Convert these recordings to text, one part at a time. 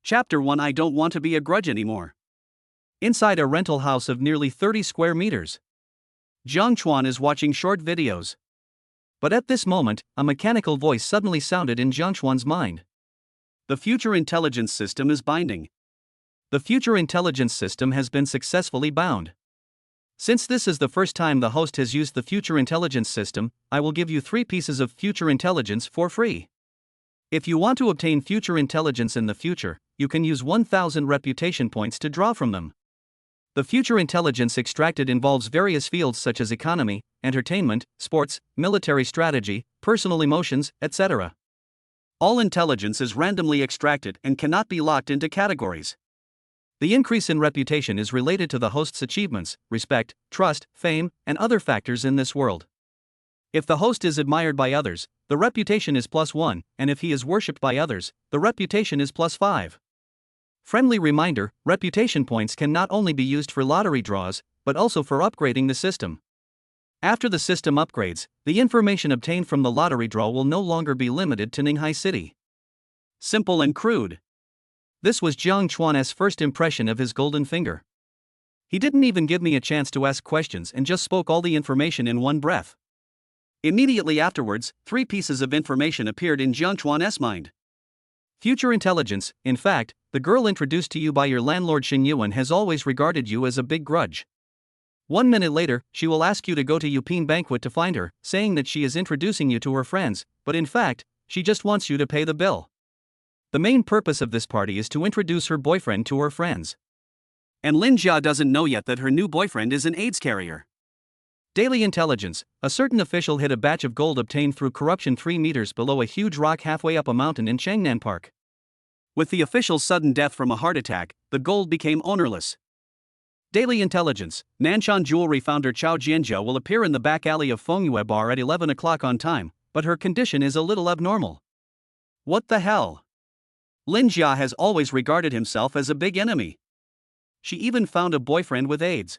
Chapter 1 I Don't Want to Be a Grudge Anymore. Inside a rental house of nearly 30 square meters, Jiang Chuan is watching short videos. But at this moment, a mechanical voice suddenly sounded in Jiang Chuan's mind. The future intelligence system is binding. The future intelligence system has been successfully bound. Since this is the first time the host has used the future intelligence system, I will give you 3 pieces of future intelligence for free. If you want to obtain future intelligence in the future, you can use 1000 reputation points to draw from them. The future intelligence extracted involves various fields such as economy, entertainment, sports, military strategy, personal emotions, etc. All intelligence is randomly extracted and cannot be locked into categories. The increase in reputation is related to the host's achievements, respect, trust, fame, and other factors in this world. If the host is admired by others, the reputation is +1, and if he is worshipped by others, the reputation is +5. Friendly reminder, reputation points can not only be used for lottery draws, but also for upgrading the system. After the system upgrades, the information obtained from the lottery draw will no longer be limited to Ninghai City. Simple and crude. This was Jiang Chuan's first impression of his golden finger. He didn't even give me a chance to ask questions and just spoke all the information in one breath. Immediately afterwards, 3 pieces of information appeared in Jiang Chuan's mind. Future intelligence. In fact, the girl introduced to you by your landlord Xin Yuan has always regarded you as a big grudge. 1 minute later, she will ask you to go to Yuping banquet to find her, saying that she is introducing you to her friends, but in fact, she just wants you to pay the bill. The main purpose of this party is to introduce her boyfriend to her friends. And Lin Jia doesn't know yet that her new boyfriend is an AIDS carrier. Daily intelligence. A certain official hid a batch of gold obtained through corruption 3 meters below a huge rock halfway up a mountain in Changnan Park. With the official's sudden death from a heart attack, the gold became ownerless. Daily intelligence. Nanshan Jewelry founder Chao Jianzhou will appear in the back alley of Fengyue Bar at 11 o'clock on time, but her condition is a little abnormal. What the hell? Lin Jia has always regarded himself as a big enemy. She even found a boyfriend with AIDS.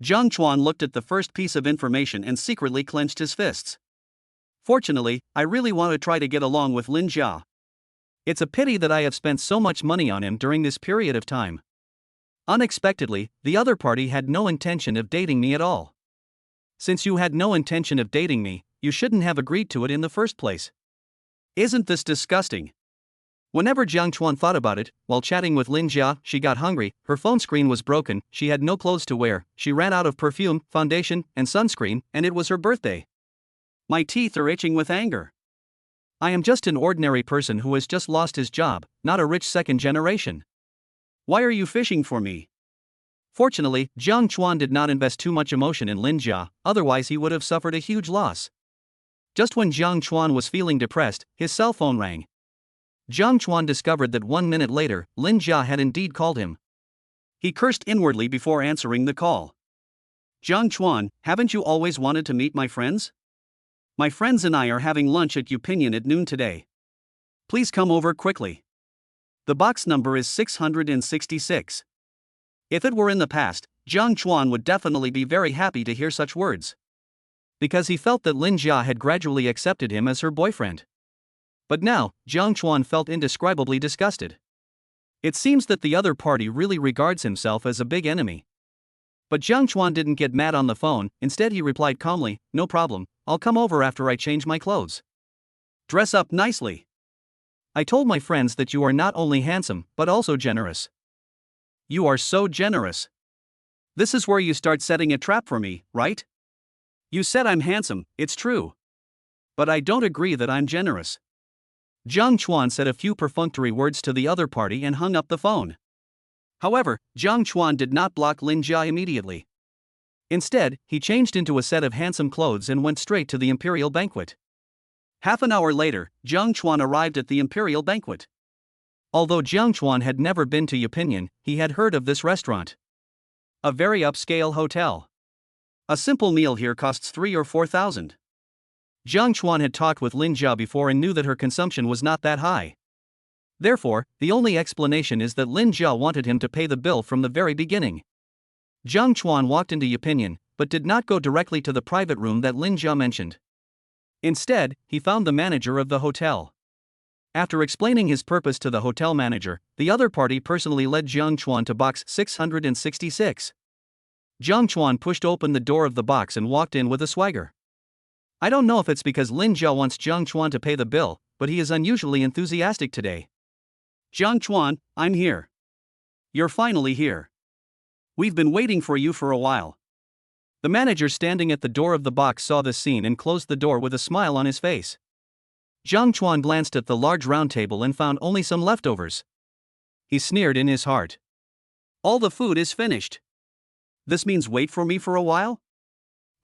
Jiang Chuan looked at the first piece of information and secretly clenched his fists. Fortunately, I really want to try to get along with Lin Jia. It's a pity that I have spent so much money on him during this period of time. Unexpectedly, the other party had no intention of dating me at all. Since you had no intention of dating me, you shouldn't have agreed to it in the first place. Isn't this disgusting? Whenever Jiang Chuan thought about it, while chatting with Lin Jia, she got hungry, her phone screen was broken, she had no clothes to wear, she ran out of perfume, foundation, and sunscreen, and it was her birthday. My teeth are itching with anger. I am just an ordinary person who has just lost his job, not a rich second generation. Why are you fishing for me? Fortunately, Jiang Chuan did not invest too much emotion in Lin Jia, otherwise he would have suffered a huge loss. Just when Jiang Chuan was feeling depressed, his cell phone rang. Jiang Chuan discovered that 1 minute later, Lin Jia had indeed called him. He cursed inwardly before answering the call. Jiang Chuan, haven't you always wanted to meet my friends? My friends and I are having lunch at Yuping at noon today. Please come over quickly. The box number is 666. If it were in the past, Jiang Chuan would definitely be very happy to hear such words. Because he felt that Lin Jia had gradually accepted him as her boyfriend. But now, Jiang Chuan felt indescribably disgusted. It seems that the other party really regards himself as a big enemy. But Jiang Chuan didn't get mad on the phone, instead he replied calmly, "No problem, I'll come over after I change my clothes. Dress up nicely. I told my friends that you are not only handsome, but also generous." You are so generous. This is where you start setting a trap for me, right? You said I'm handsome, it's true. But I don't agree that I'm generous. Jiang Chuan said a few perfunctory words to the other party and hung up the phone. However, Jiang Chuan did not block Lin Jia immediately. Instead, he changed into a set of handsome clothes and went straight to the imperial banquet. Half an hour later, Jiang Chuan arrived at the imperial banquet. Although Jiang Chuan had never been to Yuping, he had heard of this restaurant. A very upscale hotel. A simple meal here costs 3,000 or 4,000. Jiang Chuan had talked with Lin Jia before and knew that her consumption was not that high. Therefore, the only explanation is that Lin Jia wanted him to pay the bill from the very beginning. Jiang Chuan walked into Yuping, but did not go directly to the private room that Lin Jia mentioned. Instead, he found the manager of the hotel. After explaining his purpose to the hotel manager, the other party personally led Jiang Chuan to box 666. Jiang Chuan pushed open the door of the box and walked in with a swagger. I don't know if it's because Lin Jia wants Jiang Chuan to pay the bill, but he is unusually enthusiastic today. Jiang Chuan, I'm here. You're finally here. We've been waiting for you for a while. The manager standing at the door of the box saw this scene and closed the door with a smile on his face. Jiang Chuan glanced at the large round table and found only some leftovers. He sneered in his heart. All the food is finished. This means wait for me for a while?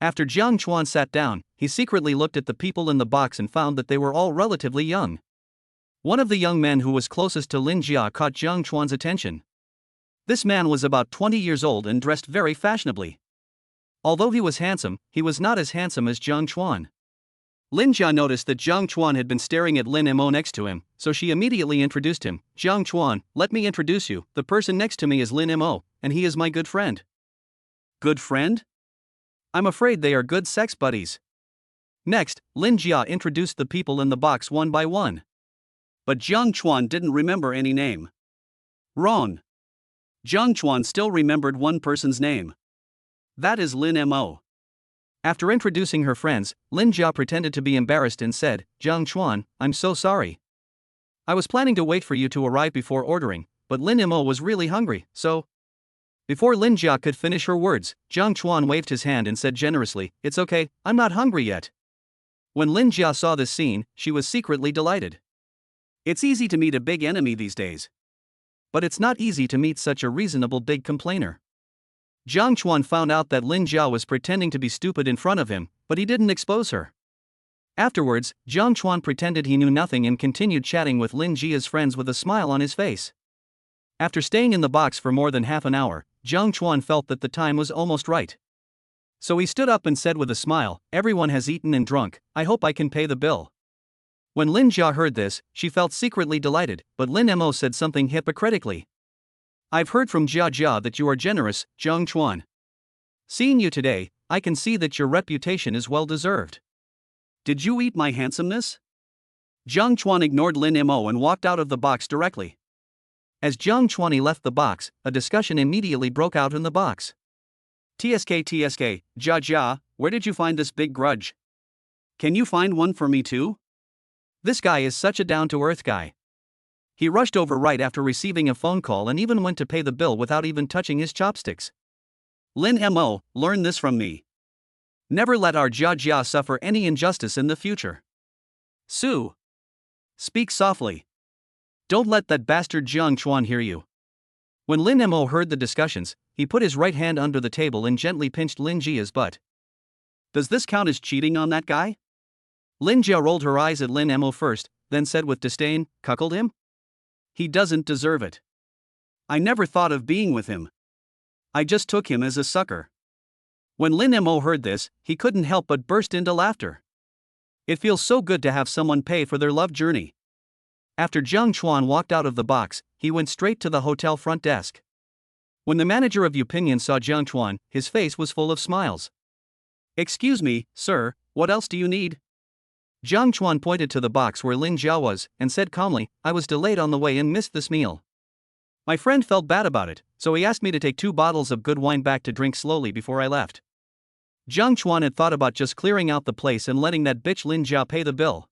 After Jiang Chuan sat down, he secretly looked at the people in the box and found that they were all relatively young. One of the young men who was closest to Lin Jia caught Jiang Chuan's attention. This man was about 20 years old and dressed very fashionably. Although he was handsome, he was not as handsome as Jiang Chuan. Lin Jia noticed that Jiang Chuan had been staring at Lin Mo next to him, so she immediately introduced him. Jiang Chuan, let me introduce you, the person next to me is Lin Mo, and he is my good friend. Good friend? I'm afraid they are good sex buddies. Next, Lin Jia introduced the people in the box one by one. But Jiang Chuan didn't remember any name. Wrong. Jiang Chuan still remembered one person's name. That is Lin Mo. After introducing her friends, Lin Jia pretended to be embarrassed and said, Jiang Chuan, I'm so sorry. I was planning to wait for you to arrive before ordering, but Lin Mo was really hungry, so... Before Lin Jia could finish her words, Jiang Chuan waved his hand and said generously, It's okay, I'm not hungry yet. When Lin Jia saw this scene, she was secretly delighted. It's easy to meet a big enemy these days. But it's not easy to meet such a reasonable big complainer. Jiang Chuan found out that Lin Jia was pretending to be stupid in front of him, but he didn't expose her. Afterwards, Jiang Chuan pretended he knew nothing and continued chatting with Lin Jia's friends with a smile on his face. After staying in the box for more than half an hour, Jiang Chuan felt that the time was almost right. So he stood up and said with a smile, Everyone has eaten and drunk, I hope I can pay the bill. When Lin Jia heard this, she felt secretly delighted, but Lin Mo said something hypocritically. I've heard from Jia that you are generous, Jiang Chuan. Seeing you today, I can see that your reputation is well deserved. Did you eat my handsomeness? Jiang Chuan ignored Lin Mo and walked out of the box directly. As Jiang Chuan left the box, a discussion immediately broke out in the box. TSK, Jia, where did you find this big grudge? Can you find one for me too? This guy is such a down-to-earth guy. He rushed over right after receiving a phone call and even went to pay the bill without even touching his chopsticks. Lin Mo, learn this from me. Never let our Jia suffer any injustice in the future. Sue. Speak softly. Don't let that bastard Jiang Chuan hear you. When Lin Mo heard the discussions, he put his right hand under the table and gently pinched Lin Jia's butt. Does this count as cheating on that guy? Lin Jia rolled her eyes at Lin Mo first, then said with disdain, Cuckold him? He doesn't deserve it. I never thought of being with him. I just took him as a sucker. When Lin Mo heard this, he couldn't help but burst into laughter. It feels so good to have someone pay for their love journey. After Jiang Chuan walked out of the box, he went straight to the hotel front desk. When the manager of Upinion saw Jiang Chuan, his face was full of smiles. Excuse me, sir, what else do you need? Jiang Chuan pointed to the box where Lin Jia was, and said calmly, I was delayed on the way and missed this meal. My friend felt bad about it, so he asked me to take 2 bottles of good wine back to drink slowly before I left. Jiang Chuan had thought about just clearing out the place and letting that bitch Lin Jia pay the bill.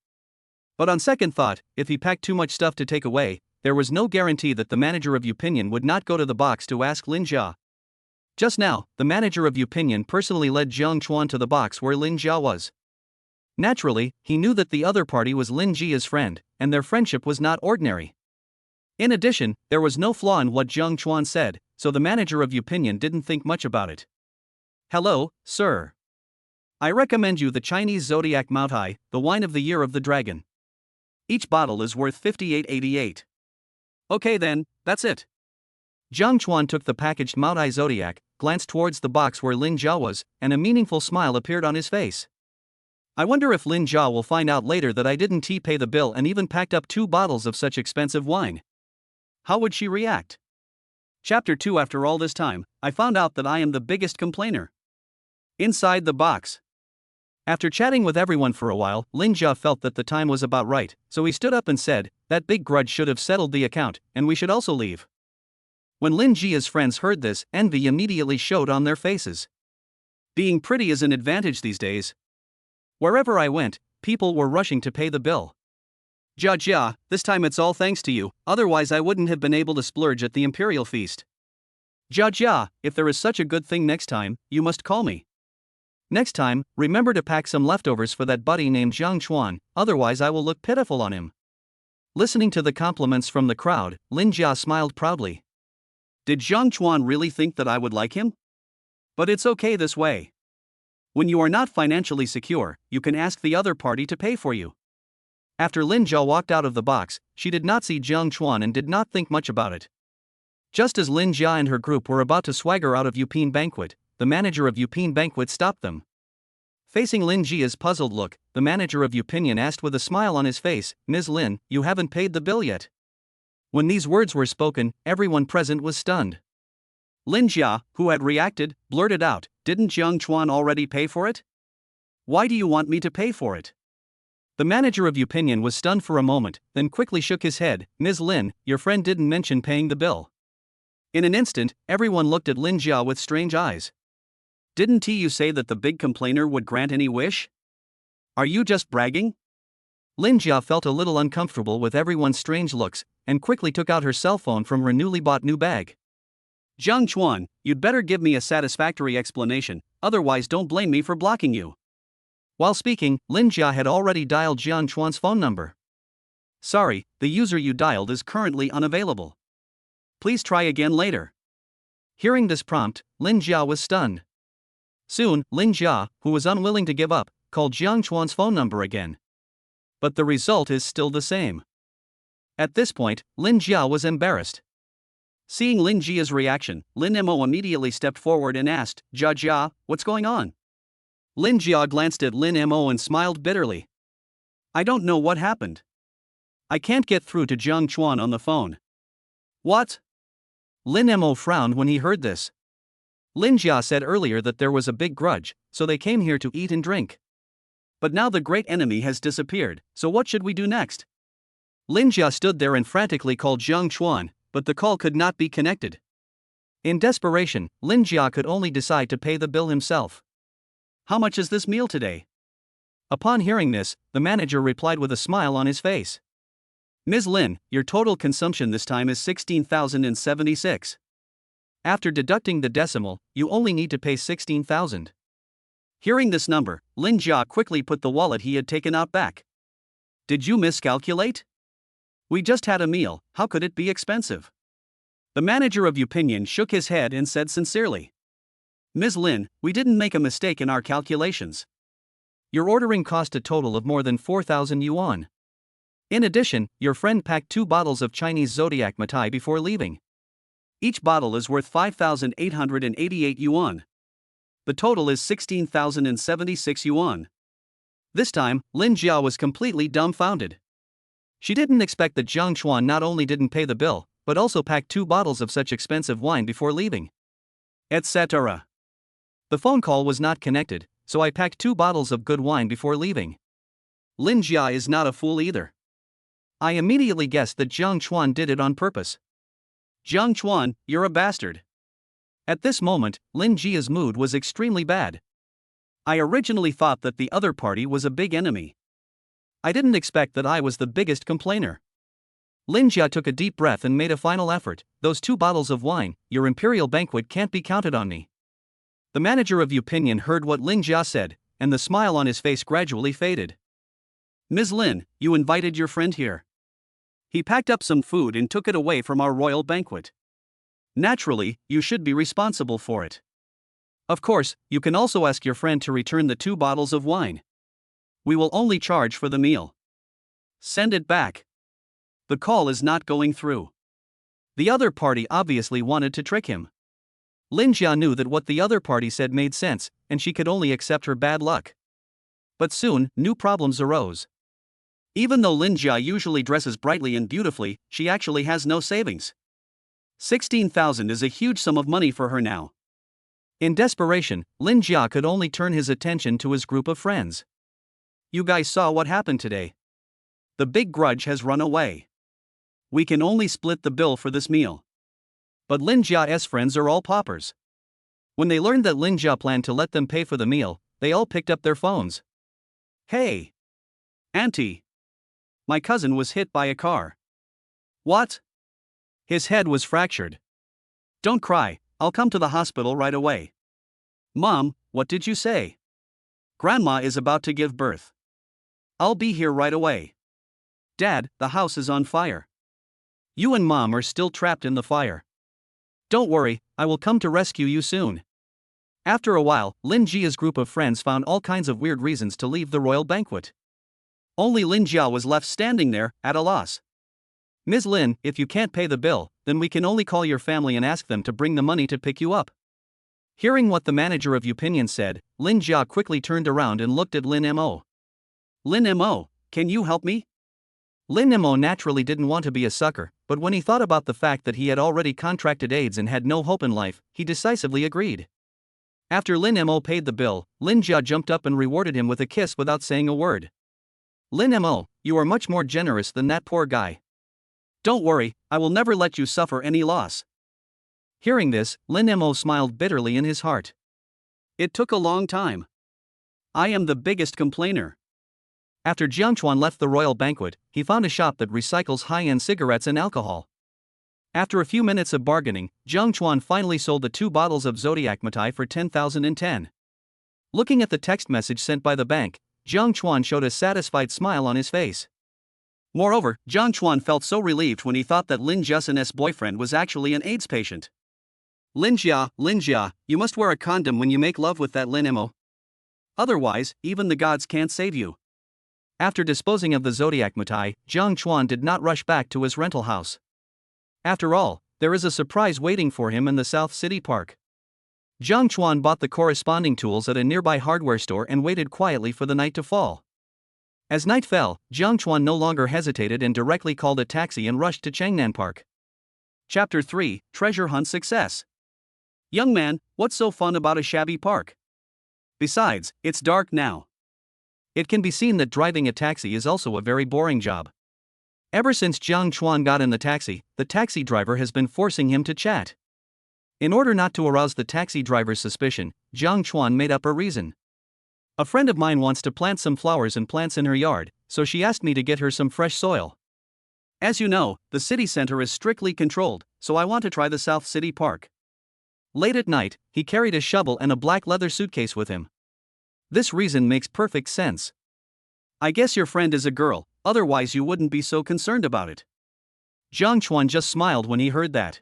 But on second thought, if he packed too much stuff to take away, there was no guarantee that the manager of Upinion would not go to the box to ask Lin Jia. Just now, the manager of Upinion personally led Jiang Chuan to the box where Lin Jia was. Naturally, he knew that the other party was Lin Jia's friend, and their friendship was not ordinary. In addition, there was no flaw in what Jiang Chuan said, so the manager of Upinion didn't think much about it. Hello, sir. I recommend you the Chinese Zodiac Maotai, the wine of the year of the dragon. Each bottle is worth 58.88. Okay then, that's it. Jiang Chuan took the packaged Maotai Zodiac, glanced towards the box where Lin Jia was, and a meaningful smile appeared on his face. I wonder if Lin Jia will find out later that I didn't pay the bill and even packed up 2 bottles of such expensive wine. How would she react? Chapter 2. After all this time, I found out that I am the biggest complainer. Inside the box. After chatting with everyone for a while, Lin Jia felt that the time was about right, so he stood up and said, "That big grudge should have settled the account, and we should also leave." When Lin Jia's friends heard this, envy immediately showed on their faces. Being pretty is an advantage these days. Wherever I went, people were rushing to pay the bill. "Jia Jia, this time it's all thanks to you, otherwise I wouldn't have been able to splurge at the imperial feast. Jia Jia, if there is such a good thing next time, you must call me. Next time, remember to pack some leftovers for that buddy named Zhang Chuan, otherwise I will look pitiful on him." Listening to the compliments from the crowd, Lin Jia smiled proudly. Did Zhang Chuan really think that I would like him? But it's okay this way. When you are not financially secure, you can ask the other party to pay for you. After Lin Jia walked out of the box, she did not see Zhang Chuan and did not think much about it. Just as Lin Jia and her group were about to swagger out of Yupin Banquet, the manager of Yupin Banquet stopped them. Facing Lin Jia's puzzled look, the manager of Yupinian asked with a smile on his face, "Ms. Lin, you haven't paid the bill yet." When these words were spoken, everyone present was stunned. Lin Jia, who had reacted, blurted out, "Didn't Zhang Chuan already pay for it? Why do you want me to pay for it?" The manager of Yupinian was stunned for a moment, then quickly shook his head, "Ms. Lin, your friend didn't mention paying the bill." In an instant, everyone looked at Lin Jia with strange eyes. "Didn't you say that the big complainer would grant any wish? Are you just bragging?" Lin Jia felt a little uncomfortable with everyone's strange looks, and quickly took out her cell phone from her newly bought new bag. "Zhang Chuan, you'd better give me a satisfactory explanation, otherwise don't blame me for blocking you." While speaking, Lin Jia had already dialed Zhang Chuan's phone number. "Sorry, the user you dialed is currently unavailable. Please try again later." Hearing this prompt, Lin Jia was stunned. Soon, Lin Jia, who was unwilling to give up, called Zhang Chuan's phone number again. But the result is still the same. At this point, Lin Jia was embarrassed. Seeing Lin Jia's reaction, Lin Mo immediately stepped forward and asked, "Jia Jia, what's going on?" Lin Jia glanced at Lin Mo and smiled bitterly. "I don't know what happened. I can't get through to Zhang Chuan on the phone." "What?" Lin Mo frowned when he heard this. Lin Jia said earlier that there was a big grudge, so they came here to eat and drink. But now the great enemy has disappeared, so what should we do next? Lin Jia stood there and frantically called Zhang Chuan, but the call could not be connected. In desperation, Lin Jia could only decide to pay the bill himself. "How much is this meal today?" Upon hearing this, the manager replied with a smile on his face. "Ms. Lin, your total consumption this time is 16,076. After deducting the decimal, you only need to pay 16,000. Hearing this number, Lin Jia quickly put the wallet he had taken out back. "Did you miscalculate? We just had a meal, how could it be expensive?" The manager of Yupinian shook his head and said sincerely, "Ms. Lin, we didn't make a mistake in our calculations. Your ordering cost a total of more than 4,000 yuan. In addition, your friend packed 2 bottles of Chinese zodiac mitai before leaving. Each bottle is worth 5,888 yuan. The total is 16,076 yuan. This time, Lin Jia was completely dumbfounded. She didn't expect that Zhang Chuan not only didn't pay the bill, but also packed 2 bottles of such expensive wine before leaving. Etc. The phone call was not connected, so I packed 2 bottles of good wine before leaving. Lin Jia is not a fool either. I immediately guessed that Zhang Chuan did it on purpose. Zhang Chuan, you're a bastard. At this moment, Lin Jia's mood was extremely bad. I originally thought that the other party was a big enemy. I didn't expect that I was the biggest complainer. Lin Jia took a deep breath and made a final effort. Those 2 bottles of wine, your imperial banquet can't be counted on me. The manager of Yupinian heard what Lin Jia said, and the smile on his face gradually faded. Ms. Lin, you invited your friend here. He packed up some food and took it away from our royal banquet. Naturally, you should be responsible for it. Of course, you can also ask your friend to return the 2 bottles of wine. We will only charge for the meal. Send it back. The call is not going through. The other party obviously wanted to trick him. Lin Jia knew that what the other party said made sense, and she could only accept her bad luck. But soon, new problems arose. Even though Lin Jia usually dresses brightly and beautifully, she actually has no savings. 16,000 is a huge sum of money for her now. In desperation, Lin Jia could only turn his attention to his group of friends. You guys saw what happened today. The big grudge has run away. We can only split the bill for this meal. But Lin Jia's friends are all paupers. When they learned that Lin Jia planned to let them pay for the meal, they all picked up their phones. Hey! Auntie! My cousin was hit by a car. What? His head was fractured. Don't cry, I'll come to the hospital right away. Mom, what did you say? Grandma is about to give birth. I'll be here right away. Dad, the house is on fire. You and Mom are still trapped in the fire. Don't worry, I will come to rescue you soon. After a while, Lin Jia's group of friends found all kinds of weird reasons to leave the royal banquet. Only Lin Jia was left standing there, at a loss. Ms. Lin, if you can't pay the bill, then we can only call your family and ask them to bring the money to pick you up. Hearing what the manager of Upinion said, Lin Jia quickly turned around and looked at Lin Mo. Lin Mo, can you help me? Lin Mo naturally didn't want to be a sucker, but when he thought about the fact that he had already contracted AIDS and had no hope in life, he decisively agreed. After Lin Mo paid the bill, Lin Jia jumped up and rewarded him with a kiss without saying a word. Lin Mo, you are much more generous than that poor guy. Don't worry, I will never let you suffer any loss. Hearing this, Lin Mo smiled bitterly in his heart. It took a long time. I am the biggest complainer. After Jiang Chuan left the royal banquet, he found a shop that recycles high-end cigarettes and alcohol. After a few minutes of bargaining, Jiang Chuan finally sold the 2 bottles of Zodiac Mitai for 10,010. Looking at the text message sent by the bank, Jiang Chuan showed a satisfied smile on his face. Moreover, Jiang Chuan felt so relieved when he thought that Lin Jia's boyfriend was actually an AIDS patient. Lin Jia, you must wear a condom when you make love with that Lin Mo. Otherwise, even the gods can't save you. After disposing of the Zodiac Mitai, Jiang Chuan did not rush back to his rental house. After all, there is a surprise waiting for him in the South City Park. Jiang Chuan bought the corresponding tools at a nearby hardware store and waited quietly for the night to fall. As night fell, Jiang Chuan no longer hesitated and directly called a taxi and rushed to Changnan Park. Chapter 3, Treasure Hunt Success. Young man, what's so fun about a shabby park? Besides, it's dark now. It can be seen that driving a taxi is also a very boring job. Ever since Jiang Chuan got in the taxi driver has been forcing him to chat. In order not to arouse the taxi driver's suspicion, Jiang Chuan made up a reason. A friend of mine wants to plant some flowers and plants in her yard, so she asked me to get her some fresh soil. As you know, the city center is strictly controlled, so I want to try the South City Park. Late at night, he carried a shovel and a black leather suitcase with him. This reason makes perfect sense. I guess your friend is a girl, otherwise you wouldn't be so concerned about it. Jiang Chuan just smiled when he heard that.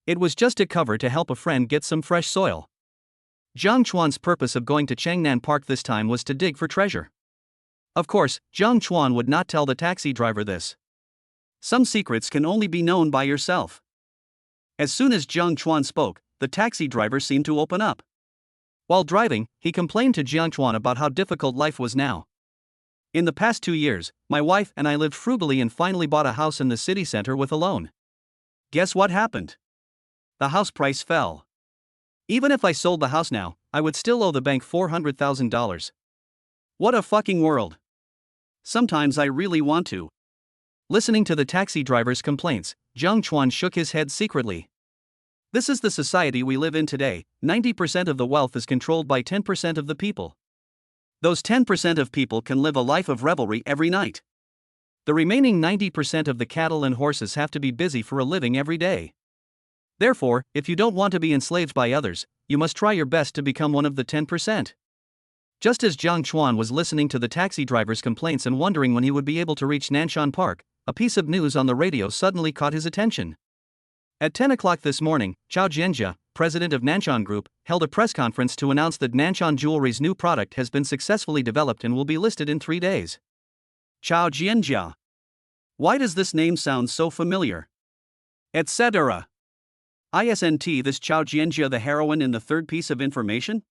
It was just a cover to help a friend get some fresh soil. Jiang Chuan's purpose of going to Changnan Park this time was to dig for treasure. Of course, Jiang Chuan would not tell the taxi driver this. Some secrets can only be known by yourself. As soon as Jiang Chuan spoke, the taxi driver seemed to open up. While driving, he complained to Jiang Chuan about how difficult life was now. In the past 2 years, my wife and I lived frugally and finally bought a house in the city center with a loan. Guess what happened? The house price fell. Even if I sold the house now, I would still owe the bank $400,000. What a fucking world. Sometimes I really want to. Listening to the taxi driver's complaints, Jiang Chuan shook his head secretly. This is the society we live in today. 90% of the wealth is controlled by 10% of the people. Those 10% of people can live a life of revelry every night. The remaining 90% of the cattle and horses have to be busy for a living every day. Therefore, if you don't want to be enslaved by others, you must try your best to become one of the 10%. Just as Jiang Chuan was listening to the taxi driver's complaints and wondering when he would be able to reach Nanshan Park, a piece of news on the radio suddenly caught his attention. At 10 o'clock this morning, Chao Jianjia, president of Nanshan Group, held a press conference to announce that Nanshan Jewelry's new product has been successfully developed and will be listed in 3 days. Chao Jianjia. Why does this name sound so familiar? Etc. Isn't this Chao Jianjia the heroine in the third piece of information?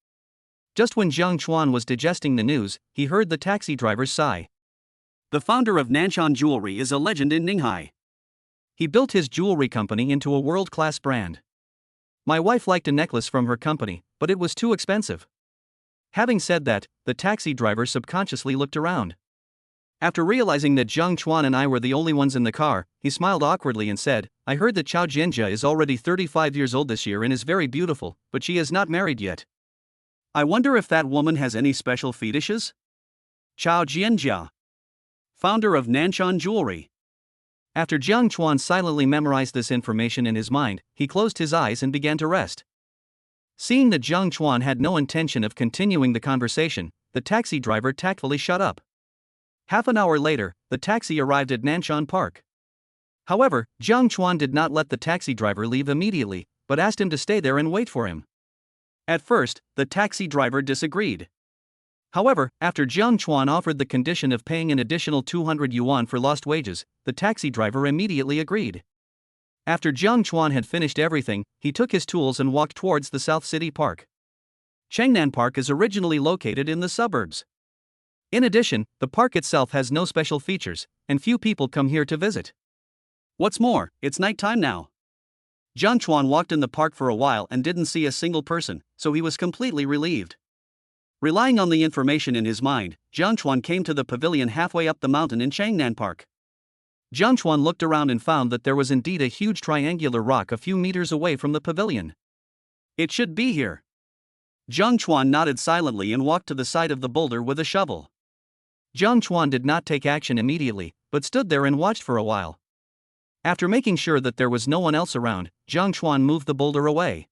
Just when Jiang Chuan was digesting the news, he heard the taxi driver's sigh. The founder of Nanshan Jewelry is a legend in Ninghai. He built his jewelry company into a world-class brand. My wife liked a necklace from her company, but it was too expensive. Having said that, the taxi driver subconsciously looked around. After realizing that Jiang Chuan and I were the only ones in the car, he smiled awkwardly and said, "I heard that Chao Jianjia is already 35 years old this year and is very beautiful, but she is not married yet. I wonder if that woman has any special fetishes?" Chao Jianjia, founder of Nanshan Jewelry. After Jiang Chuan silently memorized this information in his mind, he closed his eyes and began to rest. Seeing that Jiang Chuan had no intention of continuing the conversation, the taxi driver tactfully shut up. Half an hour later, the taxi arrived at Nanshan Park. However, Jiang Chuan did not let the taxi driver leave immediately, but asked him to stay there and wait for him. At first, the taxi driver disagreed. However, after Jiang Chuan offered the condition of paying an additional 200 yuan for lost wages, the taxi driver immediately agreed. After Jiang Chuan had finished everything, he took his tools and walked towards the South City Park. Changnan Park is originally located in the suburbs. In addition, the park itself has no special features, and few people come here to visit. What's more, it's nighttime now. Jiang Chuan walked in the park for a while and didn't see a single person, so he was completely relieved. Relying on the information in his mind, Jiang Chuan came to the pavilion halfway up the mountain in Changnan Park. Jiang Chuan looked around and found that there was indeed a huge triangular rock a few meters away from the pavilion. It should be here. Jiang Chuan nodded silently and walked to the side of the boulder with a shovel. Jiang Chuan did not take action immediately, but stood there and watched for a while. After making sure that there was no one else around, Jiang Chuan moved the boulder away.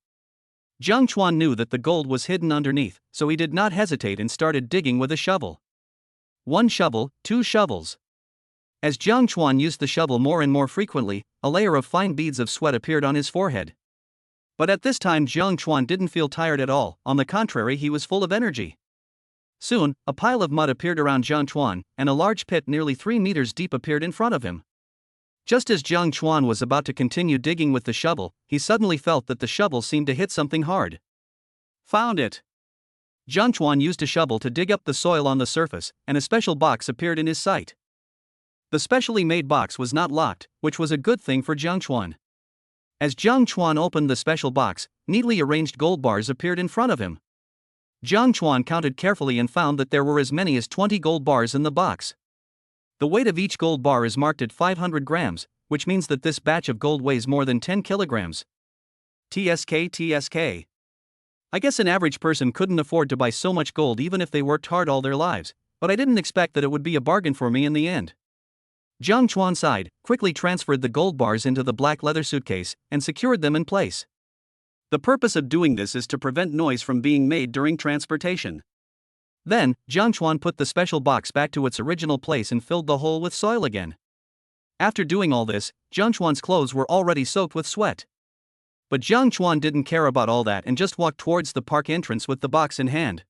Jiang Chuan knew that the gold was hidden underneath, so he did not hesitate and started digging with a shovel. 1 shovel, 2 shovels. As Jiang Chuan used the shovel more and more frequently, a layer of fine beads of sweat appeared on his forehead. But at this time Jiang Chuan didn't feel tired at all, on the contrary he was full of energy. Soon, a pile of mud appeared around Jiang Chuan, and a large pit nearly 3 meters deep appeared in front of him. Just as Jiang Chuan was about to continue digging with the shovel, he suddenly felt that the shovel seemed to hit something hard. Found it! Jiang Chuan used a shovel to dig up the soil on the surface, and a special box appeared in his sight. The specially made box was not locked, which was a good thing for Jiang Chuan. As Jiang Chuan opened the special box, neatly arranged gold bars appeared in front of him. Jiang Chuan counted carefully and found that there were as many as 20 gold bars in the box. The weight of each gold bar is marked at 500 grams, which means that this batch of gold weighs more than 10 kilograms. TSK. I guess an average person couldn't afford to buy so much gold even if they worked hard all their lives, but I didn't expect that it would be a bargain for me in the end. Jiang Chuan sighed, quickly transferred the gold bars into the black leather suitcase, and secured them in place. The purpose of doing this is to prevent noise from being made during transportation. Then, Jiang Chuan put the special box back to its original place and filled the hole with soil again. After doing all this, Jiang Chuan's clothes were already soaked with sweat. But Jiang Chuan didn't care about all that and just walked towards the park entrance with the box in hand.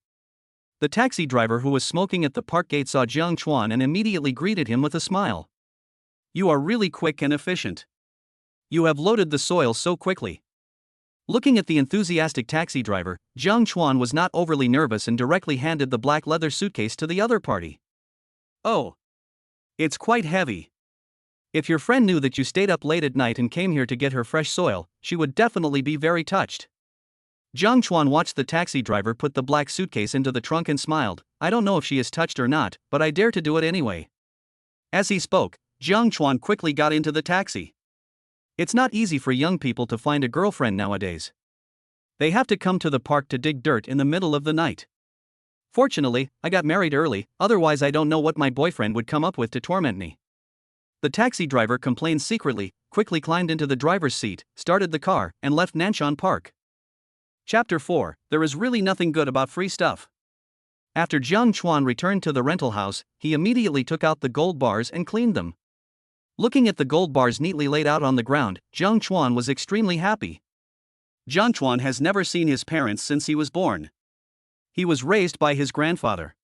The taxi driver who was smoking at the park gate saw Jiang Chuan and immediately greeted him with a smile. "You are really quick and efficient. You have loaded the soil so quickly." Looking at the enthusiastic taxi driver, Jiang Chuan was not overly nervous and directly handed the black leather suitcase to the other party. "Oh. It's quite heavy. If your friend knew that you stayed up late at night and came here to get her fresh soil, she would definitely be very touched." Jiang Chuan watched the taxi driver put the black suitcase into the trunk and smiled. "I don't know if she is touched or not, but I dare to do it anyway." As he spoke, Jiang Chuan quickly got into the taxi. It's not easy for young people to find a girlfriend nowadays. They have to come to the park to dig dirt in the middle of the night. Fortunately, I got married early, otherwise I don't know what my boyfriend would come up with to torment me. The taxi driver complained secretly, quickly climbed into the driver's seat, started the car, and left Nanshan Park. Chapter 4, There is really nothing good about free stuff. After Jiang Chuan returned to the rental house, he immediately took out the gold bars and cleaned them. Looking at the gold bars neatly laid out on the ground, Jiang Chuan was extremely happy. Jiang Chuan has never seen his parents since he was born. He was raised by his grandfather.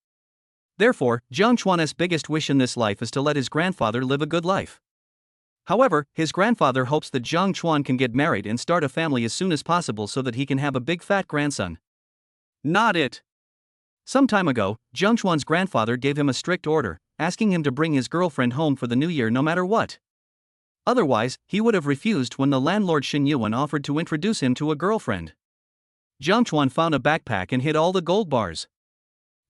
Therefore, Jiang Chuan's biggest wish in this life is to let his grandfather live a good life. However, his grandfather hopes that Jiang Chuan can get married and start a family as soon as possible so that he can have a big fat grandson. Not it. Some time ago, Jiang Chuan's grandfather gave him a strict order, asking him to bring his girlfriend home for the new year no matter what. Otherwise, he would have refused when the landlord Shen Yuan offered to introduce him to a girlfriend. Jiang Chuan found a backpack and hid all the gold bars.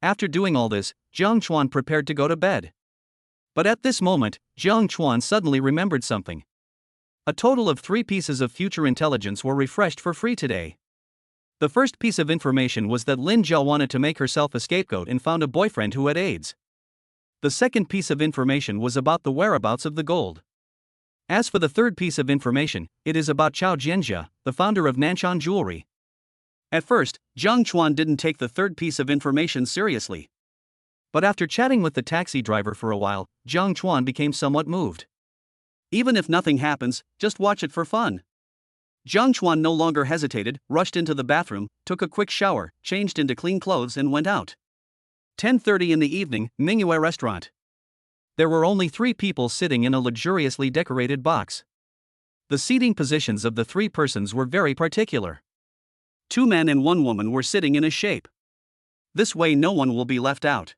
After doing all this, Jiang Chuan prepared to go to bed. But at this moment, Jiang Chuan suddenly remembered something. A total of 3 pieces of future intelligence were refreshed for free today. The first piece of information was that Lin Zhao wanted to make herself a scapegoat and found a boyfriend who had AIDS. The second piece of information was about the whereabouts of the gold. As for the third piece of information, it is about Chao Jianjia, the founder of Nanshan Jewelry. At first, Jiang Chuan didn't take the third piece of information seriously. But after chatting with the taxi driver for a while, Jiang Chuan became somewhat moved. Even if nothing happens, just watch it for fun. Jiang Chuan no longer hesitated, rushed into the bathroom, took a quick shower, changed into clean clothes and went out. 10:30 in the evening, Mingyue restaurant. There were only 3 people sitting in a luxuriously decorated box. The seating positions of the 3 persons were very particular. 2 men and 1 woman were sitting in a shape. This way no one will be left out.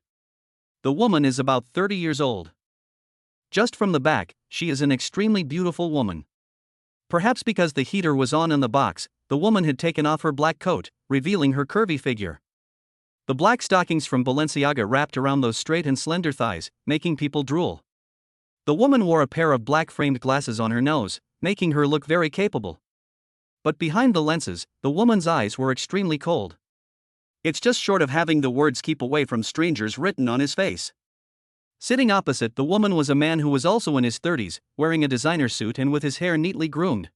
The woman is about 30 years old. Just from the back, she is an extremely beautiful woman. Perhaps because the heater was on in the box, the woman had taken off her black coat, revealing her curvy figure. The black stockings from Balenciaga wrapped around those straight and slender thighs, making people drool. The woman wore a pair of black framed glasses on her nose, making her look very capable. But behind the lenses, the woman's eyes were extremely cold. It's just short of having the words "keep away from strangers" written on his face. Sitting opposite the woman was a man who was also in his 30s, wearing a designer suit and with his hair neatly groomed.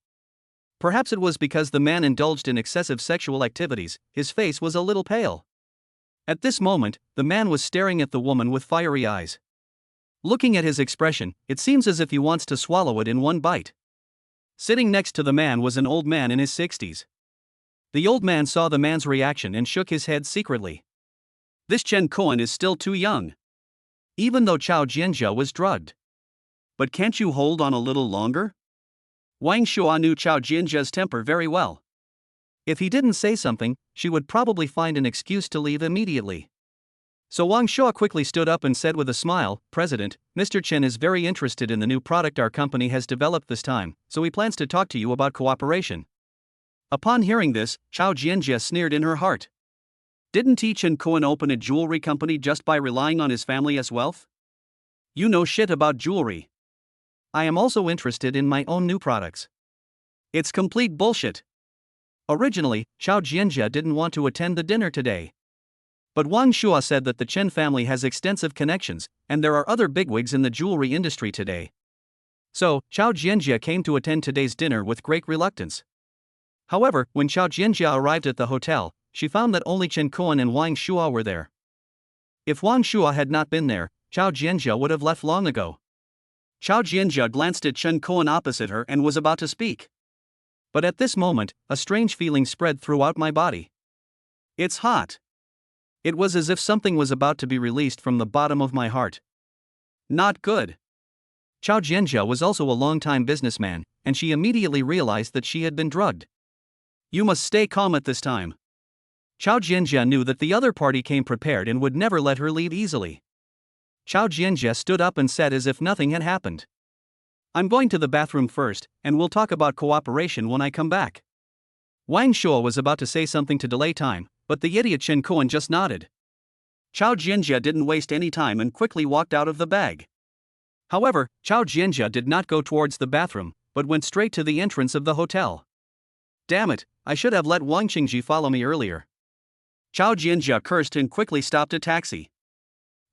Perhaps it was because the man indulged in excessive sexual activities, his face was a little pale. At this moment, the man was staring at the woman with fiery eyes. Looking at his expression, it seems as if he wants to swallow it in one bite. Sitting next to the man was an old man in his 60s. The old man saw the man's reaction and shook his head secretly. This Chen Koan is still too young. Even though Chao Jianjia was drugged. But can't you hold on a little longer? Wang Shua knew Chao Jianjia's temper very well. If he didn't say something, she would probably find an excuse to leave immediately. So Wang Shua quickly stood up and said with a smile, "President, Mr. Chen is very interested in the new product our company has developed this time, so he plans to talk to you about cooperation." Upon hearing this, Chao Jianjia sneered in her heart. Didn't Chen Koan open a jewelry company just by relying on his family as wealth? You know shit about jewelry. I am also interested in my own new products. It's complete bullshit. Originally, Chao Jianjia didn't want to attend the dinner today. But Wang Shua said that the Chen family has extensive connections, and there are other bigwigs in the jewelry industry today. So, Chao Jianjia came to attend today's dinner with great reluctance. However, when Chao Jianjia arrived at the hotel, she found that only Chen Koan and Wang Shua were there. If Wang Shua had not been there, Chao Jianjia would have left long ago. Chao Jianjia glanced at Chen Koan opposite her and was about to speak. But at this moment, a strange feeling spread throughout my body. It's hot. It was as if something was about to be released from the bottom of my heart. Not good. Chao Jianjia was also a long-time businessman, and she immediately realized that she had been drugged. You must stay calm at this time. Chao Jianjia knew that the other party came prepared and would never let her leave easily. Chao Jianjia stood up and said as if nothing had happened. I'm going to the bathroom first, and we'll talk about cooperation when I come back. Wang Shua was about to say something to delay time, but the idiot Chen Koan just nodded. Chao Jianjia didn't waste any time and quickly walked out of the bag. However, Chao Jianjia did not go towards the bathroom, but went straight to the entrance of the hotel. Damn it, I should have let Wang Qingji follow me earlier. Chao Jianjia cursed and quickly stopped a taxi.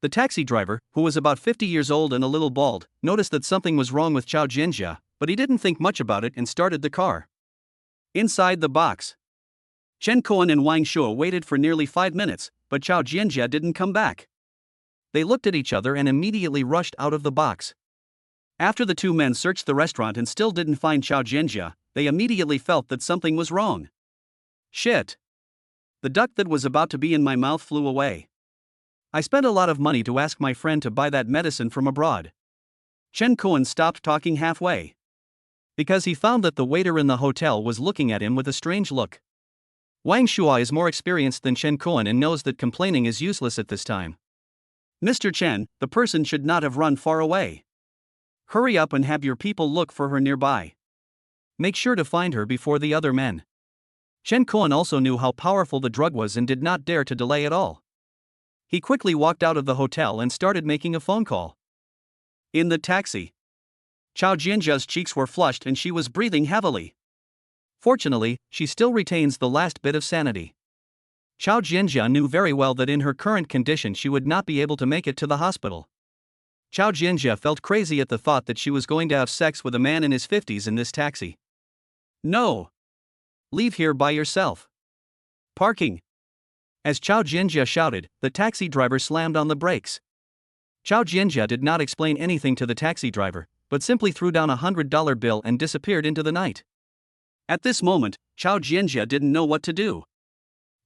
The taxi driver, who was about 50 years old and a little bald, noticed that something was wrong with Chao Jianjia, but he didn't think much about it and started the car. Inside the box, Chen Koan and Wang Shua waited for nearly 5 minutes, but Chao Jianjia didn't come back. They looked at each other and immediately rushed out of the box. After the 2 men searched the restaurant and still didn't find Chao Jianjia, they immediately felt that something was wrong. Shit. The duck that was about to be in my mouth flew away. I spent a lot of money to ask my friend to buy that medicine from abroad. Chen Koan stopped talking halfway. Because he found that the waiter in the hotel was looking at him with a strange look. Wang Shua is more experienced than Chen Koan and knows that complaining is useless at this time. Mr. Chen, the person should not have run far away. Hurry up and have your people look for her nearby. Make sure to find her before the other men. Chen Kuan also knew how powerful the drug was and did not dare to delay at all. He quickly walked out of the hotel and started making a phone call. In the taxi, Chao Jianjia's cheeks were flushed and she was breathing heavily. Fortunately, she still retains the last bit of sanity. Chao Jianjia knew very well that in her current condition she would not be able to make it to the hospital. Chao Jianjia felt crazy at the thought that she was going to have sex with a man in his 50s in this taxi. No! Leave here by yourself. Parking! As Chao Jianjia shouted, the taxi driver slammed on the brakes. Chao Jianjia did not explain anything to the taxi driver, but simply threw down $100 bill and disappeared into the night. At this moment, Chao Jianjia didn't know what to do.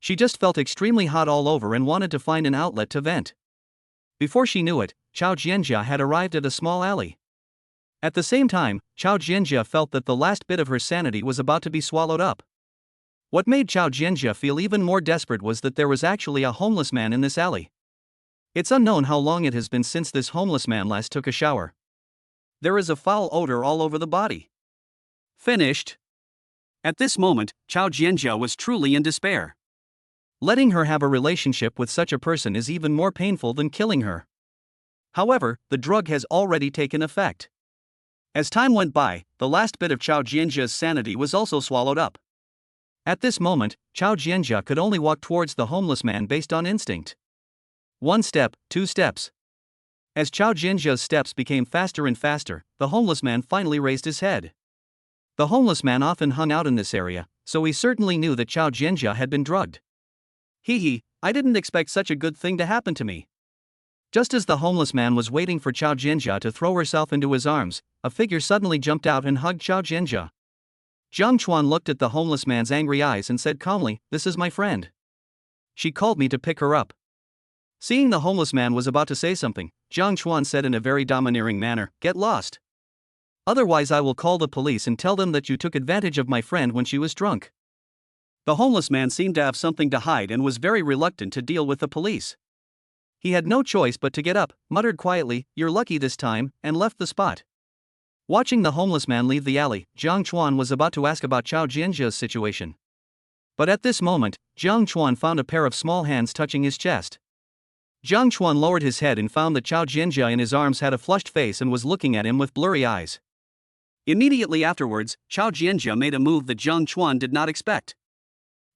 She just felt extremely hot all over and wanted to find an outlet to vent. Before she knew it, Chao Jianjia had arrived at a small alley. At the same time, Chao Jianjia felt that the last bit of her sanity was about to be swallowed up. What made Chao Jianjia feel even more desperate was that there was actually a homeless man in this alley. It's unknown how long it has been since this homeless man last took a shower. There is a foul odor all over the body. Finished. At this moment, Chao Jianjia was truly in despair. Letting her have a relationship with such a person is even more painful than killing her. However, the drug has already taken effect. As time went by, the last bit of Chao Jianjia's sanity was also swallowed up. At this moment, Chao Jianjia could only walk towards the homeless man based on instinct. 1 step, 2 steps. As Chao Jianjia's steps became faster and faster, the homeless man finally raised his head. The homeless man often hung out in this area, so he certainly knew that Chao Jianjia had been drugged. Hee, I didn't expect such a good thing to happen to me. Just as the homeless man was waiting for Chao Jianjia to throw herself into his arms, a figure suddenly jumped out and hugged Chao Jianjia. Jiang Chuan looked at the homeless man's angry eyes and said calmly, "This is my friend. She called me to pick her up." Seeing the homeless man was about to say something, Jiang Chuan said in a very domineering manner, "Get lost. Otherwise I will call the police and tell them that you took advantage of my friend when she was drunk." The homeless man seemed to have something to hide and was very reluctant to deal with the police. He had no choice but to get up, muttered quietly, "You're lucky this time," and left the spot. Watching the homeless man leave the alley, Jiang Chuan was about to ask about Chao Jianjia's situation. But at this moment, Jiang Chuan found a pair of small hands touching his chest. Jiang Chuan lowered his head and found that Chao Jianjia in his arms had a flushed face and was looking at him with blurry eyes. Immediately afterwards, Chao Jianjia made a move that Jiang Chuan did not expect.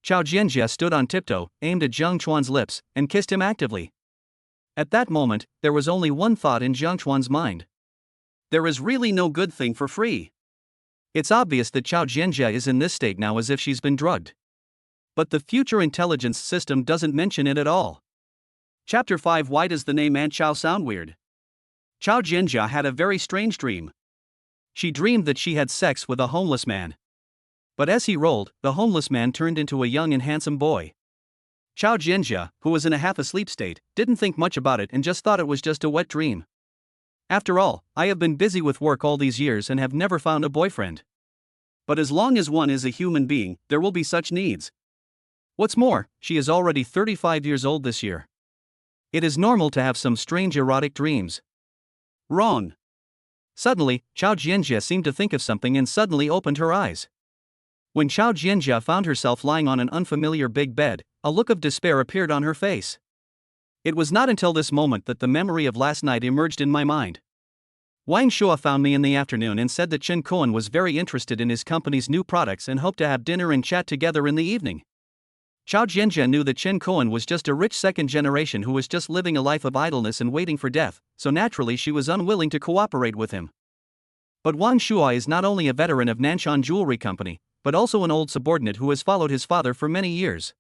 Chao Jianjia stood on tiptoe, aimed at Jiang Chuan's lips, and kissed him actively. At that moment, there was only one thought in Jiang Chuan's mind. There is really no good thing for free. It's obvious that Chao Jianjia is in this state now as if she's been drugged. But the future intelligence system doesn't mention it at all. Chapter 5. Why does the name Aunt Chao sound weird? Chao Jianjia had a very strange dream. She dreamed that she had sex with a homeless man. But as he rolled, the homeless man turned into a young and handsome boy. Chao Jianjia, who was in a half-asleep state, didn't think much about it and just thought it was just a wet dream. After all, I have been busy with work all these years and have never found a boyfriend. But as long as one is a human being, there will be such needs. What's more, she is already 35 years old this year. It is normal to have some strange erotic dreams. Wrong. Suddenly, Chao Jianjia seemed to think of something and suddenly opened her eyes. When Chao Jianjia found herself lying on an unfamiliar big bed, a look of despair appeared on her face. It was not until this moment that the memory of last night emerged in my mind. Wang Shua found me in the afternoon and said that Chen Kuan was very interested in his company's new products and hoped to have dinner and chat together in the evening. Chao Jianjia knew that Chen Kuan was just a rich second generation who was just living a life of idleness and waiting for death, so naturally she was unwilling to cooperate with him. But Wang Shua is not only a veteran of Nanshan Jewelry Company, but also an old subordinate who has followed his father for many years.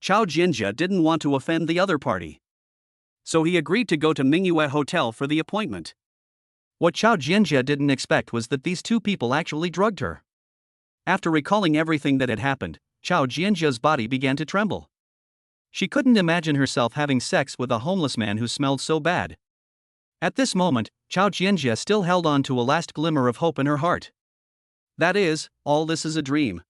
Chao Jianjia didn't want to offend the other party. So he agreed to go to Mingyue Hotel for the appointment. What Chao Jianjia didn't expect was that these two people actually drugged her. After recalling everything that had happened, Chao Jianjia's body began to tremble. She couldn't imagine herself having sex with a homeless man who smelled so bad. At this moment, Chao Jianjia still held on to a last glimmer of hope in her heart. That is, all this is a dream.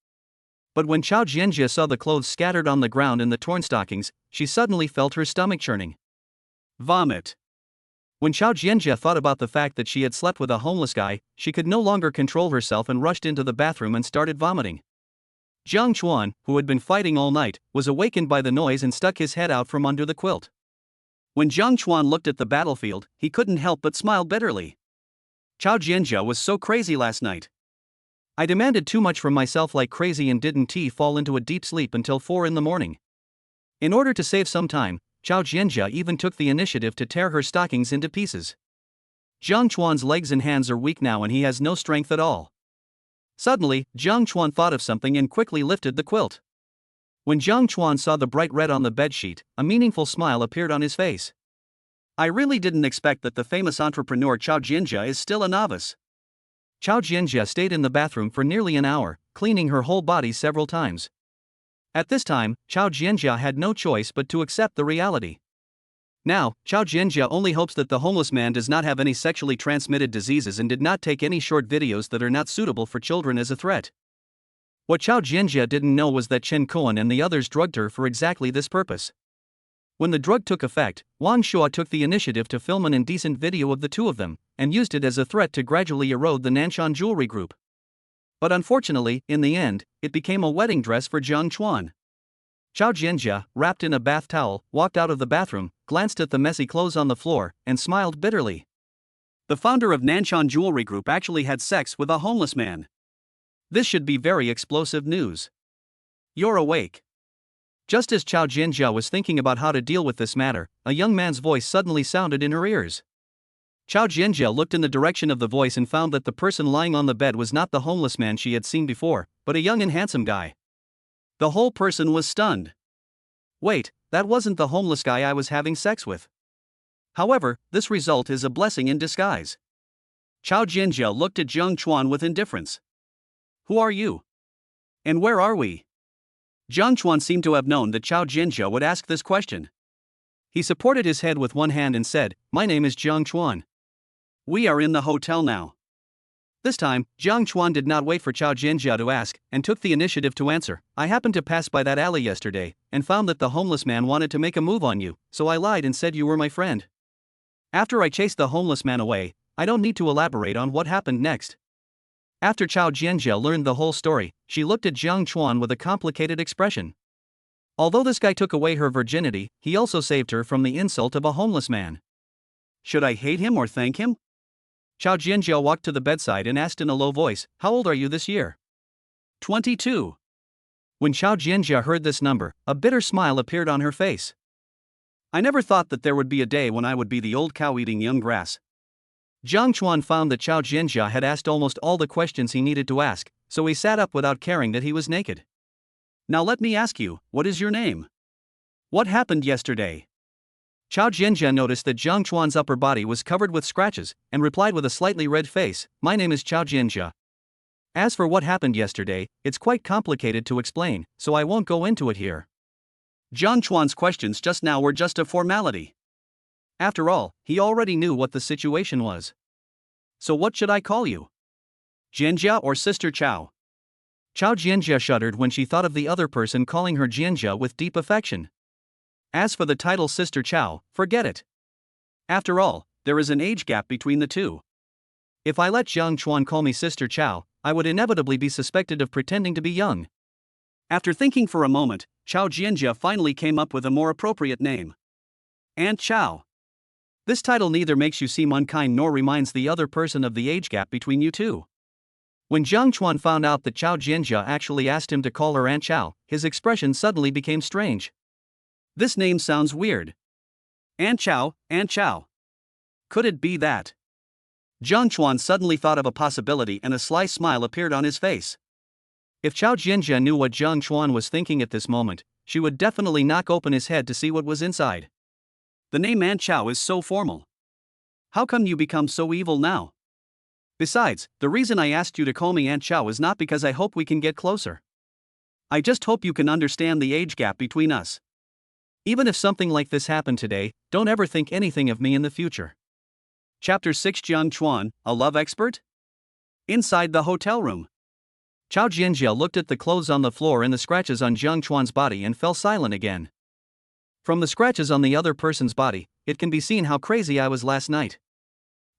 But when Chao Jianjia saw the clothes scattered on the ground and the torn stockings, she suddenly felt her stomach churning. Vomit. When Chao Jianjia thought about the fact that she had slept with a homeless guy, she could no longer control herself and rushed into the bathroom and started vomiting. Jiang Chuan, who had been fighting all night, was awakened by the noise and stuck his head out from under the quilt. When Jiang Chuan looked at the battlefield, he couldn't help but smile bitterly. Chao Jianjia was so crazy last night. I demanded too much from myself like crazy and didn't fall into a deep sleep until 4 in the morning. In order to save some time, Chao Jianjia even took the initiative to tear her stockings into pieces. Jiang Chuan's legs and hands are weak now and he has no strength at all. Suddenly, Jiang Chuan thought of something and quickly lifted the quilt. When Jiang Chuan saw the bright red on the bedsheet, a meaningful smile appeared on his face. I really didn't expect that the famous entrepreneur Chao Jianjia is still a novice. Chao Jianjia stayed in the bathroom for nearly an hour, cleaning her whole body several times. At this time, Chao Jianjia had no choice but to accept the reality. Now, Chao Jianjia only hopes that the homeless man does not have any sexually transmitted diseases and did not take any short videos that are not suitable for children as a threat. What Chao Jianjia didn't know was that Chen Kuan and the others drugged her for exactly this purpose. When the drug took effect, Wang Shua took the initiative to film an indecent video of the two of them, and used it as a threat to gradually erode the Nanshan Jewelry Group. But unfortunately, in the end, it became a wedding dress for Jiang Chuan. Chao Jianjia, wrapped in a bath towel, walked out of the bathroom, glanced at the messy clothes on the floor, and smiled bitterly. The founder of Nanshan Jewelry Group actually had sex with a homeless man. This should be very explosive news. You're awake. Just as Chao Jianjia was thinking about how to deal with this matter, a young man's voice suddenly sounded in her ears. Chao Jianjia looked in the direction of the voice and found that the person lying on the bed was not the homeless man she had seen before, but a young and handsome guy. The whole person was stunned. Wait, that wasn't the homeless guy I was having sex with. However, this result is a blessing in disguise. Chao Jianjia looked at Jiang Chuan with indifference. Who are you? And where are we? Jiang Chuan seemed to have known that Chao Jianjia would ask this question. He supported his head with one hand and said, "My name is Jiang Chuan. We are in the hotel now." This time, Jiang Chuan did not wait for Chao Jianjia to ask, and took the initiative to answer. "I happened to pass by that alley yesterday, and found that the homeless man wanted to make a move on you, so I lied and said you were my friend. After I chased the homeless man away, I don't need to elaborate on what happened next." After Chao Jianjia learned the whole story, she looked at Jiang Chuan with a complicated expression. Although this guy took away her virginity, he also saved her from the insult of a homeless man. Should I hate him or thank him? Chao Jianjia walked to the bedside and asked in a low voice, "How old are you this year?" 22. When Chao Jianjia heard this number, a bitter smile appeared on her face. I never thought that there would be a day when I would be the old cow eating young grass. Jiang Chuan found that Chao Jianjia had asked almost all the questions he needed to ask, so he sat up without caring that he was naked. Now let me ask you, what is your name? What happened yesterday? Chao Jianjia noticed that Jiang Chuan's upper body was covered with scratches, and replied with a slightly red face, "My name is Chao Jianjia. As for what happened yesterday, it's quite complicated to explain, so I won't go into it here." Jiang Chuan's questions just now were just a formality. After all, he already knew what the situation was. So what should I call you? Jianjia or Sister Chao? Chao Jianjia shuddered when she thought of the other person calling her Jianjia with deep affection. As for the title Sister Chao, forget it. After all, there is an age gap between the two. If I let Jiang Chuan call me Sister Chao, I would inevitably be suspected of pretending to be young. After thinking for a moment, Chao Jianjia finally came up with a more appropriate name. Aunt Chao. This title neither makes you seem unkind nor reminds the other person of the age gap between you two. When Jiang Chuan found out that Chao Jianjia actually asked him to call her Aunt Chao, his expression suddenly became strange. This name sounds weird. Aunt Chao, Aunt Chao. Could it be that? Jiang Chuan suddenly thought of a possibility and a sly smile appeared on his face. If Chao Jianjia knew what Jiang Chuan was thinking at this moment, she would definitely knock open his head to see what was inside. The name Aunt Chao is so formal. How come you become so evil now? Besides, the reason I asked you to call me Aunt Chao is not because I hope we can get closer. I just hope you can understand the age gap between us. Even if something like this happened today, don't ever think anything of me in the future. Chapter 6 Jiang Chuan, a love expert? Inside the hotel room. Chao Jianjia looked at the clothes on the floor and the scratches on Jiang Chuan's body and fell silent again. From the scratches on the other person's body, it can be seen how crazy I was last night.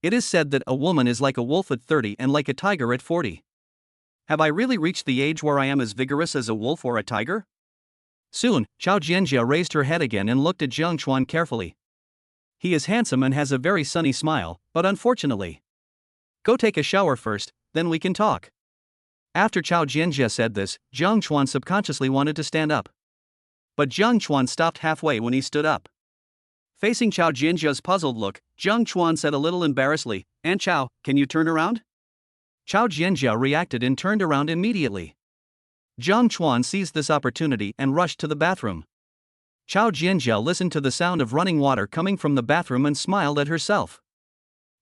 It is said that a woman is like a wolf at 30 and like a tiger at 40. Have I really reached the age where I am as vigorous as a wolf or a tiger? Soon, Chao Jianjia raised her head again and looked at Jiang Chuan carefully. He is handsome and has a very sunny smile, but unfortunately. Go take a shower first, then we can talk. After Chao Jianjia said this, Jiang Chuan subconsciously wanted to stand up. But Jiang Chuan stopped halfway when he stood up. Facing Chao Jianjia's puzzled look, Jiang Chuan said a little embarrassedly, "Aunt Chao, can you turn around?" Chao Jianjia reacted and turned around immediately. Jiang Chuan seized this opportunity and rushed to the bathroom. Chao Jianjia listened to the sound of running water coming from the bathroom and smiled at herself.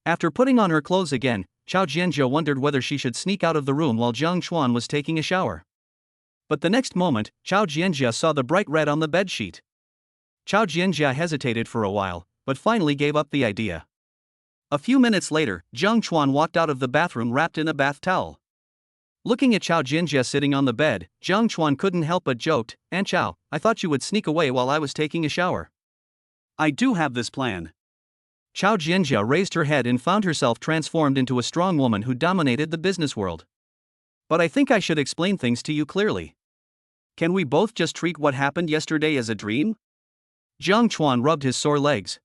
After putting on her clothes again, Chao Jianjia wondered whether she should sneak out of the room while Jiang Chuan was taking a shower. But the next moment, Chao Jianjia saw the bright red on the bedsheet. Chao Jianjia hesitated for a while, but finally gave up the idea. A few minutes later, Jiang Chuan walked out of the bathroom wrapped in a bath towel. Looking at Chao Jianjia sitting on the bed, Jiang Chuan couldn't help but joked, "Aunt Chao, I thought you would sneak away while I was taking a shower." "I do have this plan." Chao Jianjia raised her head and found herself transformed into a strong woman who dominated the business world. "But I think I should explain things to you clearly. Can we both just treat what happened yesterday as a dream?" Jiang Chuan rubbed his sore legs.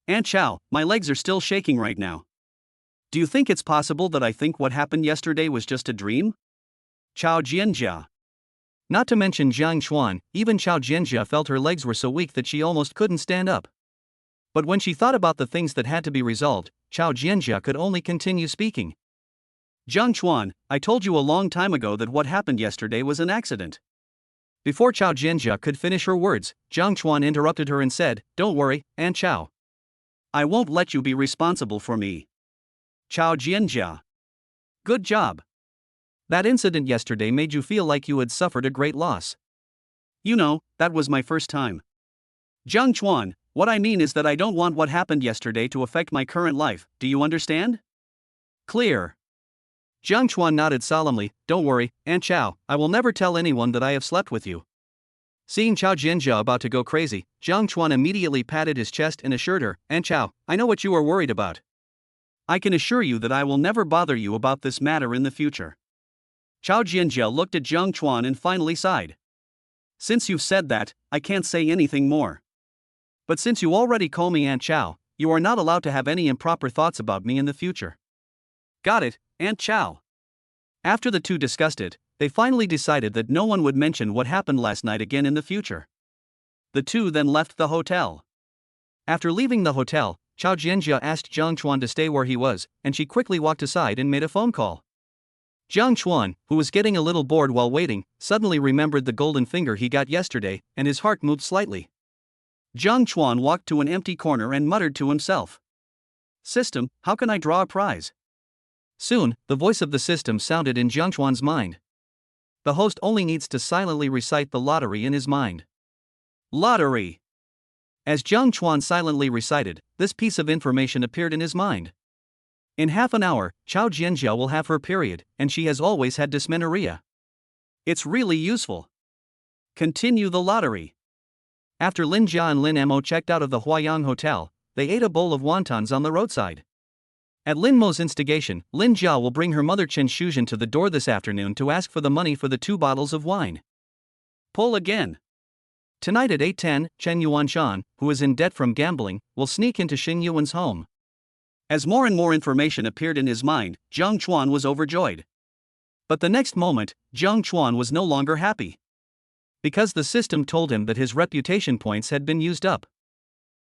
"Aunt Chao, my legs are still shaking right now. Do you think it's possible that I think what happened yesterday was just a dream?" Chao Jianjia. Not to mention Jiang Chuan, even Chao Jianjia felt her legs were so weak that she almost couldn't stand up. But when she thought about the things that had to be resolved, Chao Jianjia could only continue speaking. "Jiang Chuan, I told you a long time ago that what happened yesterday was an accident." Before Chao Jianjia could finish her words, Jiang Chuan interrupted her and said, "Don't worry, Aunt Chao. I won't let you be responsible for me." Chao Jianjia. Good job. That incident yesterday made you feel like you had suffered a great loss. You know, that was my first time. Jiang Chuan, what I mean is that I don't want what happened yesterday to affect my current life, do you understand? Clear. Jiang Chuan nodded solemnly, "Don't worry, Aunt Chao, I will never tell anyone that I have slept with you." Seeing Chao Jianjia about to go crazy, Jiang Chuan immediately patted his chest and assured her, "Aunt Chao, I know what you are worried about. I can assure you that I will never bother you about this matter in the future." Chao Jianjia looked at Jiang Chuan and finally sighed. "Since you've said that, I can't say anything more. But since you already call me Aunt Chao, you are not allowed to have any improper thoughts about me in the future." Got it, Aunt Chao. After the two discussed it, they finally decided that no one would mention what happened last night again in the future. The two then left the hotel. After leaving the hotel, Chao Jianjia asked Jiang Chuan to stay where he was, and she quickly walked aside and made a phone call. Jiang Chuan, who was getting a little bored while waiting, suddenly remembered the golden finger he got yesterday, and his heart moved slightly. Jiang Chuan walked to an empty corner and muttered to himself, "System, how can I draw a prize?" Soon, the voice of the system sounded in Jiang Chuan's mind. The host only needs to silently recite the lottery in his mind. Lottery. As Jiang Chuan silently recited, this piece of information appeared in his mind. In half an hour, Chao Jianjia will have her period, and she has always had dysmenorrhea. It's really useful. Continue the lottery. After Lin Jia and Lin Mo checked out of the Huayang Hotel, they ate a bowl of wontons on the roadside. At Lin Mo's instigation, Lin Jia will bring her mother Chen Shuzhen to the door this afternoon to ask for the money for the 2 bottles of wine. Pull again. Tonight at 8:10, Chen Yuanshan, who is in debt from gambling, will sneak into Xing Yuan's home. As more and more information appeared in his mind, Jiang Chuan was overjoyed. But the next moment, Jiang Chuan was no longer happy. Because the system told him that his reputation points had been used up.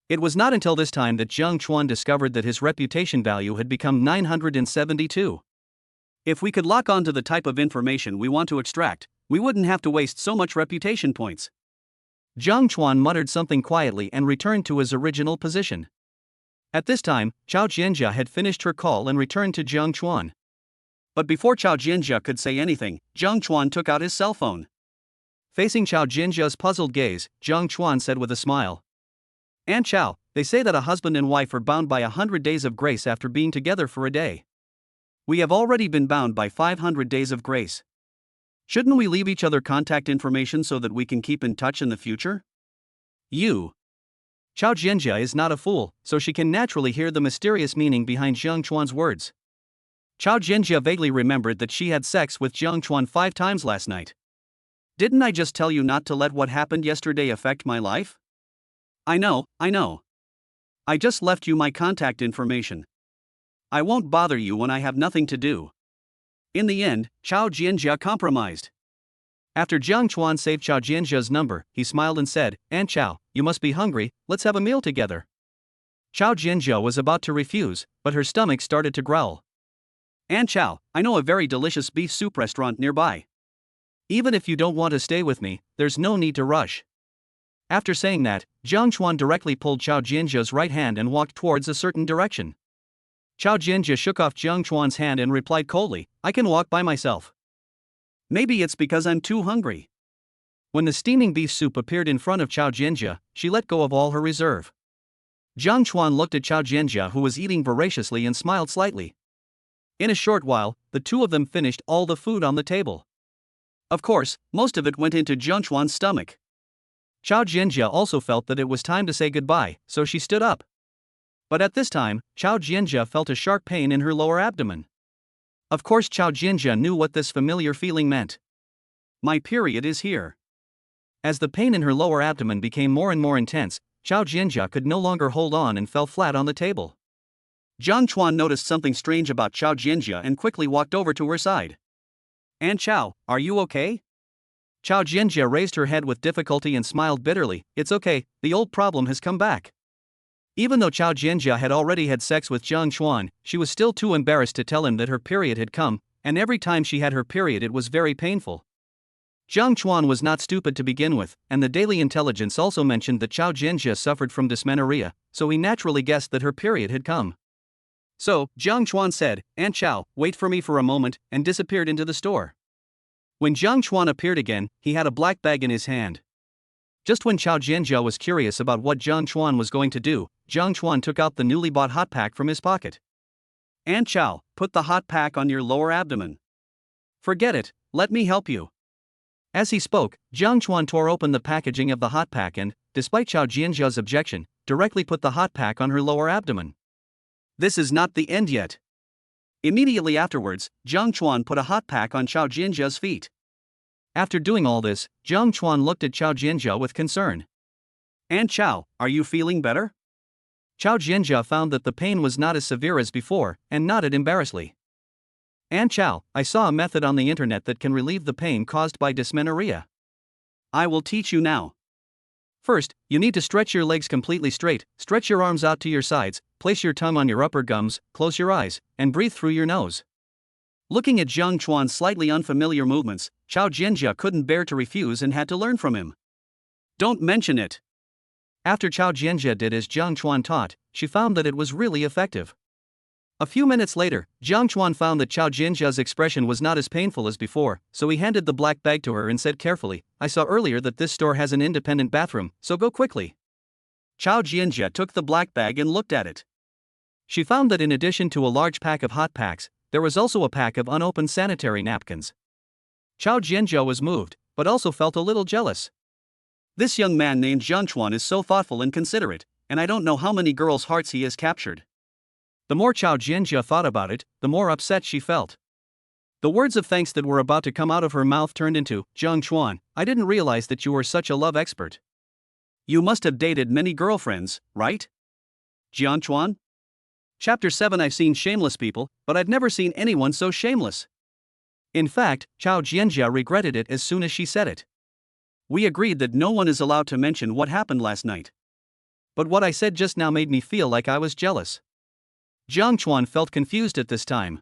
It was not until this time that Jiang Chuan discovered that his reputation value had become 972. If we could lock on to the type of information we want to extract, we wouldn't have to waste so much reputation points. Jiang Chuan muttered something quietly and returned to his original position. At this time, Chao Jianjia had finished her call and returned to Jiang Chuan. But before Chao Jianjia could say anything, Jiang Chuan took out his cell phone. Facing Chao Jianjia's puzzled gaze, Jiang Chuan said with a smile, "Aunt Chao, they say that a husband and wife are bound by 100 days of grace after being together for a day. We have already been bound by 500 days of grace. Shouldn't we leave each other contact information so that we can keep in touch in the future?" Chao Jianjia is not a fool, so she can naturally hear the mysterious meaning behind Jiang Chuan's words. Chao Jianjia vaguely remembered that she had sex with Jiang Chuan 5 times last night. Didn't I just tell you not to let what happened yesterday affect my life? I know. I just left you my contact information. I won't bother you when I have nothing to do. In the end, Chao Jianjia compromised. After Jiang Chuan saved Chao Jianjia's number, he smiled and said, "Aunt Chao, you must be hungry, let's have a meal together." Chao Jianjia was about to refuse, but her stomach started to growl. "Aunt Chao, I know a very delicious beef soup restaurant nearby. Even if you don't want to stay with me, there's no need to rush." After saying that, Jiang Chuan directly pulled Chao Jianjia's right hand and walked towards a certain direction. Chao Jianjia shook off Jiang Chuan's hand and replied coldly, "I can walk by myself. Maybe it's because I'm too hungry." When the steaming beef soup appeared in front of Chao Jianjia, she let go of all her reserve. Jiang Chuan looked at Chao Jianjia, who was eating voraciously, and smiled slightly. In a short while, the two of them finished all the food on the table. Of course, most of it went into Jiang Chuan's stomach. Chao Jianjia also felt that it was time to say goodbye, so she stood up. But at this time, Chao Jianjia felt a sharp pain in her lower abdomen. Of course, Chao Jianjia knew what this familiar feeling meant. My period is here. As the pain in her lower abdomen became more and more intense, Chao Jianjia could no longer hold on and fell flat on the table. Jiang Chuan noticed something strange about Chao Jianjia and quickly walked over to her side. "Aunt Chao, are you okay?" Chao Jianjia raised her head with difficulty and smiled bitterly. "It's okay, the old problem has come back." Even though Chao Jianjia had already had sex with Jiang Chuan, she was still too embarrassed to tell him that her period had come, and every time she had her period it was very painful. Jiang Chuan was not stupid to begin with, and the Daily Intelligence also mentioned that Chao Jianjia suffered from dysmenorrhea, so he naturally guessed that her period had come. So, Jiang Chuan said, "Aunt Chao, wait for me for a moment," and disappeared into the store. When Jiang Chuan appeared again, he had a black bag in his hand. Just when Chao Jianjia was curious about what Jiang Chuan was going to do, Jiang Chuan took out the newly bought hot pack from his pocket. "Aunt Chao, put the hot pack on your lower abdomen." "Forget it, let me help you." As he spoke, Jiang Chuan tore open the packaging of the hot pack and, despite Chao Jianjia's objection, directly put the hot pack on her lower abdomen. This is not the end yet. Immediately afterwards, Jiang Chuan put a hot pack on Chao Jianjia's feet. After doing all this, Jiang Chuan looked at Chao Jianjia with concern. "Aunt Chao, are you feeling better?" Chao Jianjia found that the pain was not as severe as before, and nodded embarrassedly. "Aunt Chao, I saw a method on the internet that can relieve the pain caused by dysmenorrhea. I will teach you now. First, you need to stretch your legs completely straight, stretch your arms out to your sides, place your tongue on your upper gums, close your eyes, and breathe through your nose." Looking at Jiang Chuan's slightly unfamiliar movements, Chao Jianjia couldn't bear to refuse and had to learn from him. "Don't mention it." After Chao Jianjia did as Jiang Chuan taught, she found that it was really effective. A few minutes later, Jiang Chuan found that Chao Jianjia's expression was not as painful as before, so he handed the black bag to her and said carefully, "I saw earlier that this store has an independent bathroom, so go quickly." Chao Jianjia took the black bag and looked at it. She found that in addition to a large pack of hot packs, there was also a pack of unopened sanitary napkins. Chao Jianjia was moved, but also felt a little jealous. This young man named Jiang Chuan is so thoughtful and considerate, and I don't know how many girls' hearts he has captured. The more Chao Jianjia thought about it, the more upset she felt. The words of thanks that were about to come out of her mouth turned into, "Jiang Chuan, I didn't realize that you were such a love expert. You must have dated many girlfriends, right? Jiang Chuan?" Chapter 7. I've seen shameless people, but I've never seen anyone so shameless. In fact, Chao Jianjia regretted it as soon as she said it. We agreed that no one is allowed to mention what happened last night. But what I said just now made me feel like I was jealous. Jiang Chuan felt confused at this time.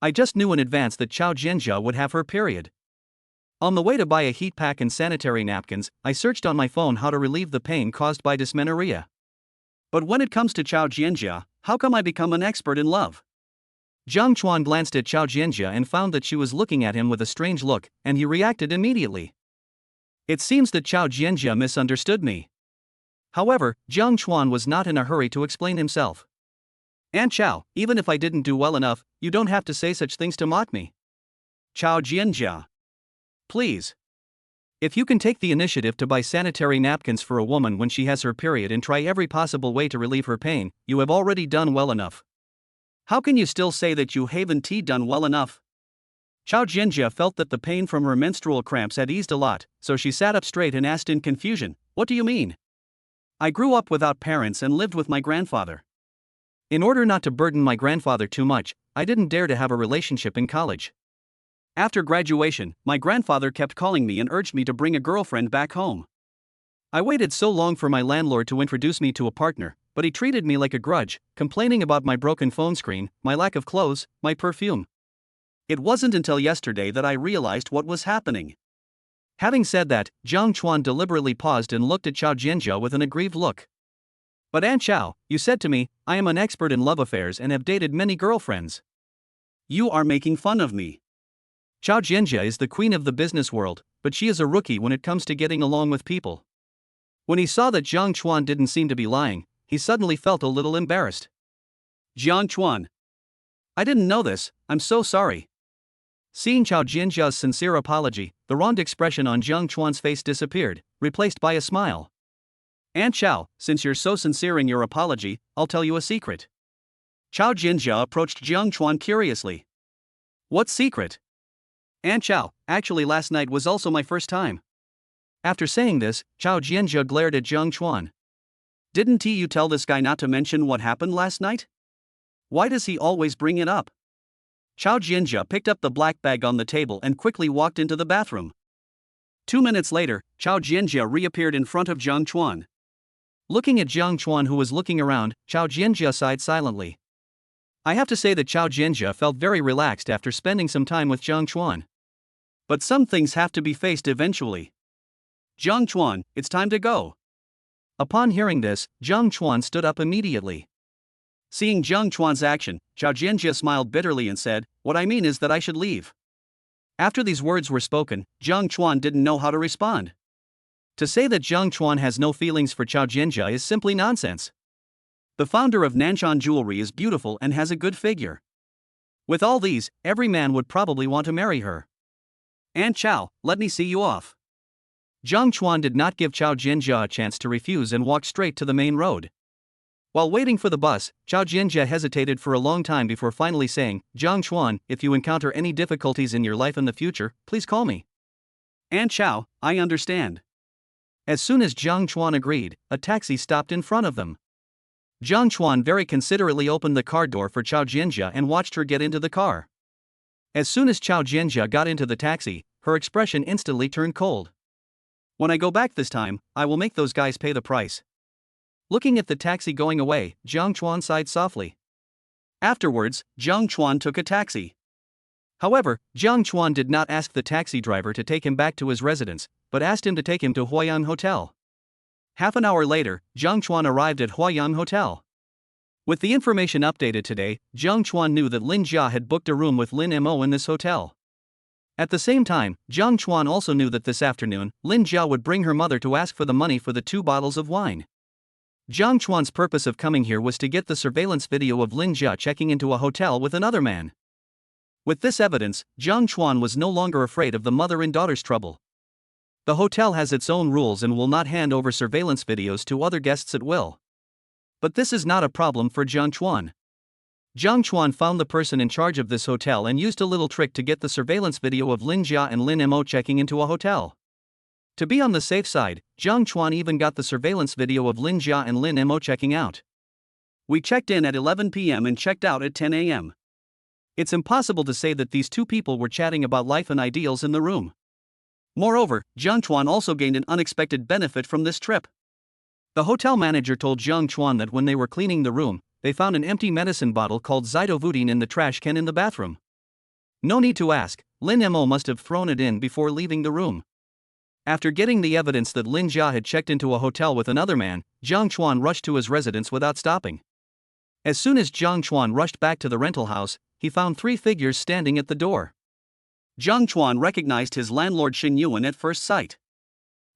I just knew in advance that Chao Jianjia would have her period. On the way to buy a heat pack and sanitary napkins, I searched on my phone how to relieve the pain caused by dysmenorrhea. But when it comes to Chao Jianjia, how come I become an expert in love? Jiang Chuan glanced at Chao Jianjia and found that she was looking at him with a strange look, and he reacted immediately. It seems that Chao Jianjia misunderstood me. However, Jiang Chuan was not in a hurry to explain himself. "Aunt Chao, even if I didn't do well enough, you don't have to say such things to mock me." "Chao Jianjia. Please. If you can take the initiative to buy sanitary napkins for a woman when she has her period and try every possible way to relieve her pain, you have already done well enough. How can you still say that you haven't done well enough? Chao Jianjia felt that the pain from her menstrual cramps had eased a lot, so she sat up straight and asked in confusion, "What do you mean?" "I grew up without parents and lived with my grandfather. In order not to burden my grandfather too much, I didn't dare to have a relationship in college. After graduation, my grandfather kept calling me and urged me to bring a girlfriend back home. I waited so long for my landlord to introduce me to a partner, but he treated me like a grudge, complaining about my broken phone screen, my lack of clothes, my perfume. It wasn't until yesterday that I realized what was happening." Having said that, Jiang Chuan deliberately paused and looked at Chao Jianjia with an aggrieved look. "But Aunt Chao, you said to me, I am an expert in love affairs and have dated many girlfriends. You are making fun of me." Chao Jianjia is the queen of the business world, but she is a rookie when it comes to getting along with people. When he saw that Jiang Chuan didn't seem to be lying, he suddenly felt a little embarrassed. "Jiang Chuan, I didn't know this, I'm so sorry." Seeing Chao Jianjia's sincere apology, the wronged expression on Jiang Chuan's face disappeared, replaced by a smile. "Aunt Chao, since you're so sincere in your apology, I'll tell you a secret." Chao Jianjia approached Jiang Chuan curiously. "What secret?" "Aunt Chao, actually last night was also my first time." After saying this, Chao Jianjia glared at Jiang Chuan. "Didn't you tell this guy not to mention what happened last night? Why does he always bring it up?" Chao Jianjia picked up the black bag on the table and quickly walked into the bathroom. 2 minutes later, Chao Jianjia reappeared in front of Jiang Chuan. Looking at Jiang Chuan, who was looking around, Chao Jianjia sighed silently. I have to say that Chao Jianjia felt very relaxed after spending some time with Jiang Chuan. But some things have to be faced eventually. "Jiang Chuan, it's time to go." Upon hearing this, Jiang Chuan stood up immediately. Seeing Jiang Chuan's action, Chao Jianjia smiled bitterly and said, "What I mean is that I should leave." After these words were spoken, Jiang Chuan didn't know how to respond. To say that Jiang Chuan has no feelings for Chao Jianjia is simply nonsense. The founder of Nanshan Jewelry is beautiful and has a good figure. With all these, every man would probably want to marry her. "Aunt Chao, let me see you off." Jiang Chuan did not give Chao Jianjia a chance to refuse and walked straight to the main road. While waiting for the bus, Chao Jianjia hesitated for a long time before finally saying, "Jiang Chuan, if you encounter any difficulties in your life in the future, please call me." "Aunt Chao, I understand." As soon as Jiang Chuan agreed, a taxi stopped in front of them. Jiang Chuan very considerately opened the car door for Chao Jianjia and watched her get into the car. As soon as Chao Jianjia got into the taxi, her expression instantly turned cold. "When I go back this time, I will make those guys pay the price." Looking at the taxi going away, Jiang Chuan sighed softly. Afterwards, Jiang Chuan took a taxi. However, Jiang Chuan did not ask the taxi driver to take him back to his residence, but asked him to take him to Huayan Hotel. Half an hour later, Jiang Chuan arrived at Huayan Hotel. With the information updated today, Jiang Chuan knew that Lin Jia had booked a room with Lin Mo in this hotel. At the same time, Jiang Chuan also knew that this afternoon, Lin Jia would bring her mother to ask for the money for the 2 bottles of wine. Jiang Chuan's purpose of coming here was to get the surveillance video of Lin Jia checking into a hotel with another man. With this evidence, Jiang Chuan was no longer afraid of the mother and daughter's trouble. The hotel has its own rules and will not hand over surveillance videos to other guests at will. But this is not a problem for Jiang Chuan. Jiang Chuan found the person in charge of this hotel and used a little trick to get the surveillance video of Lin Jia and Lin Mo checking into a hotel. To be on the safe side, Jiang Chuan even got the surveillance video of Lin Jia and Lin Mo checking out. "We checked in at 11 p.m. and checked out at 10 a.m. It's impossible to say that these two people were chatting about life and ideals in the room. Moreover, Jiang Chuan also gained an unexpected benefit from this trip. The hotel manager told Jiang Chuan that when they were cleaning the room, they found an empty medicine bottle called zidovudine in the trash can in the bathroom. No need to ask, Lin Mo must have thrown it in before leaving the room. After getting the evidence that Lin Jia had checked into a hotel with another man, Jiang Chuan rushed to his residence without stopping. As soon as Jiang Chuan rushed back to the rental house, he found 3 figures standing at the door. Jiang Chuan recognized his landlord Xin Yuan at first sight.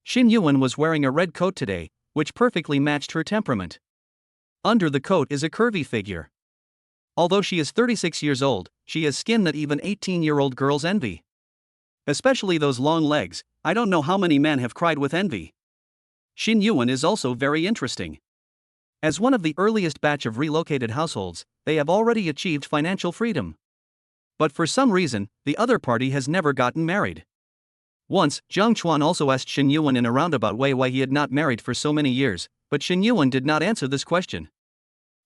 Xin Yuan was wearing a red coat today, which perfectly matched her temperament. Under the coat is a curvy figure. Although she is 36 years old, she has skin that even 18-year-old girls envy. Especially those long legs. I don't know how many men have cried with envy. Xin Yuan is also very interesting. As one of the earliest batch of relocated households, they have already achieved financial freedom. But for some reason, the other party has never gotten married. Once, Jiang Chuan also asked Shen Yuan in a roundabout way why he had not married for so many years, but Shen Yuan did not answer this question.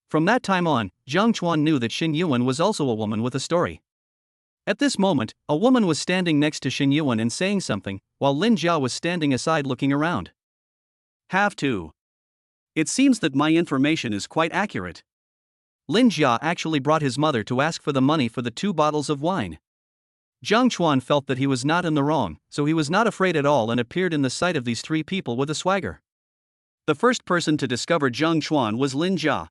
From that time on, Jiang Chuan knew that Shen Yuan was also a woman with a story. At this moment, a woman was standing next to Shen Yuan and saying something, while Lin Jia was standing aside looking around. Have to. It seems that my information is quite accurate. Lin Jia actually brought his mother to ask for the money for the 2 bottles of wine. Jiang Chuan felt that he was not in the wrong, so he was not afraid at all and appeared in the sight of these 3 people with a swagger. The first person to discover Jiang Chuan was Lin Jia.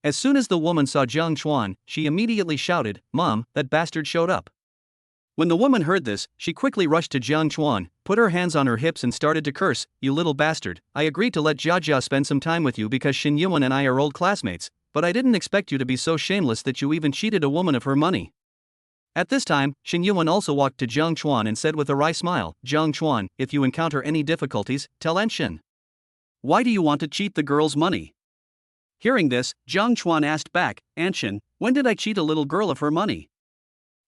As soon as the woman saw Jiang Chuan, she immediately shouted, "Mom, that bastard showed up." When the woman heard this, she quickly rushed to Jiang Chuan, put her hands on her hips and started to curse, "You little bastard, I agreed to let Jia spend some time with you because Shen Yuan and I are old classmates, but I didn't expect you to be so shameless that you even cheated a woman of her money." At this time, Shen Yuan also walked to Jiang Chuan and said with a wry smile, "Jiang Chuan, if you encounter any difficulties, tell Anshin. Why do you want to cheat the girl's money?" Hearing this, Jiang Chuan asked back, "Anshin, when did I cheat a little girl of her money?"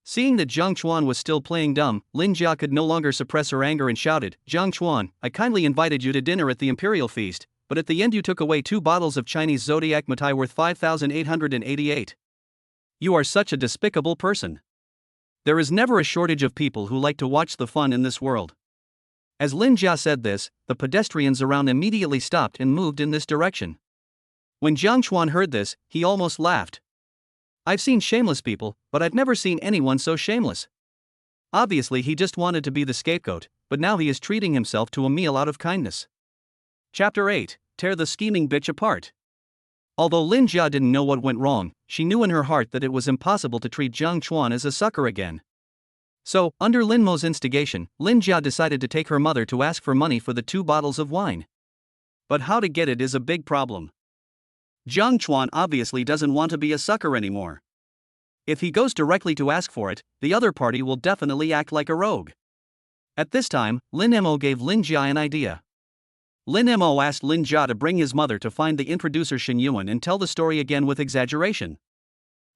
Seeing that Jiang Chuan was still playing dumb, Lin Jia could no longer suppress her anger and shouted, "Jiang Chuan, I kindly invited you to dinner at the imperial feast, but at the end you took away 2 bottles of Chinese zodiac mitai worth 5,888. You are such a despicable person. There is never a shortage of people who like to watch the fun in this world." As Lin Jia said this, the pedestrians around immediately stopped and moved in this direction. When Jiang Chuan heard this, he almost laughed. "I've seen shameless people, but I've never seen anyone so shameless." Obviously he just wanted to be the scapegoat, but now he is treating himself to a meal out of kindness. Chapter 8, Tear the Scheming Bitch Apart. Although Lin Jia didn't know what went wrong, she knew in her heart that it was impossible to treat Jiang Chuan as a sucker again. So, under Lin Mo's instigation, Lin Jia decided to take her mother to ask for money for the 2 bottles of wine. But how to get it is a big problem. Jiang Chuan obviously doesn't want to be a sucker anymore. If he goes directly to ask for it, the other party will definitely act like a rogue. At this time, Lin Mo gave Lin Jia an idea. Lin Mo asked Lin Jia to bring his mother to find the introducer Shen Yuan and tell the story again with exaggeration.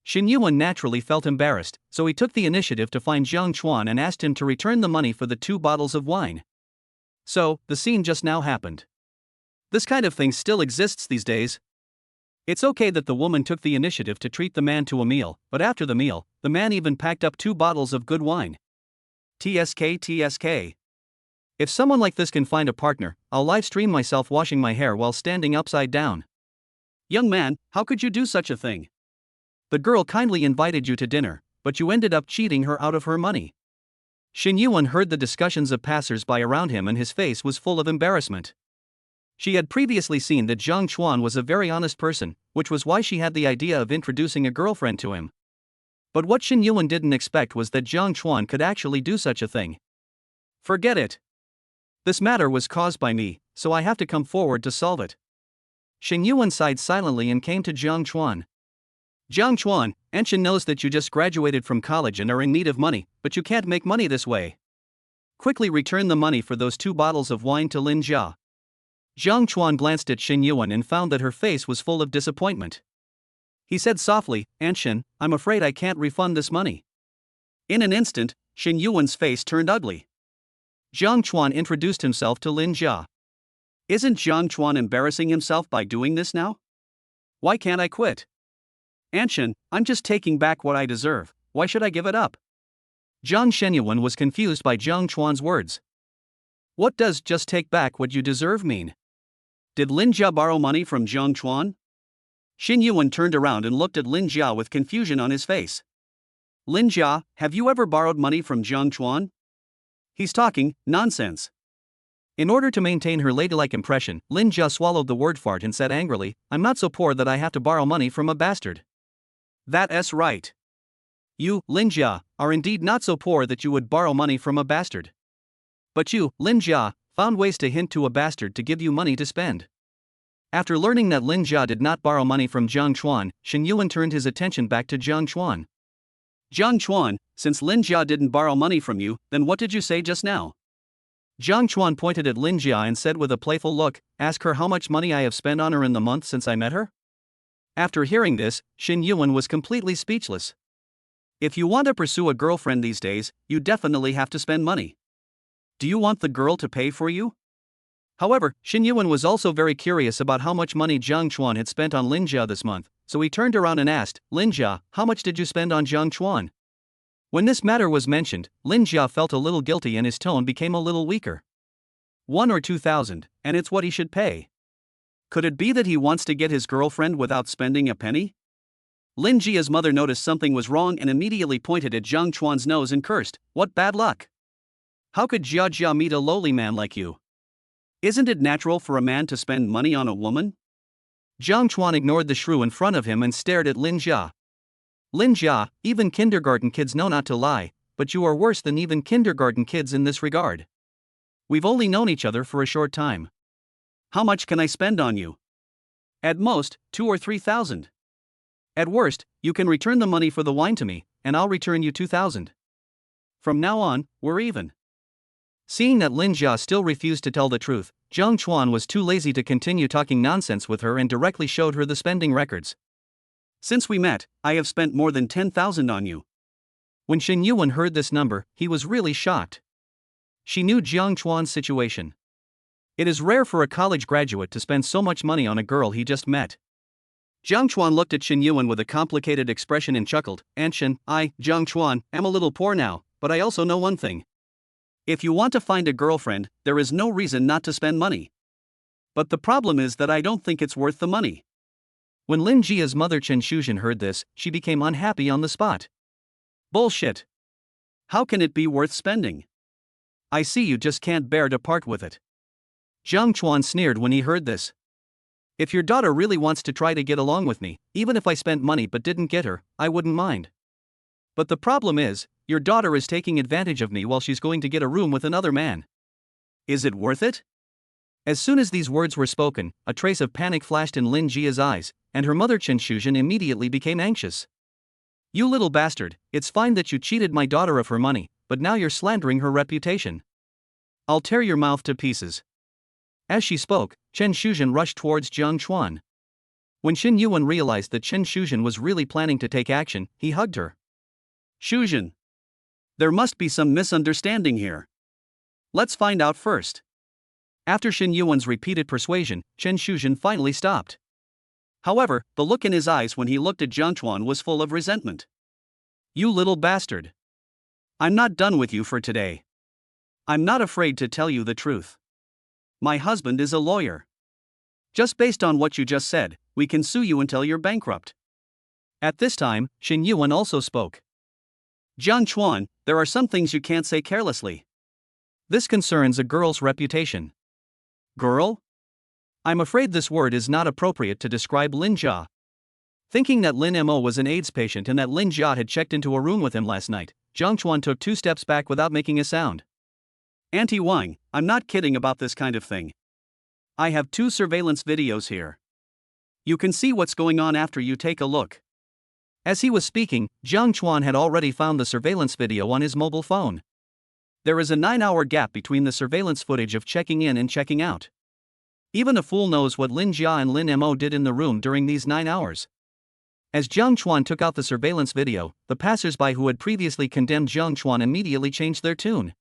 Shen Yuan naturally felt embarrassed, so he took the initiative to find Jiang Chuan and asked him to return the money for the 2 bottles of wine. So, the scene just now happened. This kind of thing still exists these days. It's okay that the woman took the initiative to treat the man to a meal, but after the meal, the man even packed up 2 bottles of good wine. TSK. If someone like this can find a partner, I'll live stream myself washing my hair while standing upside down. Young man, how could you do such a thing? The girl kindly invited you to dinner, but you ended up cheating her out of her money. Shen Yuan heard the discussions of passers-by around him and his face was full of embarrassment. She had previously seen that Jiang Chuan was a very honest person, which was why she had the idea of introducing a girlfriend to him. But what Shen Yuan didn't expect was that Jiang Chuan could actually do such a thing. Forget it. This matter was caused by me, so I have to come forward to solve it. Shen Yuan sighed silently and came to Jiang Chuan. Jiang Chuan, Anshin knows that you just graduated from college and are in need of money, but you can't make money this way. Quickly return the money for those 2 bottles of wine to Lin Jia. Jiang Chuan glanced at Shen Yuan and found that her face was full of disappointment. He said softly, "Anshin, I'm afraid I can't refund this money." In an instant, Shen Yuan's face turned ugly. Jiang Chuan introduced himself to Lin Jia. Isn't Jiang Chuan embarrassing himself by doing this now? Why can't I quit? Anshin, I'm just taking back what I deserve, why should I give it up? Jiang Shenyuan was confused by Jiang Chuan's words. What does just take back what you deserve mean? Did Lin Jia borrow money from Jiang Chuan? Shen Yuan turned around and looked at Lin Jia with confusion on his face. Lin Jia, have you ever borrowed money from Jiang Chuan? He's talking nonsense. In order to maintain her ladylike impression, Lin Jia swallowed the word fart and said angrily, I'm not so poor that I have to borrow money from a bastard. That's right. You, Lin Jia, are indeed not so poor that you would borrow money from a bastard. But you, Lin Jia, found ways to hint to a bastard to give you money to spend. After learning that Lin Jia did not borrow money from Jiang Chuan, Shen Yuan turned his attention back to Jiang Chuan. Jiang Chuan, since Lin Jia didn't borrow money from you, then what did you say just now? Jiang Chuan pointed at Lin Jia and said with a playful look, "Ask her how much money I have spent on her in the month since I met her?" After hearing this, Xin Yuan was completely speechless. If you want to pursue a girlfriend these days, you definitely have to spend money. Do you want the girl to pay for you? However, Xin Yuan was also very curious about how much money Jiang Chuan had spent on Lin Jia this month, so he turned around and asked, "Lin Jia, how much did you spend on Jiang Chuan?" When this matter was mentioned, Lin Jia felt a little guilty and his tone became a little weaker. 1 or 2,000, and it's what he should pay. Could it be that he wants to get his girlfriend without spending a penny? Lin Jia's mother noticed something was wrong and immediately pointed at Jiang Chuan's nose and cursed, "What bad luck! How could Jia Jia meet a lowly man like you? Isn't it natural for a man to spend money on a woman?" Jiang Chuan ignored the shrew in front of him and stared at Lin Jia. "Lin Jia, even kindergarten kids know not to lie, but you are worse than even kindergarten kids in this regard. We've only known each other for a short time. How much can I spend on you? At most, 2 or 3,000. At worst, you can return the money for the wine to me, and I'll return you 2,000. From now on, we're even." Seeing that Lin Jia still refused to tell the truth, Jiang Chuan was too lazy to continue talking nonsense with her and directly showed her the spending records. "Since we met, I have spent more than 10,000 on you." When Xin Yuan heard this number, he was really shocked. She knew Jiang Chuan's situation. It is rare for a college graduate to spend so much money on a girl he just met. Jiang Chuan looked at Xin Yuan with a complicated expression and chuckled, "Anshin, Jiang Chuan, am a little poor now, but I also know one thing. If you want to find a girlfriend, there is no reason not to spend money. But the problem is that I don't think it's worth the money." When Lin Jia's mother Chen Shuzhen heard this, she became unhappy on the spot. "Bullshit. How can it be worth spending? I see you just can't bear to part with it." Jiang Chuan sneered when he heard this. "If your daughter really wants to try to get along with me, even if I spent money but didn't get her, I wouldn't mind. But the problem is, your daughter is taking advantage of me while she's going to get a room with another man. Is it worth it?" As soon as these words were spoken, a trace of panic flashed in Lin Jia's eyes, and her mother Chen Shuzhen immediately became anxious. "You little bastard, it's fine that you cheated my daughter of her money, but now you're slandering her reputation. I'll tear your mouth to pieces." As she spoke, Chen Shuzhen rushed towards Jiang Chuan. When Xin Yuan realized that Chen Shuzhen was really planning to take action, he hugged her. "Shuzhen, there must be some misunderstanding here. Let's find out first." After Xin Yuan's repeated persuasion, Chen Shuzhen finally stopped. However, the look in his eyes when he looked at Jiang Chuan was full of resentment. "You little bastard. I'm not done with you for today. I'm not afraid to tell you the truth. My husband is a lawyer. Just based on what you just said, we can sue you until you're bankrupt." At this time, Xin Yuan also spoke. "Jiang Chuan, there are some things you can't say carelessly. This concerns a girl's reputation." "Girl?" I'm afraid this word is not appropriate to describe Lin Jia. Thinking that Lin Mo was an AIDS patient and that Lin Jia had checked into a room with him last night, Jiang Chuan took 2 steps back without making a sound. "Auntie Wang, I'm not kidding about this kind of thing. I have 2 surveillance videos here. You can see what's going on after you take a look." As he was speaking, Jiang Chuan had already found the surveillance video on his mobile phone. There is a 9-hour gap between the surveillance footage of checking in and checking out. Even a fool knows what Lin Jia and Lin Mo did in the room during these 9 hours. As Jiang Chuan took out the surveillance video, the passers-by who had previously condemned Jiang Chuan immediately changed their tune.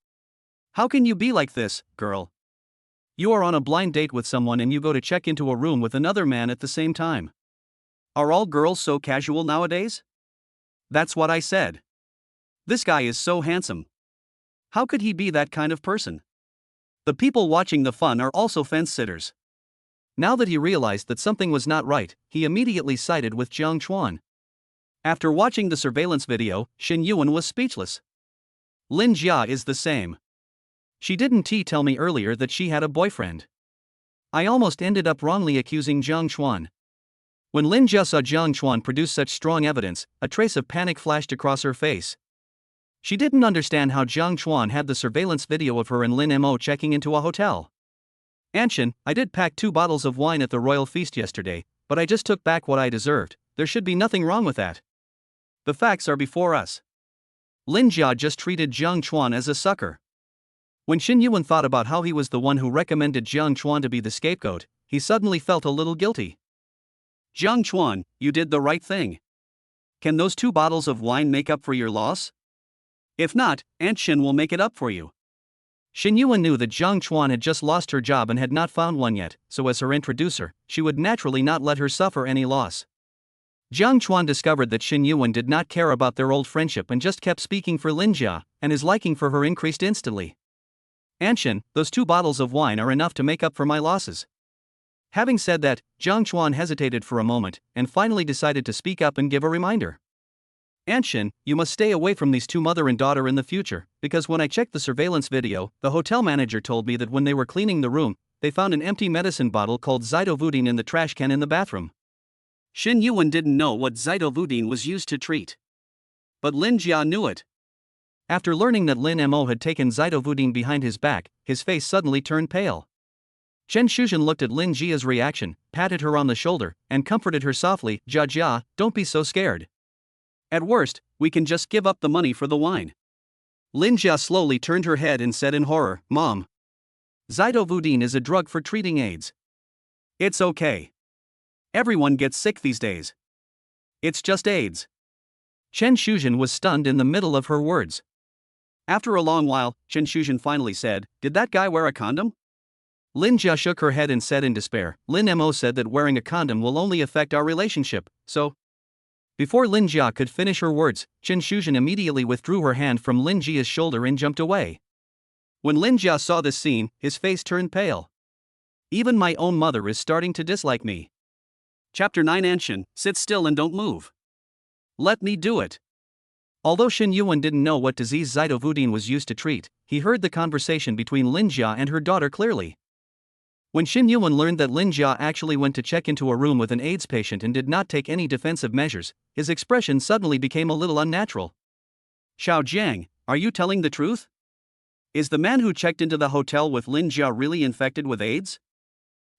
"How can you be like this, girl? You are on a blind date with someone and you go to check into a room with another man at the same time. Are all girls so casual nowadays? That's what I said. This guy is so handsome. How could he be that kind of person?" The people watching the fun are also fence-sitters. Now that he realized that something was not right, he immediately sided with Jiang Chuan. After watching the surveillance video, Xin Yuan was speechless. Lin Jia is the same. She didn't tell me earlier that she had a boyfriend. I almost ended up wrongly accusing Jiang Chuan. When Lin Jia saw Jiang Chuan produce such strong evidence, a trace of panic flashed across her face. She didn't understand how Jiang Chuan had the surveillance video of her and Lin Mo checking into a hotel. "Anshin, I did pack 2 bottles of wine at the royal feast yesterday, but I just took back what I deserved. There should be nothing wrong with that. The facts are before us." Lin Jia just treated Jiang Chuan as a sucker. When Shin Yuan thought about how he was the one who recommended Jiang Chuan to be the scapegoat, he suddenly felt a little guilty. Jiang Chuan, you did the right thing. Can those 2 bottles of wine make up for your loss? If not, Aunt Shin will make it up for you. Shin Yuan knew that Jiang Chuan had just lost her job and had not found one yet, so as her introducer, she would naturally not let her suffer any loss. Jiang Chuan discovered that Shin Yuan did not care about their old friendship and just kept speaking for Lin Jia, and his liking for her increased instantly. Aunt Shin, those 2 bottles of wine are enough to make up for my losses. Having said that, Jiang Chuan hesitated for a moment, and finally decided to speak up and give a reminder. Aunt Shin, you must stay away from these 2 mother and daughter in the future, because when I checked the surveillance video, the hotel manager told me that when they were cleaning the room, they found an empty medicine bottle called Zidovudine in the trash can in the bathroom. Shin Yuan didn't know what Zidovudine was used to treat. But Lin Jia knew it. After learning that Lin Mo had taken Zidovudine behind his back, his face suddenly turned pale. Chen Shuzhen looked at Lin Jia's reaction, patted her on the shoulder, and comforted her softly. Jia, don't be so scared. At worst, we can just give up the money for the wine. Lin Jia slowly turned her head and said in horror, Mom. Zidovudine is a drug for treating AIDS. It's okay. Everyone gets sick these days. It's just AIDS. Chen Shuzhen was stunned in the middle of her words. After a long while, Chen Shuzhen finally said, Did that guy wear a condom? Lin Jia shook her head and said in despair, Lin Mo said that wearing a condom will only affect our relationship, so. Before Lin Jia could finish her words, Chen Shuzhen immediately withdrew her hand from Lin Jia's shoulder and jumped away. When Lin Jia saw this scene, his face turned pale. Even my own mother is starting to dislike me. Chapter 9 Anshin, sit still and don't move. Let me do it. Although Shin Yuan didn't know what disease Zidovudine was used to treat, he heard the conversation between Lin Jia and her daughter clearly. When Shin Yuan learned that Lin Jia actually went to check into a room with an AIDS patient and did not take any defensive measures, his expression suddenly became a little unnatural. Xiao Jiang, are you telling the truth? Is the man who checked into the hotel with Lin Jia really infected with AIDS?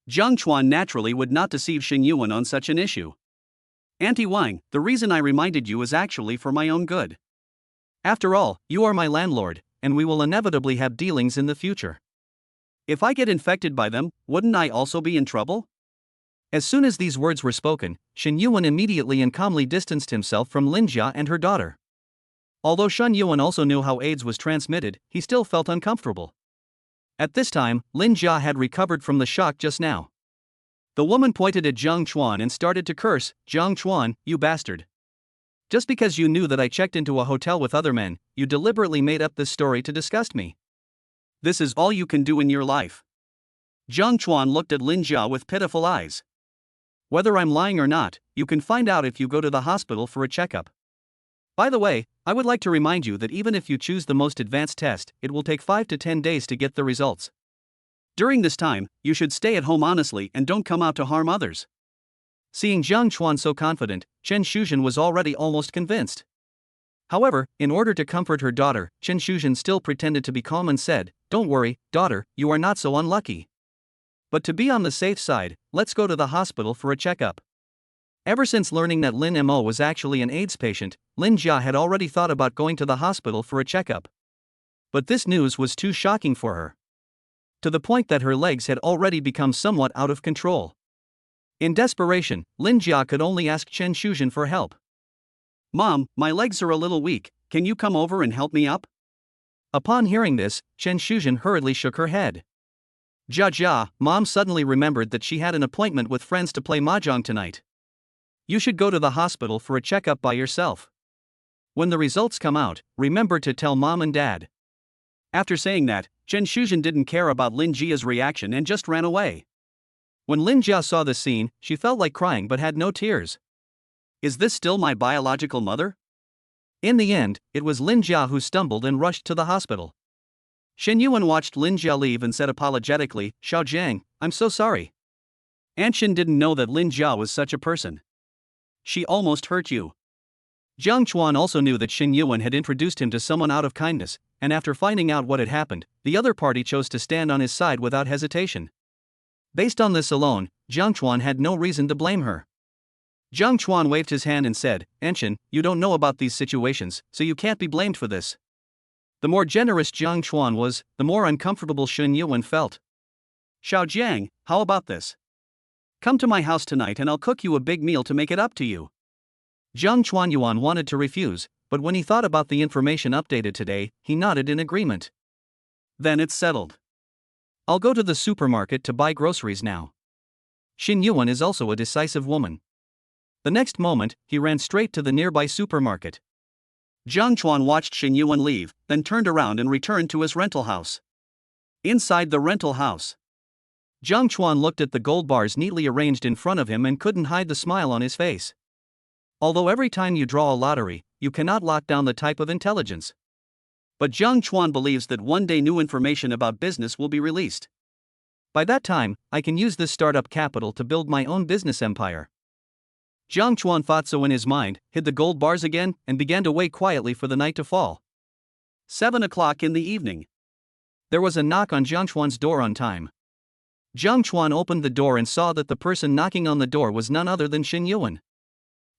Jiang Chuan naturally would not deceive Shin Yuan on such an issue. Auntie Wang, the reason I reminded you is actually for my own good. After all, you are my landlord, and we will inevitably have dealings in the future. If I get infected by them, wouldn't I also be in trouble? As soon as these words were spoken, Shin Yuan immediately and calmly distanced himself from Lin Jia and her daughter. Although Shin Yuan also knew how AIDS was transmitted, he still felt uncomfortable. At this time, Lin Jia had recovered from the shock just now. The woman pointed at Jiang Chuan and started to curse, Jiang Chuan, you bastard. Just because you knew that I checked into a hotel with other men, you deliberately made up this story to disgust me. This is all you can do in your life. Jiang Chuan looked at Lin Jia with pitiful eyes. Whether I'm lying or not, you can find out if you go to the hospital for a checkup. By the way, I would like to remind you that even if you choose the most advanced test, it will take 5 to 10 days to get the results. During this time, you should stay at home honestly and don't come out to harm others. Seeing Jiang Chuan so confident, Chen Shuzhen was already almost convinced. However, in order to comfort her daughter, Chen Shuzhen still pretended to be calm and said, Don't worry, daughter, you are not so unlucky. But to be on the safe side, let's go to the hospital for a checkup. Ever since learning that Lin Mo was actually an AIDS patient, Lin Jia had already thought about going to the hospital for a checkup. But this news was too shocking for her. To the point that her legs had already become somewhat out of control. In desperation, Lin Jia could only ask Chen Shuzhen for help. Mom, my legs are a little weak, can you come over and help me up? Upon hearing this, Chen Shuzhen hurriedly shook her head. Jia, Mom suddenly remembered that she had an appointment with friends to play mahjong tonight. You should go to the hospital for a checkup by yourself. When the results come out, remember to tell Mom and Dad. After saying that, Chen Shuzhen didn't care about Lin Jia's reaction and just ran away. When Lin Jia saw this scene, she felt like crying but had no tears. Is this still my biological mother? In the end, it was Lin Jia who stumbled and rushed to the hospital. Shen Yuan watched Lin Jia leave and said apologetically, Xiao Jiang, I'm so sorry. Aunt Shin didn't know that Lin Jia was such a person. She almost hurt you. Jiang Chuan also knew that Shen Yuan had introduced him to someone out of kindness, and after finding out what had happened, the other party chose to stand on his side without hesitation. Based on this alone, Jiang Chuan had no reason to blame her. Jiang Chuan waved his hand and said, Anshin, you don't know about these situations, so you can't be blamed for this. The more generous Jiang Chuan was, the more uncomfortable Shen Yuan felt. Xiao Jiang, how about this? Come to my house tonight and I'll cook you a big meal to make it up to you. Jiang Chuanyuan wanted to refuse, but when he thought about the information updated today, he nodded in agreement. Then it's settled. I'll go to the supermarket to buy groceries now. Xin Yuan is also a decisive woman. The next moment, he ran straight to the nearby supermarket. Jiang Chuan watched Xin Yuan leave, then turned around and returned to his rental house. Inside the rental house, Jiang Chuan looked at the gold bars neatly arranged in front of him and couldn't hide the smile on his face. Although every time you draw a lottery, you cannot lock down the type of intelligence. But Jiang Chuan believes that one day new information about business will be released. By that time, I can use this startup capital to build my own business empire. Jiang Chuan thought so in his mind, hid the gold bars again, and began to wait quietly for the night to fall. 7 o'clock in the evening. There was a knock on Jiang Chuan's door on time. Jiang Chuan opened the door and saw that the person knocking on the door was none other than Xin Yuan.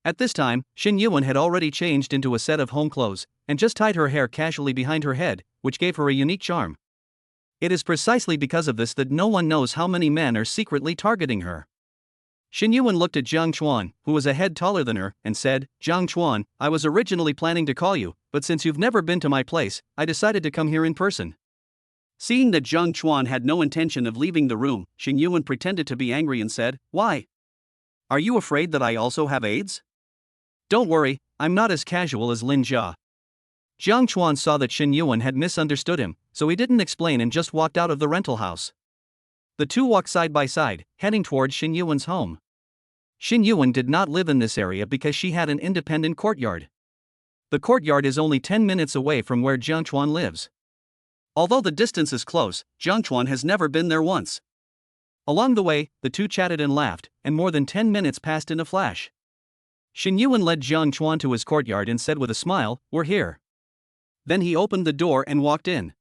At this time, Xin Yuan had already changed into a set of home clothes, and just tied her hair casually behind her head, which gave her a unique charm. It is precisely because of this that no one knows how many men are secretly targeting her. Xin Yuan looked at Jiang Chuan, who was a head taller than her, and said, Jiang Chuan, I was originally planning to call you, but since you've never been to my place, I decided to come here in person. Seeing that Jiang Chuan had no intention of leaving the room, Xin Yuan pretended to be angry and said, Why? Are you afraid that I also have AIDS? Don't worry, I'm not as casual as Lin Jia. Jiang Chuan saw that Xin Yuan had misunderstood him, so he didn't explain and just walked out of the rental house. The two walked side by side, heading towards Xin Yuan's home. Xin Yuan did not live in this area because she had an independent courtyard. The courtyard is only 10 minutes away from where Jiang Chuan lives. Although the distance is close, Jiang Chuan has never been there once. Along the way, the two chatted and laughed, and more than 10 minutes passed in a flash. Xin Yuan led Jiang Chuan to his courtyard and said with a smile, We're here. Then he opened the door and walked in.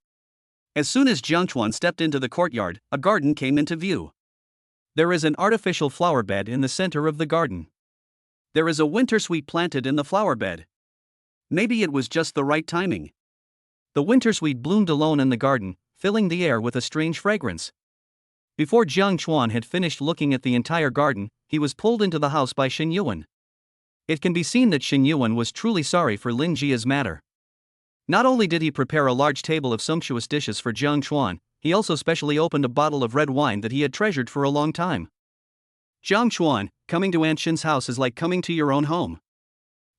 As soon as Jiang Chuan stepped into the courtyard, a garden came into view. There is an artificial flower bed in the center of the garden. There is a winter sweet planted in the flower bed. Maybe it was just the right timing. The winter sweet bloomed alone in the garden, filling the air with a strange fragrance. Before Jiang Chuan had finished looking at the entire garden, he was pulled into the house by Xin Yuan. It can be seen that Xin Yuan was truly sorry for Lin Jia's matter. Not only did he prepare a large table of sumptuous dishes for Jiang Chuan, he also specially opened a bottle of red wine that he had treasured for a long time. Jiang Chuan, coming to Aunt Shin's house is like coming to your own home.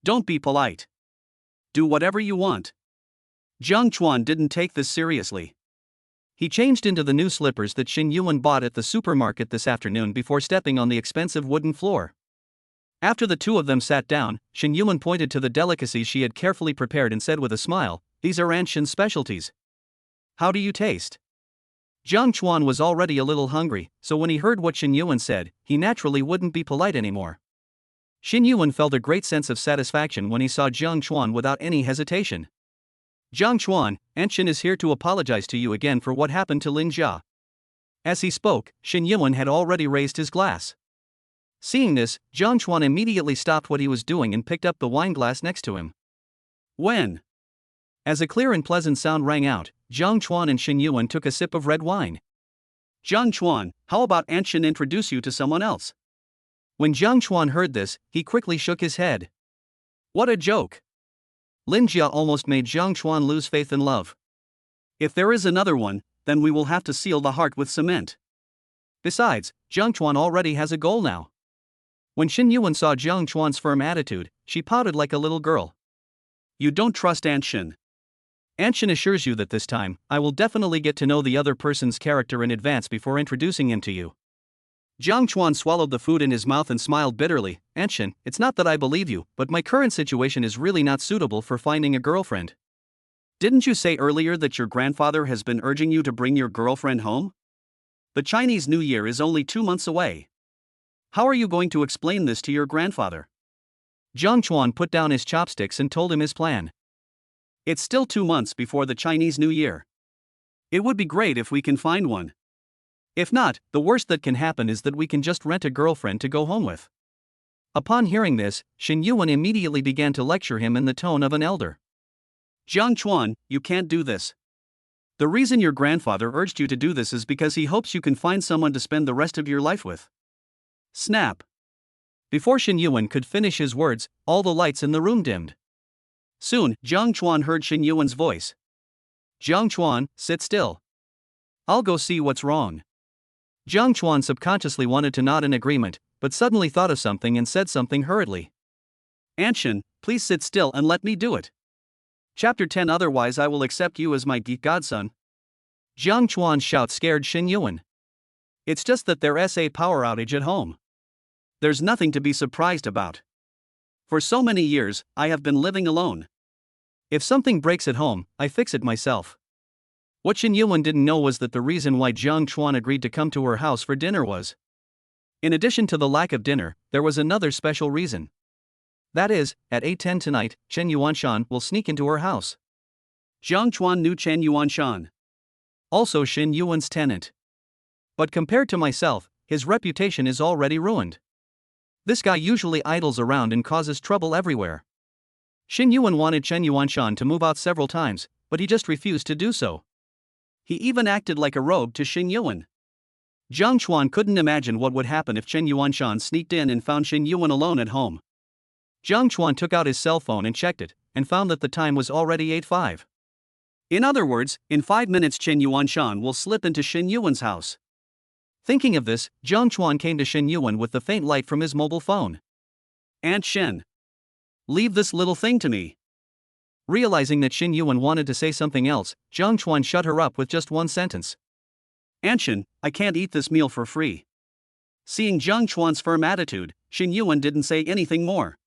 Don't be polite. Do whatever you want. Jiang Chuan didn't take this seriously. He changed into the new slippers that Xin Yuan bought at the supermarket this afternoon before stepping on the expensive wooden floor. After the two of them sat down, Xin Yuan pointed to the delicacies she had carefully prepared and said with a smile, These are Aunt Shin's specialties. How do you taste? Jiang Chuan was already a little hungry, so when he heard what Xin Yuan said, he naturally wouldn't be polite anymore. Xin Yuan felt a great sense of satisfaction when he saw Jiang Chuan without any hesitation. Jiang Chuan, Aunt Shin is here to apologize to you again for what happened to Lin Jia. As he spoke, Xin Yuan had already raised his glass. Seeing this, Jiang Chuan immediately stopped what he was doing and picked up the wine glass next to him. When? As a clear and pleasant sound rang out, Jiang Chuan and Xin Yuan took a sip of red wine. Jiang Chuan, how about Aunt Shin introduce you to someone else? When Jiang Chuan heard this, he quickly shook his head. What a joke! Lin Jia almost made Jiang Chuan lose faith in love. If there is another one, then we will have to seal the heart with cement. Besides, Jiang Chuan already has a goal now. When Xin Yuan saw Jiang Chuan's firm attitude, she pouted like a little girl. You don't trust Aunt Shin. Aunt Shin assures you that this time, I will definitely get to know the other person's character in advance before introducing him to you. Jiang Chuan swallowed the food in his mouth and smiled bitterly. Aunt Shin, it's not that I believe you, but my current situation is really not suitable for finding a girlfriend. Didn't you say earlier that your grandfather has been urging you to bring your girlfriend home? The Chinese New Year is only 2 months away. How are you going to explain this to your grandfather? Jiang Chuan put down his chopsticks and told him his plan. It's still 2 months before the Chinese New Year. It would be great if we can find one. If not, the worst that can happen is that we can just rent a girlfriend to go home with. Upon hearing this, Xin Yuan immediately began to lecture him in the tone of an elder. Jiang Chuan, you can't do this. The reason your grandfather urged you to do this is because he hopes you can find someone to spend the rest of your life with. Snap. Before Shen Yuan could finish his words, all the lights in the room dimmed. Soon, Jiang Chuan heard Shen Yuan's voice. Jiang Chuan, sit still. I'll go see what's wrong. Jiang Chuan subconsciously wanted to nod in agreement, but suddenly thought of something and said something hurriedly. Aunt Shen, please sit still and let me do it. Chapter 10. Otherwise I will accept you as my geek godson. Jiang Chuan's shout scared Shen Yuan. It's just that there's a power outage at home. There's nothing to be surprised about. For so many years, I have been living alone. If something breaks at home, I fix it myself. What Shen Yuan didn't know was that the reason why Jiang Chuan agreed to come to her house for dinner was, in addition to the lack of dinner, there was another special reason. That is, at 8:10 tonight, Chen Yuanshan will sneak into her house. Jiang Chuan knew Chen Yuanshan. Also Shen Yuan's tenant. But compared to myself, his reputation is already ruined. This guy usually idles around and causes trouble everywhere. Shen Yuan wanted Chen Yuanshan to move out several times, but he just refused to do so. He even acted like a rogue to Shen Yuan. Jiang Chuan couldn't imagine what would happen if Chen Yuanshan sneaked in and found Shen Yuan alone at home. Jiang Chuan took out his cell phone and checked it, and found that the time was already 8:05. In other words, in 5 minutes Chen Yuanshan will slip into Shen Yuan's house. Thinking of this, Jiang Chuan came to Shen Yuan with the faint light from his mobile phone. Aunt Shen. Leave this little thing to me. Realizing that Shen Yuan wanted to say something else, Jiang Chuan shut her up with just one sentence. Aunt Shen, I can't eat this meal for free. Seeing Jiang Chuan's firm attitude, Shen Yuan didn't say anything more.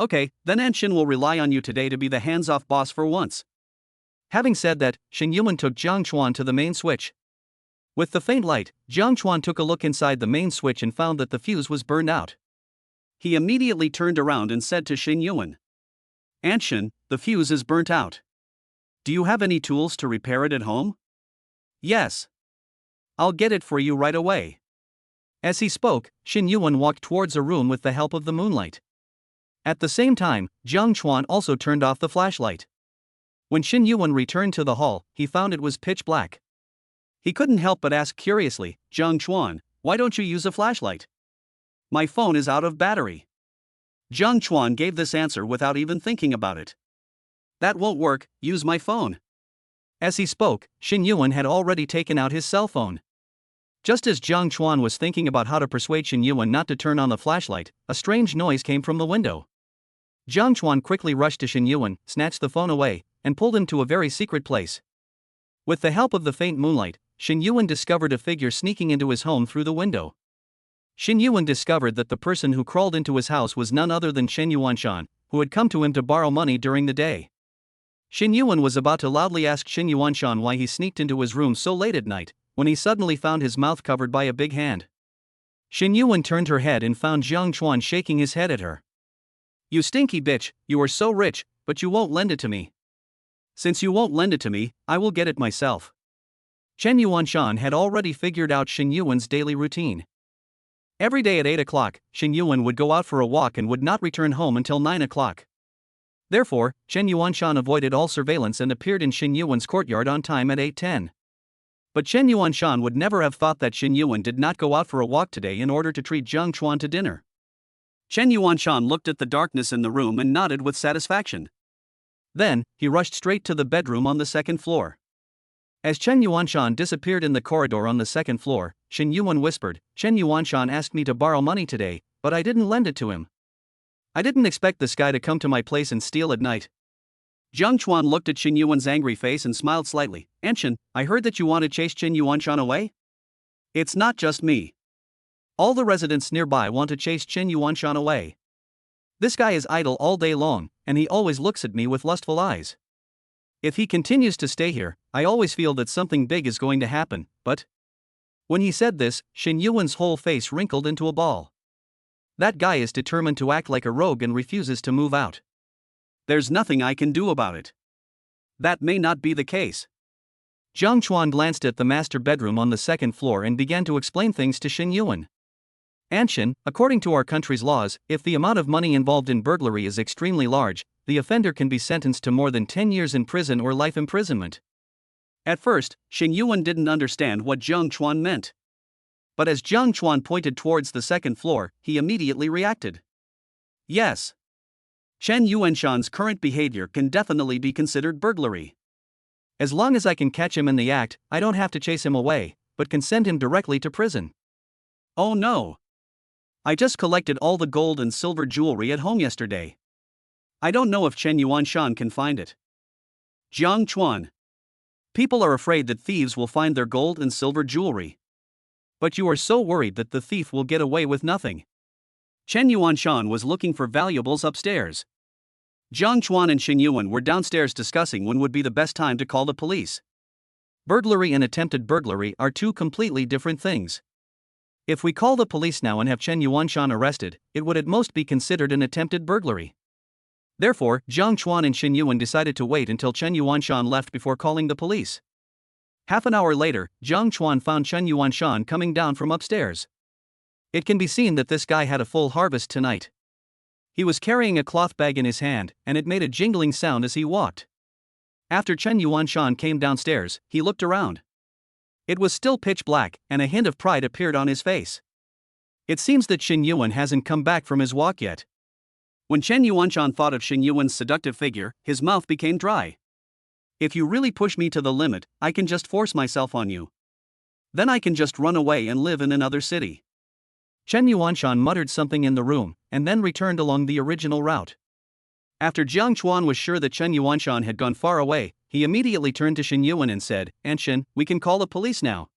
Okay, then Aunt Shen will rely on you today to be the hands-off boss for once. Having said that, Shen Yuan took Jiang Chuan to the main switch. With the faint light, Jiang Chuan took a look inside the main switch and found that the fuse was burned out. He immediately turned around and said to Shen Yuan, Aunt Shen, the fuse is burnt out. Do you have any tools to repair it at home? Yes. I'll get it for you right away. As he spoke, Shen Yuan walked towards a room with the help of the moonlight. At the same time, Jiang Chuan also turned off the flashlight. When Shen Yuan returned to the hall, he found it was pitch black. He couldn't help but ask curiously, Jiang Chuan, why don't you use a flashlight? My phone is out of battery. Jiang Chuan gave this answer without even thinking about it. That won't work, use my phone. As he spoke, Shen Yuan had already taken out his cell phone. Just as Jiang Chuan was thinking about how to persuade Shen Yuan not to turn on the flashlight, a strange noise came from the window. Jiang Chuan quickly rushed to Shen Yuan, snatched the phone away, and pulled him to a very secret place. With the help of the faint moonlight, Shen Yuan discovered a figure sneaking into his home through the window. Shen Yuan discovered that the person who crawled into his house was none other than Chen Yuanshan, who had come to him to borrow money during the day. Shen Yuan was about to loudly ask Chen Yuanshan why he sneaked into his room so late at night, when he suddenly found his mouth covered by a big hand. Shen Yuan turned her head and found Jiang Chuan shaking his head at her. You stinky bitch, you are so rich, but you won't lend it to me. Since you won't lend it to me, I will get it myself. Chen Yuanshan had already figured out Shen Yuan's daily routine. Every day at 8 o'clock, Shen Yuan would go out for a walk and would not return home until 9 o'clock. Therefore, Chen Yuanshan avoided all surveillance and appeared in Shen Yuan's courtyard on time at 8:10. But Chen Yuanshan would never have thought that Shen Yuan did not go out for a walk today in order to treat Jiang Chuan to dinner. Chen Yuanshan looked at the darkness in the room and nodded with satisfaction. Then, he rushed straight to the bedroom on the second floor. As Chen Yuanshan disappeared in the corridor on the second floor, Shen Yuan whispered, Chen Yuanshan asked me to borrow money today, but I didn't lend it to him. I didn't expect this guy to come to my place and steal at night. Jiang Chuan looked at Shen Yuan's angry face and smiled slightly. Aunt Shen, I heard that you want to chase Chen Yuanshan away? It's not just me. All the residents nearby want to chase Chen Yuanshan away. This guy is idle all day long, and he always looks at me with lustful eyes. If he continues to stay here, I always feel that something big is going to happen, but... When he said this, Shen Yuan's whole face wrinkled into a ball. That guy is determined to act like a rogue and refuses to move out. There's nothing I can do about it. That may not be the case. Jiang Chuan glanced at the master bedroom on the second floor and began to explain things to Shen Yuan. Aunt Shen, according to our country's laws, if the amount of money involved in burglary is extremely large, the offender can be sentenced to more than 10 years in prison or life imprisonment. At first, Xing Yuan didn't understand what Jiang Chuan meant. But as Jiang Chuan pointed towards the second floor, he immediately reacted. Yes. Chen Yuanshan's current behavior can definitely be considered burglary. As long as I can catch him in the act, I don't have to chase him away, but can send him directly to prison. Oh no. I just collected all the gold and silver jewelry at home yesterday. I don't know if Chen Yuanshan can find it. Jiang Chuan. People are afraid that thieves will find their gold and silver jewelry. But you are so worried that the thief will get away with nothing. Chen Yuanshan was looking for valuables upstairs. Jiang Chuan and Xing Yuan were downstairs discussing when would be the best time to call the police. Burglary and attempted burglary are two completely different things. If we call the police now and have Chen Yuanshan arrested, it would at most be considered an attempted burglary. Therefore, Jiang Chuan and Xing Yuan decided to wait until Chen Yuanshan left before calling the police. Half an hour later, Jiang Chuan found Chen Yuanshan coming down from upstairs. It can be seen that this guy had a full harvest tonight. He was carrying a cloth bag in his hand, and it made a jingling sound as he walked. After Chen Yuanshan came downstairs, he looked around. It was still pitch black, and a hint of pride appeared on his face. It seems that Xing Yuan hasn't come back from his walk yet. When Chen Yuanshan thought of Xing Yuan's seductive figure, his mouth became dry. If you really push me to the limit, I can just force myself on you. Then I can just run away and live in another city. Chen Yuanshan muttered something in the room, and then returned along the original route. After Jiang Chuan was sure that Chen Yuanshan had gone far away, he immediately turned to Xing Yuan and said, "Anshin, we can call the police now."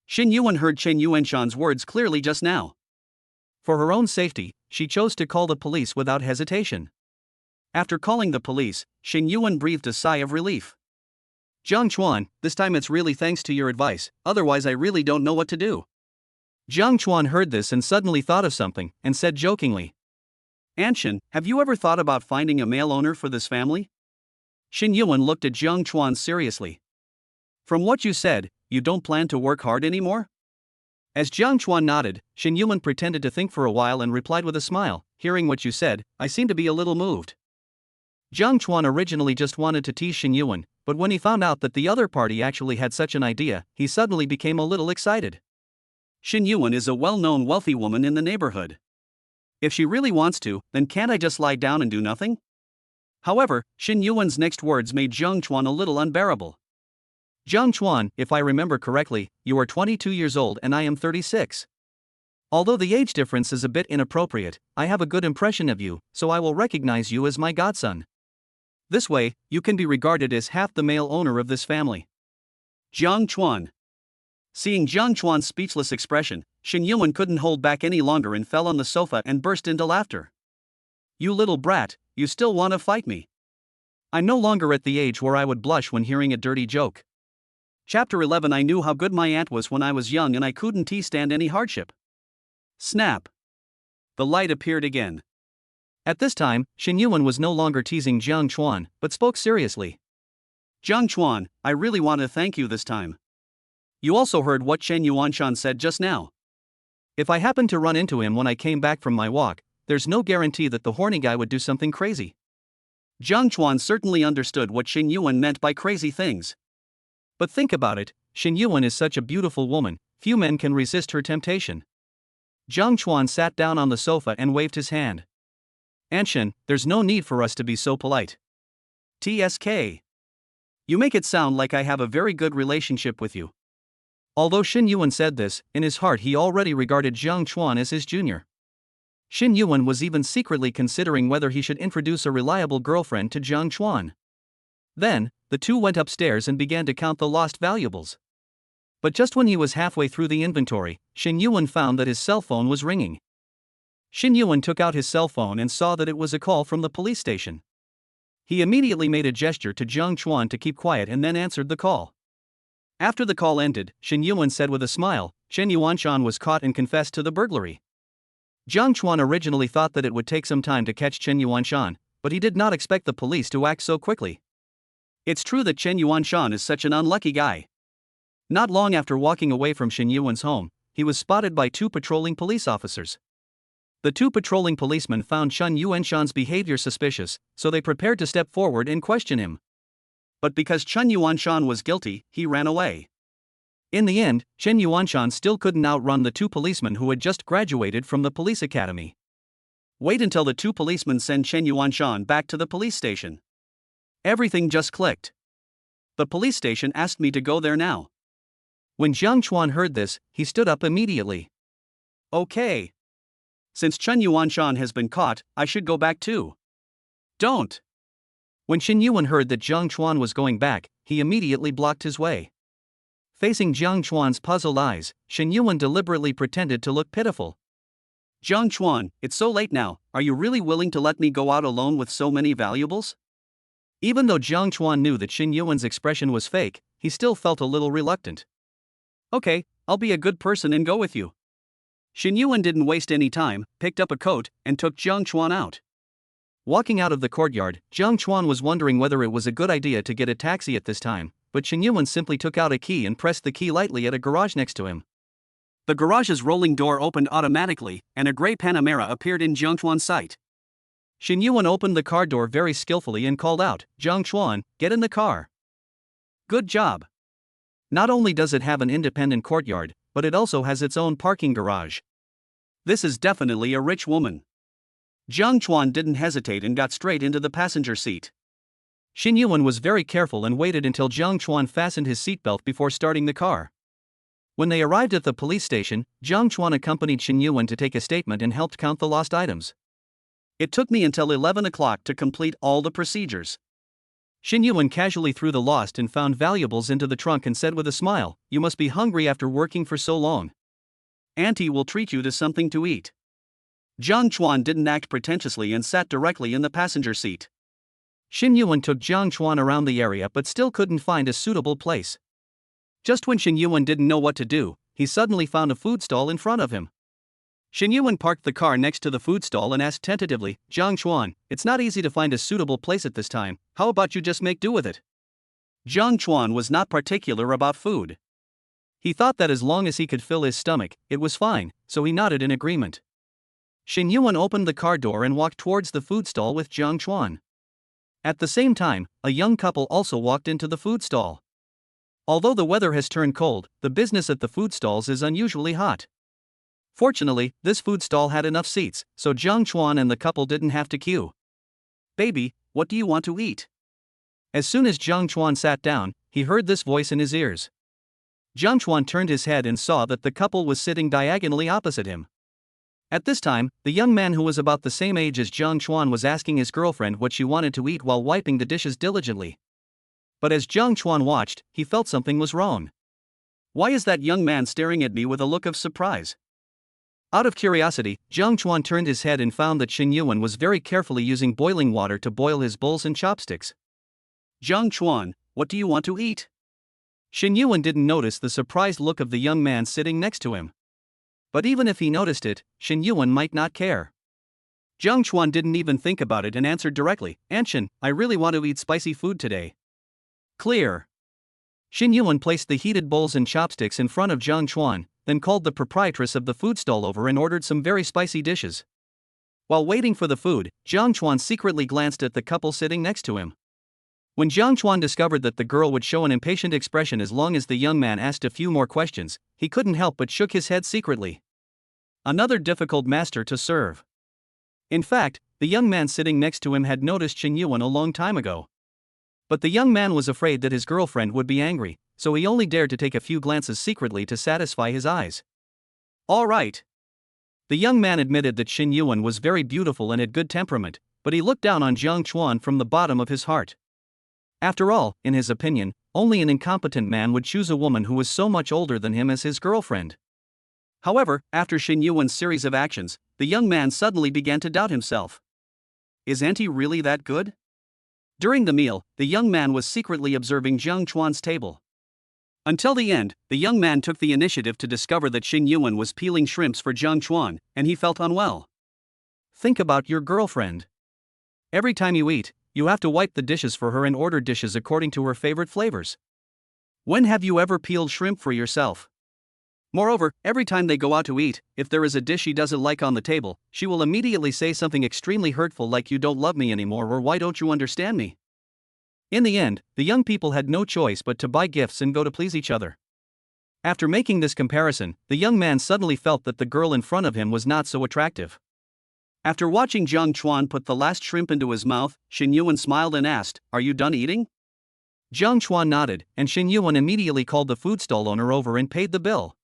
Xing Yuan heard Chen Yuanshan's words clearly just now. For her own safety, she chose to call the police without hesitation. After calling the police, Xing Yuan breathed a sigh of relief. "Jiang Chuan, this time it's really thanks to your advice, otherwise I really don't know what to do." Jiang Chuan heard this and suddenly thought of something, and said jokingly, "Anshin, have you ever thought about finding a male owner for this family?" Xing Yuan looked at Jiang Chuan seriously. "From what you said, you don't plan to work hard anymore?" As Jiang Chuan nodded, Xing Yuan pretended to think for a while and replied with a smile, "Hearing what you said, I seem to be a little moved." Jiang Chuan originally just wanted to tease Xing Yuan, but when he found out that the other party actually had such an idea, he suddenly became a little excited. Xing Yuan is a well-known wealthy woman in the neighborhood. If she really wants to, then can't I just lie down and do nothing? However, Xing Yuan's next words made Jiang Chuan a little unbearable. "Jiang Chuan, if I remember correctly, you are 22 years old and I am 36. Although the age difference is a bit inappropriate, I have a good impression of you, so I will recognize you as my godson. This way, you can be regarded as half the male owner of this family." Jiang Chuan. Seeing Jiang Chuan's speechless expression, Xing Yuan couldn't hold back any longer and fell on the sofa and burst into laughter. "You little brat, you still want to fight me? I'm no longer at the age where I would blush when hearing a dirty joke." Chapter 11. I knew how good my aunt was when I was young and I couldn't stand any hardship. Snap. The light appeared again. At this time, Xing Yuan was no longer teasing Jiang Chuan, but spoke seriously. "Jiang Chuan, I really want to thank you this time. You also heard what Chen Yuanshan said just now. If I happened to run into him when I came back from my walk, there's no guarantee that the horny guy would do something crazy." Jiang Chuan certainly understood what Xing Yuan meant by crazy things. But think about it, Xing Yuan is such a beautiful woman, few men can resist her temptation. Jiang Chuan sat down on the sofa and waved his hand. "Anshin, there's no need for us to be so polite. TSK. You make it sound like I have a very good relationship with you." Although Xing Yuan said this, in his heart he already regarded Jiang Chuan as his junior. Xing Yuan was even secretly considering whether he should introduce a reliable girlfriend to Jiang Chuan. Then, the two went upstairs and began to count the lost valuables. But just when he was halfway through the inventory, Xing Yuan found that his cell phone was ringing. Xing Yuan took out his cell phone and saw that it was a call from the police station. He immediately made a gesture to Jiang Chuan to keep quiet and then answered the call. After the call ended, Xing Yuan said with a smile, "Chen Yuanshan was caught and confessed to the burglary." Jiang Chuan originally thought that it would take some time to catch Chen Yuanshan, but he did not expect the police to act so quickly. It's true that Chen Yuanshan is such an unlucky guy. Not long after walking away from Xing Yuan's home, he was spotted by two patrolling police officers. The two patrolling policemen found Chen Yuanshan's behavior suspicious, so they prepared to step forward and question him. But because Chen Yuanshan was guilty, he ran away. In the end, Chen Yuanshan still couldn't outrun the two policemen who had just graduated from the police academy. Wait until the two policemen send Chen Yuanshan back to the police station. Everything just clicked. The police station asked me to go there now. When Jiang Chuan heard this, he stood up immediately. Okay. Since Chen Yuanshan has been caught, I should go back too. Don't. When Shen Yuan heard that Jiang Chuan was going back, he immediately blocked his way. Facing Jiang Chuan's puzzled eyes, Shen Yuan deliberately pretended to look pitiful. Jiang Chuan, it's so late now, are you really willing to let me go out alone with so many valuables? Even though Jiang Chuan knew that Shen Yuan's expression was fake, he still felt a little reluctant. Okay, I'll be a good person and go with you. Shen Yuan didn't waste any time, picked up a coat, and took Jiang Chuan out. Walking out of the courtyard, Jiang Chuan was wondering whether it was a good idea to get a taxi at this time, but Shen Yuan simply took out a key and pressed the key lightly at a garage next to him. The garage's rolling door opened automatically, and a gray Panamera appeared in Jiang Chuan's sight. Shen Yuan opened the car door very skillfully and called out, "Jiang Chuan, get in the car." Good job. Not only does it have an independent courtyard, but it also has its own parking garage. This is definitely a rich woman. Jiang Chuan didn't hesitate and got straight into the passenger seat. Shen Yuan was very careful and waited until Jiang Chuan fastened his seatbelt before starting the car. When they arrived at the police station, Jiang Chuan accompanied Shen Yuan to take a statement and helped count the lost items. It took me until 11 o'clock to complete all the procedures. Shen Yuan casually threw the lost and found valuables into the trunk and said with a smile, "You must be hungry after working for so long. Auntie will treat you to something to eat." Jiang Chuan didn't act pretentiously and sat directly in the passenger seat. Shen Yuan took Jiang Chuan around the area but still couldn't find a suitable place. Just when Shen Yuan didn't know what to do, he suddenly found a food stall in front of him. Shen Yuan parked the car next to the food stall and asked tentatively, "Jiang Chuan, it's not easy to find a suitable place at this time, how about you just make do with it?" Jiang Chuan was not particular about food. He thought that as long as he could fill his stomach, it was fine, so he nodded in agreement. Shen Yuan opened the car door and walked towards the food stall with Jiang Chuan. At the same time, a young couple also walked into the food stall. Although the weather has turned cold, the business at the food stalls is unusually hot. Fortunately, this food stall had enough seats, so Jiang Chuan and the couple didn't have to queue. "Baby, what do you want to eat?" As soon as Jiang Chuan sat down, he heard this voice in his ears. Jiang Chuan turned his head and saw that the couple was sitting diagonally opposite him. At this time, the young man who was about the same age as Jiang Chuan was asking his girlfriend what she wanted to eat while wiping the dishes diligently. But as Jiang Chuan watched, he felt something was wrong. Why is that young man staring at me with a look of surprise? Out of curiosity, Jiang Chuan turned his head and found that Shen Yuan was very carefully using boiling water to boil his bowls and chopsticks. "Jiang Chuan, what do you want to eat?" Shen Yuan didn't notice the surprised look of the young man sitting next to him. But even if he noticed it, Shen Yuan might not care. Jiang Chuan didn't even think about it and answered directly, "Aunt Shen, I really want to eat spicy food today." Clear. Shen Yuan placed the heated bowls and chopsticks in front of Jiang Chuan, then called the proprietress of the food stall over and ordered some very spicy dishes. While waiting for the food, Jiang Chuan secretly glanced at the couple sitting next to him. When Jiang Chuan discovered that the girl would show an impatient expression as long as the young man asked a few more questions, he couldn't help but shook his head secretly. Another difficult master to serve. In fact, the young man sitting next to him had noticed Shen Yuan a long time ago. But the young man was afraid that his girlfriend would be angry, so he only dared to take a few glances secretly to satisfy his eyes. "All right." The young man admitted that Shen Yuan was very beautiful and had good temperament, but he looked down on Jiang Chuan from the bottom of his heart. After all, in his opinion, only an incompetent man would choose a woman who was so much older than him as his girlfriend. However, after Shen Yuan's series of actions, the young man suddenly began to doubt himself. Is Auntie really that good? During the meal, the young man was secretly observing Jiang Chuan's table. Until the end, the young man took the initiative to discover that Shen Yuan was peeling shrimps for Jiang Chuan, and he felt unwell. Think about your girlfriend. Every time you eat, you have to wipe the dishes for her and order dishes according to her favorite flavors. When have you ever peeled shrimp for yourself? Moreover, every time they go out to eat, if there is a dish she doesn't like on the table, she will immediately say something extremely hurtful like "you don't love me anymore" or "why don't you understand me?" In the end, the young people had no choice but to buy gifts and go to please each other. After making this comparison, the young man suddenly felt that the girl in front of him was not so attractive. After watching Jiang Chuan put the last shrimp into his mouth, Shen Yuan smiled and asked, "Are you done eating?" Jiang Chuan nodded, and Shen Yuan immediately called the food stall owner over and paid the bill.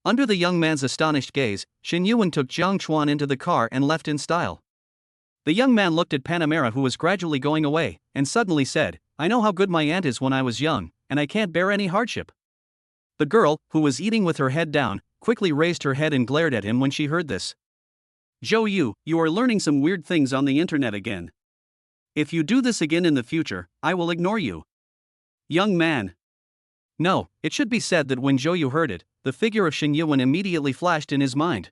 Under the young man's astonished gaze, Shen Yuan took Jiang Chuan into the car and left in style. The young man looked at Panamera, who was gradually going away, and suddenly said, "I know how good my aunt is when I was young, and I can't bear any hardship." The girl, who was eating with her head down, quickly raised her head and glared at him when she heard this. "Zhou Yu, you are learning some weird things on the internet again. If you do this again in the future, I will ignore you." Young man. No, it should be said that when Zhou Yu heard it, the figure of Shen Yuan immediately flashed in his mind.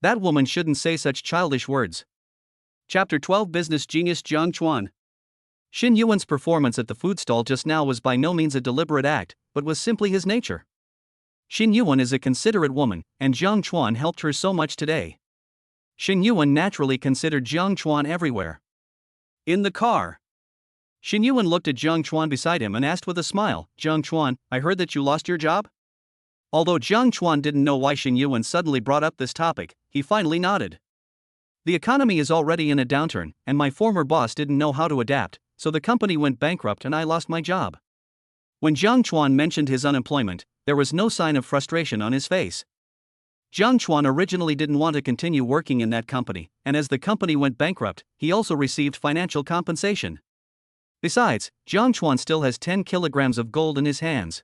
That woman shouldn't say such childish words. Chapter 12 Business Genius Jiang Chuan. Shen Yuan's performance at the food stall just now was by no means a deliberate act, but was simply his nature. Shen Yuan is a considerate woman, and Jiang Chuan helped her so much today. Shen Yuan naturally considered Jiang Chuan everywhere. In the car, Shen Yuan looked at Jiang Chuan beside him and asked with a smile, "Jiang Chuan, I heard that you lost your job?" Although Jiang Chuan didn't know why Shen Yuan suddenly brought up this topic, he finally nodded. "The economy is already in a downturn, and my former boss didn't know how to adapt, so the company went bankrupt and I lost my job." When Jiang Chuan mentioned his unemployment, there was no sign of frustration on his face. Jiang Chuan originally didn't want to continue working in that company, and as the company went bankrupt, he also received financial compensation. Besides, Jiang Chuan still has 10 kilograms of gold in his hands.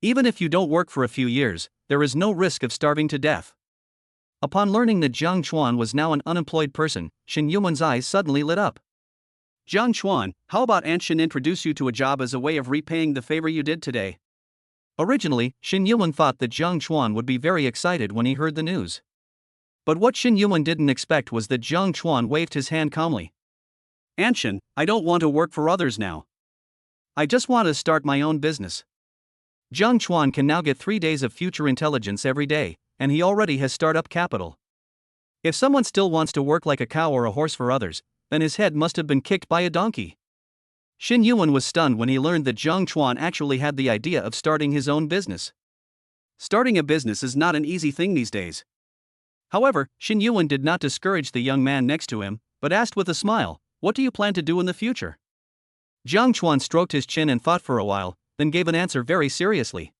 Even if you don't work for a few years, there is no risk of starving to death. Upon learning that Jiang Chuan was now an unemployed person, Shen Yuan's eyes suddenly lit up. "Jiang Chuan, how about Aunt Shen introduce you to a job as a way of repaying the favor you did today?" Originally, Shen Yuan thought that Jiang Chuan would be very excited when he heard the news. But what Shen Yuan didn't expect was that Jiang Chuan waved his hand calmly. "Aunt Shen, I don't want to work for others now. I just want to start my own business." Jiang Chuan can now get 3 days of future intelligence every day, and he already has startup capital. If someone still wants to work like a cow or a horse for others, then his head must have been kicked by a donkey. Shen Yuan was stunned when he learned that Jiang Chuan actually had the idea of starting his own business. Starting a business is not an easy thing these days. However, Shen Yuan did not discourage the young man next to him, but asked with a smile, "What do you plan to do in the future?" Jiang Chuan stroked his chin and thought for a while, then gave an answer very seriously.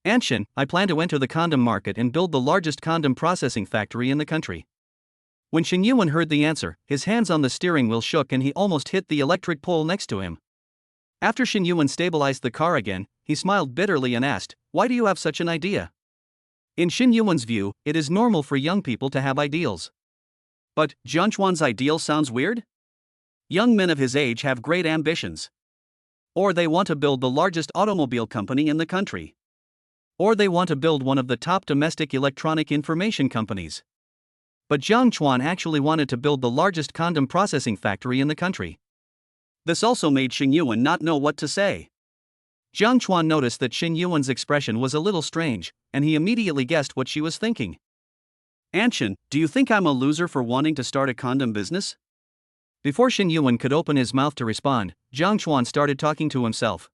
"Aunt Shen, I plan to enter the condom market and build the largest condom processing factory in the country." When Shen Yuan heard the answer, his hands on the steering wheel shook and he almost hit the electric pole next to him. After Shen Yuan stabilized the car again, he smiled bitterly and asked, "Why do you have such an idea?" In Shen Yuan's view, it is normal for young people to have ideals. But Jiang Chuan's ideal sounds weird? Young men of his age have great ambitions. Or they want to build the largest automobile company in the country. Or they want to build one of the top domestic electronic information companies. But Jiang Chuan actually wanted to build the largest condom processing factory in the country. This also made Shen Yuan not know what to say. Jiang Chuan noticed that Shen Yuan's expression was a little strange, and he immediately guessed what she was thinking. "Aunt Shen, do you think I'm a loser for wanting to start a condom business?" Before Shen Yuan could open his mouth to respond, Jiang Chuan started talking to himself.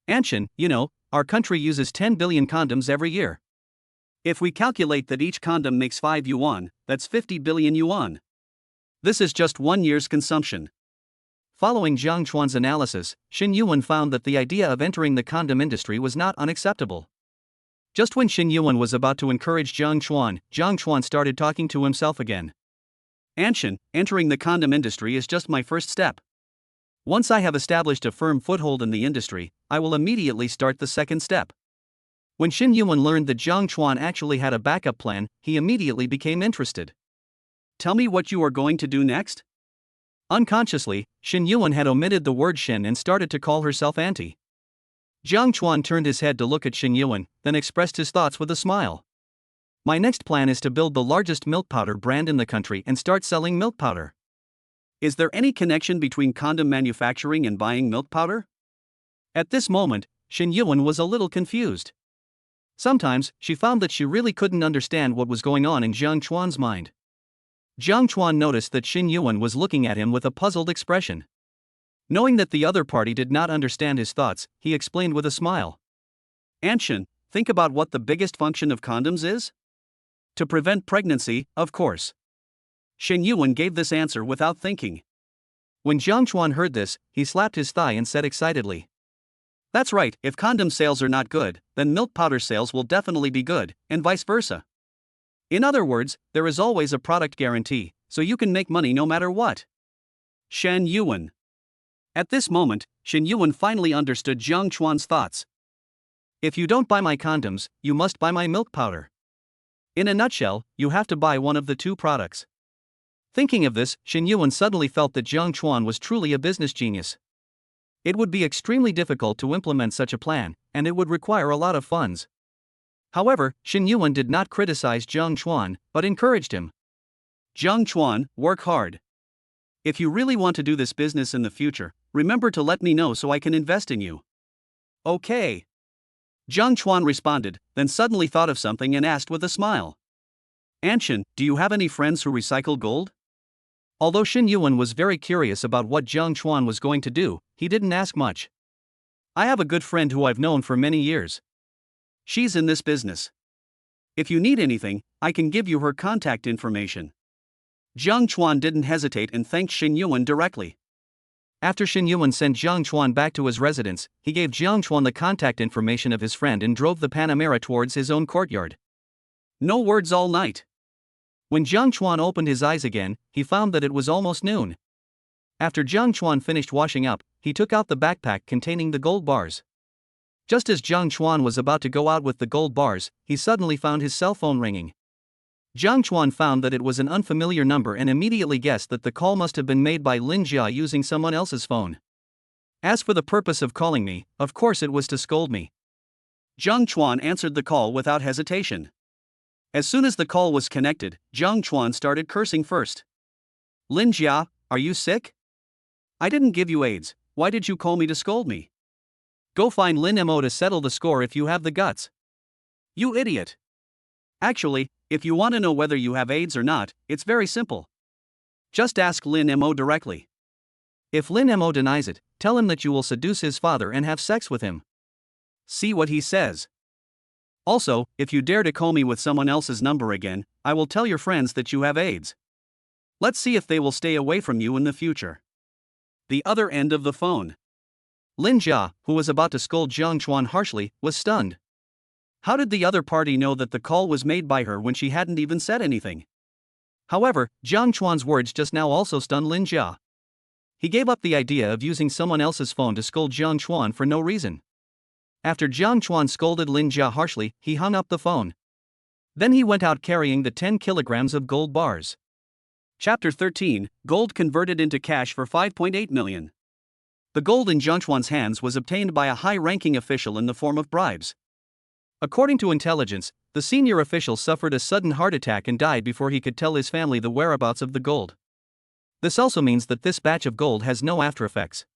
"Aunt Shen, you know, our country uses 10 billion condoms every year. If we calculate that each condom makes 5 yuan, that's 50 billion yuan. This is just 1 year's consumption." Following Jiang Chuan's analysis, Shen Yuan found that the idea of entering the condom industry was not unacceptable. Just when Shen Yuan was about to encourage Jiang Chuan started talking to himself again. "Aunt Shen, entering the condom industry is just my first step. Once I have established a firm foothold in the industry, I will immediately start the second step." When Shen Yuan learned that Jiang Chuan actually had a backup plan, he immediately became interested. "Tell me what you are going to do next?" Unconsciously, Shen Yuan had omitted the word Shen and started to call herself Auntie. Jiang Chuan turned his head to look at Shen Yuan, then expressed his thoughts with a smile. "My next plan is to build the largest milk powder brand in the country and start selling milk powder." Is there any connection between condom manufacturing and buying milk powder? At this moment, Shen Yuan was a little confused. Sometimes, she found that she really couldn't understand what was going on in Jiang Chuan's mind. Jiang Chuan noticed that Xin Yuan was looking at him with a puzzled expression. Knowing that the other party did not understand his thoughts, he explained with a smile. Anshin, think about what the biggest function of condoms is? To prevent pregnancy, of course. Xin Yuan gave this answer without thinking. When Jiang Chuan heard this, he slapped his thigh and said excitedly. That's right, if condom sales are not good, then milk powder sales will definitely be good, and vice versa. In other words, there is always a product guarantee, so you can make money no matter what. Shen Yuan. At this moment, Shen Yuan finally understood Jiang Chuan's thoughts. If you don't buy my condoms, you must buy my milk powder. In a nutshell, you have to buy one of the two products. Thinking of this, Shen Yuan suddenly felt that Jiang Chuan was truly a business genius. It would be extremely difficult to implement such a plan, and it would require a lot of funds. However, Shen Yuan did not criticize Jiang Chuan, but encouraged him. Jiang Chuan, work hard. If you really want to do this business in the future, remember to let me know so I can invest in you. Okay. Jiang Chuan responded, then suddenly thought of something and asked with a smile. Anshin, do you have any friends who recycle gold? Although Shen Yuan was very curious about what Jiang Chuan was going to do, he didn't ask much. I have a good friend who I've known for many years. She's in this business. If you need anything, I can give you her contact information. Jiang Chuan didn't hesitate and thanked Shen Yuan directly. After Shen Yuan sent Jiang Chuan back to his residence, he gave Jiang Chuan the contact information of his friend and drove the Panamera towards his own courtyard. No words all night. When Jiang Chuan opened his eyes again, he found that it was almost noon. After Jiang Chuan finished washing up, he took out the backpack containing the gold bars. Just as Jiang Chuan was about to go out with the gold bars, he suddenly found his cell phone ringing. Jiang Chuan found that it was an unfamiliar number and immediately guessed that the call must have been made by Lin Jia using someone else's phone. As for the purpose of calling me, of course it was to scold me. Jiang Chuan answered the call without hesitation. As soon as the call was connected, Jiang Chuan started cursing first. Lin Jia, are you sick? I didn't give you AIDS, why did you call me to scold me? Go find Lin Mo to settle the score if you have the guts. You idiot. Actually, if you want to know whether you have AIDS or not, it's very simple. Just ask Lin Mo directly. If Lin Mo denies it, tell him that you will seduce his father and have sex with him. See what he says. Also, if you dare to call me with someone else's number again, I will tell your friends that you have AIDS. Let's see if they will stay away from you in the future. The other end of the phone. Lin Jia, who was about to scold Jiang Chuan harshly, was stunned. How did the other party know that the call was made by her when she hadn't even said anything? However, Jiang Chuan's words just now also stunned Lin Jia. He gave up the idea of using someone else's phone to scold Jiang Chuan for no reason. After Jiang Chuan scolded Lin Jia harshly, he hung up the phone. Then he went out carrying the 10 kilograms of gold bars. Chapter 13, Gold converted into cash for 5.8 million. The gold in Jiang Chuan's hands was obtained by a high-ranking official in the form of bribes. According to intelligence, the senior official suffered a sudden heart attack and died before he could tell his family the whereabouts of the gold. This also means that this batch of gold has no after-effects.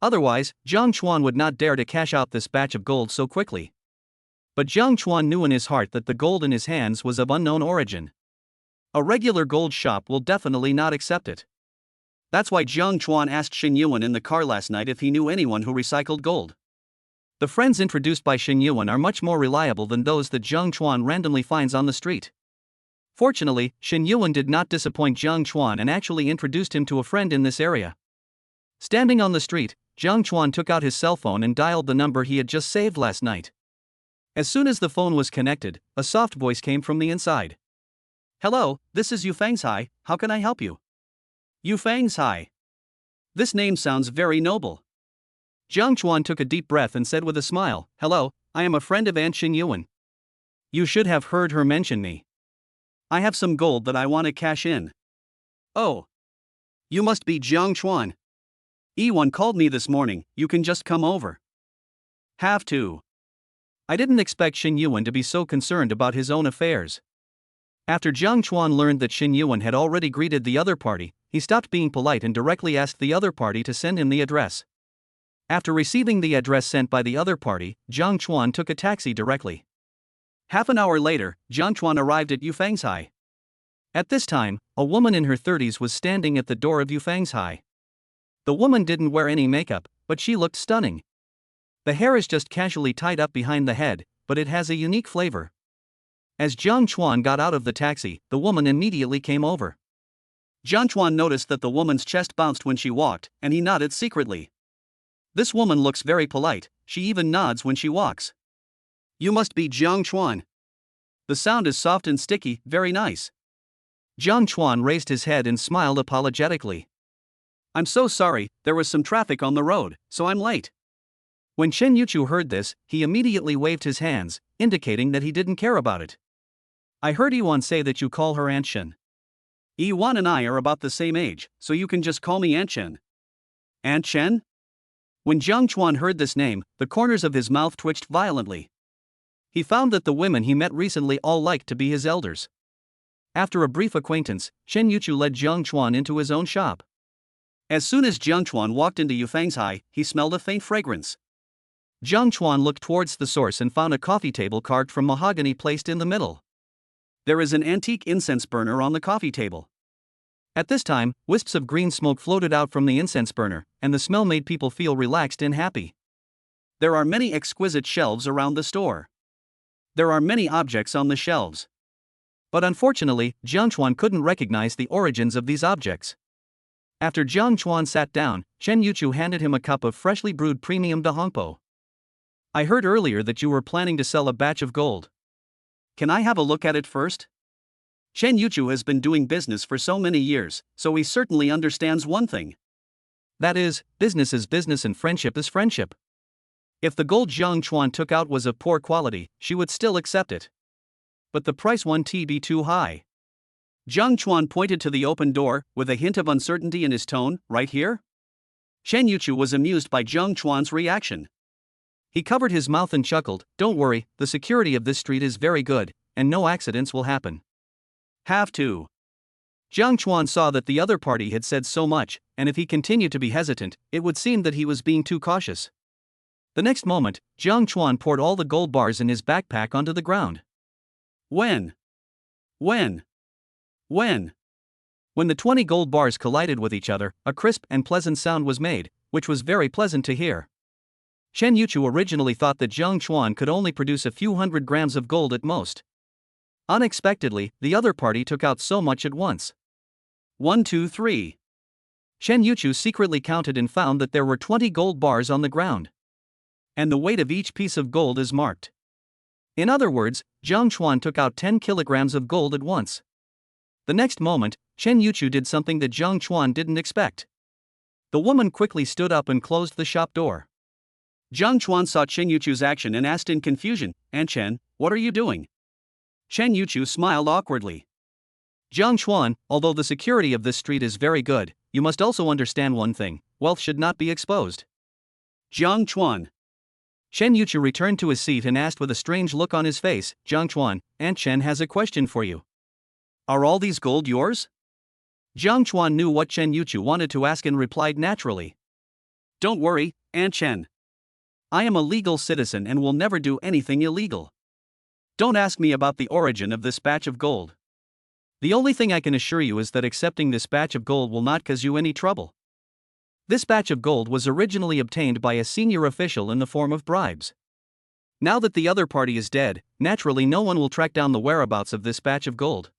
Otherwise, Jiang Chuan would not dare to cash out this batch of gold so quickly. But Jiang Chuan knew in his heart that the gold in his hands was of unknown origin. A regular gold shop will definitely not accept it. That's why Jiang Chuan asked Shen Yuan in the car last night if he knew anyone who recycled gold. The friends introduced by Shen Yuan are much more reliable than those that Jiang Chuan randomly finds on the street. Fortunately, Shen Yuan did not disappoint Jiang Chuan and actually introduced him to a friend in this area. Standing on the street, Jiang Chuan took out his cell phone and dialed the number he had just saved last night. As soon as the phone was connected, a soft voice came from the inside. Hello, this is Yu Fang's. How can I help you? Yu Fang's. This name sounds very noble. Jiang Chuan took a deep breath and said with a smile, Hello, I am a friend of Aunt Shen Yuan. You should have heard her mention me. I have some gold that I want to cash in. Oh. You must be Jiang Chuan. Ewan called me this morning, you can just come over. Have to. I didn't expect Shen Yuan to be so concerned about his own affairs. After Jiang Chuan learned that Shen Yuan had already greeted the other party, he stopped being polite and directly asked the other party to send him the address. After receiving the address sent by the other party, Jiang Chuan took a taxi directly. Half an hour later, Jiang Chuan arrived at Yufang's. At this time, a woman in her 30s was standing at the door of Yufang's. The woman didn't wear any makeup, but she looked stunning. The hair is just casually tied up behind the head, but it has a unique flavor. As Jiang Chuan got out of the taxi, the woman immediately came over. Jiang Chuan noticed that the woman's chest bounced when she walked, and he nodded secretly. This woman looks very polite, she even nods when she walks. You must be Jiang Chuan. The sound is soft and sticky, very nice. Jiang Chuan raised his head and smiled apologetically. I'm so sorry, there was some traffic on the road, so I'm late. When Chen Yuchu heard this, he immediately waved his hands, indicating that he didn't care about it. I heard Yiwan say that you call her Aunt Shen. Yiwan and I are about the same age, so you can just call me Aunt Shen. Aunt Shen? When Jiang Chuan heard this name, the corners of his mouth twitched violently. He found that the women he met recently all liked to be his elders. After a brief acquaintance, Chen Yuchu led Jiang Chuan into his own shop. As soon as Jiang Chuan walked into Yufang's, he smelled a faint fragrance. Jiang Chuan looked towards the source and found a coffee table carved from mahogany placed in the middle. There is an antique incense burner on the coffee table. At this time, wisps of green smoke floated out from the incense burner, and the smell made people feel relaxed and happy. There are many exquisite shelves around the store. There are many objects on the shelves. But unfortunately, Jiang Chuan couldn't recognize the origins of these objects. After Jiang Chuan sat down, Chen Yuchu handed him a cup of freshly brewed premium Dahongpo. I heard earlier that you were planning to sell a batch of gold. Can I have a look at it first? Chen Yuchu has been doing business for so many years, so he certainly understands one thing. That is, business is business and friendship is friendship. If the gold Jiang Chuan took out was of poor quality, she would still accept it. But the price wouldn't be too high. Jiang Chuan pointed to the open door, with a hint of uncertainty in his tone, right here? Chen Yuchu was amused by Jiang Chuan's reaction. He covered his mouth and chuckled, don't worry, the security of this street is very good, and no accidents will happen. Have to. Jiang Chuan saw that the other party had said so much, and if he continued to be hesitant, it would seem that he was being too cautious. The next moment, Jiang Chuan poured all the gold bars in his backpack onto the ground. When the 20 gold bars collided with each other, a crisp and pleasant sound was made, which was very pleasant to hear. Chen Yuchu originally thought that Jiang Chuan could only produce a few hundred grams of gold at most. Unexpectedly, the other party took out so much at once. 1, 2, 3. Chen Yuchu secretly counted and found that there were 20 gold bars on the ground. And the weight of each piece of gold is marked. In other words, Jiang Chuan took out 10 kilograms of gold at once. The next moment, Chen Yuchu did something that Jiang Chuan didn't expect. The woman quickly stood up and closed the shop door. Jiang Chuan saw Chen Yuchu's action and asked in confusion, Aunt Chen, what are you doing? Chen Yuchu smiled awkwardly. Jiang Chuan, although the security of this street is very good, you must also understand one thing, wealth should not be exposed. Jiang Chuan. Chen Yuchu returned to his seat and asked with a strange look on his face, Jiang Chuan, Aunt Chen has a question for you. Are all these gold yours? Jiang Chuan knew what Chen Yuchu wanted to ask and replied naturally. Don't worry, Aunt Chen. I am a legal citizen and will never do anything illegal. Don't ask me about the origin of this batch of gold. The only thing I can assure you is that accepting this batch of gold will not cause you any trouble. This batch of gold was originally obtained by a senior official in the form of bribes. Now that the other party is dead, naturally no one will track down the whereabouts of this batch of gold.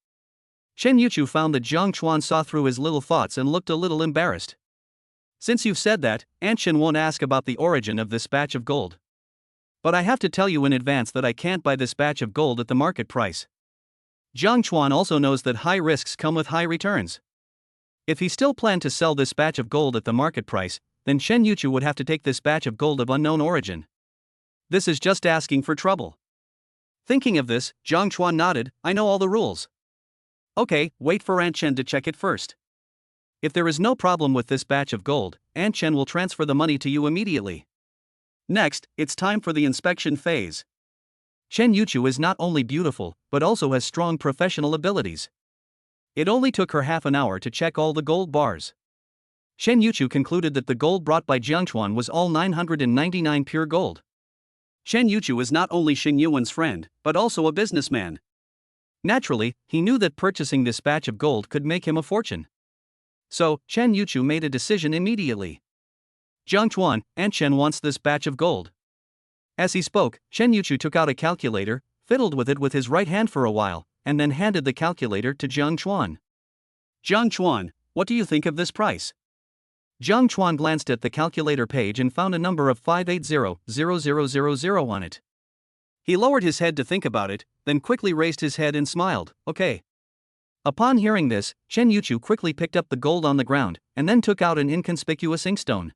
Chen Yuchu found that Jiang Chuan saw through his little thoughts and looked a little embarrassed. Since you've said that, Aunt Chen won't ask about the origin of this batch of gold. But I have to tell you in advance that I can't buy this batch of gold at the market price. Jiang Chuan also knows that high risks come with high returns. If he still planned to sell this batch of gold at the market price, then Chen Yuchu would have to take this batch of gold of unknown origin. This is just asking for trouble. Thinking of this, Jiang Chuan nodded, I know all the rules. Okay, wait for Aunt Chen to check it first. If there is no problem with this batch of gold, Aunt Chen will transfer the money to you immediately. Next, it's time for the inspection phase. Chen Yuchu is not only beautiful, but also has strong professional abilities. It only took her half an hour to check all the gold bars. Chen Yuchu concluded that the gold brought by Jiang Chuan was all 999 pure gold. Chen Yuchu is not only Xing Yuan's friend, but also a businessman. Naturally, he knew that purchasing this batch of gold could make him a fortune. So, Chen Yuchu made a decision immediately. Jiang Chuan, Aunt Chen wants this batch of gold. As he spoke, Chen Yuchu took out a calculator, fiddled with it with his right hand for a while, and then handed the calculator to Jiang Chuan. Jiang Chuan, what do you think of this price? Jiang Chuan glanced at the calculator page and found a number of 580,000 on it. He lowered his head to think about it, then quickly raised his head and smiled, okay. Upon hearing this, Chen Yuchu quickly picked up the gold on the ground, and then took out an inconspicuous inkstone.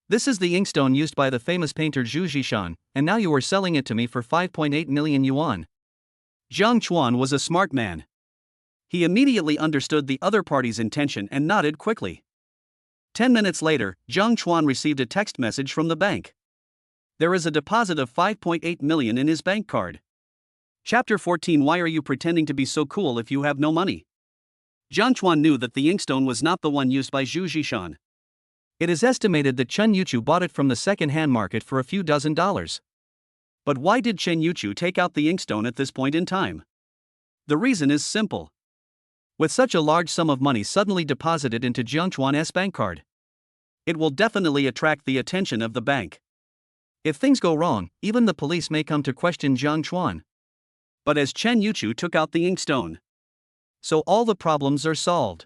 This is the inkstone used by the famous painter Zhu Zhishan, and now you are selling it to me for 5.8 million yuan. Jiang Chuan was a smart man. He immediately understood the other party's intention and nodded quickly. 10 minutes later, Jiang Chuan received a text message from the bank. There is a deposit of 5.8 million in his bank card. Chapter 14. Why are you pretending to be so cool if you have no money? Jiang Chuan knew that the inkstone was not the one used by Zhu Zhishan. It is estimated that Chen Yuchu bought it from the second-hand market for a few $dozen. But why did Chen Yuchu take out the inkstone at this point in time? The reason is simple. With such a large sum of money suddenly deposited into Jiang Chuan's bank card, it will definitely attract the attention of the bank. If things go wrong, even the police may come to question Jiang Chuan. But as Chen Yuchu took out the inkstone, so all the problems are solved.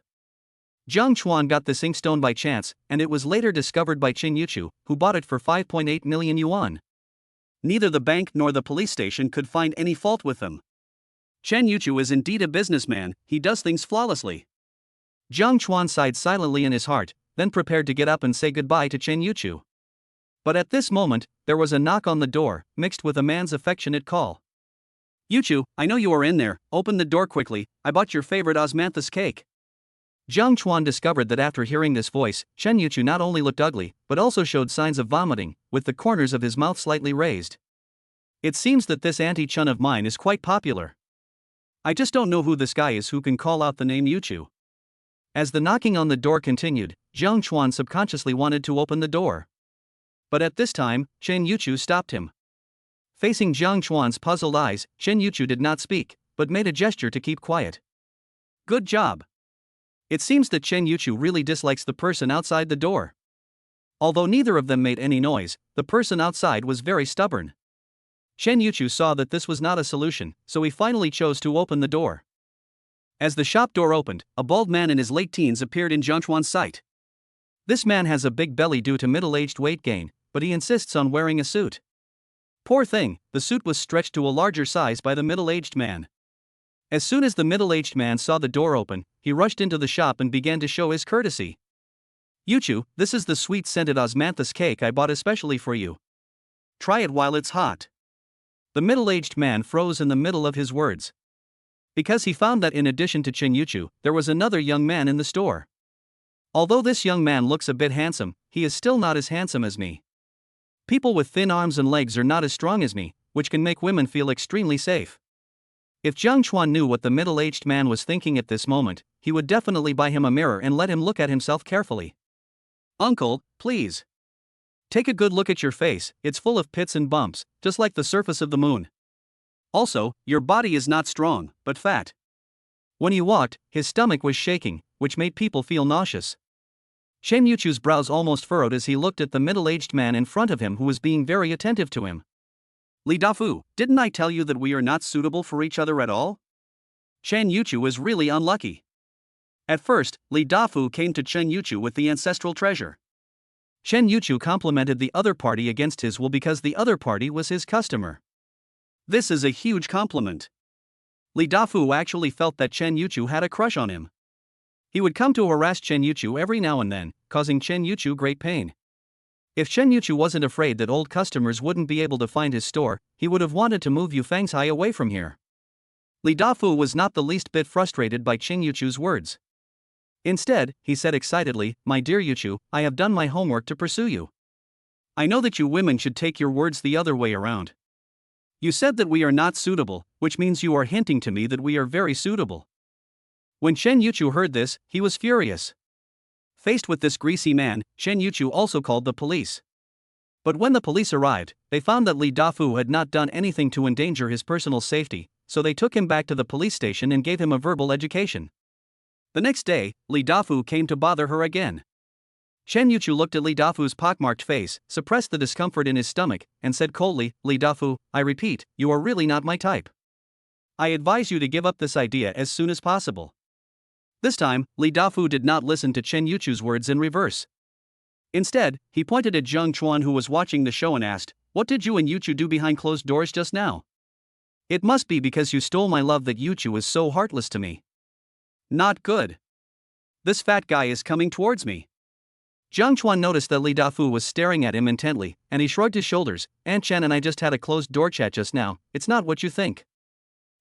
Jiang Chuan got this inkstone by chance, and it was later discovered by Chen Yuchu, who bought it for 5.8 million yuan. Neither the bank nor the police station could find any fault with them. Chen Yuchu is indeed a businessman, he does things flawlessly. Jiang Chuan sighed silently in his heart, then prepared to get up and say goodbye to Chen Yuchu. But at this moment, there was a knock on the door, mixed with a man's affectionate call. Yuchu, I know you are in there, open the door quickly, I bought your favorite osmanthus cake. Jiang Chuan discovered that after hearing this voice, Chen Yuchu not only looked ugly, but also showed signs of vomiting, with the corners of his mouth slightly raised. It seems that this Auntie Chen of mine is quite popular. I just don't know who this guy is who can call out the name Yuchu. As the knocking on the door continued, Jiang Chuan subconsciously wanted to open the door. But at this time, Chen Yuchu stopped him. Facing Jiang Chuan's puzzled eyes, Chen Yuchu did not speak, but made a gesture to keep quiet. Good job. It seems that Chen Yuchu really dislikes the person outside the door. Although neither of them made any noise, the person outside was very stubborn. Chen Yuchu saw that this was not a solution, so he finally chose to open the door. As the shop door opened, a bald man in his late teens appeared in Jiang Chuan's sight. This man has a big belly due to middle-aged weight gain, but he insists on wearing a suit. Poor thing, the suit was stretched to a larger size by the middle-aged man. As soon as the middle-aged man saw the door open, he rushed into the shop and began to show his courtesy. Yuchu, this is the sweet-scented osmanthus cake I bought especially for you. Try it while it's hot. The middle-aged man froze in the middle of his words. Because he found that in addition to Chen Yuchu, there was another young man in the store. Although this young man looks a bit handsome, he is still not as handsome as me. People with thin arms and legs are not as strong as me, which can make women feel extremely safe. If Jiang Chuan knew what the middle-aged man was thinking at this moment, he would definitely buy him a mirror and let him look at himself carefully. Uncle, please. Take a good look at your face, it's full of pits and bumps, just like the surface of the moon. Also, your body is not strong, but fat. When he walked, his stomach was shaking, which made people feel nauseous. Chen Yuchu's brows almost furrowed as he looked at the middle-aged man in front of him who was being very attentive to him. Li Dafu, didn't I tell you that we are not suitable for each other at all? Chen Yuchu is really unlucky. At first, Li Dafu came to Chen Yuchu with the ancestral treasure. Chen Yuchu complimented the other party against his will because the other party was his customer. This is a huge compliment. Li Dafu actually felt that Chen Yuchu had a crush on him. He would come to harass Chen Yuchu every now and then, causing Chen Yuchu great pain. If Chen Yuchu wasn't afraid that old customers wouldn't be able to find his store, he would have wanted to move Yufang's away from here. Li Dafu was not the least bit frustrated by Chen Yuchu's words. Instead, he said excitedly, "My dear Yuchu, I have done my homework to pursue you. I know that you women should take your words the other way around. You said that we are not suitable, which means you are hinting to me that we are very suitable." When Chen Yuchu heard this, he was furious. Faced with this greasy man, Chen Yuchu also called the police. But when the police arrived, they found that Li Dafu had not done anything to endanger his personal safety, so they took him back to the police station and gave him a verbal education. The next day, Li Dafu came to bother her again. Chen Yuchu looked at Li Dafu's pockmarked face, suppressed the discomfort in his stomach, and said coldly, "Li Dafu, I repeat, you are really not my type. I advise you to give up this idea as soon as possible." This time, Li Dafu did not listen to Chen Yuchu's words in reverse. Instead, he pointed at Zhang Chuan, who was watching the show, and asked, "What did you and Yuchu do behind closed doors just now? It must be because you stole my love that Yuchu is so heartless to me. Not good. This fat guy is coming towards me." Zhang Chuan noticed that Li Dafu was staring at him intently, and he shrugged his shoulders. "Aunt Chen and I just had a closed door chat just now, it's not what you think."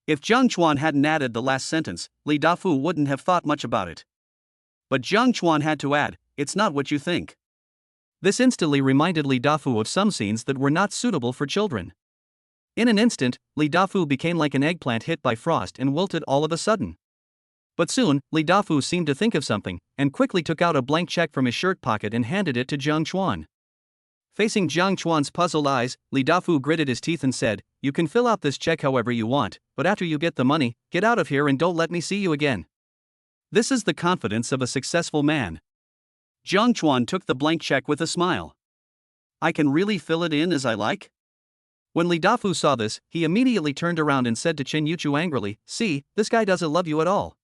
If Zhang Chuan hadn't added the last sentence, Li Dafu wouldn't have thought much about it. But Zhang Chuan had to add, "It's not what you think." This instantly reminded Li Dafu of some scenes that were not suitable for children. In an instant, Li Dafu became like an eggplant hit by frost and wilted all of a sudden. But soon, Li Dafu seemed to think of something, and quickly took out a blank check from his shirt pocket and handed it to Zhang Chuan. Facing Zhang Chuan's puzzled eyes, Li Dafu gritted his teeth and said, "You can fill out this check however you want, but after you get the money, get out of here and don't let me see you again." This is the confidence of a successful man. Zhang Chuan took the blank check with a smile. "I can really fill it in as I like?" When Li Dafu saw this, he immediately turned around and said to Chen Yuchu angrily, "See, this guy doesn't love you at all.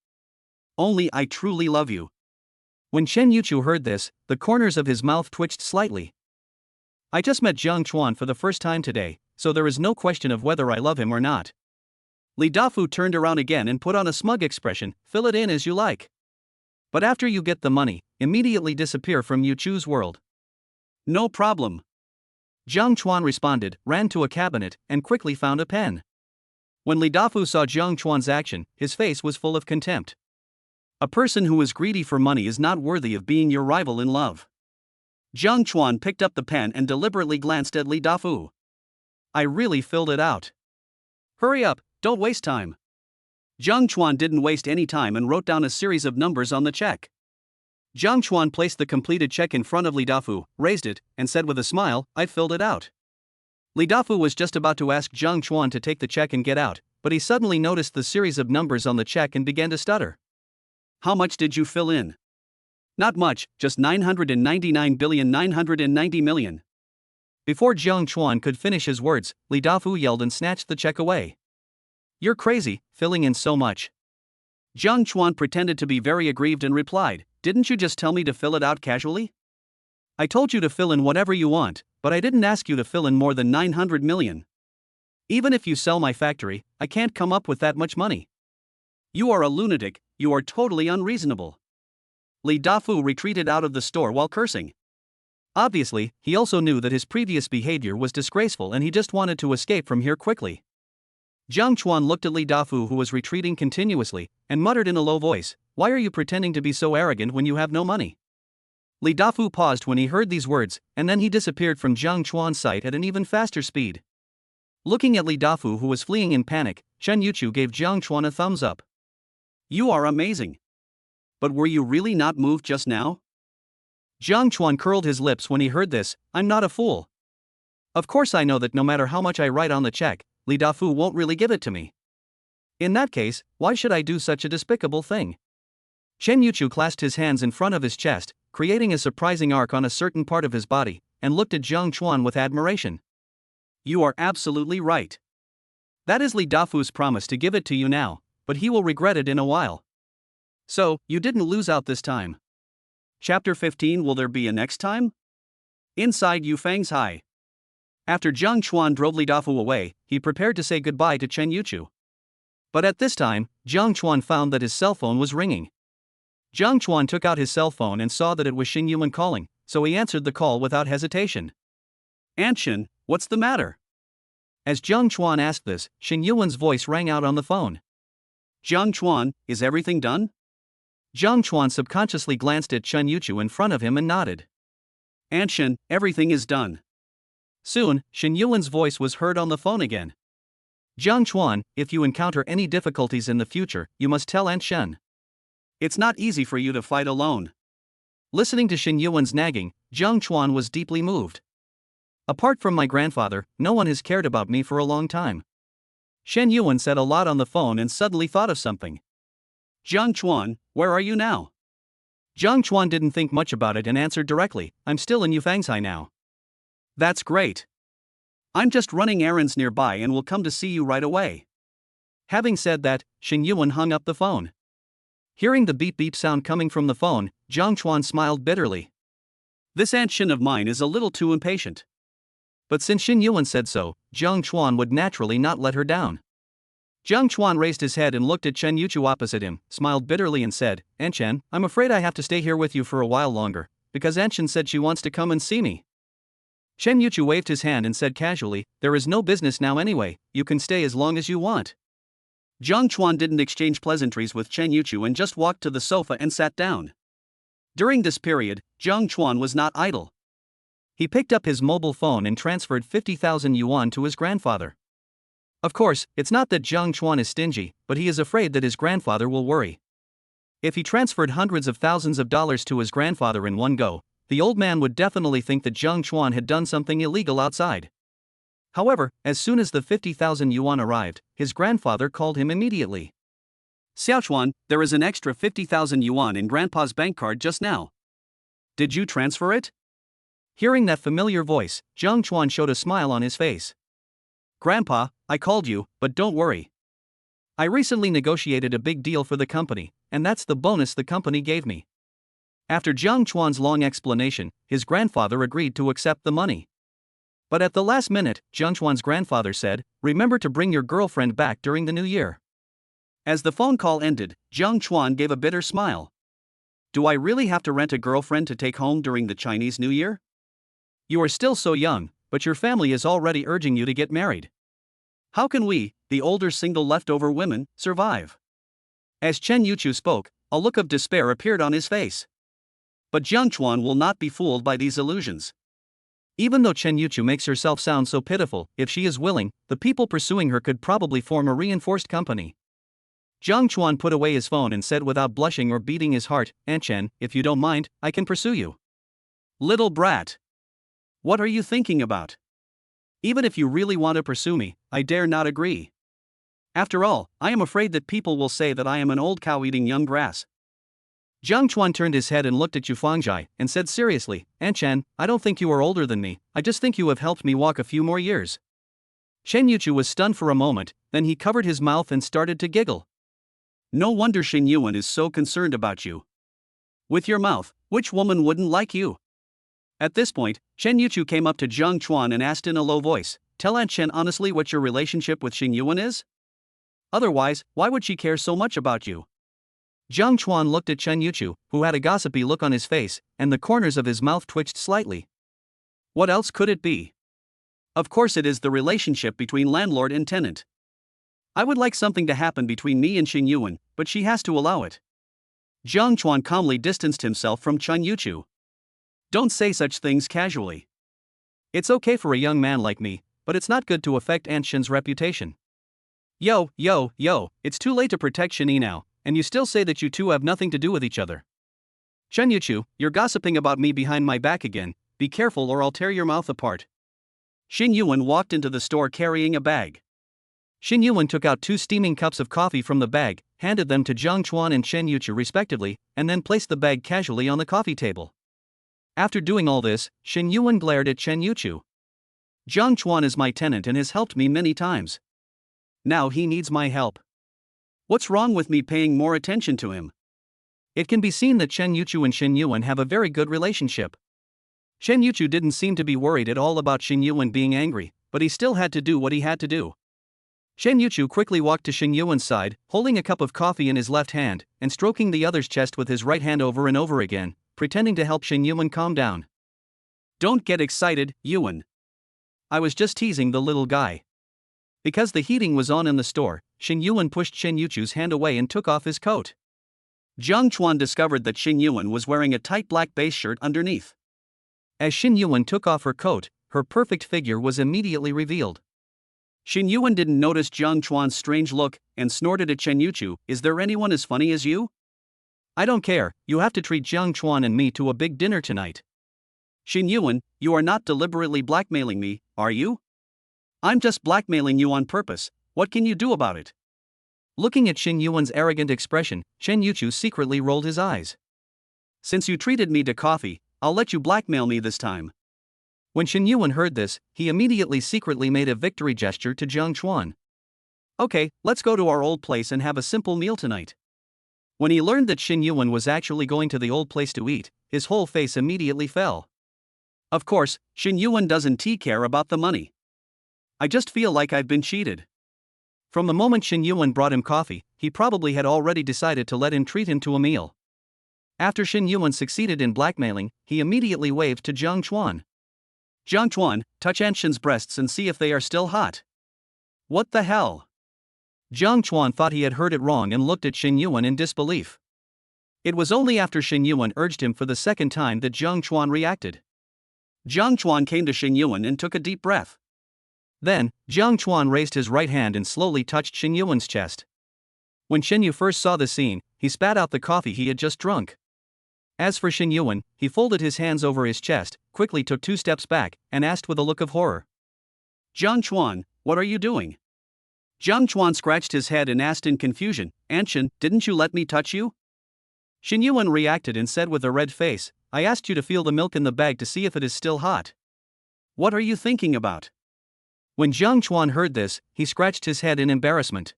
Only I truly love you." When Chen Yuchu heard this, the corners of his mouth twitched slightly. "I just met Zhang Chuan for the first time today, so there is no question of whether I love him or not." Li Dafu turned around again and put on a smug expression, "Fill it in as you like. But after you get the money, immediately disappear from Yuchu's world." "No problem." Zhang Chuan responded, ran to a cabinet, and quickly found a pen. When Li Dafu saw Zhang Chuan's action, his face was full of contempt. A person who is greedy for money is not worthy of being your rival in love. Zhang Chuan picked up the pen and deliberately glanced at Li Dafu. "I really filled it out. Hurry up, don't waste time." Zhang Chuan didn't waste any time and wrote down a series of numbers on the check. Zhang Chuan placed the completed check in front of Li Dafu, raised it, and said with a smile, "I filled it out." Li Dafu was just about to ask Zhang Chuan to take the check and get out, but he suddenly noticed the series of numbers on the check and began to stutter. "How much did you fill in?" "Not much, just 999,990,000,000. Before Zhang Chuan could finish his words, Li Dafu yelled and snatched the check away. "You're crazy, filling in so much." Zhang Chuan pretended to be very aggrieved and replied, "Didn't you just tell me to fill it out casually? I told you to fill in whatever you want, but I didn't ask you to fill in more than 900 million. Even if you sell my factory, I can't come up with that much money. You are a lunatic, you are totally unreasonable." Li Dafu retreated out of the store while cursing. Obviously, he also knew that his previous behavior was disgraceful and he just wanted to escape from here quickly. Zhang Chuan looked at Li Dafu, who was retreating continuously, and muttered in a low voice, "Why are you pretending to be so arrogant when you have no money?" Li Dafu paused when he heard these words, and then he disappeared from Zhang Chuan's sight at an even faster speed. Looking at Li Dafu, who was fleeing in panic, Chen Yuchu gave Zhang Chuan a thumbs up. "You are amazing. But were you really not moved just now?" Zhang Chuan curled his lips when he heard this. "I'm not a fool. Of course I know that no matter how much I write on the check, Li Dafu won't really give it to me. In that case, why should I do such a despicable thing?" Chen Yuchu clasped his hands in front of his chest, creating a surprising arc on a certain part of his body, and looked at Zhang Chuan with admiration. "You are absolutely right. That is Li Dafu's promise to give it to you now, but he will regret it in a while. So, you didn't lose out this time." Chapter 15. Will there be a next time? Inside Yufang's High. After Zhang Chuan drove Li Dafu away, he prepared to say goodbye to Chen Yuchu. But at this time, Zhang Chuan found that his cell phone was ringing. Zhang Chuan took out his cell phone and saw that it was Xin Yuan calling, so he answered the call without hesitation. "Aunt Chen, what's the matter?" As Zhang Chuan asked this, Xin Yuan's voice rang out on the phone. "Zhang Chuan, is everything done?" Zhang Chuan subconsciously glanced at Chen Yuchu in front of him and nodded. "Aunt Chen, everything is done." Soon, Xin Yuan's voice was heard on the phone again. "Zhang Chuan, if you encounter any difficulties in the future, you must tell Aunt Shen. It's not easy for you to fight alone." Listening to Xin Yuan's nagging, Zhang Chuan was deeply moved. Apart from my grandfather, no one has cared about me for a long time. Shen Yuan said a lot on the phone and suddenly thought of something. Jiang Chuan, where are you now? Jiang Chuan didn't think much about it and answered directly, I'm still in Yufangsai now. That's great. I'm just running errands nearby and will come to see you right away. Having said that, Shen Yuan hung up the phone. Hearing the beep beep sound coming from the phone, Jiang Chuan smiled bitterly. This Aunt Shen of mine is a little too impatient. But since Shen Yuan said so, Jiang Chuan would naturally not let her down. Jiang Chuan raised his head and looked at Chen Yuchu opposite him, smiled bitterly and said, Aunt Chen, I'm afraid I have to stay here with you for a while longer, because Aunt Chen said she wants to come and see me. Chen Yuchu waved his hand and said casually, there is no business now anyway, you can stay as long as you want. Jiang Chuan didn't exchange pleasantries with Chen Yuchu and just walked to the sofa and sat down. During this period, Jiang Chuan was not idle. He picked up his mobile phone and transferred 50,000 yuan to his grandfather. Of course, it's not that Jiang Chuan is stingy, but he is afraid that his grandfather will worry. If he transferred hundreds of thousands of dollars to his grandfather in one go, the old man would definitely think that Jiang Chuan had done something illegal outside. However, as soon as the 50,000 yuan arrived, his grandfather called him immediately. Xiaochuan, there is an extra 50,000 yuan in Grandpa's bank card just now. Did you transfer it? Hearing that familiar voice, Jiang Chuan showed a smile on his face. Grandpa, I called you, but don't worry. I recently negotiated a big deal for the company, and that's the bonus the company gave me. After Jiang Chuan's long explanation, his grandfather agreed to accept the money. But at the last minute, Jiang Chuan's grandfather said, remember to bring your girlfriend back during the new year. As the phone call ended, Jiang Chuan gave a bitter smile. Do I really have to rent a girlfriend to take home during the Chinese New Year? You are still so young, but your family is already urging you to get married. How can we, the older single leftover women, survive? As Chen Yuchu spoke, a look of despair appeared on his face. But Jiang Chuan will not be fooled by these illusions. Even though Chen Yuchu makes herself sound so pitiful, if she is willing, the people pursuing her could probably form a reinforced company. Jiang Chuan put away his phone and said without blushing or beating his heart, Aunt Chen, if you don't mind, I can pursue you. Little brat. What are you thinking about? Even if you really want to pursue me, I dare not agree. After all, I am afraid that people will say that I am an old cow eating young grass. Jiang Chuan turned his head and looked at Yu Fangjai and said seriously, Aunt Chen, I don't think you are older than me, I just think you have helped me walk a few more years. Shen Yuchu was stunned for a moment, then he covered his mouth and started to giggle. No wonder Shen Yuan is so concerned about you. With your mouth, which woman wouldn't like you? At this point, Chen Yuchu came up to Jiang Chuan and asked in a low voice, tell Aunt Chen honestly what your relationship with Shen Yuan is? Otherwise, why would she care so much about you? Jiang Chuan looked at Chen Yuchu, who had a gossipy look on his face, and the corners of his mouth twitched slightly. What else could it be? Of course it is the relationship between landlord and tenant. I would like something to happen between me and Shen Yuan, but she has to allow it. Jiang Chuan calmly distanced himself from Chen Yuchu. Don't say such things casually. It's okay for a young man like me, but it's not good to affect Aunt Shen's reputation. Yo, it's too late to protect Shen now, and you still say that you two have nothing to do with each other. Chen Yuchu, you're gossiping about me behind my back again, be careful or I'll tear your mouth apart. Shen Yuan walked into the store carrying a bag. Shen Yuan took out 2 steaming cups of coffee from the bag, handed them to Jiang Chuan and Chen Yuchu respectively, and then placed the bag casually on the coffee table. After doing all this, Shen Yuan glared at Chen Yuchu. Jiang Chuan is my tenant and has helped me many times. Now he needs my help. What's wrong with me paying more attention to him? It can be seen that Chen Yuchu and Shen Yuan have a very good relationship. Shen Yuchu didn't seem to be worried at all about Shen Yuan being angry, but he still had to do what he had to do. Shen Yuchu quickly walked to Shen Yuan's side, holding a cup of coffee in his left hand, and stroking the other's chest with his right hand over and over again, pretending to help Shen Yuan calm down. Don't get excited, Yuan. I was just teasing the little guy. Because the heating was on in the store, Shen Yuan pushed Shen Yuchu's hand away and took off his coat. Jiang Chuan discovered that Shen Yuan was wearing a tight black base shirt underneath. As Shen Yuan took off her coat, her perfect figure was immediately revealed. Shen Yuan didn't notice Jiang Chuan's strange look and snorted at Chen Yuchu, is there anyone as funny as you? I don't care, you have to treat Jiang Chuan and me to a big dinner tonight. Xin Yuan, you are not deliberately blackmailing me, are you? I'm just blackmailing you on purpose, what can you do about it? Looking at Xin Yuan's arrogant expression, Chen Yuchu secretly rolled his eyes. Since you treated me to coffee, I'll let you blackmail me this time. When Xin Yuan heard this, he immediately secretly made a victory gesture to Jiang Chuan. Okay, let's go to our old place and have a simple meal tonight. When he learned that Xin Yuan was actually going to the old place to eat, his whole face immediately fell. Of course, Xin Yuan doesn't care about the money. I just feel like I've been cheated. From the moment Xin Yuan brought him coffee, he probably had already decided to let him treat him to a meal. After Xin Yuan succeeded in blackmailing, he immediately waved to Jiang Chuan. Jiang Chuan, touch Anshin's breasts and see if they are still hot. What the hell? Jiang Chuan thought he had heard it wrong and looked at Xin Yuan in disbelief. It was only after Xin Yuan urged him for the second time that Jiang Chuan reacted. Jiang Chuan came to Xin Yuan and took a deep breath. Then, Jiang Chuan raised his right hand and slowly touched Xin Yuan's chest. When Xin Yu first saw the scene, he spat out the coffee he had just drunk. As for Xin Yuan, he folded his hands over his chest, quickly took 2 steps back, and asked with a look of horror. Jiang Chuan, what are you doing? Jiang Chuan scratched his head and asked in confusion, Anshin, didn't you let me touch you? Xin Yuan reacted and said with a red face, I asked you to feel the milk in the bag to see if it is still hot. What are you thinking about? When Jiang Chuan heard this, he scratched his head in embarrassment.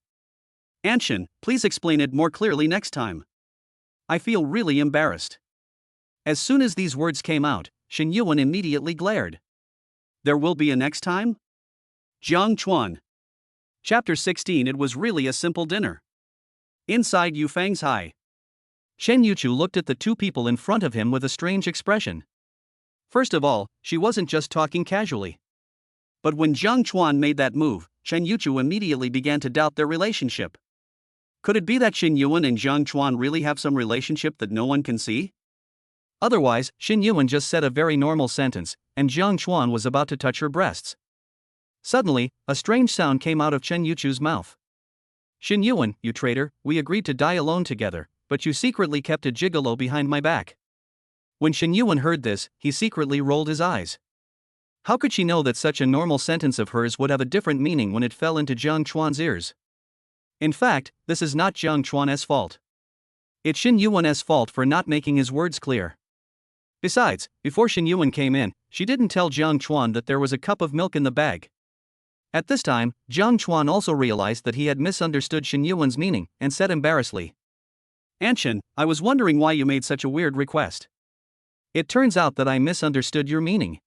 Anshin, please explain it more clearly next time. I feel really embarrassed. As soon as these words came out, Xin Yuan immediately glared. There will be a next time? Jiang Chuan. Chapter 16. It was really a simple dinner. Inside Yufang's high. Chen Yuchu looked at the 2 people in front of him with a strange expression. First of all, she wasn't just talking casually. But when Jiang Chuan made that move, Chen Yuchu immediately began to doubt their relationship. Could it be that Xin Yuan and Jiang Chuan really have some relationship that no one can see? Otherwise, Xin Yuan just said a very normal sentence, and Jiang Chuan was about to touch her breasts. Suddenly, a strange sound came out of Chen Yuchu's mouth. Xin Yuan, you traitor, we agreed to die alone together, but you secretly kept a gigolo behind my back. When Xin Yuan heard this, he secretly rolled his eyes. How could she know that such a normal sentence of hers would have a different meaning when it fell into Jiang Chuan's ears? In fact, this is not Jiang Chuan's fault. It's Xin Yuan's fault for not making his words clear. Besides, before Xin Yuan came in, she didn't tell Jiang Chuan that there was a cup of milk in the bag. At this time, Jiang Chuan also realized that he had misunderstood Xin Yuan's meaning, and said embarrassedly, Anshin, I was wondering why you made such a weird request. It turns out that I misunderstood your meaning.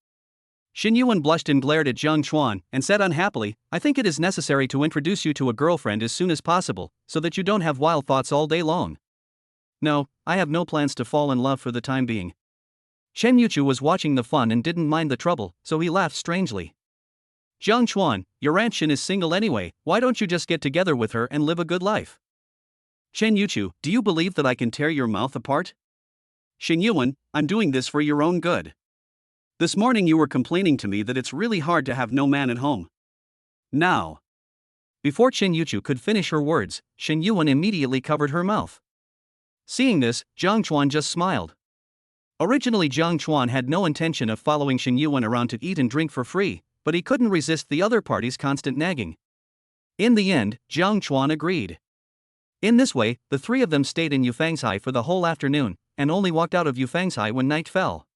Xin Yuan blushed and glared at Jiang Chuan, and said unhappily, I think it is necessary to introduce you to a girlfriend as soon as possible, so that you don't have wild thoughts all day long. No, I have no plans to fall in love for the time being. Chen Yuchu was watching the fun and didn't mind the trouble, so he laughed strangely. Jiang Chuan, your Aunt Xin is single anyway, why don't you just get together with her and live a good life? Chen Yuchu, do you believe that I can tear your mouth apart? Xin Yuan, I'm doing this for your own good. This morning you were complaining to me that it's really hard to have no man at home. Now. Before Chen Yuchu could finish her words, Xin Yuan immediately covered her mouth. Seeing this, Jiang Chuan just smiled. Originally Jiang Chuan had no intention of following Xin Yuan around to eat and drink for free, but he couldn't resist the other party's constant nagging. In the end, Jiang Chuan agreed. In this way, the 3 of them stayed in Yufangsai for the whole afternoon, and only walked out of Yufangsai when night fell.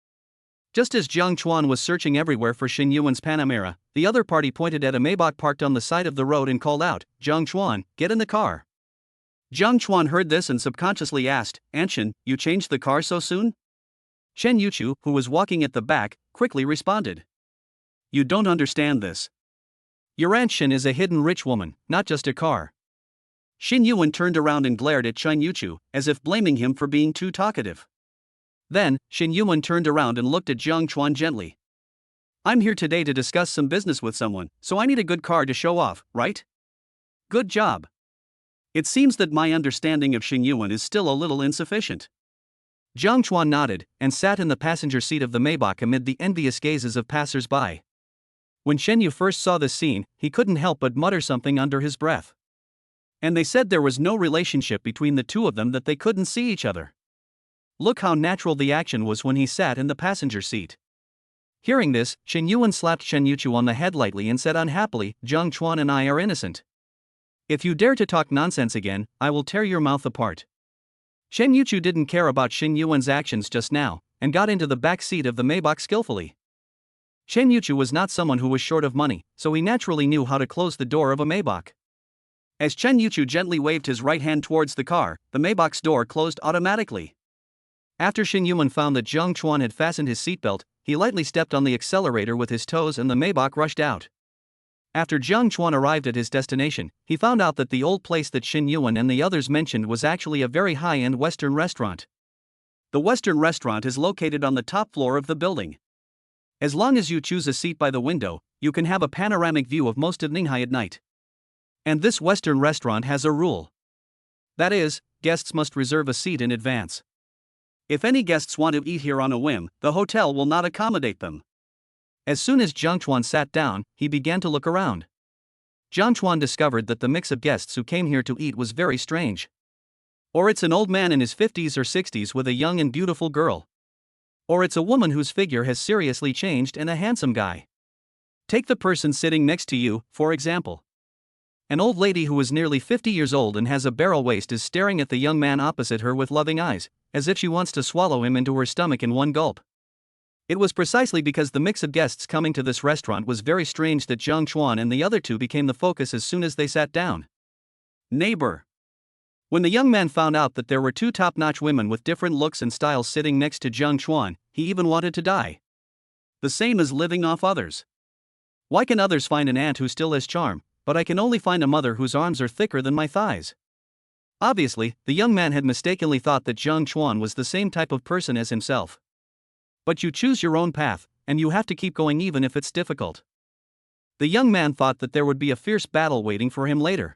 Just as Jiang Chuan was searching everywhere for Xin Yuan's Panamera, the other party pointed at a Maybach parked on the side of the road and called out, Jiang Chuan, get in the car. Jiang Chuan heard this and subconsciously asked, Anshin, you changed the car so soon? Chen Yuchu, who was walking at the back, quickly responded. You don't understand this. Your Aunt Xin is a hidden rich woman, not just a car. Xin Yuan turned around and glared at Chen Yuchu, as if blaming him for being too talkative. Then, Xin Yuan turned around and looked at Jiang Chuan gently. I'm here today to discuss some business with someone, so I need a good car to show off, right? Good job. It seems that my understanding of Xin Yuan is still a little insufficient. Jiang Chuan nodded, and sat in the passenger seat of the Maybach amid the envious gazes of passers-by. When Shen Yu first saw this scene, he couldn't help but mutter something under his breath. And they said there was no relationship between the 2 of them, that they couldn't see each other. Look how natural the action was when he sat in the passenger seat. Hearing this, Shen Yuan slapped Shen Yuchu on the head lightly and said unhappily, Zhang Chuan and I are innocent. If you dare to talk nonsense again, I will tear your mouth apart. Shen Yuchu didn't care about Shen Yuan's actions just now, and got into the back seat of the Maybach skillfully. Shen Yuchu was not someone who was short of money, so he naturally knew how to close the door of a Maybach. As Chen Yuchu gently waved his right hand towards the car, the Maybach's door closed automatically. After Shen Yuan found that Zhang Chuan had fastened his seatbelt, he lightly stepped on the accelerator with his toes and the Maybach rushed out. After Zhang Chuan arrived at his destination, he found out that the old place that Shen Yuan and the others mentioned was actually a very high-end Western restaurant. The Western restaurant is located on the top floor of the building. As long as you choose a seat by the window, you can have a panoramic view of most of Ninghai at night. And this Western restaurant has a rule. That is, guests must reserve a seat in advance. If any guests want to eat here on a whim, the hotel will not accommodate them. As soon as Zhang Chuan sat down, he began to look around. Zhang Chuan discovered that the mix of guests who came here to eat was very strange. Or it's an old man in his 50s or 60s with a young and beautiful girl. Or it's a woman whose figure has seriously changed and a handsome guy. Take the person sitting next to you, for example. An old lady who is nearly 50 years old and has a barrel waist is staring at the young man opposite her with loving eyes, as if she wants to swallow him into her stomach in one gulp. It was precisely because the mix of guests coming to this restaurant was very strange that Zhang Chuan and the other two became the focus as soon as they sat down. Neighbor. When the young man found out that there were two top-notch women with different looks and styles sitting next to Zhang Chuan, he even wanted to die. The same as living off others. Why can others find an aunt who still has charm, but I can only find a mother whose arms are thicker than my thighs? Obviously, the young man had mistakenly thought that Zhang Chuan was the same type of person as himself. But you choose your own path, and you have to keep going even if it's difficult. The young man thought that there would be a fierce battle waiting for him later.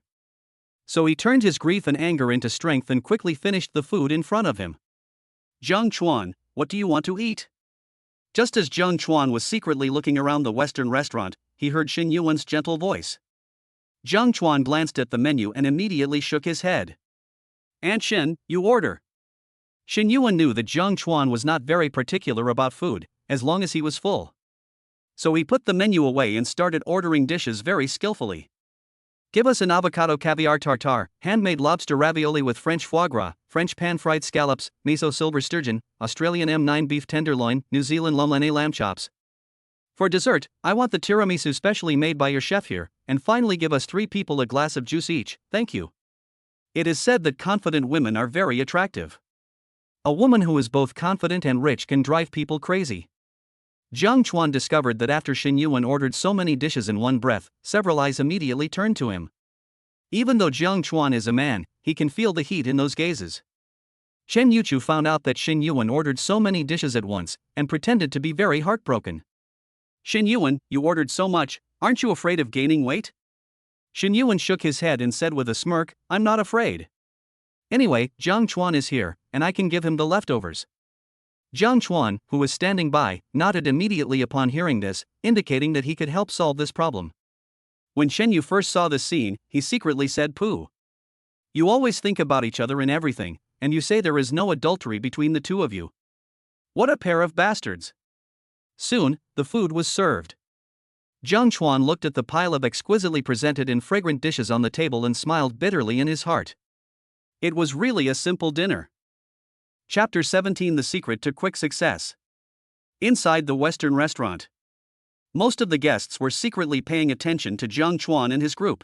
So he turned his grief and anger into strength and quickly finished the food in front of him. Zhang Chuan, what do you want to eat? Just as Zhang Chuan was secretly looking around the Western restaurant, he heard Shen Yuan's gentle voice. Zhang Chuan glanced at the menu and immediately shook his head. Aunt Shen, you order. Shen Yuan knew that Zhang Chuan was not very particular about food, as long as he was full. So he put the menu away and started ordering dishes very skillfully. Give us an avocado caviar tartare, handmade lobster ravioli with French foie gras, French pan-fried scallops, miso silver sturgeon, Australian M9 beef tenderloin, New Zealand lomlane lamb chops. For dessert, I want the tiramisu specially made by your chef here, and finally give us 3 people a glass of juice each, thank you. It is said that confident women are very attractive. A woman who is both confident and rich can drive people crazy. Zhang Chuan discovered that after Shen Yuan ordered so many dishes in one breath, several eyes immediately turned to him. Even though Zhang Chuan is a man, he can feel the heat in those gazes. Chen Yuchu found out that Shen Yuan ordered so many dishes at once, and pretended to be very heartbroken. Shen Yuan, you ordered so much, aren't you afraid of gaining weight? Shen Yuan shook his head and said with a smirk, I'm not afraid. Anyway, Zhang Chuan is here, and I can give him the leftovers. Zhang Chuan, who was standing by, nodded immediately upon hearing this, indicating that he could help solve this problem. When Shen Yu first saw this scene, he secretly said pooh. You always think about each other in everything, and you say there is no adultery between the two of you. What a pair of bastards. Soon, the food was served. Zhang Chuan looked at the pile of exquisitely presented and fragrant dishes on the table and smiled bitterly in his heart. It was really a simple dinner. Chapter 17: The Secret to Quick Success. Inside the Western restaurant. Most of the guests were secretly paying attention to Zhang Chuan and his group.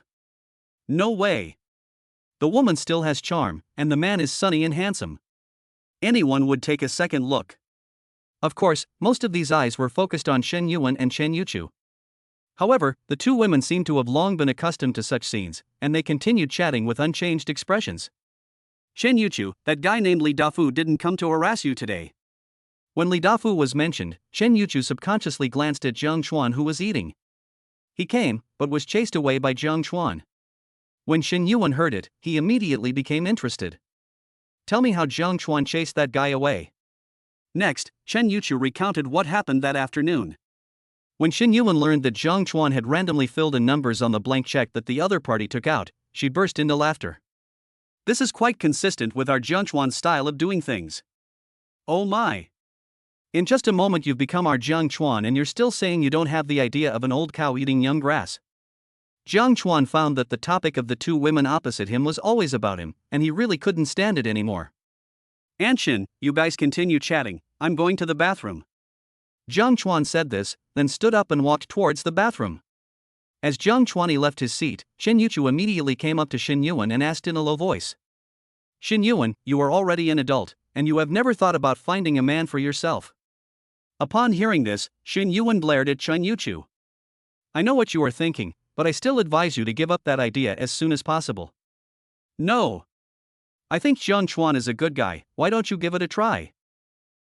No way. The woman still has charm, and the man is sunny and handsome. Anyone would take a second look. Of course, most of these eyes were focused on Shen Yuan and Chen Yuchu. However, the two women seemed to have long been accustomed to such scenes, and they continued chatting with unchanged expressions. Shen Yuchu, that guy named Li Dafu didn't come to harass you today. When Li Dafu was mentioned, Shen Yuchu subconsciously glanced at Zhang Chuan, who was eating. He came, but was chased away by Zhang Chuan. When Shen Yuan heard it, he immediately became interested. Tell me how Zhang Chuan chased that guy away. Next, Chen Yuchu recounted what happened that afternoon. When Shen Yuan learned that Zhang Chuan had randomly filled in numbers on the blank check that the other party took out, she burst into laughter. This is quite consistent with our Zhang Chuan style of doing things. Oh my! In just a moment you've become our Jiang Chuan and you're still saying you don't have the idea of an old cow eating young grass. Jiang Chuan found that the topic of the two women opposite him was always about him, and he really couldn't stand it anymore. Anshin, you guys continue chatting, I'm going to the bathroom. Jiang Chuan said this, then stood up and walked towards the bathroom. As Jiang Chuan left his seat, Shen Yuchu immediately came up to Shen Yuan and asked in a low voice. Shen Yuan, you are already an adult, and you have never thought about finding a man for yourself. Upon hearing this, Shen Yuan glared at Shen Yuchu. I know what you are thinking, but I still advise you to give up that idea as soon as possible. No. I think Jiang Chuan is a good guy, why don't you give it a try?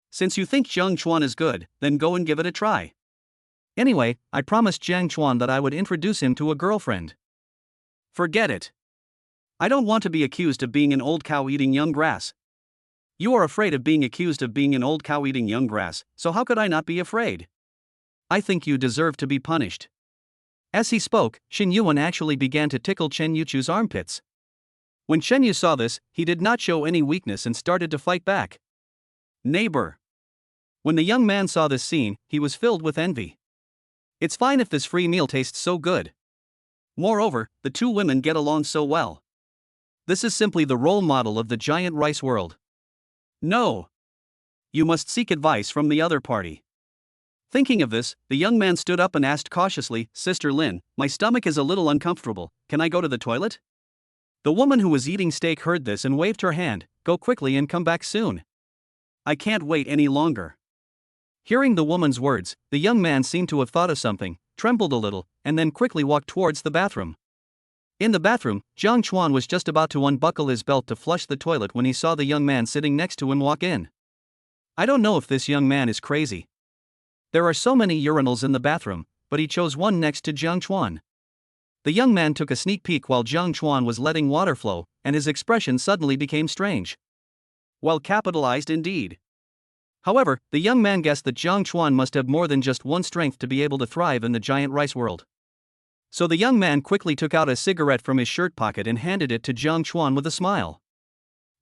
Since you think Jiang Chuan is good, then go and give it a try. Anyway, I promised Jiang Chuan that I would introduce him to a girlfriend. Forget it. I don't want to be accused of being an old cow eating young grass. You are afraid of being accused of being an old cow eating young grass, so how could I not be afraid? I think you deserve to be punished. As he spoke, Shen Yuan actually began to tickle Shen Yuchu's armpits. When Shen Yu saw this, he did not show any weakness and started to fight back. Neighbor. When the young man saw this scene, he was filled with envy. It's fine if this free meal tastes so good. Moreover, the two women get along so well. This is simply the role model of the giant rice world. No. You must seek advice from the other party. Thinking of this, the young man stood up and asked cautiously, Sister Lin, my stomach is a little uncomfortable, can I go to the toilet? The woman who was eating steak heard this and waved her hand, go quickly and come back soon. I can't wait any longer. Hearing the woman's words, the young man seemed to have thought of something, trembled a little, and then quickly walked towards the bathroom. In the bathroom, Jiang Chuan was just about to unbuckle his belt to flush the toilet when he saw the young man sitting next to him walk in. I don't know if this young man is crazy. There are so many urinals in the bathroom, but he chose one next to Jiang Chuan. The young man took a sneak peek while Jiang Chuan was letting water flow, and his expression suddenly became strange. Well capitalized indeed. However, the young man guessed that Jiang Chuan must have more than just one strength to be able to thrive in the giant rice world. So the young man quickly took out a cigarette from his shirt pocket and handed it to Jiang Chuan with a smile.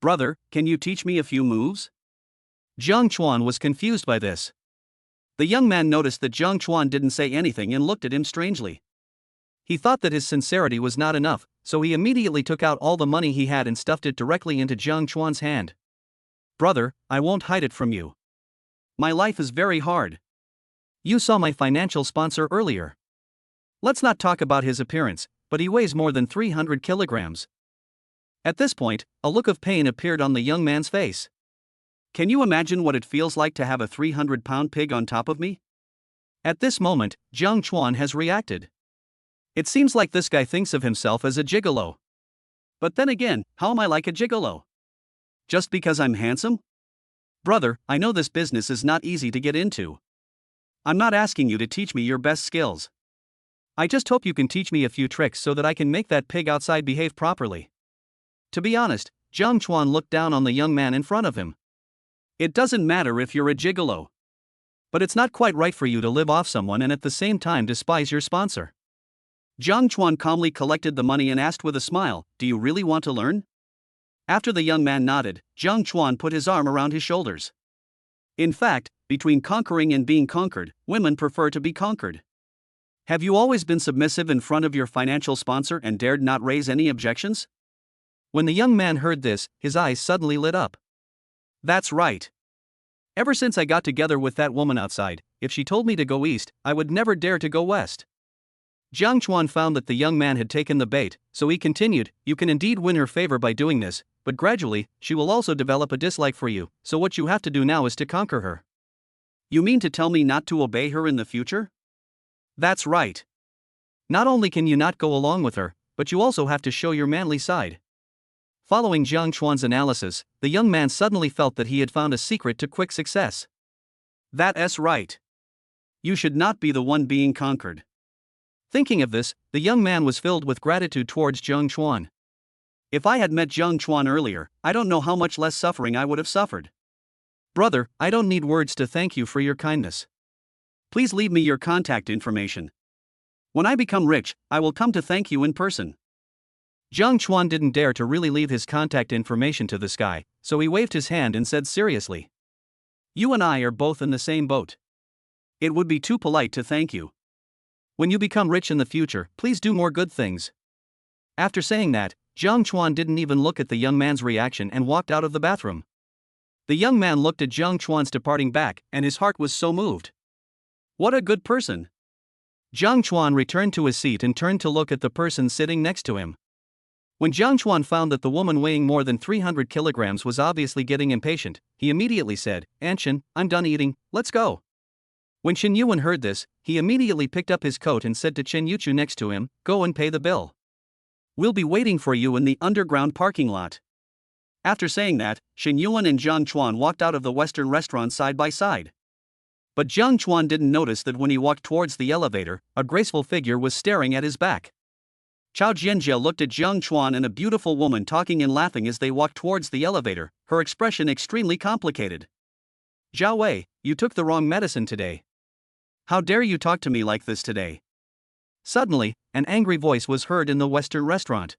Brother, can you teach me a few moves? Jiang Chuan was confused by this. The young man noticed that Jiang Chuan didn't say anything and looked at him strangely. He thought that his sincerity was not enough, so he immediately took out all the money he had and stuffed it directly into Jiang Chuan's hand. Brother, I won't hide it from you. My life is very hard. You saw my financial sponsor earlier. Let's not talk about his appearance, but he weighs more than 300 kilograms. At this point, a look of pain appeared on the young man's face. Can you imagine what it feels like to have a 300-pound pig on top of me? At this moment, Jiang Chuan has reacted. It seems like this guy thinks of himself as a gigolo. But then again, how am I like a gigolo? Just because I'm handsome? Brother, I know this business is not easy to get into. I'm not asking you to teach me your best skills. I just hope you can teach me a few tricks so that I can make that pig outside behave properly. To be honest, Jiang Chuan looked down on the young man in front of him. It doesn't matter if you're a gigolo. But it's not quite right for you to live off someone and at the same time despise your sponsor. Jiang Chuan calmly collected the money and asked with a smile, do you really want to learn? After the young man nodded, Jiang Chuan put his arm around his shoulders. In fact, between conquering and being conquered, women prefer to be conquered. Have you always been submissive in front of your financial sponsor and dared not raise any objections? When the young man heard this, his eyes suddenly lit up. That's right. Ever since I got together with that woman outside, if she told me to go east, I would never dare to go west. Jiang Chuan found that the young man had taken the bait, so he continued, you can indeed win her favor by doing this, but gradually, she will also develop a dislike for you, so what you have to do now is to conquer her. You mean to tell me not to obey her in the future? That's right. Not only can you not go along with her, but you also have to show your manly side. Following Jiang Chuan's analysis, the young man suddenly felt that he had found a secret to quick success. That's right. You should not be the one being conquered. Thinking of this, the young man was filled with gratitude towards Jiang Chuan. If I had met Jiang Chuan earlier, I don't know how much less suffering I would have suffered. Brother, I don't need words to thank you for your kindness. Please leave me your contact information. When I become rich, I will come to thank you in person. Jiang Chuan didn't dare to really leave his contact information to this guy, so he waved his hand and said seriously. You and I are both in the same boat. It would be too polite to thank you. When you become rich in the future, please do more good things. After saying that, Jiang Chuan didn't even look at the young man's reaction and walked out of the bathroom. The young man looked at Jiang Chuan's departing back, and his heart was so moved. What a good person! Jiang Chuan returned to his seat and turned to look at the person sitting next to him. When Jiang Chuan found that the woman weighing more than 300 kilograms was obviously getting impatient, he immediately said, "Anshin, I'm done eating, let's go." When Chen Yuan heard this, he immediately picked up his coat and said to Chen Yuchu next to him, "Go and pay the bill. We'll be waiting for you in the underground parking lot." After saying that, Shen Yuan and Jiang Chuan walked out of the Western restaurant side by side. But Jiang Chuan didn't notice that when he walked towards the elevator, a graceful figure was staring at his back. Chao Jianjia looked at Jiang Chuan and a beautiful woman talking and laughing as they walked towards the elevator, her expression extremely complicated. "Zhao Wei, you took the wrong medicine today. How dare you talk to me like this today?" Suddenly, an angry voice was heard in the Western restaurant.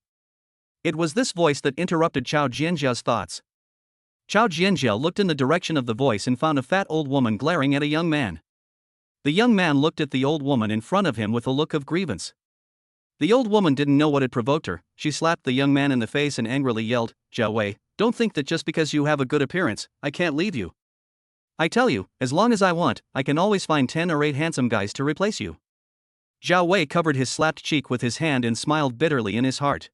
It was this voice that interrupted Chao Jianjia's thoughts. Chao Jianjia looked in the direction of the voice and found a fat old woman glaring at a young man. The young man looked at the old woman in front of him with a look of grievance. The old woman didn't know what had provoked her. She slapped the young man in the face and angrily yelled, "Zhao Wei, don't think that just because you have a good appearance, I can't leave you. I tell you, as long as I want, I can always find 10 or 8 handsome guys to replace you." Zhao Wei covered his slapped cheek with his hand and smiled bitterly in his heart.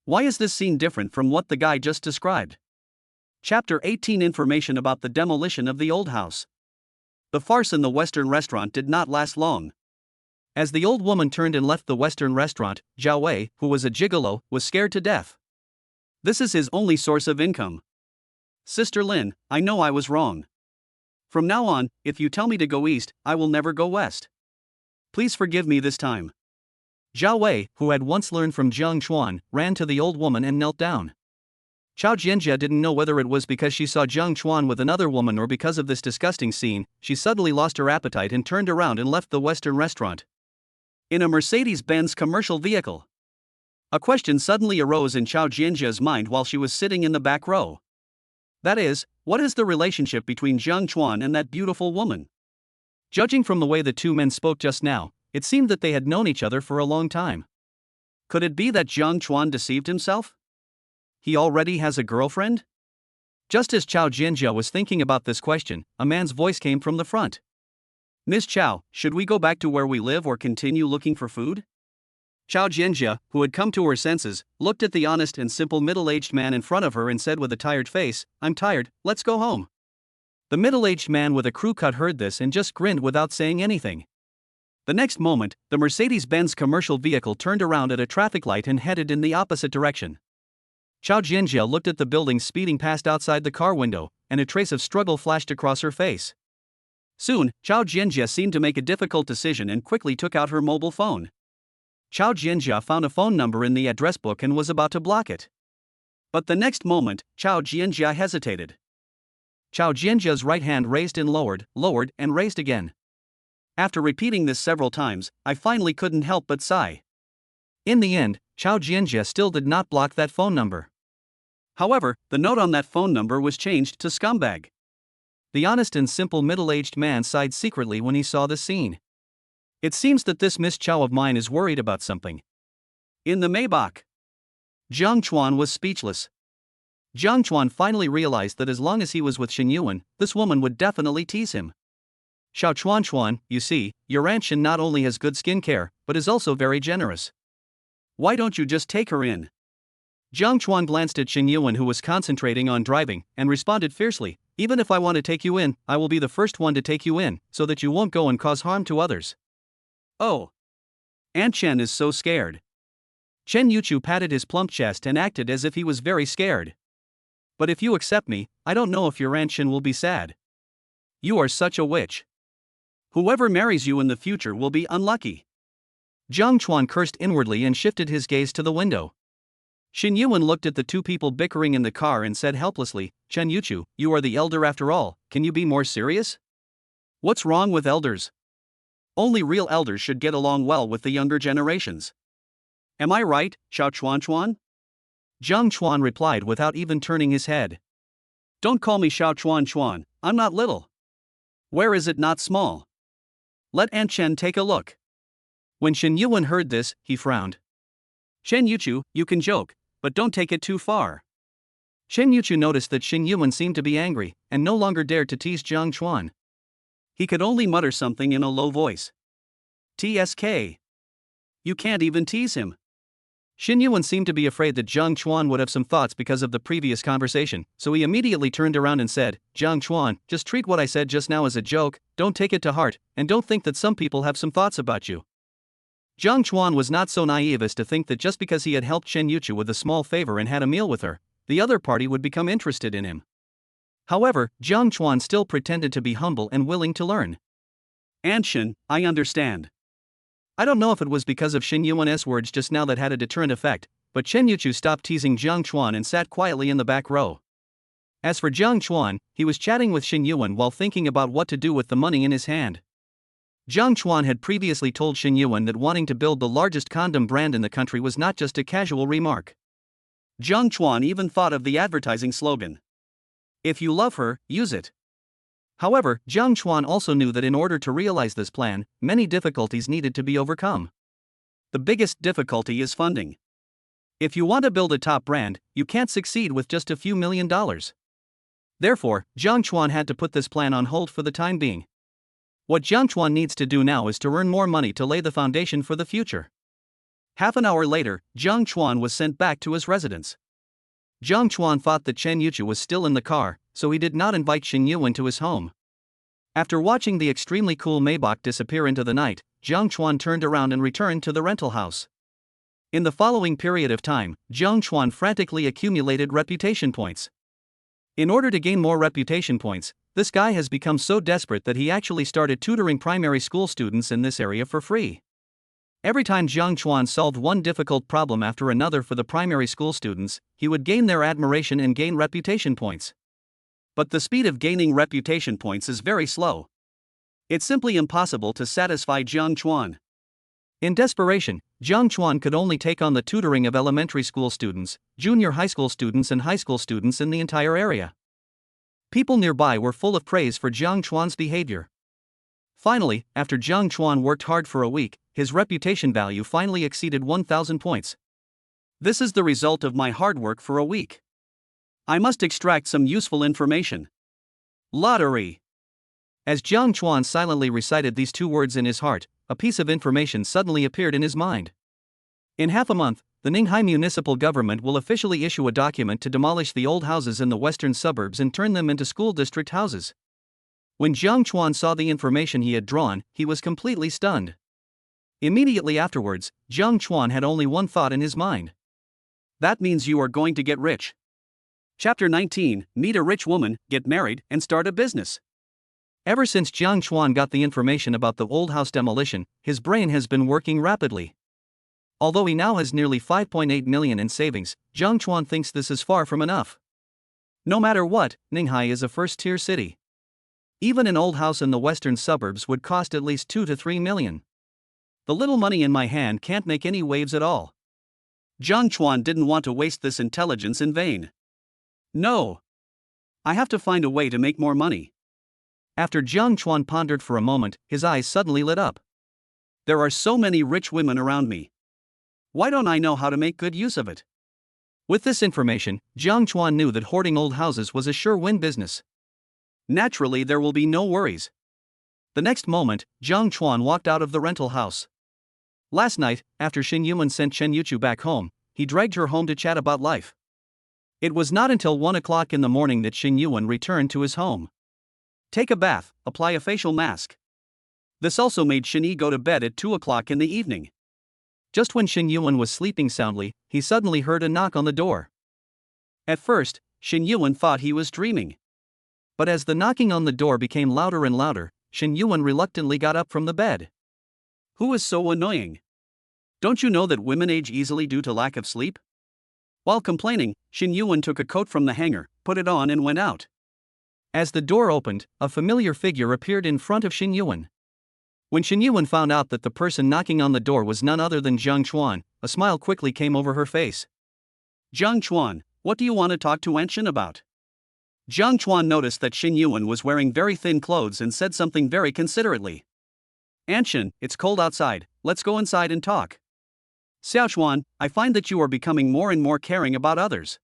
Why is this scene different from what the guy just described? Chapter 18: Information about the demolition of the old house. The farce in the Western restaurant did not last long. As the old woman turned and left the Western restaurant, Zhao Wei, who was a gigolo, was scared to death. This is his only source of income. "Sister Lin, I know I was wrong. From now on, if you tell me to go east, I will never go west. Please forgive me this time." Zhao Wei, who had once learned from Jiang Chuan, ran to the old woman and knelt down. Chao Jianjia didn't know whether it was because she saw Jiang Chuan with another woman or because of this disgusting scene. She suddenly lost her appetite and turned around and left the Western restaurant. In a Mercedes-Benz commercial vehicle. A question suddenly arose in Chao Jianjia's mind while she was sitting in the back row. That is, what is the relationship between Jiang Chuan and that beautiful woman? Judging from the way the two men spoke just now, it seemed that they had known each other for a long time. Could it be that Jiang Chuan deceived himself? He already has a girlfriend? Just as Chao Jianjia was thinking about this question, a man's voice came from the front. "Miss Chao, should we go back to where we live or continue looking for food?" Chao Jianjia, who had come to her senses, looked at the honest and simple middle-aged man in front of her and said with a tired face, "I'm tired, let's go home." The middle-aged man with a crew cut heard this and just grinned without saying anything. The next moment, the Mercedes-Benz commercial vehicle turned around at a traffic light and headed in the opposite direction. Chao Jianjia looked at the building speeding past outside the car window, and a trace of struggle flashed across her face. Soon, Chao Jianjia seemed to make a difficult decision and quickly took out her mobile phone. Chao Jianjia found a phone number in the address book and was about to block it. But the next moment, Chao Jianjia hesitated. Chao Jianjia's right hand raised and lowered, and raised again. After repeating this several times, I finally couldn't help but sigh. In the end, Chao Jianjia still did not block that phone number. However, the note on that phone number was changed to "scumbag." The honest and simple middle-aged man sighed secretly when he saw the scene. It seems that this Miss Chao of mine is worried about something. In the Maybach. Jiang Chuan was speechless. Jiang Chuan finally realized that as long as he was with Shen Yuan, this woman would definitely tease him. "Xiao Chuan, you see, your Aunt Shen not only has good skin care, but is also very generous. Why don't you just take her in?" Jiang Chuan glanced at Shen Yuan, who was concentrating on driving, and responded fiercely, "Even if I want to take you in, I will be the first one to take you in, so that you won't go and cause harm to others." "Oh. Aunt Chen is so scared." Chen Yuchu patted his plump chest and acted as if he was very scared. "But if you accept me, I don't know if your Aunt Chen will be sad. You are such a witch. Whoever marries you in the future will be unlucky." Jiang Chuan cursed inwardly and shifted his gaze to the window. Shen Yuan looked at the two people bickering in the car and said helplessly, "Chen Yuchu, you are the elder after all, can you be more serious? What's wrong with elders? Only real elders should get along well with the younger generations. Am I right, Xiao Chuan?" Jiang Chuan replied without even turning his head. Don't call me Xiao Chuan Chuan, I'm not little. Where is it not small? Let Aunt Chen take a look. When Shen Yuan heard this, he frowned. Shen Yuchu, you can joke, but don't take it too far. Shen Yuchu noticed that Shen Yuan seemed to be angry, and no longer dared to tease Jiang Chuan. He could only mutter something in a low voice. TSK. You can't even tease him. Shen Yuan seemed to be afraid that Jiang Chuan would have some thoughts because of the previous conversation, so he immediately turned around and said, Jiang Chuan, just treat what I said just now as a joke, don't take it to heart, and don't think that some people have some thoughts about you. Jiang Chuan was not so naive as to think that just because he had helped Shen Yuchu with a small favor and had a meal with her, the other party would become interested in him. However, Jiang Chuan still pretended to be humble and willing to learn. Aunt Shen, I understand. I don't know if it was because of Shen Yuan's words just now that had a deterrent effect, but Shen Yuchu stopped teasing Jiang Chuan and sat quietly in the back row. As for Jiang Chuan, he was chatting with Shen Yuan while thinking about what to do with the money in his hand. Jiang Chuan had previously told Shen Yuan that wanting to build the largest condom brand in the country was not just a casual remark. Jiang Chuan even thought of the advertising slogan. If you love her, use it. However, Jiang Chuan also knew that in order to realize this plan, many difficulties needed to be overcome. The biggest difficulty is funding. If you want to build a top brand, you can't succeed with just a few $1,000,000. Therefore, Jiang Chuan had to put this plan on hold for the time being. What Jiang Chuan needs to do now is to earn more money to lay the foundation for the future. Half an hour later, Jiang Chuan was sent back to his residence. Jiang Chuan thought that Shen Yuchu was still in the car, so he did not invite Shen Yuan to his home. After watching the extremely cool Maybach disappear into the night, Jiang Chuan turned around and returned to the rental house. In the following period of time, Jiang Chuan frantically accumulated reputation points. In order to gain more reputation points, this guy has become so desperate that he actually started tutoring primary school students in this area for free. Every time Jiang Chuan solved one difficult problem after another for the primary school students, he would gain their admiration and gain reputation points. But the speed of gaining reputation points is very slow. It's simply impossible to satisfy Jiang Chuan. In desperation, Jiang Chuan could only take on the tutoring of elementary school students, junior high school students and high school students in the entire area. People nearby were full of praise for Jiang Chuan's behavior. Finally, after Jiang Chuan worked hard for a week, his reputation value finally exceeded 1,000 points. This is the result of my hard work for a week. I must extract some useful information. Lottery. As Jiang Chuan silently recited these two words in his heart, a piece of information suddenly appeared in his mind. In half a month, the Ninghai municipal government will officially issue a document to demolish the old houses in the western suburbs and turn them into school district houses. When Jiang Chuan saw the information he had drawn, he was completely stunned. Immediately afterwards, Jiang Chuan had only one thought in his mind. That means you are going to get rich. Chapter 19, Meet a rich woman, get married, and start a business. Ever since Jiang Chuan got the information about the old house demolition, his brain has been working rapidly. Although he now has nearly 5.8 million in savings, Jiang Chuan thinks this is far from enough. No matter what, Ninghai is a first-tier city. Even an old house in the western suburbs would cost at least 2 to 3 million. The little money in my hand can't make any waves at all. Jiang Chuan didn't want to waste this intelligence in vain. No. I have to find a way to make more money. After Jiang Chuan pondered for a moment, his eyes suddenly lit up. There are so many rich women around me. Why don't I know how to make good use of it? With this information, Jiang Chuan knew that hoarding old houses was a sure-win business. Naturally, there will be no worries. The next moment, Jiang Chuan walked out of the rental house. Last night, after Shen Yuan sent Shen Yuchu back home, he dragged her home to chat about life. It was not until 1 o'clock in the morning that Shen Yuan returned to his home. Take a bath, apply a facial mask. This also made Shen Yi go to bed at 2 o'clock in the evening. Just when Shen Yuan was sleeping soundly, he suddenly heard a knock on the door. At first, Shen Yuan thought he was dreaming. But as the knocking on the door became louder and louder, Shen Yuan reluctantly got up from the bed. Who is so annoying? Don't you know that women age easily due to lack of sleep? While complaining, Shen Yuan took a coat from the hanger, put it on and went out. As the door opened, a familiar figure appeared in front of Shen Yuan. When Shen Yuan found out that the person knocking on the door was none other than Jiang Chuan, a smile quickly came over her face. Jiang Chuan, what do you want to talk to Aunt Shen about? Jiang Chuan noticed that Xin Yuan was wearing very thin clothes and said something very considerately. Anshin, it's cold outside, let's go inside and talk. Xiao Chuan, I find that you are becoming more and more caring about others.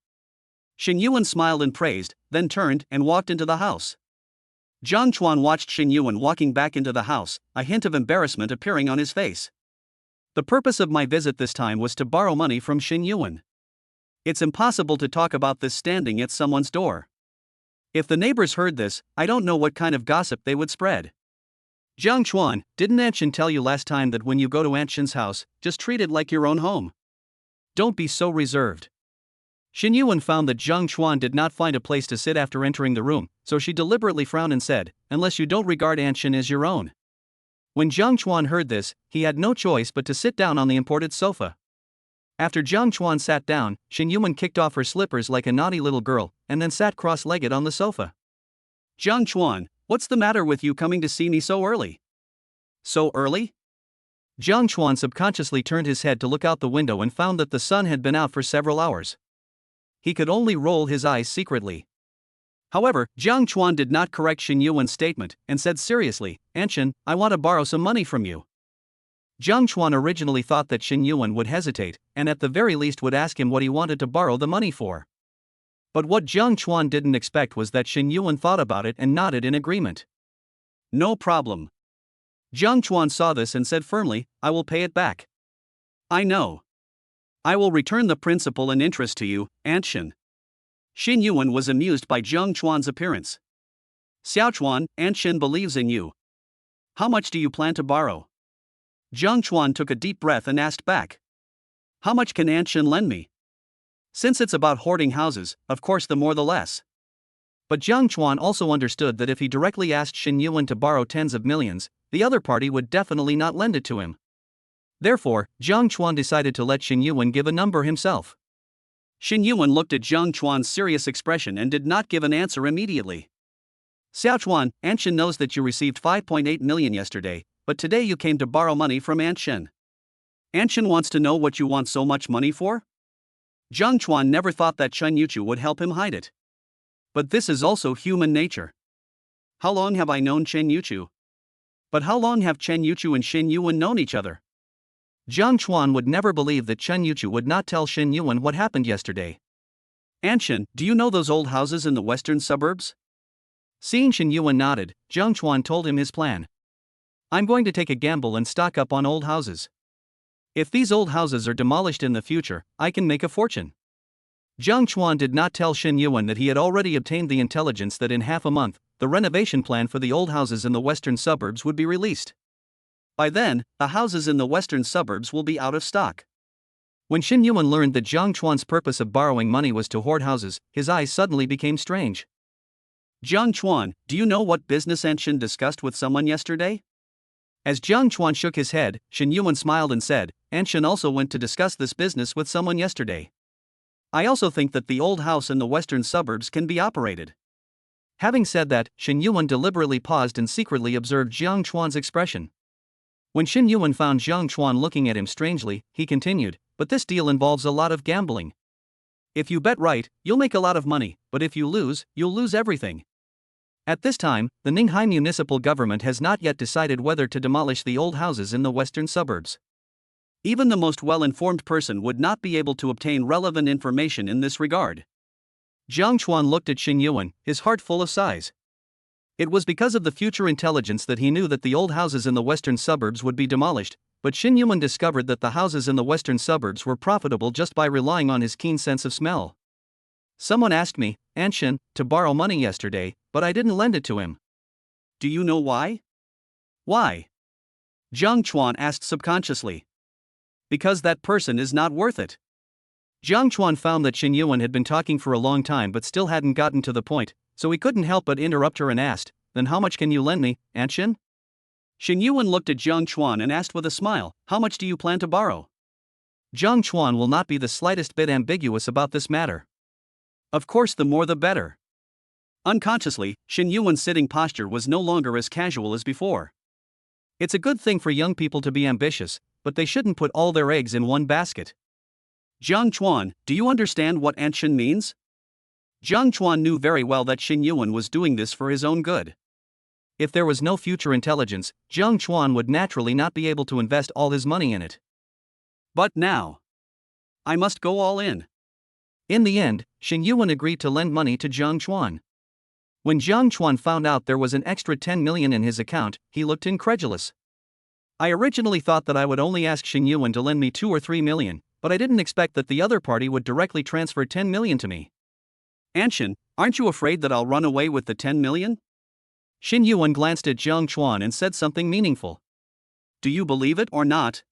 Xin Yuan smiled and praised, then turned and walked into the house. Jiang Chuan watched Xin Yuan walking back into the house, a hint of embarrassment appearing on his face. The purpose of my visit this time was to borrow money from Xin Yuan. It's impossible to talk about this standing at someone's door. If the neighbors heard this, I don't know what kind of gossip they would spread. Jiang Chuan, didn't Anshin tell you last time that when you go to Anshin's house, just treat it like your own home? Don't be so reserved. Xin Yuan found that Jiang Chuan did not find a place to sit after entering the room, so she deliberately frowned and said, unless you don't regard Anshin as your own. When Jiang Chuan heard this, he had no choice but to sit down on the imported sofa. After Jiang Chuan sat down, Xin Yuan kicked off her slippers like a naughty little girl, and then sat cross-legged on the sofa. Jiang Chuan, what's the matter with you coming to see me so early? So early? Jiang Chuan subconsciously turned his head to look out the window and found that the sun had been out for several hours. He could only roll his eyes secretly. However, Jiang Chuan did not correct Xin Yuan's statement, and said seriously, Anshin, I want to borrow some money from you. Jiang Chuan originally thought that Xin Yuan would hesitate, and at the very least would ask him what he wanted to borrow the money for. But what Jiang Chuan didn't expect was that Xin Yuan thought about it and nodded in agreement. No problem. Jiang Chuan saw this and said firmly, I will pay it back. I know. I will return the principal and interest to you, Anshin. Xin Yuan was amused by Jiang Chuan's appearance. Xiao Chuan, Anshin believes in you. How much do you plan to borrow? Jiang Chuan took a deep breath and asked back. How much can Anshin lend me? Since it's about hoarding houses, of course the more the less. But Jiang Chuan also understood that if he directly asked Xin Yuan to borrow tens of millions, the other party would definitely not lend it to him. Therefore, Jiang Chuan decided to let Xin Yuan give a number himself. Xin Yuan looked at Jiang Chuan's serious expression and did not give an answer immediately. Xiao Chuan, Anshin knows that you received 5.8 million yesterday, but today you came to borrow money from Anshin. Anshin wants to know what you want so much money for? Jiang Chuan never thought that Chen Yuchu would help him hide it. But this is also human nature. How long have I known Chen Yuchu? But how long have Chen Yuchu and Xin Yuan known each other? Jiang Chuan would never believe that Chen Yuchu would not tell Xin Yuan what happened yesterday. Anshin, do you know those old houses in the western suburbs? Seeing Xin Yuan nodded, Jiang Chuan told him his plan. I'm going to take a gamble and stock up on old houses. If these old houses are demolished in the future, I can make a fortune. Jiang Chuan did not tell Xin Yuan that he had already obtained the intelligence that in half a month, the renovation plan for the old houses in the western suburbs would be released. By then, the houses in the western suburbs will be out of stock. When Xin Yuan learned that Jiang Chuan's purpose of borrowing money was to hoard houses, his eyes suddenly became strange. Jiang Chuan, do you know what business Anshin discussed with someone yesterday? As Jiang Chuan shook his head, Xin Yuan smiled and said, Anshin also went to discuss this business with someone yesterday. I also think that the old house in the western suburbs can be operated. Having said that, Xin Yuan deliberately paused and secretly observed Jiang Chuan's expression. When Xin Yuan found Jiang Chuan looking at him strangely, he continued, but this deal involves a lot of gambling. If you bet right, you'll make a lot of money, but if you lose, you'll lose everything. At this time, the Ninghai municipal government has not yet decided whether to demolish the old houses in the western suburbs. Even the most well-informed person would not be able to obtain relevant information in this regard. Jiang Chuan looked at Xin Yuan, his heart full of sighs. It was because of the future intelligence that he knew that the old houses in the western suburbs would be demolished, but Xin Yuan discovered that the houses in the western suburbs were profitable just by relying on his keen sense of smell. Someone asked me, Anshin, to borrow money yesterday, but I didn't lend it to him. Do you know why? Why? Jiang Chuan asked subconsciously. Because that person is not worth it. Jiang Chuan found that Xin Yuan had been talking for a long time but still hadn't gotten to the point, so he couldn't help but interrupt her and asked, then how much can you lend me, Anshin? Xin Yuan looked at Jiang Chuan and asked with a smile, how much do you plan to borrow? Jiang Chuan will not be the slightest bit ambiguous about this matter. Of course, the more the better. Unconsciously, Xin Yuan's sitting posture was no longer as casual as before. It's a good thing for young people to be ambitious, but they shouldn't put all their eggs in one basket. Jiang Chuan, do you understand what Anshin means? Jiang Chuan knew very well that Xin Yuan was doing this for his own good. If there was no future intelligence, Jiang Chuan would naturally not be able to invest all his money in it. But now, I must go all in. In the end, Xin Yuan agreed to lend money to Jiang Chuan. When Jiang Chuan found out there was an extra 10 million in his account, he looked incredulous. I originally thought that I would only ask Xin Yuan to lend me 2 or 3 million, but I didn't expect that the other party would directly transfer 10 million to me. Anshin, aren't you afraid that I'll run away with the 10 million? Xin Yuan glanced at Jiang Chuan and said something meaningful. Do you believe it or not?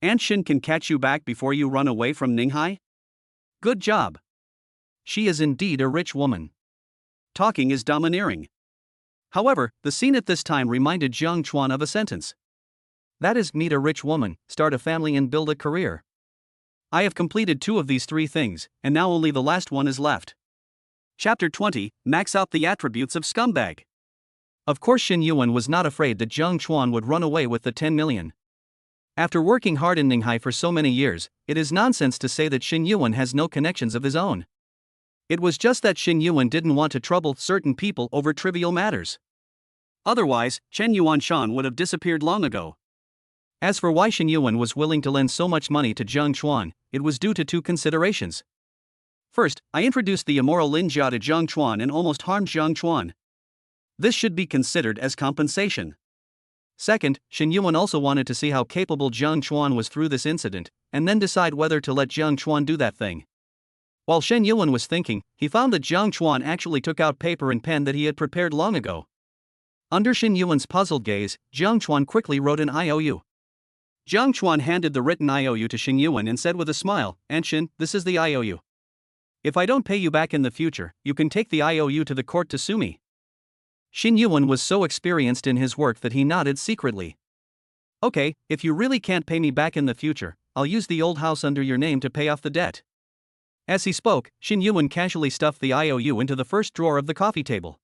Anshin can catch you back before you run away from Ninghai? Good job. She is indeed a rich woman. Talking is domineering. However, the scene at this time reminded Jiang Chuan of a sentence. That is, meet a rich woman, start a family and build a career. I have completed 2 of these 3 things, and now only the last one is left. Chapter 20, Max out the attributes of scumbag. Of course Xin Yuan was not afraid that Jiang Chuan would run away with the 10 million. After working hard in Ninghai for so many years, it is nonsense to say that Xin Yuan has no connections of his own. It was just that Xin Yuan didn't want to trouble certain people over trivial matters. Otherwise, Chen Yuanshan would have disappeared long ago. As for why Xin Yuan was willing to lend so much money to Jiang Chuan, it was due to 2 considerations. First, I introduced the immoral Lin Jia to Jiang Chuan and almost harmed Jiang Chuan. This should be considered as compensation. Second, Xin Yuan also wanted to see how capable Jiang Chuan was through this incident, and then decide whether to let Jiang Chuan do that thing. While Shen Yuan was thinking, he found that Jiang Chuan actually took out paper and pen that he had prepared long ago. Under Shen Yuan's puzzled gaze, Jiang Chuan quickly wrote an IOU. Jiang Chuan handed the written IOU to Shen Yuan and said with a smile, "Anshin, this is the IOU. If I don't pay you back in the future, you can take the IOU to the court to sue me." Shen Yuan was so experienced in his work that he nodded secretly. "Okay, if you really can't pay me back in the future, I'll use the old house under your name to pay off the debt." As he spoke, Shen Yuan casually stuffed the IOU into the first drawer of the coffee table.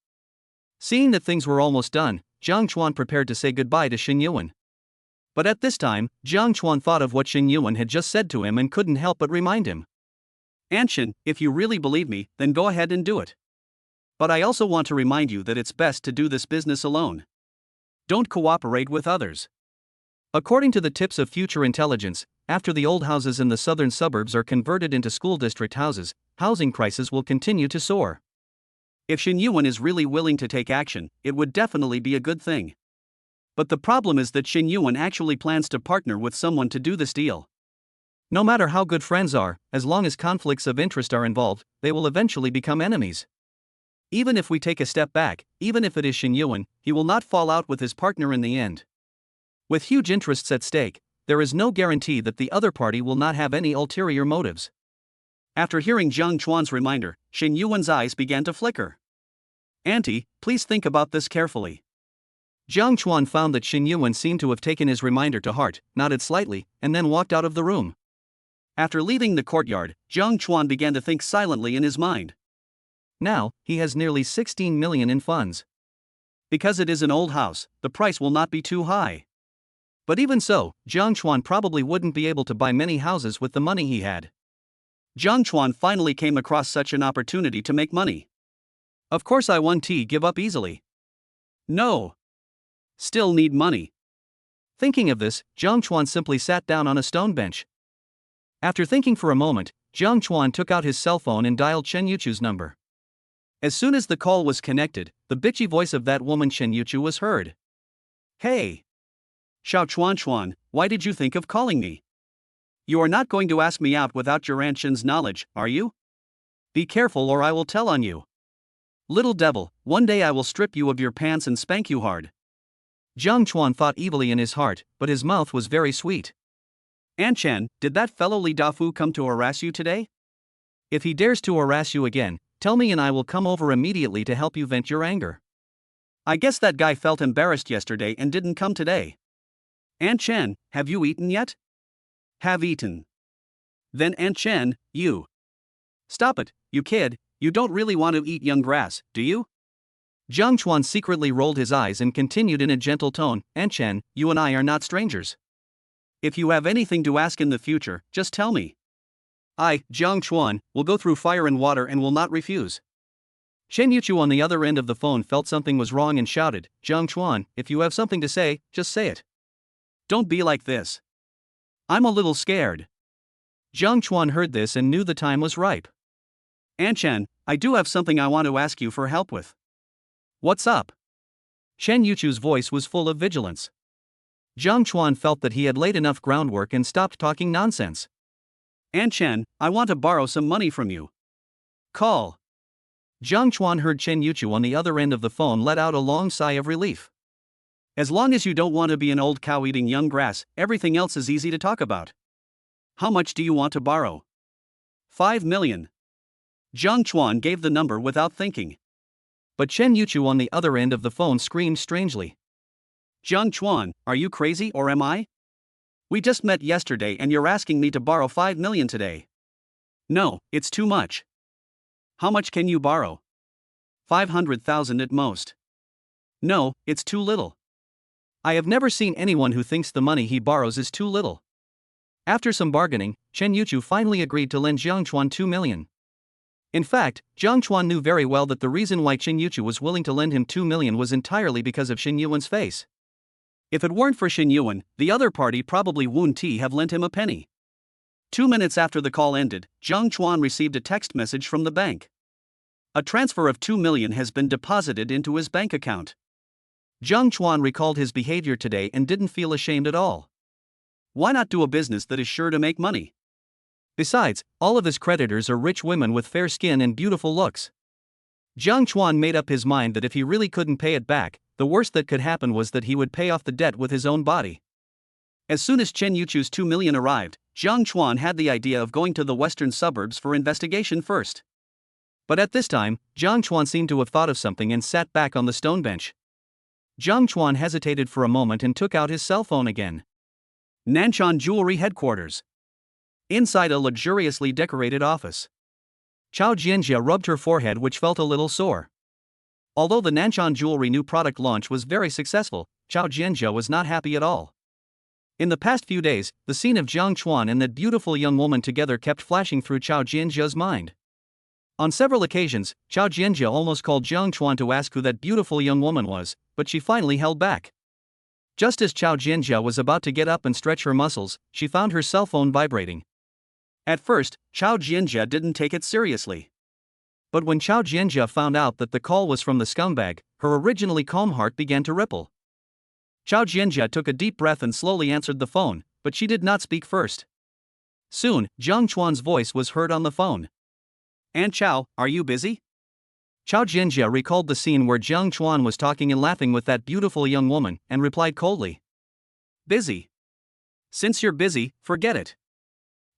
Seeing that things were almost done, Jiang Chuan prepared to say goodbye to Shen Yuan. But at this time, Jiang Chuan thought of what Shen Yuan had just said to him and couldn't help but remind him. "Anshin, if you really believe me, then go ahead and do it. But I also want to remind you that it's best to do this business alone. Don't cooperate with others." According to the tips of future intelligence, after the old houses in the southern suburbs are converted into school district houses, housing prices will continue to soar. If Shen Yuan is really willing to take action, it would definitely be a good thing. But the problem is that Shen Yuan actually plans to partner with someone to do this deal. No matter how good friends are, as long as conflicts of interest are involved, they will eventually become enemies. Even if we take a step back, even if it is Shen Yuan, he will not fall out with his partner in the end. With huge interests at stake, there is no guarantee that the other party will not have any ulterior motives. After hearing Jiang Chuan's reminder, Shen Yuan's eyes began to flicker. "Auntie, please think about this carefully." Jiang Chuan found that Shen Yuan seemed to have taken his reminder to heart, nodded slightly, and then walked out of the room. After leaving the courtyard, Jiang Chuan began to think silently in his mind. Now, he has nearly 16 million in funds. Because it is an old house, the price will not be too high. But even so, Jiang Chuan probably wouldn't be able to buy many houses with the money he had. Jiang Chuan finally came across such an opportunity to make money. Of course I won't give up easily. No. Still need money. Thinking of this, Jiang Chuan simply sat down on a stone bench. After thinking for a moment, Jiang Chuan took out his cell phone and dialed Chen Yuchu's number. As soon as the call was connected, the bitchy voice of that woman Chen Yuchu was heard. "Hey! Xiao Chuan, why did you think of calling me? You are not going to ask me out without your Aunt Shen's knowledge, are you? Be careful or I will tell on you. Little devil, one day I will strip you of your pants and spank you hard." Jiang Chuan thought evilly in his heart, but his mouth was very sweet. "Aunt Chen, did that fellow Li Dafu come to harass you today? If he dares to harass you again, tell me and I will come over immediately to help you vent your anger. I guess that guy felt embarrassed yesterday and didn't come today. Aunt Chen, have you eaten yet?" "Have eaten." "Then Aunt Chen, you. Stop it, you kid, you don't really want to eat young grass, do you?" Jiang Chuan secretly rolled his eyes and continued in a gentle tone, "Aunt Chen, you and I are not strangers. If you have anything to ask in the future, just tell me. I, Jiang Chuan, will go through fire and water and will not refuse. Shen Yuchu on the other end of the phone felt something was wrong and shouted, Jiang Chuan, if you have something to say, just say it. Don't be like this. I'm a little scared. Jiang Chuan heard this and knew the time was ripe. Anchan, I do have something I want to ask you for help with. What's up? Shen Yuchu's voice was full of vigilance. Jiang Chuan felt that he had laid enough groundwork and stopped talking nonsense. Anchan, I want to borrow some money from you. Call. Jiang Chuan heard Shen Yuchu on the other end of the phone let out a long sigh of relief. As long as you don't want to be an old cow eating young grass, everything else is easy to talk about. How much do you want to borrow? 5 million. Jiang Chuan gave the number without thinking. But Shen Yuchu on the other end of the phone screamed strangely. Jiang Chuan, are you crazy or am I? We just met yesterday and you're asking me to borrow 5 million today. No, it's too much. How much can you borrow? 500,000 at most. No, it's too little. I have never seen anyone who thinks the money he borrows is too little. After some bargaining, Shen Yuchu finally agreed to lend Jiang Chuan 2 million. In fact, Jiang Chuan knew very well that the reason why Shen Yuchu was willing to lend him 2 million was entirely because of Shen Yuan's face. If it weren't for Shen Yuan, the other party probably wouldn't have lent him a penny. 2 minutes after the call ended, Jiang Chuan received a text message from the bank. A transfer of 2 million has been deposited into his bank account. Jiang Chuan recalled his behavior today and didn't feel ashamed at all. Why not do a business that is sure to make money? Besides, all of his creditors are rich women with fair skin and beautiful looks. Jiang Chuan made up his mind that if he really couldn't pay it back, the worst that could happen was that he would pay off the debt with his own body. As soon as Shen Yuchu's 2 million arrived, Jiang Chuan had the idea of going to the western suburbs for investigation first. But at this time, Jiang Chuan seemed to have thought of something and sat back on the stone bench. Jiang Chuan hesitated for a moment and took out his cell phone again. Nanshan Jewelry Headquarters. Inside a luxuriously decorated office. Chao Jianjia rubbed her forehead, which felt a little sore. Although the Nanshan Jewelry new product launch was very successful, Chao Jianjia was not happy at all. In the past few days, the scene of Jiang Chuan and that beautiful young woman together kept flashing through Chao Jianjia's mind. On several occasions, Chao Jianjia almost called Jiang Chuan to ask who that beautiful young woman was, but she finally held back. Just as Chao Jianjia was about to get up and stretch her muscles, she found her cell phone vibrating. At first, Chao Jianjia didn't take it seriously. But when Chao Jianjia found out that the call was from the scumbag, her originally calm heart began to ripple. Chao Jianjia took a deep breath and slowly answered the phone, but she did not speak first. Soon, Jiang Chuan's voice was heard on the phone. Aunt Chao, are you busy? Chao Jianjia recalled the scene where Jiang Chuan was talking and laughing with that beautiful young woman, and replied coldly. Busy? Since you're busy, forget it.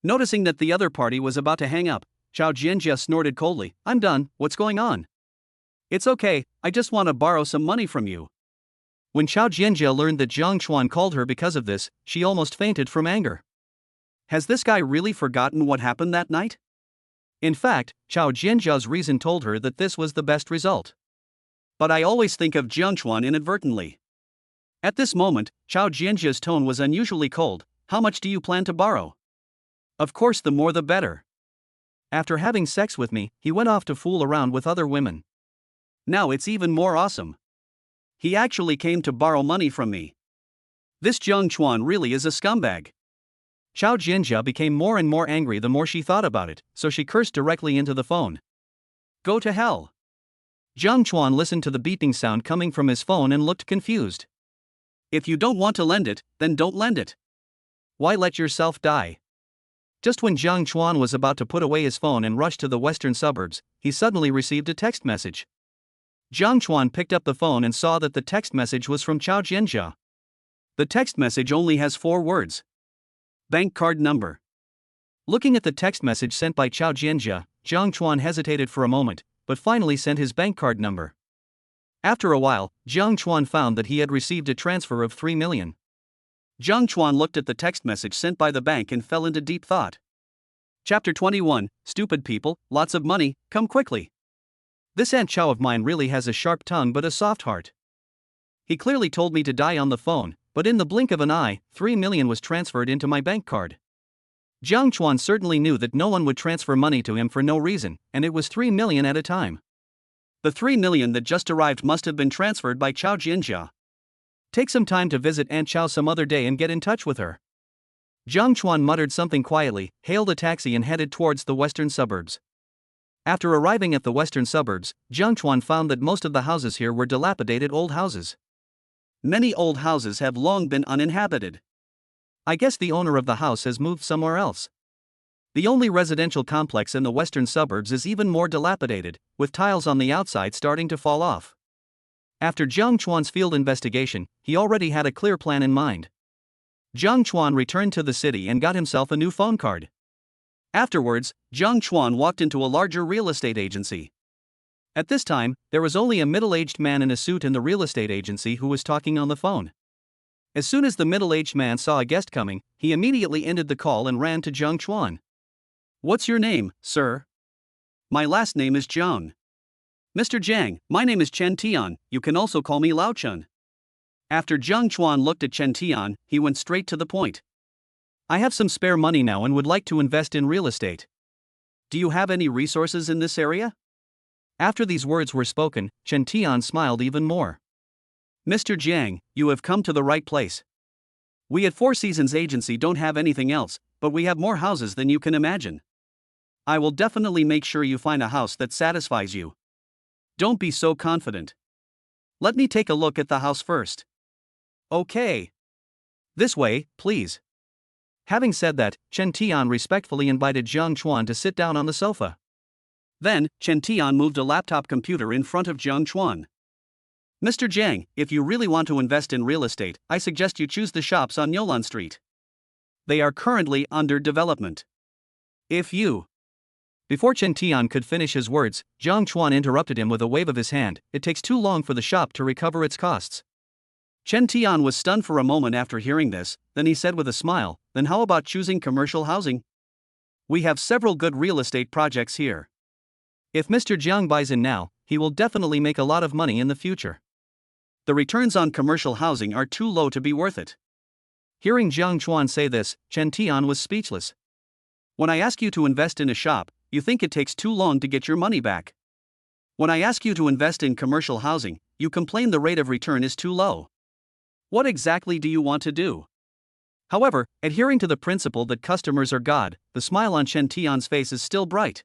Noticing that the other party was about to hang up, Chao Jianjia snorted coldly, I'm done, what's going on? It's okay, I just want to borrow some money from you. When Chao Jianjia learned that Jiang Chuan called her because of this, she almost fainted from anger. Has this guy really forgotten what happened that night? In fact, Chao Jianjia's reason told her that this was the best result. But I always think of Jiang Chuan inadvertently. At this moment, Chao Jianjia's tone was unusually cold. How much do you plan to borrow? Of course, the more the better. After having sex with me, he went off to fool around with other women. Now it's even more awesome. He actually came to borrow money from me. This Jiang Chuan really is a scumbag. Chao Jianjia became more and more angry the more she thought about it, so she cursed directly into the phone. Go to hell. Jiang Chuan listened to the beeping sound coming from his phone and looked confused. If you don't want to lend it, then don't lend it. Why let yourself die? Just when Jiang Chuan was about to put away his phone and rush to the western suburbs, he suddenly received a text message. Jiang Chuan picked up the phone and saw that the text message was from Chao Jianjia. The text message only has 4 words. Bank card number. Looking at the text message sent by Chao Jianjia, Jiang Chuan hesitated for a moment, but finally sent his bank card number. After a while, Jiang Chuan found that he had received a transfer of 3 million. Jiang Chuan looked at the text message sent by the bank and fell into deep thought. Chapter 21, Stupid people, lots of money, come quickly. This Aunt Chao of mine really has a sharp tongue but a soft heart. He clearly told me to die on the phone, but in the blink of an eye, 3 million was transferred into my bank card. Jiang Chuan certainly knew that no one would transfer money to him for no reason, and it was 3 million at a time. The 3 million that just arrived must have been transferred by Chao Jinjia. Take some time to visit Aunt Chao some other day and get in touch with her. Jiang Chuan muttered something quietly, hailed a taxi and headed towards the western suburbs. After arriving at the western suburbs, Jiang Chuan found that most of the houses here were dilapidated old houses. Many old houses have long been uninhabited. I guess the owner of the house has moved somewhere else. The only residential complex in the western suburbs is even more dilapidated, with tiles on the outside starting to fall off. After Jiang Chuan's field investigation, he already had a clear plan in mind. Jiang Chuan returned to the city and got himself a new phone card. Afterwards, Jiang Chuan walked into a larger real estate agency. At this time, there was only a middle-aged man in a suit in the real estate agency who was talking on the phone. As soon as the middle-aged man saw a guest coming, he immediately ended the call and ran to Jiang Chuan. "What's your name, sir?" "My last name is Jiang." "Mr. Jiang, my name is Chen Tian, you can also call me Lao Chen." After Jiang Chuan looked at Chen Tian, he went straight to the point. "I have some spare money now and would like to invest in real estate. Do you have any resources in this area?" After these words were spoken, Chen Tian smiled even more. "Mr. Jiang, you have come to the right place. We at Four Seasons Agency don't have anything else, but we have more houses than you can imagine. I will definitely make sure you find a house that satisfies you. Don't be so confident. Let me take a look at the house first." "Okay. This way, please." Having said that, Chen Tian respectfully invited Jiang Chuan to sit down on the sofa. Then, Chen Tian moved a laptop computer in front of Jiang Chuan. "Mr. Jiang, if you really want to invest in real estate, I suggest you choose the shops on Yolan Street. They are currently under development. If you..." Before Chen Tian could finish his words, Jiang Chuan interrupted him with a wave of his hand. "It takes too long for the shop to recover its costs." Chen Tian was stunned for a moment after hearing this, then he said with a smile, "Then how about choosing commercial housing? We have several good real estate projects here. If Mr. Jiang buys in now, he will definitely make a lot of money in the future. The returns on commercial housing are too low to be worth it." Hearing Jiang Chuan say this, Chen Tian was speechless. "When I ask you to invest in a shop, you think it takes too long to get your money back. When I ask you to invest in commercial housing, you complain the rate of return is too low. What exactly do you want to do?" However, adhering to the principle that customers are God, the smile on Chen Tian's face is still bright.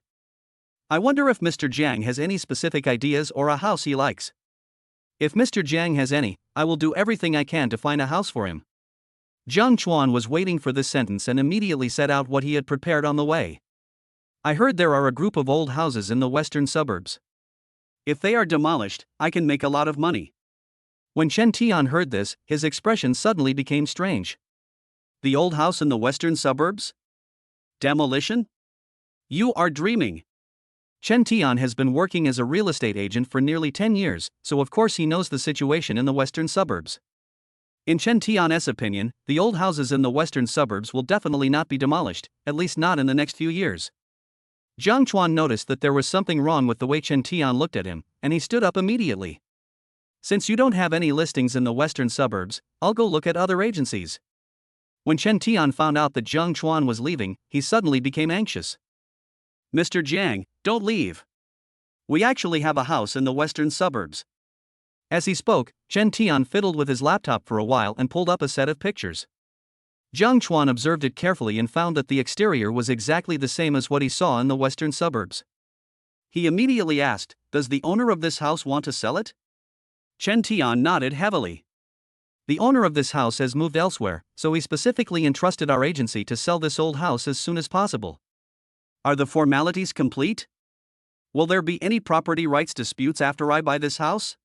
"I wonder if Mr. Jiang has any specific ideas or a house he likes. If Mr. Jiang has any, I will do everything I can to find a house for him." Jiang Chuan was waiting for this sentence and immediately set out what he had prepared on the way. "I heard there are a group of old houses in the western suburbs. If they are demolished, I can make a lot of money." When Chen Tian heard this, his expression suddenly became strange. "The old house in the western suburbs? Demolition? You are dreaming." Chen Tian has been working as a real estate agent for nearly 10 years, so of course he knows the situation in the western suburbs. In Chen Tian's opinion, the old houses in the western suburbs will definitely not be demolished, at least not in the next few years. Jiang Chuan noticed that there was something wrong with the way Chen Tian looked at him, and he stood up immediately. "Since you don't have any listings in the western suburbs, I'll go look at other agencies." When Chen Tian found out that Jiang Chuan was leaving, he suddenly became anxious. "Mr. Jiang, don't leave. We actually have a house in the western suburbs." As he spoke, Chen Tian fiddled with his laptop for a while and pulled up a set of pictures. Jiang Chuan observed it carefully and found that the exterior was exactly the same as what he saw in the western suburbs. He immediately asked, "Does the owner of this house want to sell it?" Chen Tian nodded heavily. "The owner of this house has moved elsewhere, so he specifically entrusted our agency to sell this old house as soon as possible." "Are the formalities complete? Will there be any property rights disputes after I buy this house?"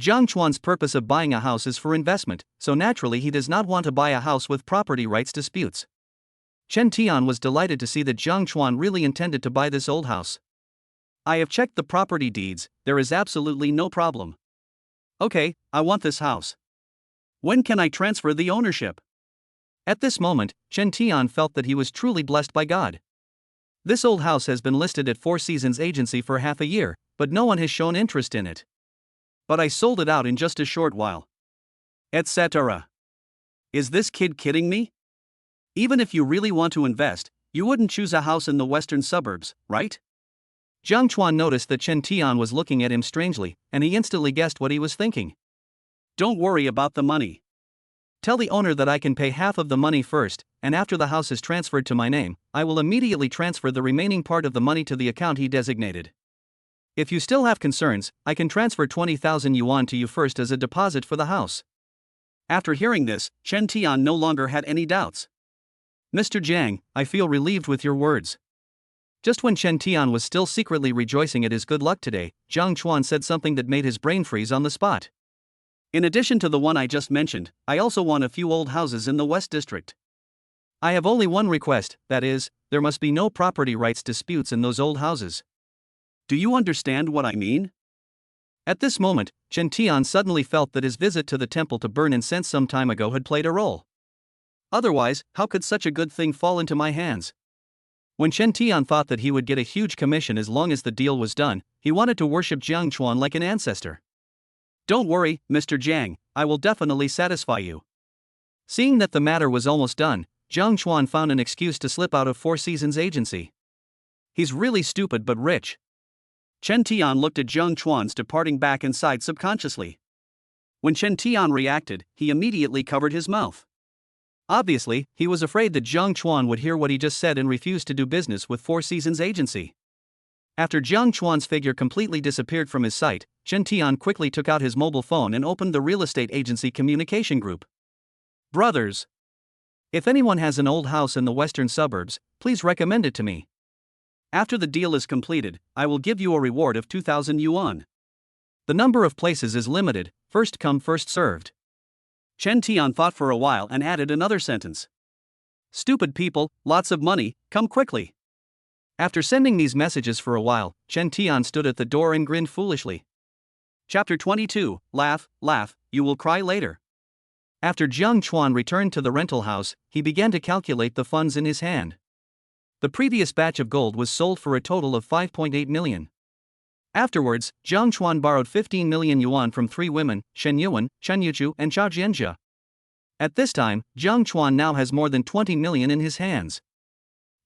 Jiang Chuan's purpose of buying a house is for investment, so naturally he does not want to buy a house with property rights disputes. Chen Tian was delighted to see that Jiang Chuan really intended to buy this old house. "I have checked the property deeds, there is absolutely no problem. Okay, I want this house. When can I transfer the ownership?" At this moment, Chen Tian felt that he was truly blessed by God. This old house has been listed at Four Seasons Agency for half a year, but no one has shown interest in it. But I sold it out in just a short while. Etc. Is this kid kidding me? Even if you really want to invest, you wouldn't choose a house in the western suburbs, right? Jiang Chuan noticed that Chen Tian was looking at him strangely, and he instantly guessed what he was thinking. Don't worry about the money. Tell the owner that I can pay half of the money first, and after the house is transferred to my name, I will immediately transfer the remaining part of the money to the account he designated. If you still have concerns, I can transfer 20,000 yuan to you first as a deposit for the house. After hearing this, Chen Tian no longer had any doubts. Mr. Jiang, I feel relieved with your words. Just when Chen Tian was still secretly rejoicing at his good luck today, Jiang Chuan said something that made his brain freeze on the spot. In addition to the one I just mentioned, I also want a few old houses in the West District. I have only one request, that is, there must be no property rights disputes in those old houses. Do you understand what I mean? At this moment, Chen Tian suddenly felt that his visit to the temple to burn incense some time ago had played a role. Otherwise, how could such a good thing fall into my hands? When Chen Tian thought that he would get a huge commission as long as the deal was done, he wanted to worship Jiang Chuan like an ancestor. Don't worry, Mr. Jiang, I will definitely satisfy you. Seeing that the matter was almost done, Jiang Chuan found an excuse to slip out of Four Seasons Agency. He's really stupid but rich. Chen Tian looked at Jiang Chuan's departing back and sighed subconsciously. When Chen Tian reacted, he immediately covered his mouth. Obviously, he was afraid that Jiang Chuan would hear what he just said and refuse to do business with Four Seasons Agency. After Jiang Chuan's figure completely disappeared from his sight, Chen Tian quickly took out his mobile phone and opened the real estate agency communication group. Brothers! If anyone has an old house in the western suburbs, please recommend it to me. After the deal is completed, I will give you a reward of 2,000 yuan. The number of places is limited, first come first served. Chen Tian thought for a while and added another sentence. Stupid people, lots of money, come quickly. After sending these messages for a while, Chen Tian stood at the door and grinned foolishly. Chapter 22, Laugh, Laugh, You Will Cry Later. After Jiang Chuan returned to the rental house, he began to calculate the funds in his hand. The previous batch of gold was sold for a total of 5.8 million. Afterwards, Jiang Chuan borrowed 15 million yuan from three women, Shen Yuan, Chen Yuchu, and Chao Jianjia. At this time, Jiang Chuan now has more than 20 million in his hands.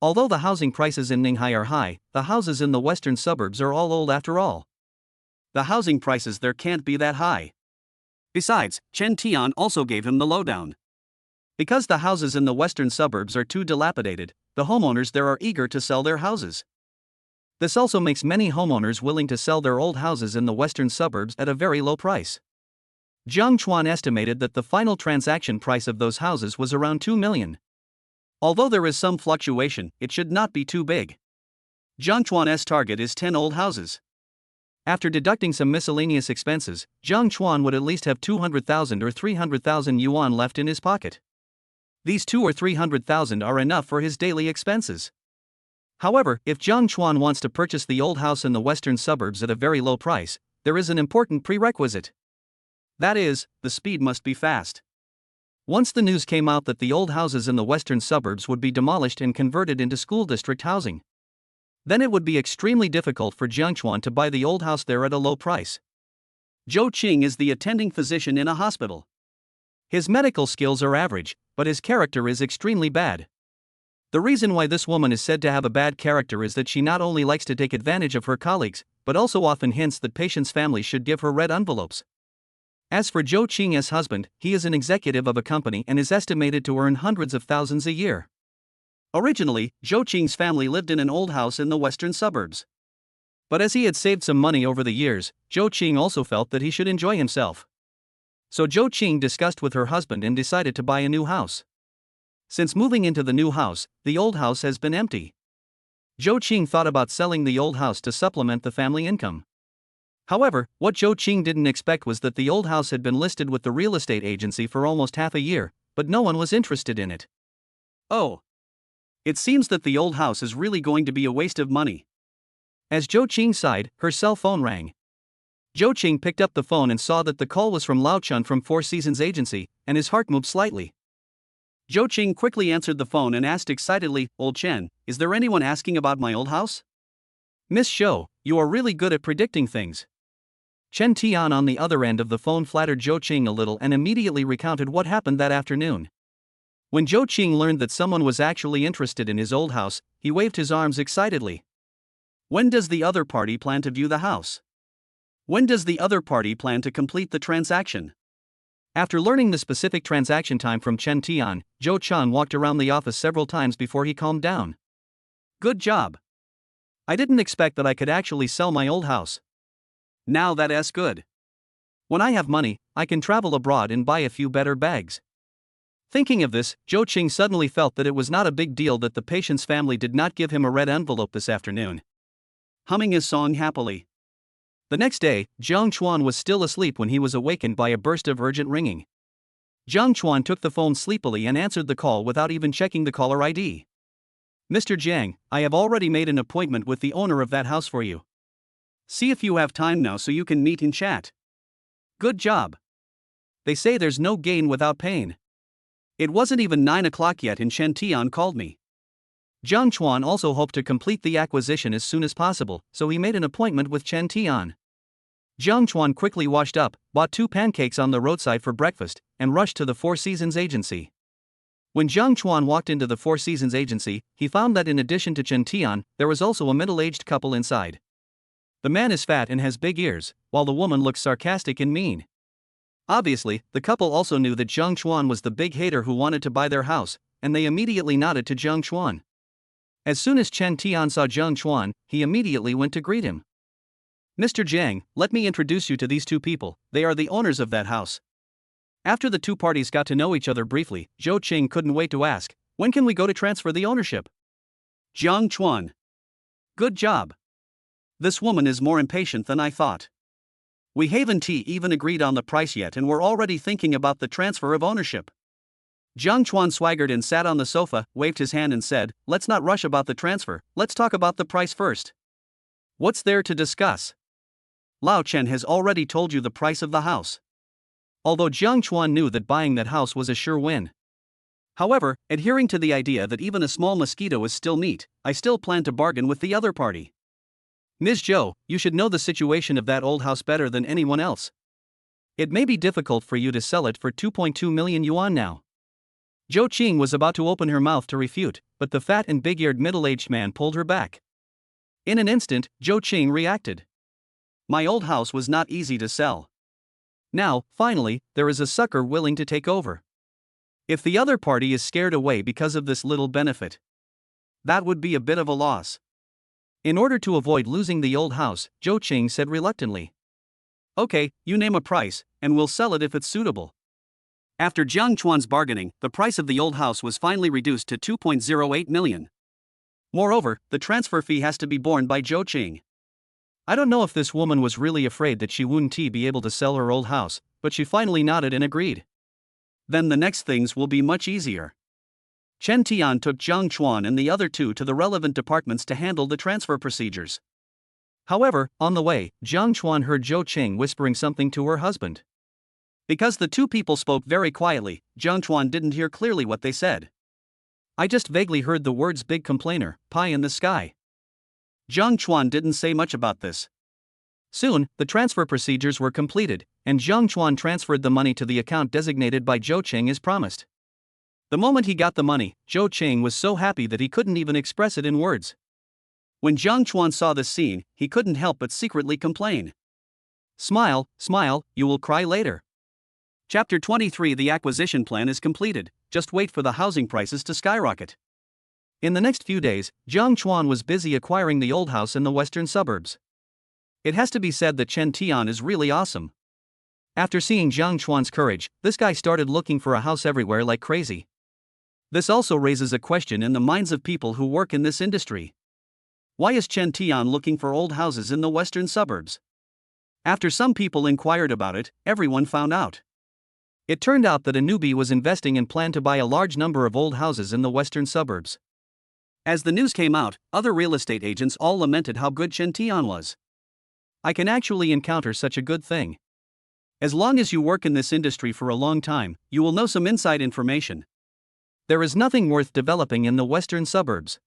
Although the housing prices in Ninghai are high, the houses in the western suburbs are all old after all. The housing prices there can't be that high. Besides, Chen Tian also gave him the lowdown. Because the houses in the western suburbs are too dilapidated, the homeowners there are eager to sell their houses. This also makes many homeowners willing to sell their old houses in the western suburbs at a very low price. Jiang Chuan estimated that the final transaction price of those houses was around 2 million. Although there is some fluctuation, it should not be too big. Jiang Chuan's target is 10 old houses. After deducting some miscellaneous expenses, Jiang Chuan would at least have 200,000 or 300,000 yuan left in his pocket. These 200,000 or 300,000 are enough for his daily expenses. However, if Jiang Chuan wants to purchase the old house in the western suburbs at a very low price, there is an important prerequisite. That is, the speed must be fast. Once the news came out that the old houses in the western suburbs would be demolished and converted into school district housing, then it would be extremely difficult for Jiang Chuan to buy the old house there at a low price. Zhou Qing is the attending physician in a hospital. His medical skills are average, but his character is extremely bad. The reason why this woman is said to have a bad character is that she not only likes to take advantage of her colleagues, but also often hints that patients' families should give her red envelopes. As for Zhou Qing's husband, he is an executive of a company and is estimated to earn hundreds of thousands a year. Originally, Zhou Qing's family lived in an old house in the western suburbs. But as he had saved some money over the years, Zhou Qing also felt that he should enjoy himself. So Zhou Qing discussed with her husband and decided to buy a new house. Since moving into the new house, the old house has been empty. Zhou Qing thought about selling the old house to supplement the family income. However, what Zhou Qing didn't expect was that the old house had been listed with the real estate agency for almost half a year, but no one was interested in it. Oh. It seems that the old house is really going to be a waste of money. As Zhou Qing sighed, her cell phone rang. Zhou Qing picked up the phone and saw that the call was from Lao Chun from Four Seasons Agency, and his heart moved slightly. Zhou Qing quickly answered the phone and asked excitedly, "Old Chen, is there anyone asking about my old house?" "Miss Shou, you are really good at predicting things." Chen Tian on the other end of the phone flattered Zhou Qing a little and immediately recounted what happened that afternoon. When Zhou Qing learned that someone was actually interested in his old house, he waved his arms excitedly. When does the other party plan to view the house? When does the other party plan to complete the transaction? After learning the specific transaction time from Chen Tian, Zhou Chen walked around the office several times before he calmed down. Good job. I didn't expect that I could actually sell my old house. Now that's good. When I have money, I can travel abroad and buy a few better bags. Thinking of this, Zhou Qing suddenly felt that it was not a big deal that the patient's family did not give him a red envelope this afternoon. Humming his song happily. The next day, Jiang Chuan was still asleep when he was awakened by a burst of urgent ringing. Jiang Chuan took the phone sleepily and answered the call without even checking the caller ID. Mr. Jiang, I have already made an appointment with the owner of that house for you. See if you have time now so you can meet and chat. Good job. They say there's no gain without pain. It wasn't even 9 o'clock yet and Chen Tian called me. Jiang Chuan also hoped to complete the acquisition as soon as possible, so he made an appointment with Chen Tian. Jiang Chuan quickly washed up, bought 2 pancakes on the roadside for breakfast, and rushed to the Four Seasons agency. When Jiang Chuan walked into the Four Seasons agency, he found that in addition to Chen Tian, there was also a middle-aged couple inside. The man is fat and has big ears, while the woman looks sarcastic and mean. Obviously, the couple also knew that Jiang Chuan was the big hater who wanted to buy their house, and they immediately nodded to Jiang Chuan. As soon as Chen Tian saw Jiang Chuan, he immediately went to greet him. Mr. Jiang, let me introduce you to these 2 people, they are the owners of that house. After the 2 parties got to know each other briefly, Zhou Qing couldn't wait to ask, when can we go to transfer the ownership? Jiang Chuan. Good job. This woman is more impatient than I thought. We haven't even agreed on the price yet and we're already thinking about the transfer of ownership. Jiang Chuan swaggered and sat on the sofa, waved his hand and said, let's not rush about the transfer, let's talk about the price first. What's there to discuss? Lao Chen has already told you the price of the house. Although Jiang Chuan knew that buying that house was a sure win. However, adhering to the idea that even a small mosquito is still meat, I still plan to bargain with the other party. Ms. Zhou, you should know the situation of that old house better than anyone else. It may be difficult for you to sell it for 2.2 million yuan now. Zhou Qing was about to open her mouth to refute, but the fat and big-eared middle-aged man pulled her back. In an instant, Zhou Qing reacted. My old house was not easy to sell. Now, finally, there is a sucker willing to take over. If the other party is scared away because of this little benefit, that would be a bit of a loss. In order to avoid losing the old house, Zhou Qing said reluctantly. Okay, you name a price, and we'll sell it if it's suitable. After Jiang Chuan's bargaining, the price of the old house was finally reduced to 2.08 million. Moreover, the transfer fee has to be borne by Zhou Qing. I don't know if this woman was really afraid that she wouldn't be able to sell her old house, but she finally nodded and agreed. Then the next things will be much easier. Chen Tian took Jiang Chuan and the other 2 to the relevant departments to handle the transfer procedures. However, on the way, Jiang Chuan heard Zhou Qing whispering something to her husband. Because the 2 people spoke very quietly, Jiang Chuan didn't hear clearly what they said. I just vaguely heard the words big complainer, pie in the sky. Jiang Chuan didn't say much about this. Soon, the transfer procedures were completed, and Jiang Chuan transferred the money to the account designated by Zhou Qing as promised. The moment he got the money, Zhou Qing was so happy that he couldn't even express it in words. When Jiang Chuan saw this scene, he couldn't help but secretly complain. Smile, smile, you will cry later. Chapter 23. The acquisition plan is completed, just wait for the housing prices to skyrocket. In the next few days, Jiang Chuan was busy acquiring the old house in the western suburbs. It has to be said that Chen Tian is really awesome. After seeing Jiang Chuan's courage, this guy started looking for a house everywhere like crazy. This also raises a question in the minds of people who work in this industry. Why is Chen Tian looking for old houses in the western suburbs? After some people inquired about it, everyone found out. It turned out that a newbie was investing and planned to buy a large number of old houses in the western suburbs. As the news came out, other real estate agents all lamented how good Chen Tian was. I can actually encounter such a good thing. As long as you work in this industry for a long time, you will know some inside information. There is nothing worth developing in the western suburbs.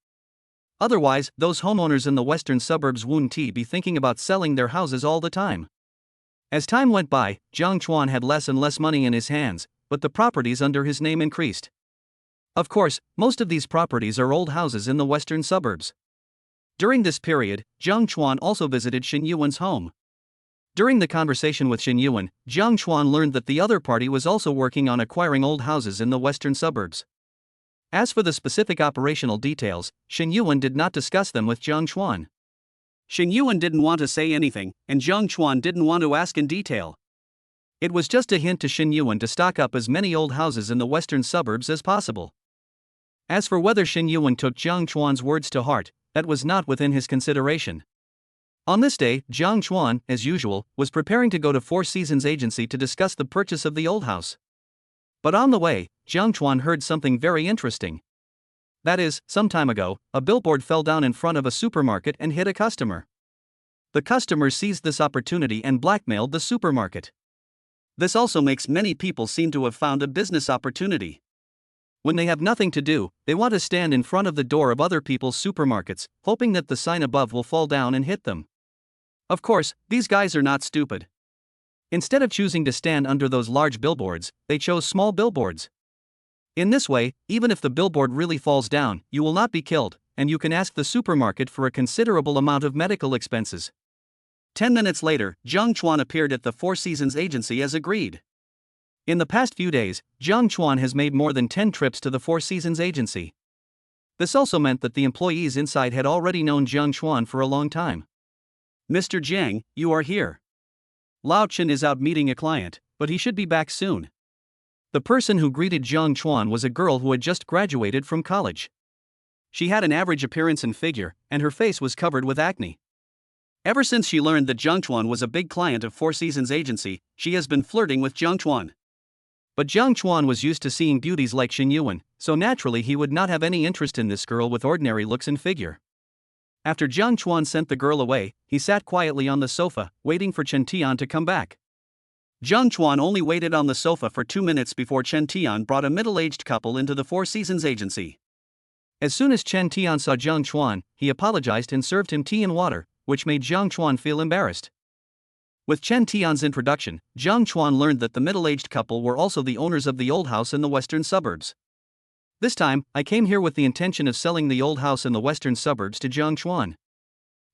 Otherwise, those homeowners in the western suburbs wouldn't be thinking about selling their houses all the time. As time went by, Jiang Chuan had less and less money in his hands, but the properties under his name increased. Of course, most of these properties are old houses in the western suburbs. During this period, Jiang Chuan also visited Shen Yuan's home. During the conversation with Shen Yuan, Jiang Chuan learned that the other party was also working on acquiring old houses in the western suburbs. As for the specific operational details, Shen Yuan did not discuss them with Jiang Chuan. Shen Yuan didn't want to say anything, and Jiang Chuan didn't want to ask in detail. It was just a hint to Shen Yuan to stock up as many old houses in the western suburbs as possible. As for whether Shen Yuan took Jiang Chuan's words to heart, that was not within his consideration. On this day, Jiang Chuan, as usual, was preparing to go to Four Seasons Agency to discuss the purchase of the old house. But on the way, Jiang Chuan heard something very interesting. That is, some time ago, a billboard fell down in front of a supermarket and hit a customer. The customer seized this opportunity and blackmailed the supermarket. This also makes many people seem to have found a business opportunity. When they have nothing to do, they want to stand in front of the door of other people's supermarkets, hoping that the sign above will fall down and hit them. Of course, these guys are not stupid. Instead of choosing to stand under those large billboards, they chose small billboards. In this way, even if the billboard really falls down, you will not be killed, and you can ask the supermarket for a considerable amount of medical expenses. 10 minutes later, Jiang Chuan appeared at the Four Seasons Agency as agreed. In the past few days, Jiang Chuan has made more than 10 trips to the Four Seasons Agency. This also meant that the employees inside had already known Jiang Chuan for a long time. "Mr. Jiang, you are here. Lao Chen is out meeting a client, but he should be back soon." The person who greeted Jiang Chuan was a girl who had just graduated from college. She had an average appearance and figure, and her face was covered with acne. Ever since she learned that Jiang Chuan was a big client of Four Seasons Agency, she has been flirting with Jiang Chuan. But Jiang Chuan was used to seeing beauties like Shen Yuan, so naturally he would not have any interest in this girl with ordinary looks and figure. After Jiang Chuan sent the girl away, he sat quietly on the sofa, waiting for Chen Tian to come back. Jiang Chuan only waited on the sofa for 2 minutes before Chen Tian brought a middle-aged couple into the Four Seasons Agency. As soon as Chen Tian saw Jiang Chuan, he apologized and served him tea and water, which made Jiang Chuan feel embarrassed. With Chen Tian's introduction, Jiang Chuan learned that the middle-aged couple were also the owners of the old house in the western suburbs. "This time, I came here with the intention of selling the old house in the western suburbs to Jiang Chuan."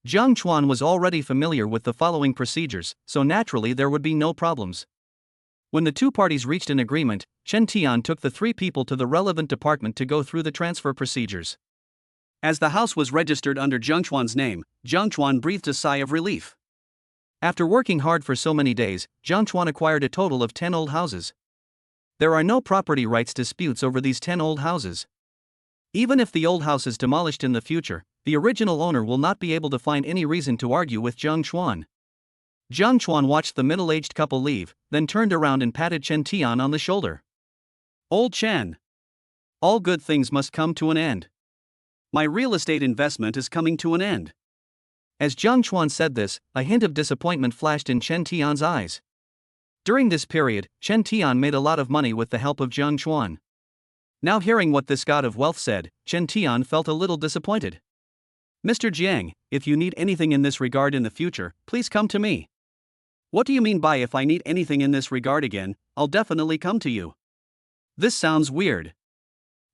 Jiang Chuan was already familiar with the following procedures, so naturally there would be no problems. When the two parties reached an agreement, Chen Tian took the 3 people to the relevant department to go through the transfer procedures. As the house was registered under Jiang Chuan's name, Jiang Chuan breathed a sigh of relief. After working hard for so many days, Jiang Chuan acquired a total of 10 old houses. There are no property rights disputes over these 10 old houses. Even if the old house is demolished in the future, the original owner will not be able to find any reason to argue with Jiang Chuan. Jiang Chuan watched the middle-aged couple leave, then turned around and patted Chen Tian on the shoulder. "Old Chen. All good things must come to an end. My real estate investment is coming to an end." As Jiang Chuan said this, a hint of disappointment flashed in Chen Tian's eyes. During this period, Chen Tian made a lot of money with the help of Jiang Chuan. Now hearing what this god of wealth said, Chen Tian felt a little disappointed. "Mr. Jiang, if you need anything in this regard in the future, please come to me." "What do you mean by if I need anything in this regard again, I'll definitely come to you?" This sounds weird.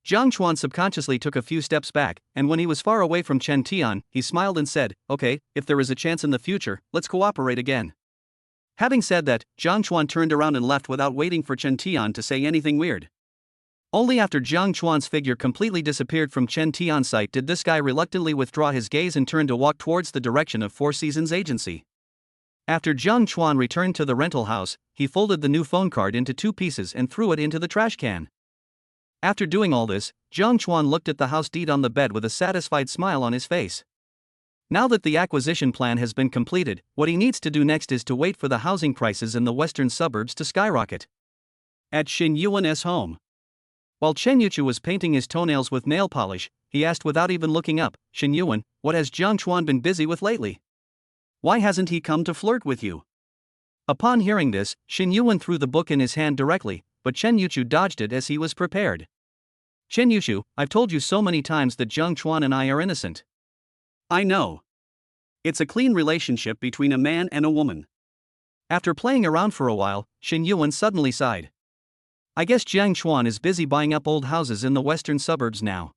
Jiang Chuan subconsciously took a few steps back, and when he was far away from Chen Tian, he smiled and said, "Okay, if there is a chance in the future, let's cooperate again." Having said that, Jiang Chuan turned around and left without waiting for Chen Tian to say anything weird. Only after Jiang Chuan's figure completely disappeared from Chen Tian's sight did this guy reluctantly withdraw his gaze and turn to walk towards the direction of Four Seasons Agency. After Jiang Chuan returned to the rental house, he folded the new phone card into 2 pieces and threw it into the trash can. After doing all this, Jiang Chuan looked at the house deed on the bed with a satisfied smile on his face. Now that the acquisition plan has been completed, what he needs to do next is to wait for the housing prices in the western suburbs to skyrocket. At Shen Yuan's home. While Chen Yuchu was painting his toenails with nail polish, he asked without even looking up, "Shen Yuan, what has Jiang Chuan been busy with lately? Why hasn't he come to flirt with you?" Upon hearing this, Shen Yuan threw the book in his hand directly, but Chen Yuchu dodged it as he was prepared. "Chen Yuchu, I've told you so many times that Jiang Chuan and I are innocent." "I know. It's a clean relationship between a man and a woman." After playing around for a while, Shen Yuan suddenly sighed. I guess Jiang Chuan is busy buying up old houses in the western suburbs now.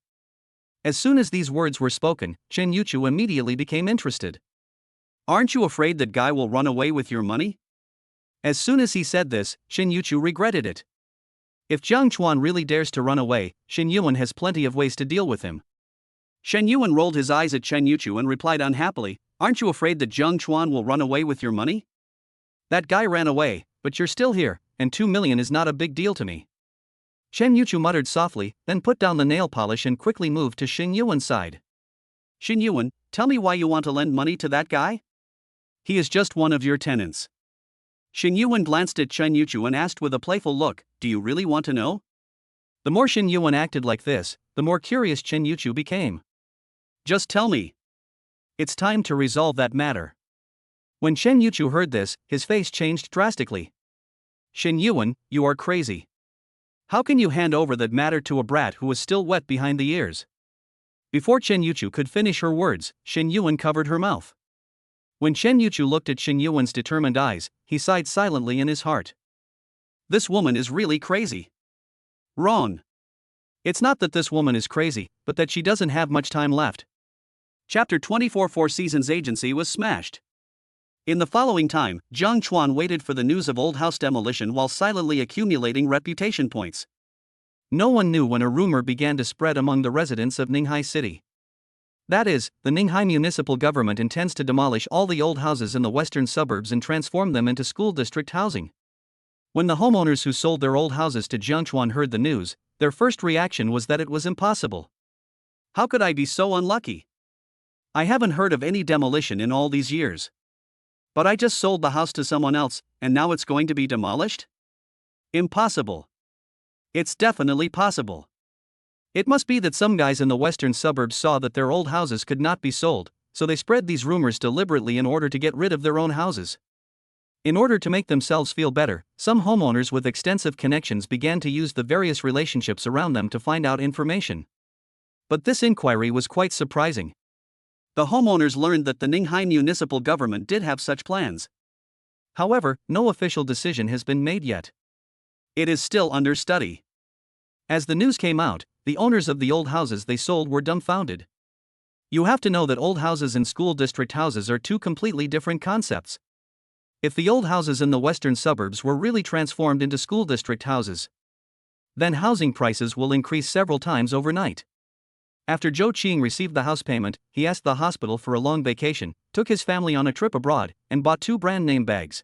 As soon as these words were spoken, Chen Yuchu immediately became interested. Aren't you afraid that guy will run away with your money? As soon as he said this, Chen Yuchu regretted it. If Jiang Chuan really dares to run away, Shen Yuan has plenty of ways to deal with him. Shen Yuan rolled his eyes at Chen Yuchu and replied unhappily, aren't you afraid that Jiang Chuan will run away with your money? That guy ran away, but you're still here, and 2 million is not a big deal to me. Chen Yuchu muttered softly, then put down the nail polish and quickly moved to Shen Yuan's side. Shen Yuan, tell me why you want to lend money to that guy? He is just one of your tenants. Shen Yuan glanced at Chen Yuchu and asked with a playful look, do you really want to know? The more Shen Yuan acted like this, the more curious Chen Yuchu became. Just tell me. It's time to resolve that matter. When Chen Yuchu heard this, his face changed drastically. Shen Yuan, you are crazy. How can you hand over that matter to a brat who is still wet behind the ears? Before Chen Yuchu could finish her words, Shen Yuan covered her mouth. When Chen Yuchu looked at Shen Yuan's determined eyes, he sighed silently in his heart. This woman is really crazy. Wrong. It's not that this woman is crazy, but that she doesn't have much time left. Chapter 24 Four Seasons Agency was smashed. In the following time, Jiang Chuan waited for the news of old house demolition while silently accumulating reputation points. No one knew when a rumor began to spread among the residents of Ninghai City. That is, the Ninghai municipal government intends to demolish all the old houses in the western suburbs and transform them into school district housing. When the homeowners who sold their old houses to Jiang Chuan heard the news, their first reaction was that it was impossible. How could I be so unlucky? I haven't heard of any demolition in all these years. But I just sold the house to someone else, and now it's going to be demolished? Impossible. It's definitely possible. It must be that some guys in the western suburbs saw that their old houses could not be sold, so they spread these rumors deliberately in order to get rid of their own houses. In order to make themselves feel better, some homeowners with extensive connections began to use the various relationships around them to find out information. But this inquiry was quite surprising. The homeowners learned that the Ninghai municipal government did have such plans. However, no official decision has been made yet. It is still under study. As the news came out, the owners of the old houses they sold were dumbfounded. You have to know that old houses and school district houses are two completely different concepts. If the old houses in the western suburbs were really transformed into school district houses, then housing prices will increase several times overnight. After Zhou Qing received the house payment, he asked the hospital for a long vacation, took his family on a trip abroad, and bought 2 brand-name bags.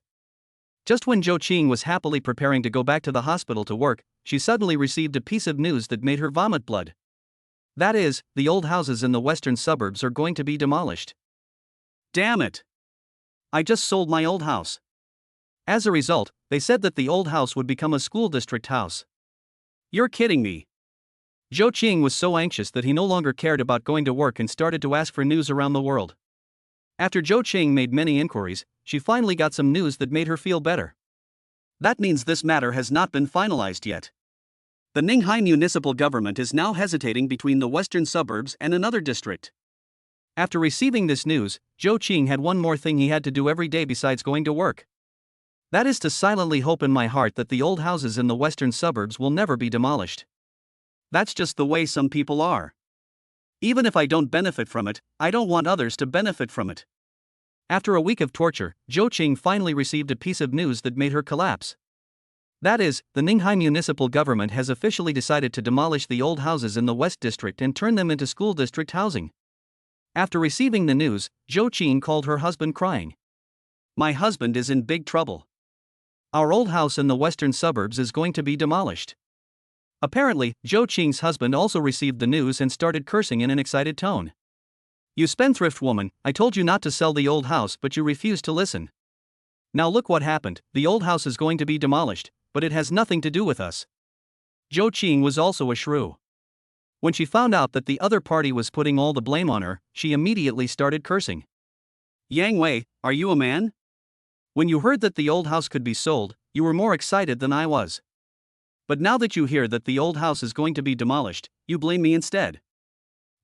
Just when Zhou Qing was happily preparing to go back to the hospital to work, she suddenly received a piece of news that made her vomit blood. That is, the old houses in the western suburbs are going to be demolished. Damn it! I just sold my old house. As a result, they said that the old house would become a school district house. You're kidding me. Zhou Qing was so anxious that he no longer cared about going to work and started to ask for news around the world. After Zhou Qing made many inquiries, she finally got some news that made her feel better. That means this matter has not been finalized yet. The Ninghai municipal government is now hesitating between the western suburbs and another district. After receiving this news, Zhou Qing had one more thing he had to do every day besides going to work. That is to silently hope in my heart that the old houses in the western suburbs will never be demolished. That's just the way some people are. Even if I don't benefit from it, I don't want others to benefit from it. After a week of torture, Zhou Qing finally received a piece of news that made her collapse. That is, the Ninghai municipal government has officially decided to demolish the old houses in the West District and turn them into school district housing. After receiving the news, Zhou Qing called her husband crying. My husband is in big trouble. Our old house in the western suburbs is going to be demolished. Apparently, Zhou Qing's husband also received the news and started cursing in an excited tone. You spendthrift woman, I told you not to sell the old house but you refused to listen. Now look what happened, the old house is going to be demolished, but it has nothing to do with us. Zhou Qing was also a shrew. When she found out that the other party was putting all the blame on her, she immediately started cursing. Yang Wei, are you a man? When you heard that the old house could be sold, you were more excited than I was. But now that you hear that the old house is going to be demolished, you blame me instead.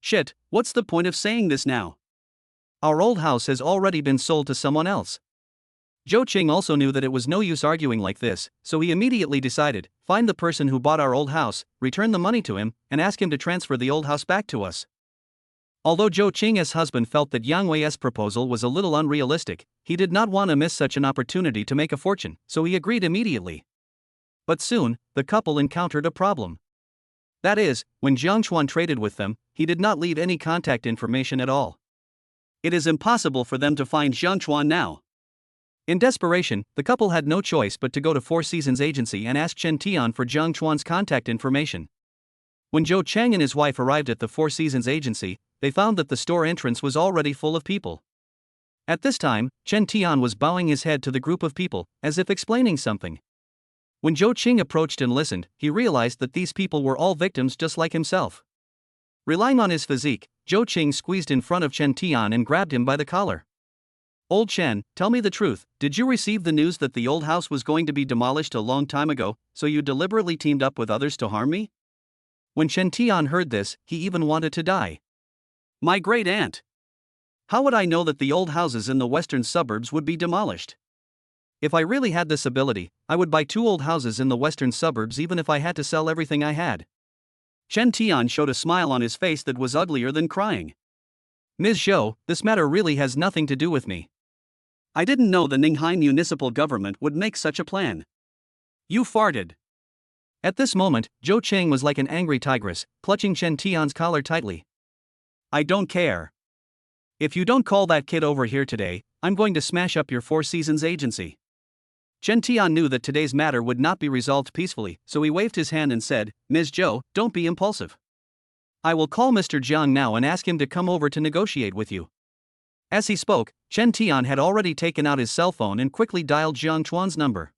Shit, what's the point of saying this now? Our old house has already been sold to someone else. Zhou Qing also knew that it was no use arguing like this, so he immediately decided, find the person who bought our old house, return the money to him, and ask him to transfer the old house back to us. Although Zhou Qing's husband felt that Yang Wei's proposal was a little unrealistic, he did not want to miss such an opportunity to make a fortune, so he agreed immediately. But soon, the couple encountered a problem. That is, when Jiang Chuan traded with them, he did not leave any contact information at all. It is impossible for them to find Jiang Chuan now. In desperation, the couple had no choice but to go to Four Seasons Agency and ask Chen Tian for Jiang Chuan's contact information. When Zhou Cheng and his wife arrived at the Four Seasons Agency, they found that the store entrance was already full of people. At this time, Chen Tian was bowing his head to the group of people, as if explaining something. When Zhou Qing approached and listened, he realized that these people were all victims just like himself. Relying on his physique, Zhou Qing squeezed in front of Chen Tian and grabbed him by the collar. Old Chen, tell me the truth, did you receive the news that the old house was going to be demolished a long time ago, so you deliberately teamed up with others to harm me? When Chen Tian heard this, he even wanted to die. My great aunt! How would I know that the old houses in the western suburbs would be demolished? If I really had this ability, I would buy 2 old houses in the western suburbs even if I had to sell everything I had. Chen Tian showed a smile on his face that was uglier than crying. Ms. Zhou, this matter really has nothing to do with me. I didn't know the Ninghai municipal government would make such a plan. You farted. At this moment, Zhou Cheng was like an angry tigress, clutching Chen Tian's collar tightly. I don't care. If you don't call that kid over here today, I'm going to smash up your Four Seasons Agency. Chen Tian knew that today's matter would not be resolved peacefully, so he waved his hand and said, Ms. Zhou, don't be impulsive. I will call Mr. Jiang now and ask him to come over to negotiate with you. As he spoke, Chen Tian had already taken out his cell phone and quickly dialed Jiang Chuan's number.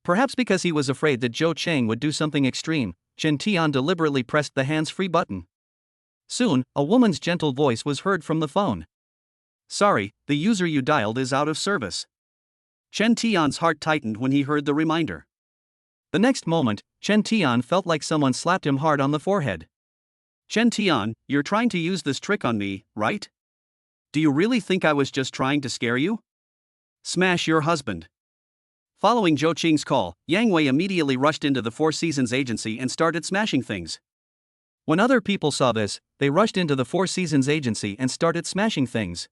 Perhaps because he was afraid that Zhou Cheng would do something extreme, Chen Tian deliberately pressed the hands-free button. Soon, a woman's gentle voice was heard from the phone. Sorry, the user you dialed is out of service. Chen Tian's heart tightened when he heard the reminder. The next moment, Chen Tian felt like someone slapped him hard on the forehead. Chen Tian, you're trying to use this trick on me, right? Do you really think I was just trying to scare you? Smash your husband. Following Zhou Qing's call, Yang Wei immediately rushed into the Four Seasons Agency and started smashing things. When other people saw this, they rushed into the Four Seasons Agency and started smashing things.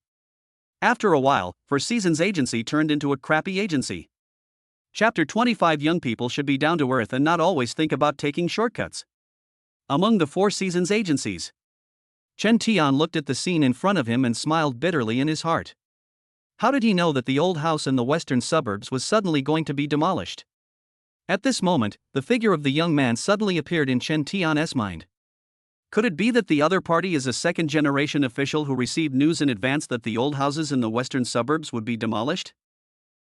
After a while, Four Seasons Agency turned into a crappy agency. Chapter 25 Young people should be down to earth and not always think about taking shortcuts. Among the Four Seasons Agencies, Chen Tian looked at the scene in front of him and smiled bitterly in his heart. How did he know that the old house in the western suburbs was suddenly going to be demolished? At this moment, the figure of the young man suddenly appeared in Chen Tian's mind. Could it be that the other party is a second-generation official who received news in advance that the old houses in the western suburbs would be demolished?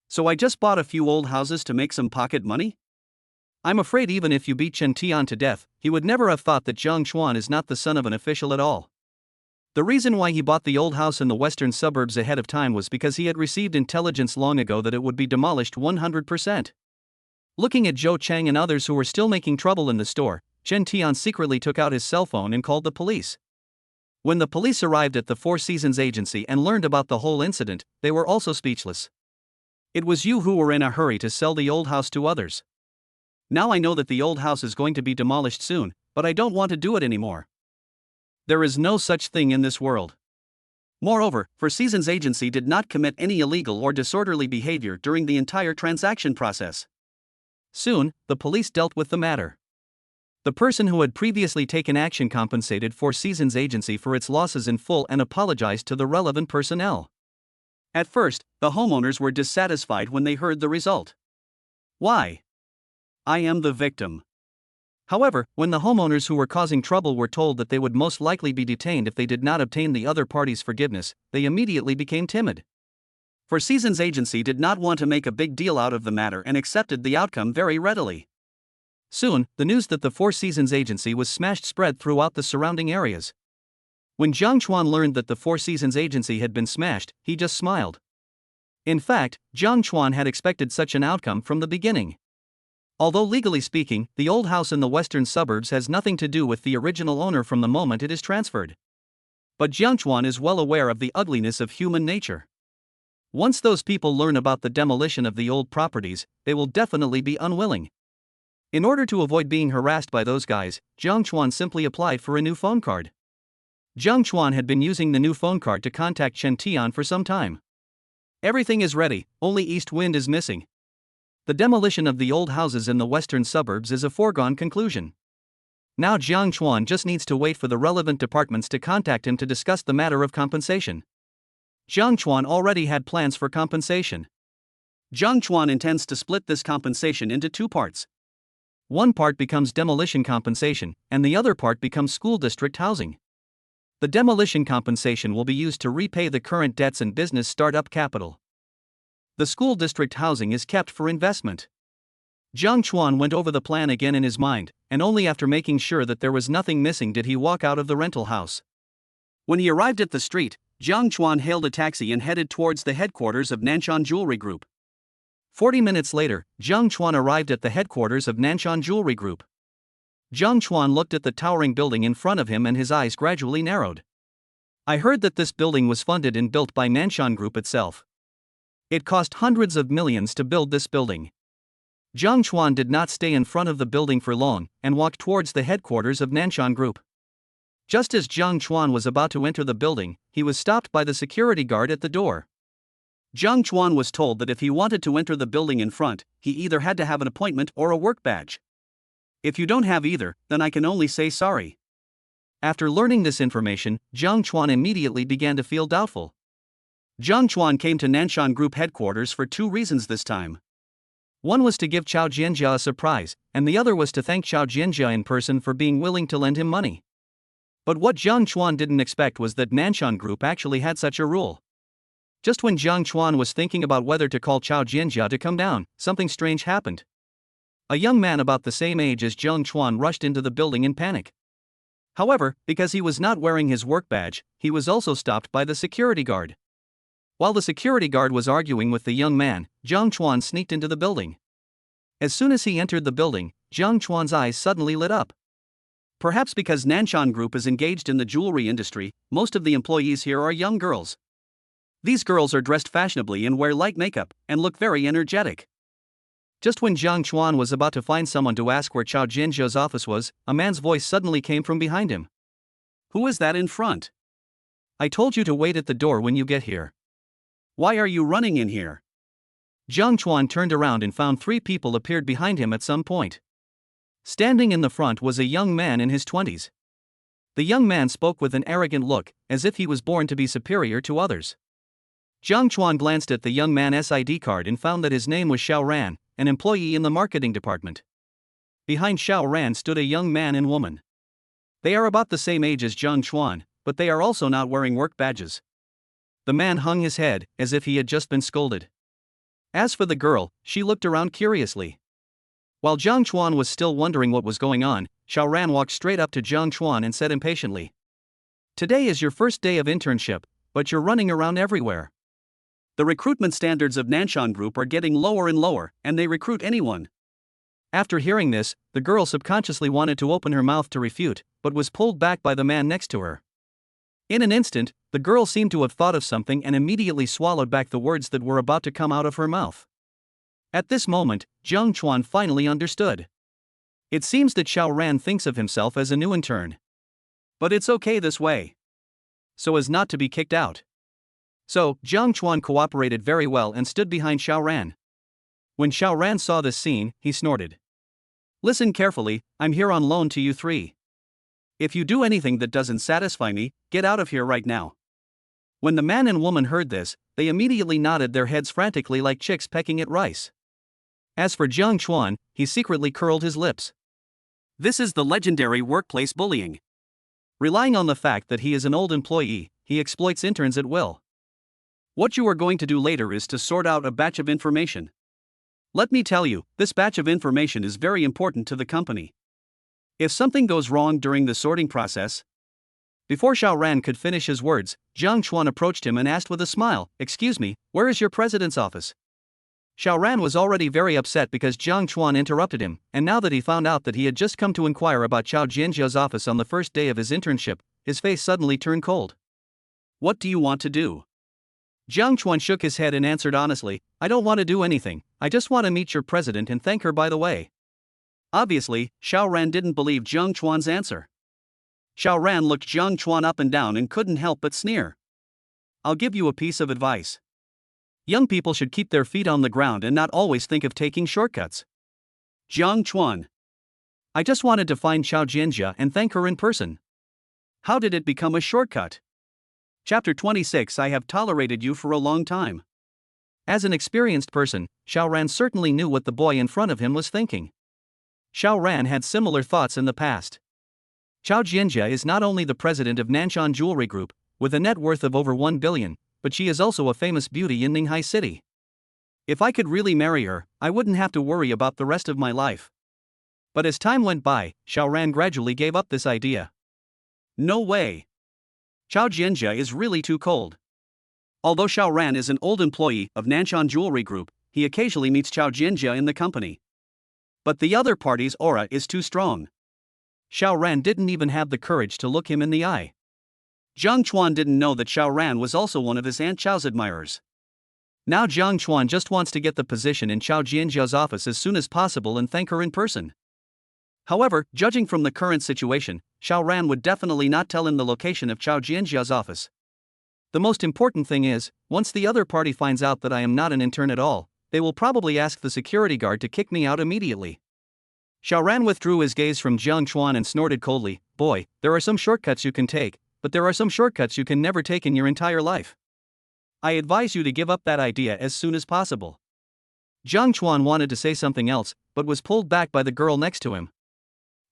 So I just bought a few old houses to make some pocket money? I'm afraid even if you beat Chen Tian to death, he would never have thought that Jiang Chuan is not the son of an official at all. The reason why he bought the old house in the western suburbs ahead of time was because he had received intelligence long ago that it would be demolished 100%. Looking at Zhou Cheng and others who were still making trouble in the store, Chen Tian secretly took out his cell phone and called the police. When the police arrived at the Four Seasons Agency and learned about the whole incident, they were also speechless. It was you who were in a hurry to sell the old house to others. Now I know that the old house is going to be demolished soon, but I don't want to do it anymore. There is no such thing in this world. Moreover, Four Seasons Agency did not commit any illegal or disorderly behavior during the entire transaction process. Soon, the police dealt with the matter. The person who had previously taken action compensated Four Seasons Agency for its losses in full and apologized to the relevant personnel. At first, the homeowners were dissatisfied when they heard the result. Why? I am the victim. However, when the homeowners who were causing trouble were told that they would most likely be detained if they did not obtain the other party's forgiveness, they immediately became timid. Four Seasons Agency did not want to make a big deal out of the matter and accepted the outcome very readily. Soon, the news that the Four Seasons Agency was smashed spread throughout the surrounding areas. When Jiang Chuan learned that the Four Seasons Agency had been smashed, he just smiled. In fact, Jiang Chuan had expected such an outcome from the beginning. Although legally speaking, the old house in the western suburbs has nothing to do with the original owner from the moment it is transferred. But Jiang Chuan is well aware of the ugliness of human nature. Once those people learn about the demolition of the old properties, they will definitely be unwilling. In order to avoid being harassed by those guys, Jiang Chuan simply applied for a new phone card. Jiang Chuan had been using the new phone card to contact Chen Tian for some time. Everything is ready, only East Wind is missing. The demolition of the old houses in the western suburbs is a foregone conclusion. Now Jiang Chuan just needs to wait for the relevant departments to contact him to discuss the matter of compensation. Jiang Chuan already had plans for compensation. Jiang Chuan intends to split this compensation into two parts. One part becomes demolition compensation, and the other part becomes school district housing. The demolition compensation will be used to repay the current debts and business startup capital. The school district housing is kept for investment. Jiang Chuan went over the plan again in his mind, and only after making sure that there was nothing missing did he walk out of the rental house. When he arrived at the street, Jiang Chuan hailed a taxi and headed towards the headquarters of Nanshan Jewelry Group. 40 minutes later, Jiang Chuan arrived at the headquarters of Nanshan Jewelry Group. Jiang Chuan looked at the towering building in front of him and his eyes gradually narrowed. I heard that this building was funded and built by Nanshan Group itself. It cost hundreds of millions to build this building. Jiang Chuan did not stay in front of the building for long and walked towards the headquarters of Nanshan Group. Just as Jiang Chuan was about to enter the building, he was stopped by the security guard at the door. Jiang Chuan was told that if he wanted to enter the building in front, he either had to have an appointment or a work badge. If you don't have either, then I can only say sorry. After learning this information, Jiang Chuan immediately began to feel doubtful. Jiang Chuan came to Nanshan Group headquarters for two reasons this time. One was to give Chao Jianjia a surprise, and the other was to thank Chao Jianjia in person for being willing to lend him money. But what Jiang Chuan didn't expect was that Nanshan Group actually had such a rule. Just when Jiang Chuan was thinking about whether to call Chao Jianjia to come down, something strange happened. A young man about the same age as Jiang Chuan rushed into the building in panic. However, because he was not wearing his work badge, he was also stopped by the security guard. While the security guard was arguing with the young man, Jiang Chuan sneaked into the building. As soon as he entered the building, Jiang Chuan's eyes suddenly lit up. Perhaps because Nanshan Group is engaged in the jewelry industry, most of the employees here are young girls. These girls are dressed fashionably and wear light makeup, and look very energetic. Just when Jiang Chuan was about to find someone to ask where Chao Jianjia's office was, a man's voice suddenly came from behind him. Who is that in front? I told you to wait at the door when you get here. Why are you running in here? Jiang Chuan turned around and found three people appeared behind him at some point. Standing in the front was a young man in his 20s. The young man spoke with an arrogant look, as if he was born to be superior to others. Jiang Chuan glanced at the young man's ID card and found that his name was Xiao Ran, an employee in the marketing department. Behind Xiao Ran stood a young man and woman. They are about the same age as Jiang Chuan, but they are also not wearing work badges. The man hung his head, as if he had just been scolded. As for the girl, she looked around curiously. While Jiang Chuan was still wondering what was going on, Xiao Ran walked straight up to Jiang Chuan and said impatiently, "Today is your first day of internship, but you're running around everywhere. The recruitment standards of Nanshan Group are getting lower and lower, and they recruit anyone." After hearing this, the girl subconsciously wanted to open her mouth to refute, but was pulled back by the man next to her. In an instant, the girl seemed to have thought of something and immediately swallowed back the words that were about to come out of her mouth. At this moment, Jiang Chuan finally understood. It seems that Xiao Ran thinks of himself as a new intern. But it's okay this way. So as not to be kicked out. So, Jiang Chuan cooperated very well and stood behind Xiao Ran. When Xiao Ran saw this scene, he snorted. "Listen carefully, I'm here on loan to you three. If you do anything that doesn't satisfy me, get out of here right now." When the man and woman heard this, they immediately nodded their heads frantically like chicks pecking at rice. As for Jiang Chuan, he secretly curled his lips. This is the legendary workplace bullying. Relying on the fact that he is an old employee, he exploits interns at will. What you are going to do later is to sort out a batch of information. Let me tell you, this batch of information is very important to the company. If something goes wrong during the sorting process... Before Xiao Ran could finish his words, Jiang Chuan approached him and asked with a smile, "Excuse me, where is your president's office?" Xiao Ran was already very upset because Jiang Chuan interrupted him, and now that he found out that he had just come to inquire about Chao Jianjia's office on the first day of his internship, his face suddenly turned cold. "What do you want to do?" Jiang Chuan shook his head and answered honestly, I don't want to do anything, I just want to meet your president and thank her by the way. Obviously, Xiao Ran didn't believe Jiang Chuan's answer. Xiao Ran looked Jiang Chuan up and down and couldn't help but sneer. I'll give you a piece of advice. Young people should keep their feet on the ground and not always think of taking shortcuts. Jiang Chuan. I just wanted to find Xiao Jianjia and thank her in person. How did it become a shortcut? Chapter 26. I have tolerated you for a long time. As an experienced person, Xiao Ran certainly knew what the boy in front of him was thinking. Xiao Ran had similar thoughts in the past. Xiao Jianjia is not only the president of Nanshan Jewelry Group, with a net worth of over 1 billion, but she is also a famous beauty in Ninghai City. If I could really marry her, I wouldn't have to worry about the rest of my life. But as time went by, Xiao Ran gradually gave up this idea. No way. Xiao Jianjia is really too cold. Although Xiao Ran is an old employee of Nanshan Jewelry Group, he occasionally meets Xiao Jianjia in the company. But the other party's aura is too strong. Xiao Ran didn't even have the courage to look him in the eye. Jiang Chuan didn't know that Xiao Ran was also one of his Aunt Xiao's admirers. Now Jiang Chuan just wants to get the position in Xiao Jianjia's office as soon as possible and thank her in person. However, judging from the current situation, Xiao Ran would definitely not tell him the location of Xiao Jianjia's office. The most important thing is, once the other party finds out that I am not an intern at all, they will probably ask the security guard to kick me out immediately. Xiao Ran withdrew his gaze from Jiang Chuan and snorted coldly, Boy, there are some shortcuts you can take, but there are some shortcuts you can never take in your entire life. I advise you to give up that idea as soon as possible. Jiang Chuan wanted to say something else, but was pulled back by the girl next to him.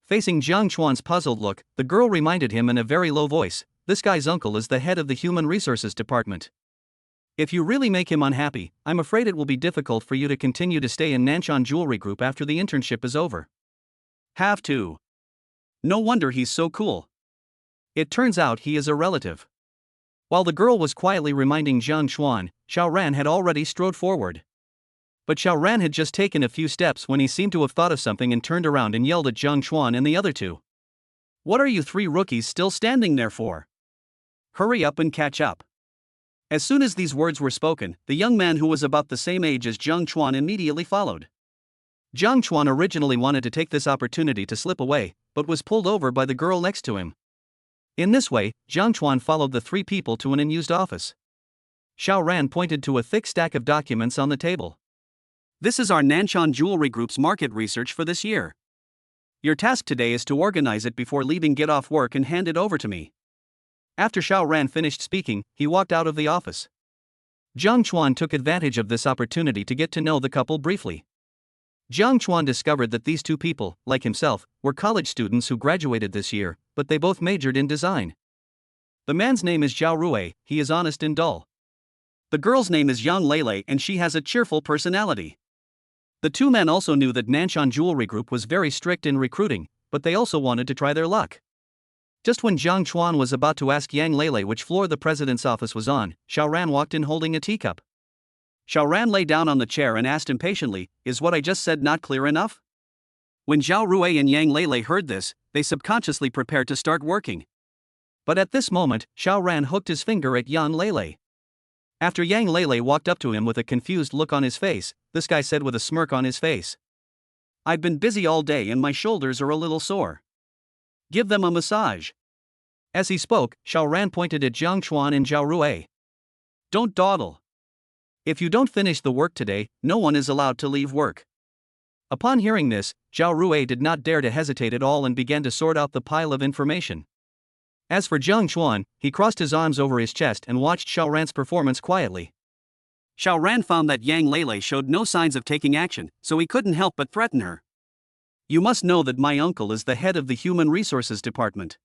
Facing Jiang Chuan's puzzled look, the girl reminded him in a very low voice, this guy's uncle is the head of the Human Resources Department. If you really make him unhappy, I'm afraid it will be difficult for you to continue to stay in Nanshan Jewelry Group after the internship is over. Have to. No wonder he's so cool. It turns out he is a relative. While the girl was quietly reminding Jiang Chuan, Xiao Ran had already strode forward. But Xiao Ran had just taken a few steps when he seemed to have thought of something and turned around and yelled at Jiang Chuan and the other two. What are you three rookies still standing there for? Hurry up and catch up. As soon as these words were spoken, the young man who was about the same age as Jiang Chuan immediately followed. Jiang Chuan originally wanted to take this opportunity to slip away, but was pulled over by the girl next to him. In this way, Jiang Chuan followed the three people to an unused office. Xiao Ran pointed to a thick stack of documents on the table. This is our Nanshan Jewelry Group's market research for this year. Your task today is to organize it before leaving, get off work and hand it over to me. After Xiao Ran finished speaking, he walked out of the office. Jiang Chuan took advantage of this opportunity to get to know the couple briefly. Jiang Chuan discovered that these two people, like himself, were college students who graduated this year, but they both majored in design. The man's name is Zhao Rui, he is honest and dull. The girl's name is Yang Lele and she has a cheerful personality. The two men also knew that Nanshan Jewelry Group was very strict in recruiting, but they also wanted to try their luck. Just when Jiang Chuan was about to ask Yang Lele which floor the president's office was on, Xiao Ran walked in holding a teacup. Xiao Ran lay down on the chair and asked impatiently, is what I just said not clear enough? When Zhao Rui and Yang Lele heard this, they subconsciously prepared to start working. But at this moment, Xiao Ran hooked his finger at Yang Lele. After Yang Lele walked up to him with a confused look on his face, this guy said with a smirk on his face. I've been busy all day and my shoulders are a little sore. Give them a massage. As he spoke, Xiao Ran pointed at Jiang Chuan and Zhao Rui. Don't dawdle. If you don't finish the work today, no one is allowed to leave work. Upon hearing this, Zhao Rui did not dare to hesitate at all and began to sort out the pile of information. As for Jiang Chuan, he crossed his arms over his chest and watched Xiao Ran's performance quietly. Xiao Ran found that Yang Lele showed no signs of taking action, so he couldn't help but threaten her. You must know that my uncle is the head of the Human Resources Department.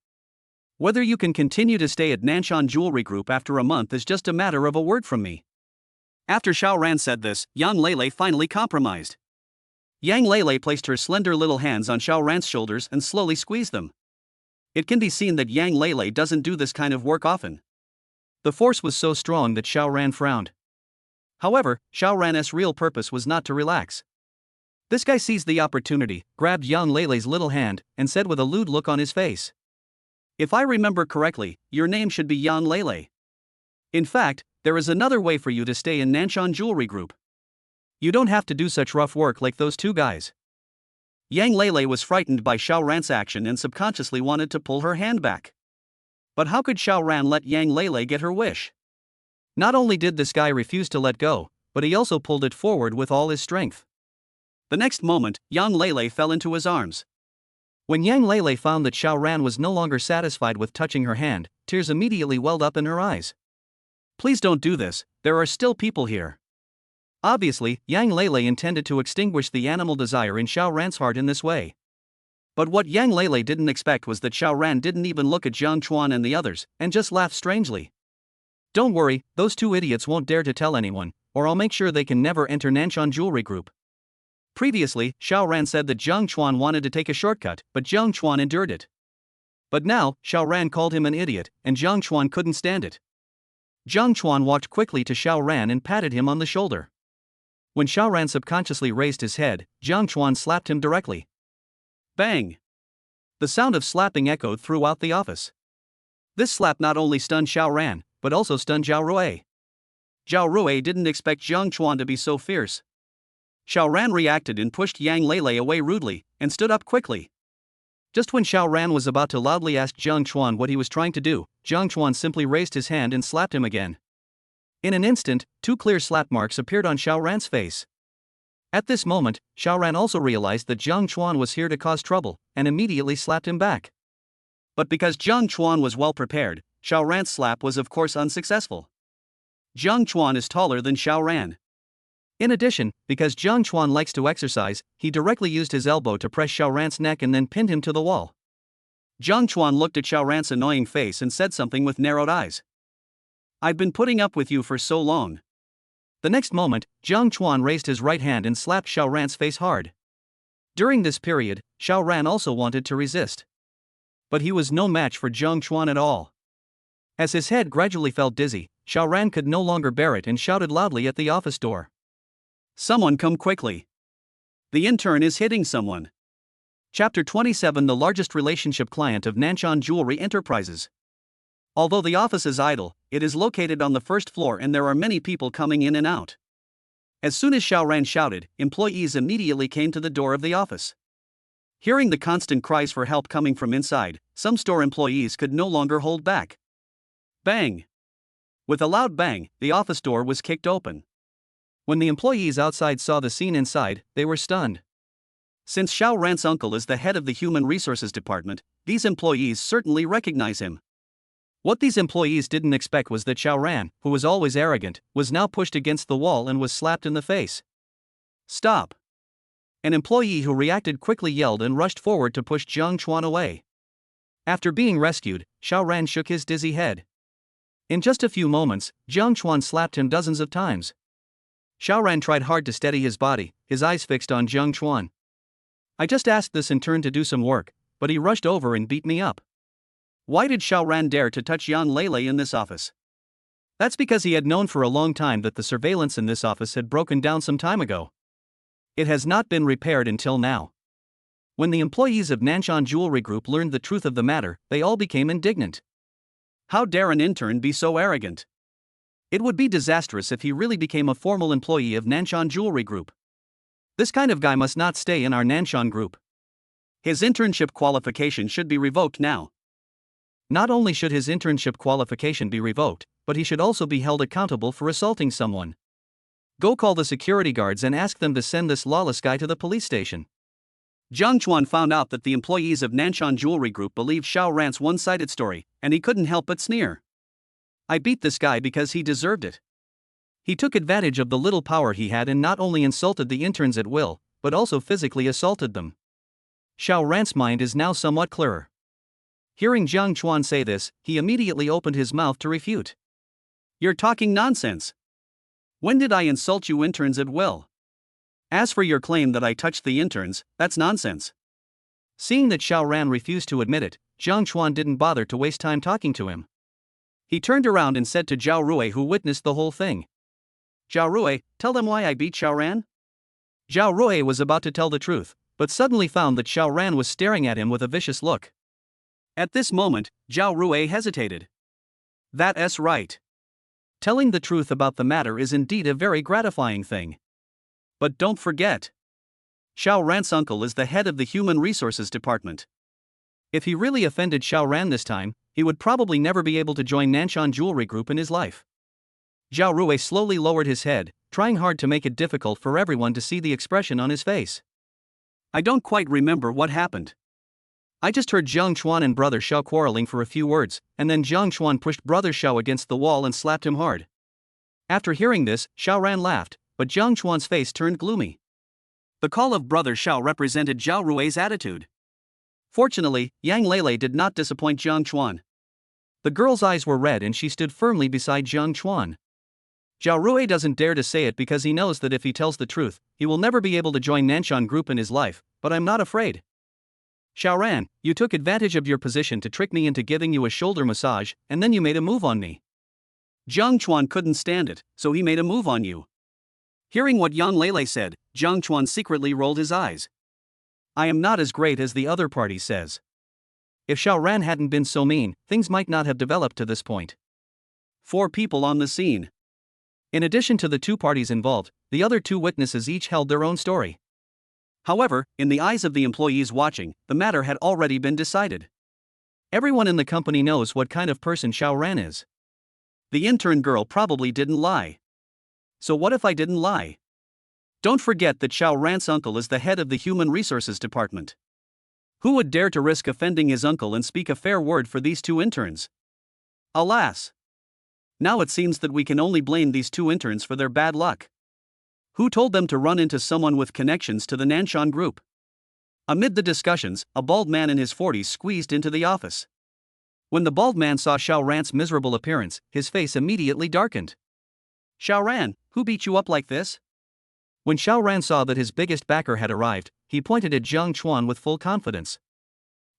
Whether you can continue to stay at Nanshan Jewelry Group after a month is just a matter of a word from me. After Xiao Ran said this, Yang Lele finally compromised. Yang Lele placed her slender little hands on Xiao Ran's shoulders and slowly squeezed them. It can be seen that Yang Lele doesn't do this kind of work often. The force was so strong that Xiao Ran frowned. However, Xiao Ran's real purpose was not to relax. This guy seized the opportunity, grabbed Yang Lele's little hand, and said with a lewd look on his face. If I remember correctly, your name should be Yang Lele. In fact, there is another way for you to stay in Nanshan Jewelry Group. You don't have to do such rough work like those two guys. Yang Lele was frightened by Xiao Ran's action and subconsciously wanted to pull her hand back. But how could Xiao Ran let Yang Lele get her wish? Not only did this guy refuse to let go, but he also pulled it forward with all his strength. The next moment, Yang Lele fell into his arms. When Yang Lele found that Xiao Ran was no longer satisfied with touching her hand, tears immediately welled up in her eyes. Please don't do this, there are still people here. Obviously, Yang Lele intended to extinguish the animal desire in Xiao Ran's heart in this way. But what Yang Lele didn't expect was that Xiao Ran didn't even look at Jiang Chuan and the others, and just laughed strangely. Don't worry, those two idiots won't dare to tell anyone, or I'll make sure they can never enter Nanshan Jewelry Group. Previously, Xiao Ran said that Jiang Chuan wanted to take a shortcut, but Jiang Chuan endured it. But now, Xiao Ran called him an idiot, and Jiang Chuan couldn't stand it. Jiang Chuan walked quickly to Xiao Ran and patted him on the shoulder. When Xiao Ran subconsciously raised his head, Jiang Chuan slapped him directly. Bang! The sound of slapping echoed throughout the office. This slap not only stunned Xiao Ran, but also stunned Zhao Rui. Zhao Rui didn't expect Jiang Chuan to be so fierce. Xiao Ran reacted and pushed Yang Lele away rudely, and stood up quickly. Just when Xiao Ran was about to loudly ask Jiang Chuan what he was trying to do, Jiang Chuan simply raised his hand and slapped him again. In an instant, 2 clear slap marks appeared on Xiao Ran's face. At this moment, Xiao Ran also realized that Jiang Chuan was here to cause trouble, and immediately slapped him back. But because Jiang Chuan was well prepared, Xiao Ran's slap was of course unsuccessful. Jiang Chuan is taller than Xiao Ran. In addition, because Jiang Chuan likes to exercise, he directly used his elbow to press Xiao Ran's neck and then pinned him to the wall. Jiang Chuan looked at Xiao Ran's annoying face and said something with narrowed eyes. I've been putting up with you for so long. The next moment, Jiang Chuan raised his right hand and slapped Xiao Ran's face hard. During this period, Xiao Ran also wanted to resist. But he was no match for Jiang Chuan at all. As his head gradually felt dizzy, Xiao Ran could no longer bear it and shouted loudly at the office door. Someone come quickly. The intern is hitting someone. Chapter 27. The largest relationship client of Nanshan Jewelry Enterprises. Although the office is idle, it is located on the first floor and there are many people coming in and out. As soon as Xiao Ran shouted, employees immediately came to the door of the office. Hearing the constant cries for help coming from inside, some store employees could no longer hold back. Bang! With a loud bang, the office door was kicked open. When the employees outside saw the scene inside, they were stunned. Since Xiao Ran's uncle is the head of the Human Resources Department, these employees certainly recognize him. What these employees didn't expect was that Xiao Ran, who was always arrogant, was now pushed against the wall and was slapped in the face. Stop! An employee who reacted quickly yelled and rushed forward to push Jiang Chuan away. After being rescued, Xiao Ran shook his dizzy head. In just a few moments, Jiang Chuan slapped him dozens of times. Xiao Ran tried hard to steady his body, his eyes fixed on Jiang Chuan. I just asked this intern to do some work, but he rushed over and beat me up. Why did Xiao Ran dare to touch Yang Lele in this office? That's because he had known for a long time that the surveillance in this office had broken down some time ago. It has not been repaired until now. When the employees of Nanshan Jewelry Group learned the truth of the matter, they all became indignant. How dare an intern be so arrogant? It would be disastrous if he really became a formal employee of Nanshan Jewelry Group. This kind of guy must not stay in our Nanshan group. His internship qualification should be revoked now. Not only should his internship qualification be revoked, but he should also be held accountable for assaulting someone. Go call the security guards and ask them to send this lawless guy to the police station. Jiang Chuan found out that the employees of Nanshan Jewelry Group believed Xiao Ran's one-sided story, and he couldn't help but sneer. I beat this guy because he deserved it. He took advantage of the little power he had and not only insulted the interns at will, but also physically assaulted them. Xiao Ran's mind is now somewhat clearer. Hearing Jiang Chuan say this, he immediately opened his mouth to refute. You're talking nonsense. When did I insult you interns at will? As for your claim that I touched the interns, that's nonsense. Seeing that Xiao Ran refused to admit it, Jiang Chuan didn't bother to waste time talking to him. He turned around and said to Zhao Rui, who witnessed the whole thing. Zhao Rui, tell them why I beat Xiao Ran? Zhao Rui was about to tell the truth, but suddenly found that Xiao Ran was staring at him with a vicious look. At this moment, Zhao Rui hesitated. That's right. Telling the truth about the matter is indeed a very gratifying thing. But don't forget, Xiao Ran's uncle is the head of the Human Resources Department. If he really offended Xiao Ran this time, he would probably never be able to join Nanshan Jewelry Group in his life. Zhao Rui slowly lowered his head, trying hard to make it difficult for everyone to see the expression on his face. I don't quite remember what happened. I just heard Jiang Chuan and brother Xiao quarreling for a few words, and then Jiang Chuan pushed brother Xiao against the wall and slapped him hard. After hearing this, Xiao Ran laughed, but Jiang Chuan's face turned gloomy. The call of brother Xiao represented Zhao Rui's attitude. Fortunately, Yang Lele did not disappoint Jiang Chuan. The girl's eyes were red and she stood firmly beside Jiang Chuan. Zhao Rui doesn't dare to say it because he knows that if he tells the truth, he will never be able to join Nanshan Group in his life, but I'm not afraid. Xiao Ran, you took advantage of your position to trick me into giving you a shoulder massage, and then you made a move on me. Jiang Chuan couldn't stand it, so he made a move on you. Hearing what Yang Lele said, Jiang Chuan secretly rolled his eyes. I am not as great as the other party says. If Xiao Ran hadn't been so mean, things might not have developed to this point. 4 people on the scene. In addition to the 2 parties involved, the other 2 witnesses each held their own story. However, in the eyes of the employees watching, the matter had already been decided. Everyone in the company knows what kind of person Xiao Ran is. The intern girl probably didn't lie. So what if I didn't lie? Don't forget that Xiao Ran's uncle is the head of the Human Resources Department. Who would dare to risk offending his uncle and speak a fair word for these 2 interns? Alas! Now it seems that we can only blame these 2 interns for their bad luck. Who told them to run into someone with connections to the Nanshan Group? Amid the discussions, a bald man in his 40s squeezed into the office. When the bald man saw Xiao Ran's miserable appearance, his face immediately darkened. Xiao Ran, who beat you up like this? When Xiao Ran saw that his biggest backer had arrived, he pointed at Jiang Chuan with full confidence.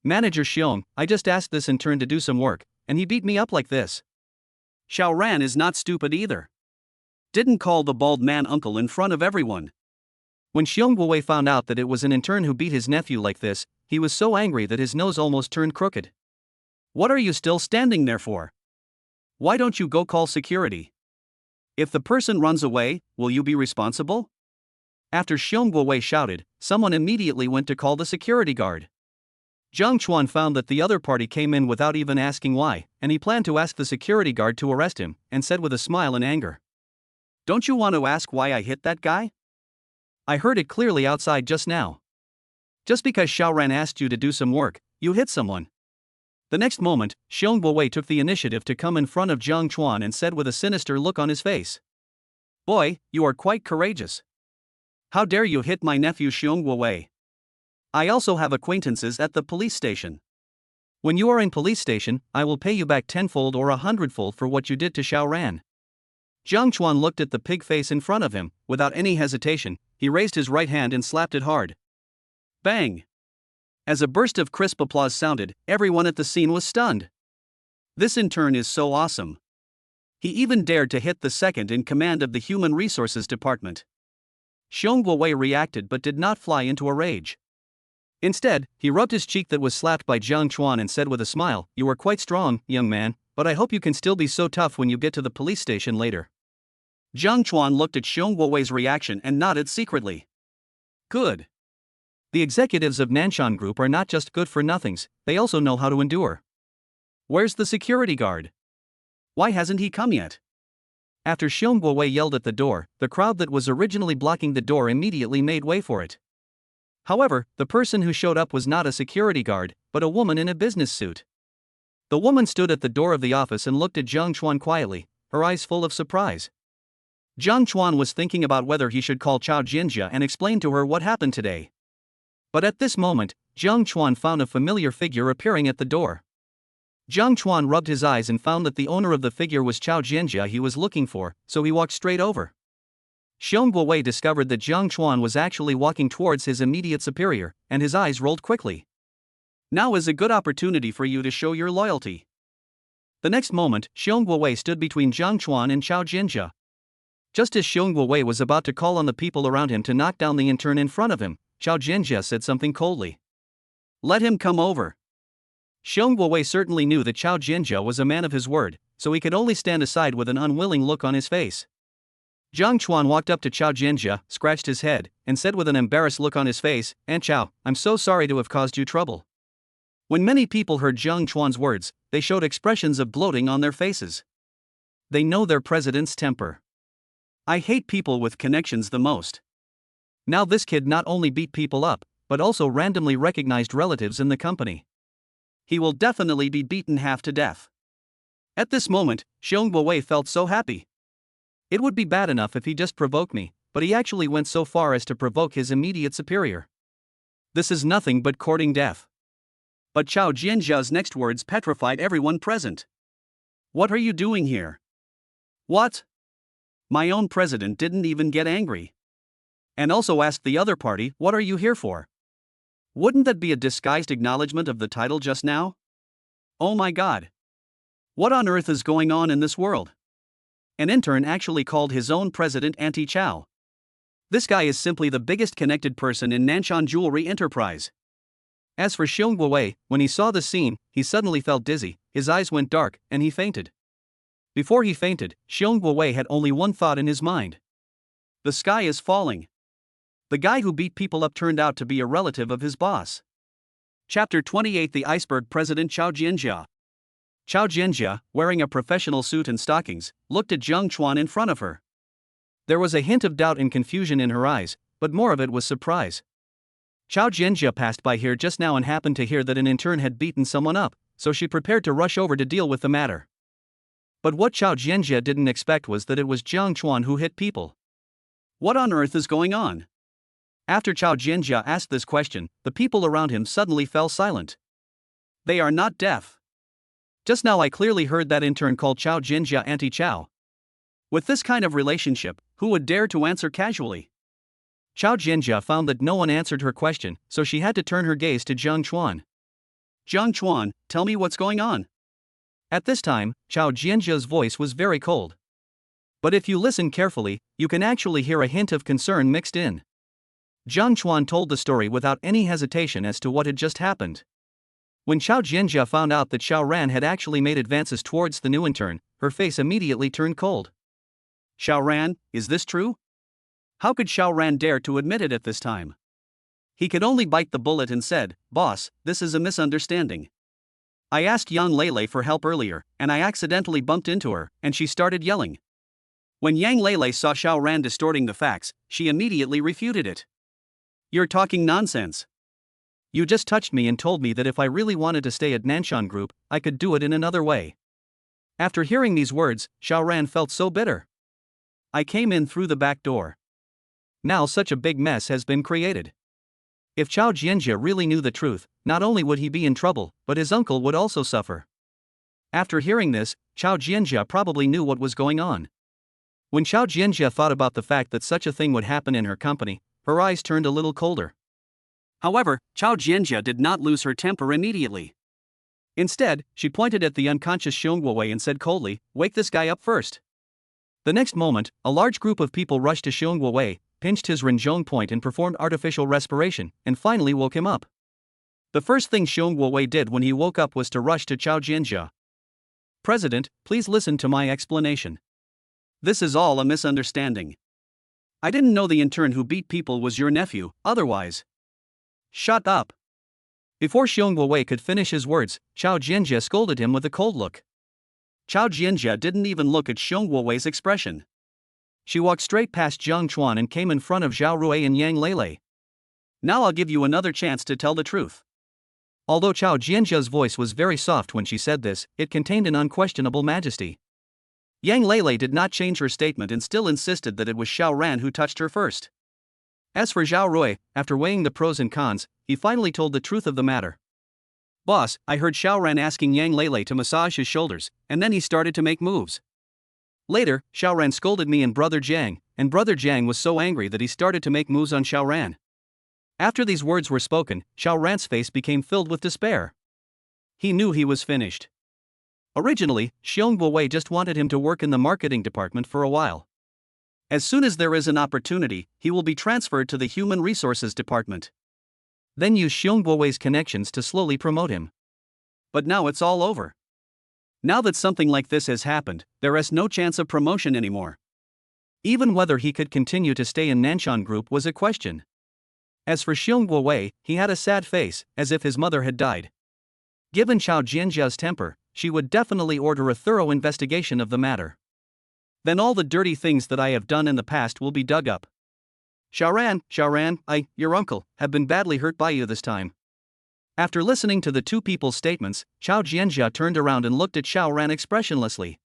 Manager Xiong, I just asked this intern to do some work, and he beat me up like this. Xiao Ran is not stupid either. Didn't call the bald man uncle in front of everyone. When Xiong Guowei found out that it was an intern who beat his nephew like this, he was so angry that his nose almost turned crooked. What are you still standing there for? Why don't you go call security? If the person runs away, will you be responsible? After Xiong Guowei shouted, someone immediately went to call the security guard. Jiang Chuan found that the other party came in without even asking why, and he planned to ask the security guard to arrest him, and said with a smile in anger. Don't you want to ask why I hit that guy? I heard it clearly outside just now. Just because Xiao Ran asked you to do some work, you hit someone. The next moment, Xiong Guowei took the initiative to come in front of Jiang Chuan and said with a sinister look on his face. Boy, you are quite courageous. How dare you hit my nephew Xiong Guowei? I also have acquaintances at the police station. When you are in police station, I will pay you back 10-fold or 100-fold for what you did to Xiao Ran. Jiang Chuan looked at the pig face in front of him. Without any hesitation, he raised his right hand and slapped it hard. Bang! As a burst of crisp applause sounded, everyone at the scene was stunned. This intern is so awesome. He even dared to hit the second in command of the Human Resources Department. Xiong Guowei reacted but did not fly into a rage. Instead, he rubbed his cheek that was slapped by Jiang Chuan and said with a smile, You are quite strong, young man, but I hope you can still be so tough when you get to the police station later. Jiang Chuan looked at Xiong Guowei's reaction and nodded secretly. Good. The executives of Nanshan Group are not just good for nothings, they also know how to endure. Where's the security guard? Why hasn't he come yet? After Xiong Guowei yelled at the door, the crowd that was originally blocking the door immediately made way for it. However, the person who showed up was not a security guard, but a woman in a business suit. The woman stood at the door of the office and looked at Jiang Chuan quietly, her eyes full of surprise. Jiang Chuan was thinking about whether he should call Chao Jinjia and explain to her what happened today. But at this moment, Jiang Chuan found a familiar figure appearing at the door. Jiang Chuan rubbed his eyes and found that the owner of the figure was Chao Jinjia he was looking for, so he walked straight over. Xiong Guowei discovered that Jiang Chuan was actually walking towards his immediate superior, and his eyes rolled quickly. Now is a good opportunity for you to show your loyalty. The next moment, Xiong Guowei stood between Jiang Chuan and Chao Jinjia. Just as Xiong Guowei was about to call on the people around him to knock down the intern in front of him, Chao Jinjia said something coldly. Let him come over. Xiong Guowei certainly knew that Chao Jinjia was a man of his word, so he could only stand aside with an unwilling look on his face. Jiang Chuan walked up to Chao Jianjia, scratched his head, and said with an embarrassed look on his face, "Aunt Chao, I'm so sorry to have caused you trouble." When many people heard Jiang Chuan's words, they showed expressions of gloating on their faces. They know their president's temper. I hate people with connections the most. Now this kid not only beat people up, but also randomly recognized relatives in the company. He will definitely be beaten half to death. At this moment, Xiong Guowei felt so happy. It would be bad enough if he just provoked me, but he actually went so far as to provoke his immediate superior. This is nothing but courting death. But Chao Jianjia's next words petrified everyone present. What are you doing here? What? My own president didn't even get angry. And also asked the other party, what are you here for? Wouldn't that be a disguised acknowledgement of the title just now? Oh my god. What on earth is going on in this world? An intern actually called his own president Auntie Chao. This guy is simply the biggest connected person in Nanshan Jewelry Enterprise. As for Xiong Guowei, when he saw the scene, he suddenly felt dizzy, his eyes went dark, and he fainted. Before he fainted, Xiong Guowei had only one thought in his mind. The sky is falling. The guy who beat people up turned out to be a relative of his boss. Chapter 28: The Iceberg President Chao Jianjia. Chao Jianjia, wearing a professional suit and stockings, looked at Jiang Chuan in front of her. There was a hint of doubt and confusion in her eyes, but more of it was surprise. Chao Jianjia passed by here just now and happened to hear that an intern had beaten someone up, so she prepared to rush over to deal with the matter. But what Chao Jianjia didn't expect was that it was Jiang Chuan who hit people. What on earth is going on? After Chao Jianjia asked this question, the people around him suddenly fell silent. They are not deaf. Just now I clearly heard that intern call Chao Jianjia Auntie Chao. With this kind of relationship, who would dare to answer casually? Chao Jianjia found that no one answered her question, so she had to turn her gaze to Jiang Chuan. Jiang Chuan, tell me what's going on. At this time, Chao Jianjia's voice was very cold. But if you listen carefully, you can actually hear a hint of concern mixed in. Jiang Chuan told the story without any hesitation as to what had just happened. When Chao Jianjia found out that Xiao Ran had actually made advances towards the new intern, her face immediately turned cold. Xiao Ran, is this true? How could Xiao Ran dare to admit it at this time? He could only bite the bullet and said, "Boss, this is a misunderstanding. I asked Yang Lele for help earlier, and I accidentally bumped into her, and she started yelling." When Yang Lele saw Xiao Ran distorting the facts, she immediately refuted it. You're talking nonsense. You just touched me and told me that if I really wanted to stay at Nanshan Group, I could do it in another way. After hearing these words, Xiao Ran felt so bitter. I came in through the back door. Now such a big mess has been created. If Chao Jianjia really knew the truth, not only would he be in trouble, but his uncle would also suffer. After hearing this, Chao Jianjia probably knew what was going on. When Chao Jianjia thought about the fact that such a thing would happen in her company, her eyes turned a little colder. However, Chao Jianjia did not lose her temper immediately. Instead, she pointed at the unconscious Xiong Guowei and said coldly, "Wake this guy up first." The next moment, a large group of people rushed to Xiong Guowei, pinched his Renjong point and performed artificial respiration, and finally woke him up. The first thing Xiong Guowei did when he woke up was to rush to Chao Jianjia. "President, please listen to my explanation. This is all a misunderstanding. I didn't know the intern who beat people was your nephew, otherwise." "Shut up." Before Xiong Guowei could finish his words, Chao Jianjia scolded him with a cold look. Chao Jianjia didn't even look at Xiong Guowei's expression. She walked straight past Jiang Chuan and came in front of Zhao Rui and Yang Lele. "Now I'll give you another chance to tell the truth." Although Chao Jianjia's voice was very soft when she said this, it contained an unquestionable majesty. Yang Lele did not change her statement and still insisted that it was Xiao Ran who touched her first. As for Zhao Rui, after weighing the pros and cons, he finally told the truth of the matter. "Boss, I heard Xiao Ran asking Yang Lele to massage his shoulders, and then he started to make moves. Later, Xiao Ran scolded me and Brother Jiang, and Brother Jiang was so angry that he started to make moves on Xiao Ran." After these words were spoken, Xiao Ran's face became filled with despair. He knew he was finished. Originally, Xiong Guowei just wanted him to work in the marketing department for a while. As soon as there is an opportunity, he will be transferred to the Human Resources Department. Then use Xiong Guowei's connections to slowly promote him. But now it's all over. Now that something like this has happened, there is no chance of promotion anymore. Even whether he could continue to stay in Nanshan Group was a question. As for Xiong Guowei, he had a sad face, as if his mother had died. Given Chao Jianjia's temper, she would definitely order a thorough investigation of the matter. Then all the dirty things that I have done in the past will be dug up. Xiaoran, your uncle, have been badly hurt by you this time. After listening to the two people's statements, Chao Jianjia turned around and looked at Xiaoran expressionlessly.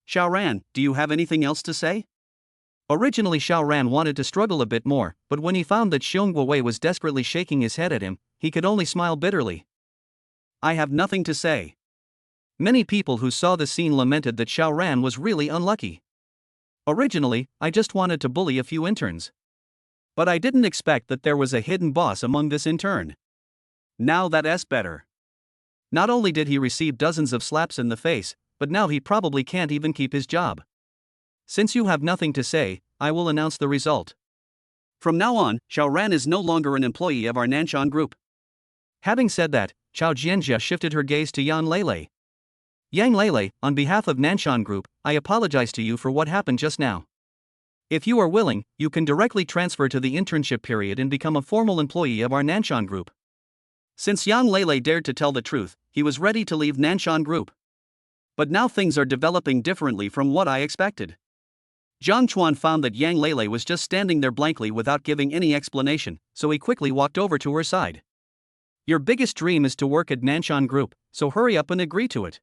Xiaoran, do you have anything else to say? Originally Xiaoran wanted to struggle a bit more, but when he found that Xiong Guowei was desperately shaking his head at him, he could only smile bitterly. I have nothing to say. Many people who saw the scene lamented that Xiaoran was really unlucky. Originally, I just wanted to bully a few interns. But I didn't expect that there was a hidden boss among this intern. Now that's better. Not only did he receive dozens of slaps in the face, but now he probably can't even keep his job. Since you have nothing to say, I will announce the result. From now on, Xiaoran is no longer an employee of our Nanshan Group. Having said that, Chao Jianjia shifted her gaze to Yang Lele. Yang Lele, on behalf of Nanshan Group, I apologize to you for what happened just now. If you are willing, you can directly transfer to the internship period and become a formal employee of our Nanshan Group. Since Yang Lele dared to tell the truth, he was ready to leave Nanshan Group. But now things are developing differently from what I expected. Zhang Chuan found that Yang Lele was just standing there blankly without giving any explanation, so he quickly walked over to her side. Your biggest dream is to work at Nanshan Group, so hurry up and agree to it.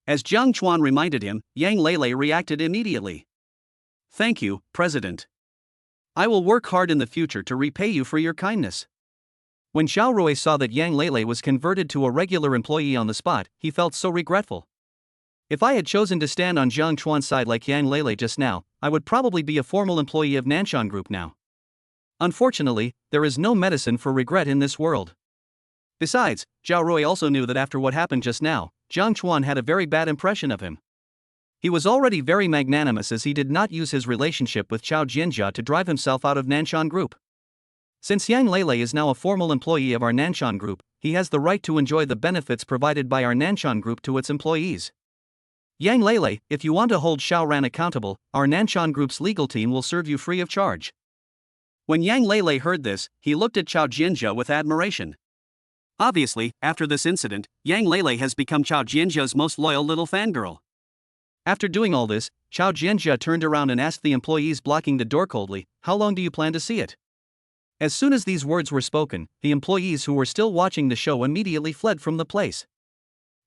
As Zhang Chuan reminded him, Yang Lele reacted immediately. Thank you, President. I will work hard in the future to repay you for your kindness. When Xiao Rui saw that Yang Lele was converted to a regular employee on the spot, he felt so regretful. If I had chosen to stand on Zhang Chuan's side like Yang Lele just now, I would probably be a formal employee of Nanshan Group now. Unfortunately, there is no medicine for regret in this world. Besides, Xiao Rui also knew that after what happened just now, Zhang Chuan had a very bad impression of him. He was already very magnanimous as he did not use his relationship with Chao Jianjia to drive himself out of Nanshan Group. Since Yang Lele is now a formal employee of our Nanshan Group, he has the right to enjoy the benefits provided by our Nanshan Group to its employees. Yang Lele, if you want to hold Xiaoran accountable, our Nanshan Group's legal team will serve you free of charge. When Yang Lele heard this, he looked at Chao Jianjia with admiration. Obviously, after this incident, Yang Lele has become Chao Jianjia's most loyal little fangirl. After doing all this, Chao Jianjia turned around and asked the employees blocking the door coldly, "How long do you plan to see it?" As soon as these words were spoken, the employees who were still watching the show immediately fled from the place.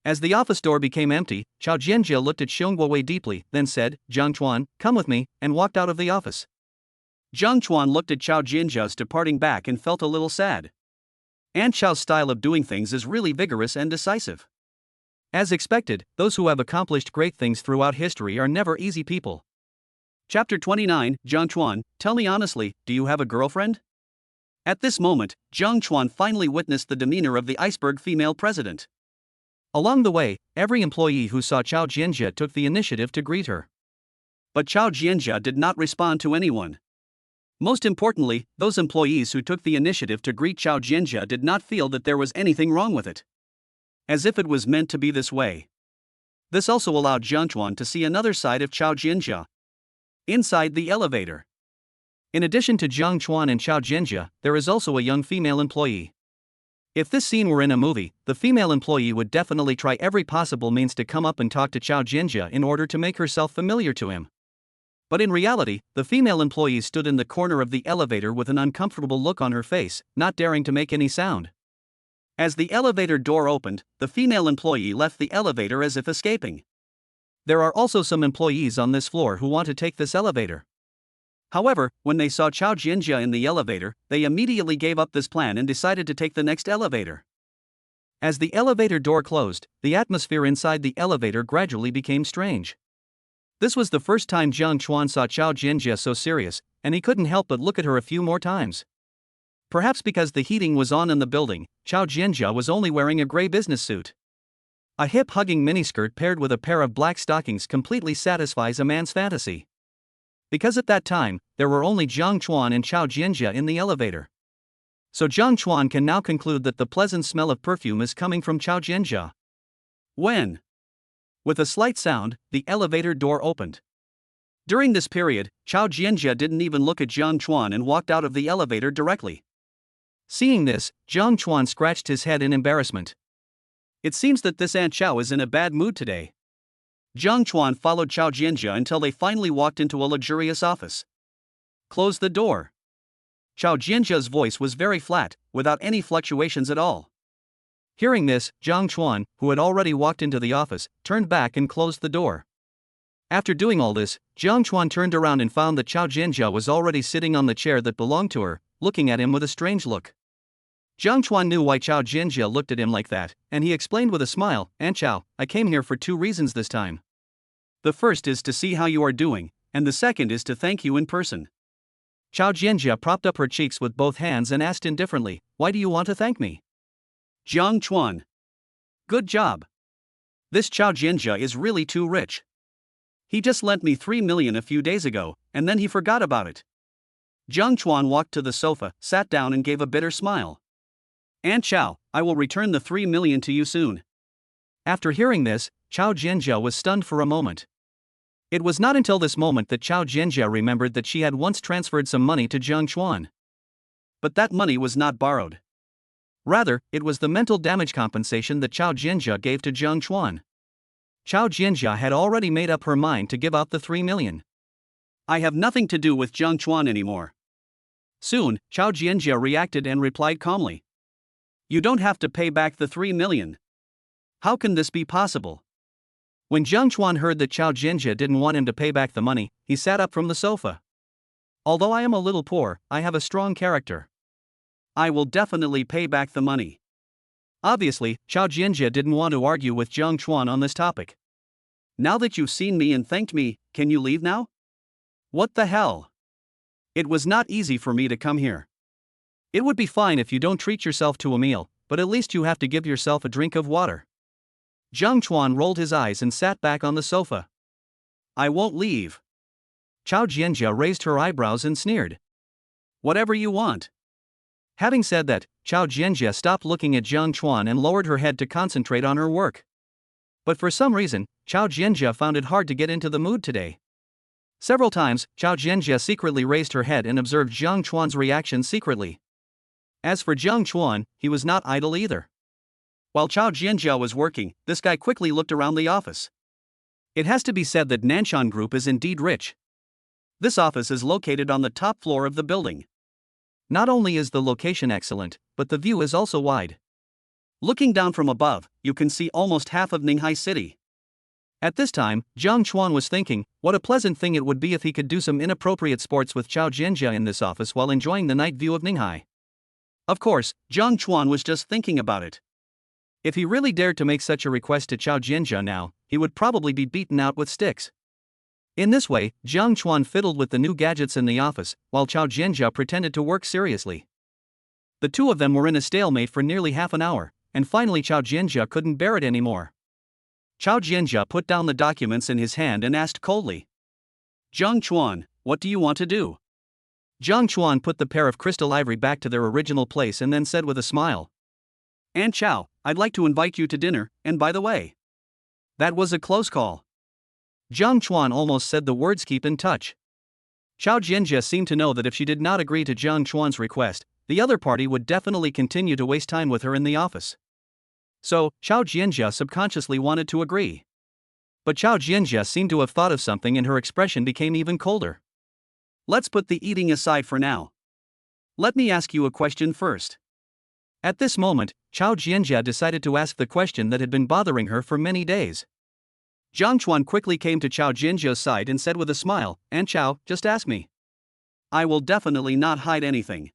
As the office door became empty, Chao Jianjia looked at Xiong Guowei deeply, then said, "Zhang Chuan, come with me," and walked out of the office. Zhang Chuan looked at Chao Jianjia's departing back and felt a little sad. Aunt Chao's style of doing things is really vigorous and decisive. As expected, those who have accomplished great things throughout history are never easy people. Chapter 29, Zhang Chuan, tell me honestly, do you have a girlfriend? At this moment, Zhang Chuan finally witnessed the demeanor of the iceberg female president. Along the way, every employee who saw Chao Jianjia took the initiative to greet her. But Chao Jianjia did not respond to anyone. Most importantly, those employees who took the initiative to greet Chao Jianjia did not feel that there was anything wrong with it. As if it was meant to be this way. This also allowed Zhang Chuan to see another side of Chao Jianjia. Inside the elevator. In addition to Zhang Chuan and Chao Jianjia, there is also a young female employee. If this scene were in a movie, the female employee would definitely try every possible means to come up and talk to Chao Jianjia in order to make herself familiar to him. But in reality, the female employee stood in the corner of the elevator with an uncomfortable look on her face, not daring to make any sound. As the elevator door opened, the female employee left the elevator as if escaping. There are also some employees on this floor who want to take this elevator. However, when they saw Chao Jianjia in the elevator, they immediately gave up this plan and decided to take the next elevator. As the elevator door closed, the atmosphere inside the elevator gradually became strange. This was the first time Zhang Chuan saw Chao Jianjia so serious, and he couldn't help but look at her a few more times. Perhaps because the heating was on in the building, Chao Jianjia was only wearing a gray business suit. A hip-hugging miniskirt paired with a pair of black stockings completely satisfies a man's fantasy. Because at that time, there were only Zhang Chuan and Chao Jianjia in the elevator. So Zhang Chuan can now conclude that the pleasant smell of perfume is coming from Chao Jianjia. When With a slight sound, the elevator door opened. During this period, Chao Jianjia didn't even look at Jiang Chuan and walked out of the elevator directly. Seeing this, Jiang Chuan scratched his head in embarrassment. It seems that this Aunt Chao is in a bad mood today. Jiang Chuan followed Chao Jianjia until they finally walked into a luxurious office. Close the door. Chao Jianjia's voice was very flat, without any fluctuations at all. Hearing this, Jiang Chuan, who had already walked into the office, turned back and closed the door. After doing all this, Jiang Chuan turned around and found that Chao Jianjia was already sitting on the chair that belonged to her, looking at him with a strange look. Jiang Chuan knew why Chao Jianjia looked at him like that, and he explained with a smile, "Aunt Chao, I came here for 2 reasons this time. The first is to see how you are doing, and the second is to thank you in person." Chao Jianjia propped up her cheeks with both hands and asked indifferently, "Why do you want to thank me?" Jiang Chuan. Good job. This Chao Jianjia is really too rich. He just lent me 3 million a few days ago, and then he forgot about it. Jiang Chuan walked to the sofa, sat down and gave a bitter smile. "Aunt Chao, I will return the 3 million to you soon." After hearing this, Chao Jianjia was stunned for a moment. It was not until this moment that Chao Jianjia remembered that she had once transferred some money to Jiang Chuan. But that money was not borrowed. Rather, it was the mental damage compensation that Chao Jianjia gave to Jiang Chuan. Chao Jianjia had already made up her mind to give out the 3 million. "I have nothing to do with Jiang Chuan anymore." Soon, Chao Jianjia reacted and replied calmly. "You don't have to pay back the 3 million. How can this be possible?" When Jiang Chuan heard that Chao Jianjia didn't want him to pay back the money, he sat up from the sofa. "Although I am a little poor, I have a strong character. I will definitely pay back the money." Obviously, Chao Jianjia didn't want to argue with Jiang Chuan on this topic. "Now that you've seen me and thanked me, can you leave now?" "What the hell? It was not easy for me to come here. It would be fine if you don't treat yourself to a meal, but at least you have to give yourself a drink of water." Jiang Chuan rolled his eyes and sat back on the sofa. "I won't leave." Chao Jianjia raised her eyebrows and sneered. "Whatever you want." Having said that, Chao Jianjia stopped looking at Jiang Chuan and lowered her head to concentrate on her work. But for some reason, Chao Jianjia found it hard to get into the mood today. Several times, Chao Jianjia secretly raised her head and observed Jiang Chuan's reaction secretly. As for Jiang Chuan, he was not idle either. While Chao Jianjia was working, this guy quickly looked around the office. It has to be said that Nanshan Group is indeed rich. This office is located on the top floor of the building. Not only is the location excellent, but the view is also wide. Looking down from above, you can see almost half of Ninghai City. At this time, Jiang Chuan was thinking, what a pleasant thing it would be if he could do some inappropriate sports with Chao Jianjia in this office while enjoying the night view of Ninghai. Of course, Jiang Chuan was just thinking about it. If he really dared to make such a request to Chao Jianjia now, he would probably be beaten out with sticks. In this way, Jiang Chuan fiddled with the new gadgets in the office, while Chao Jianjia pretended to work seriously. The two of them were in a stalemate for nearly half an hour, and finally Chao Jianjia couldn't bear it anymore. Chao Jianjia put down the documents in his hand and asked coldly, "Jiang Chuan, what do you want to do?" Jiang Chuan put the pair of crystal ivory back to their original place and then said with a smile, "Aunt Chao, I'd like to invite you to dinner, and by the way." That was a close call. Jiang Chuan almost said the words "keep in touch." Chao Jianjia seemed to know that if she did not agree to Jiang Chuan's request, the other party would definitely continue to waste time with her in the office. So, Chao Jianjia subconsciously wanted to agree. But Chao Jianjia seemed to have thought of something and her expression became even colder. "Let's put the eating aside for now. Let me ask you a question first." At this moment, Chao Jianjia decided to ask the question that had been bothering her for many days. Jiang Chuan quickly came to Chao Jianjia's side and said with a smile, "Aunt Chao, just ask me. I will definitely not hide anything.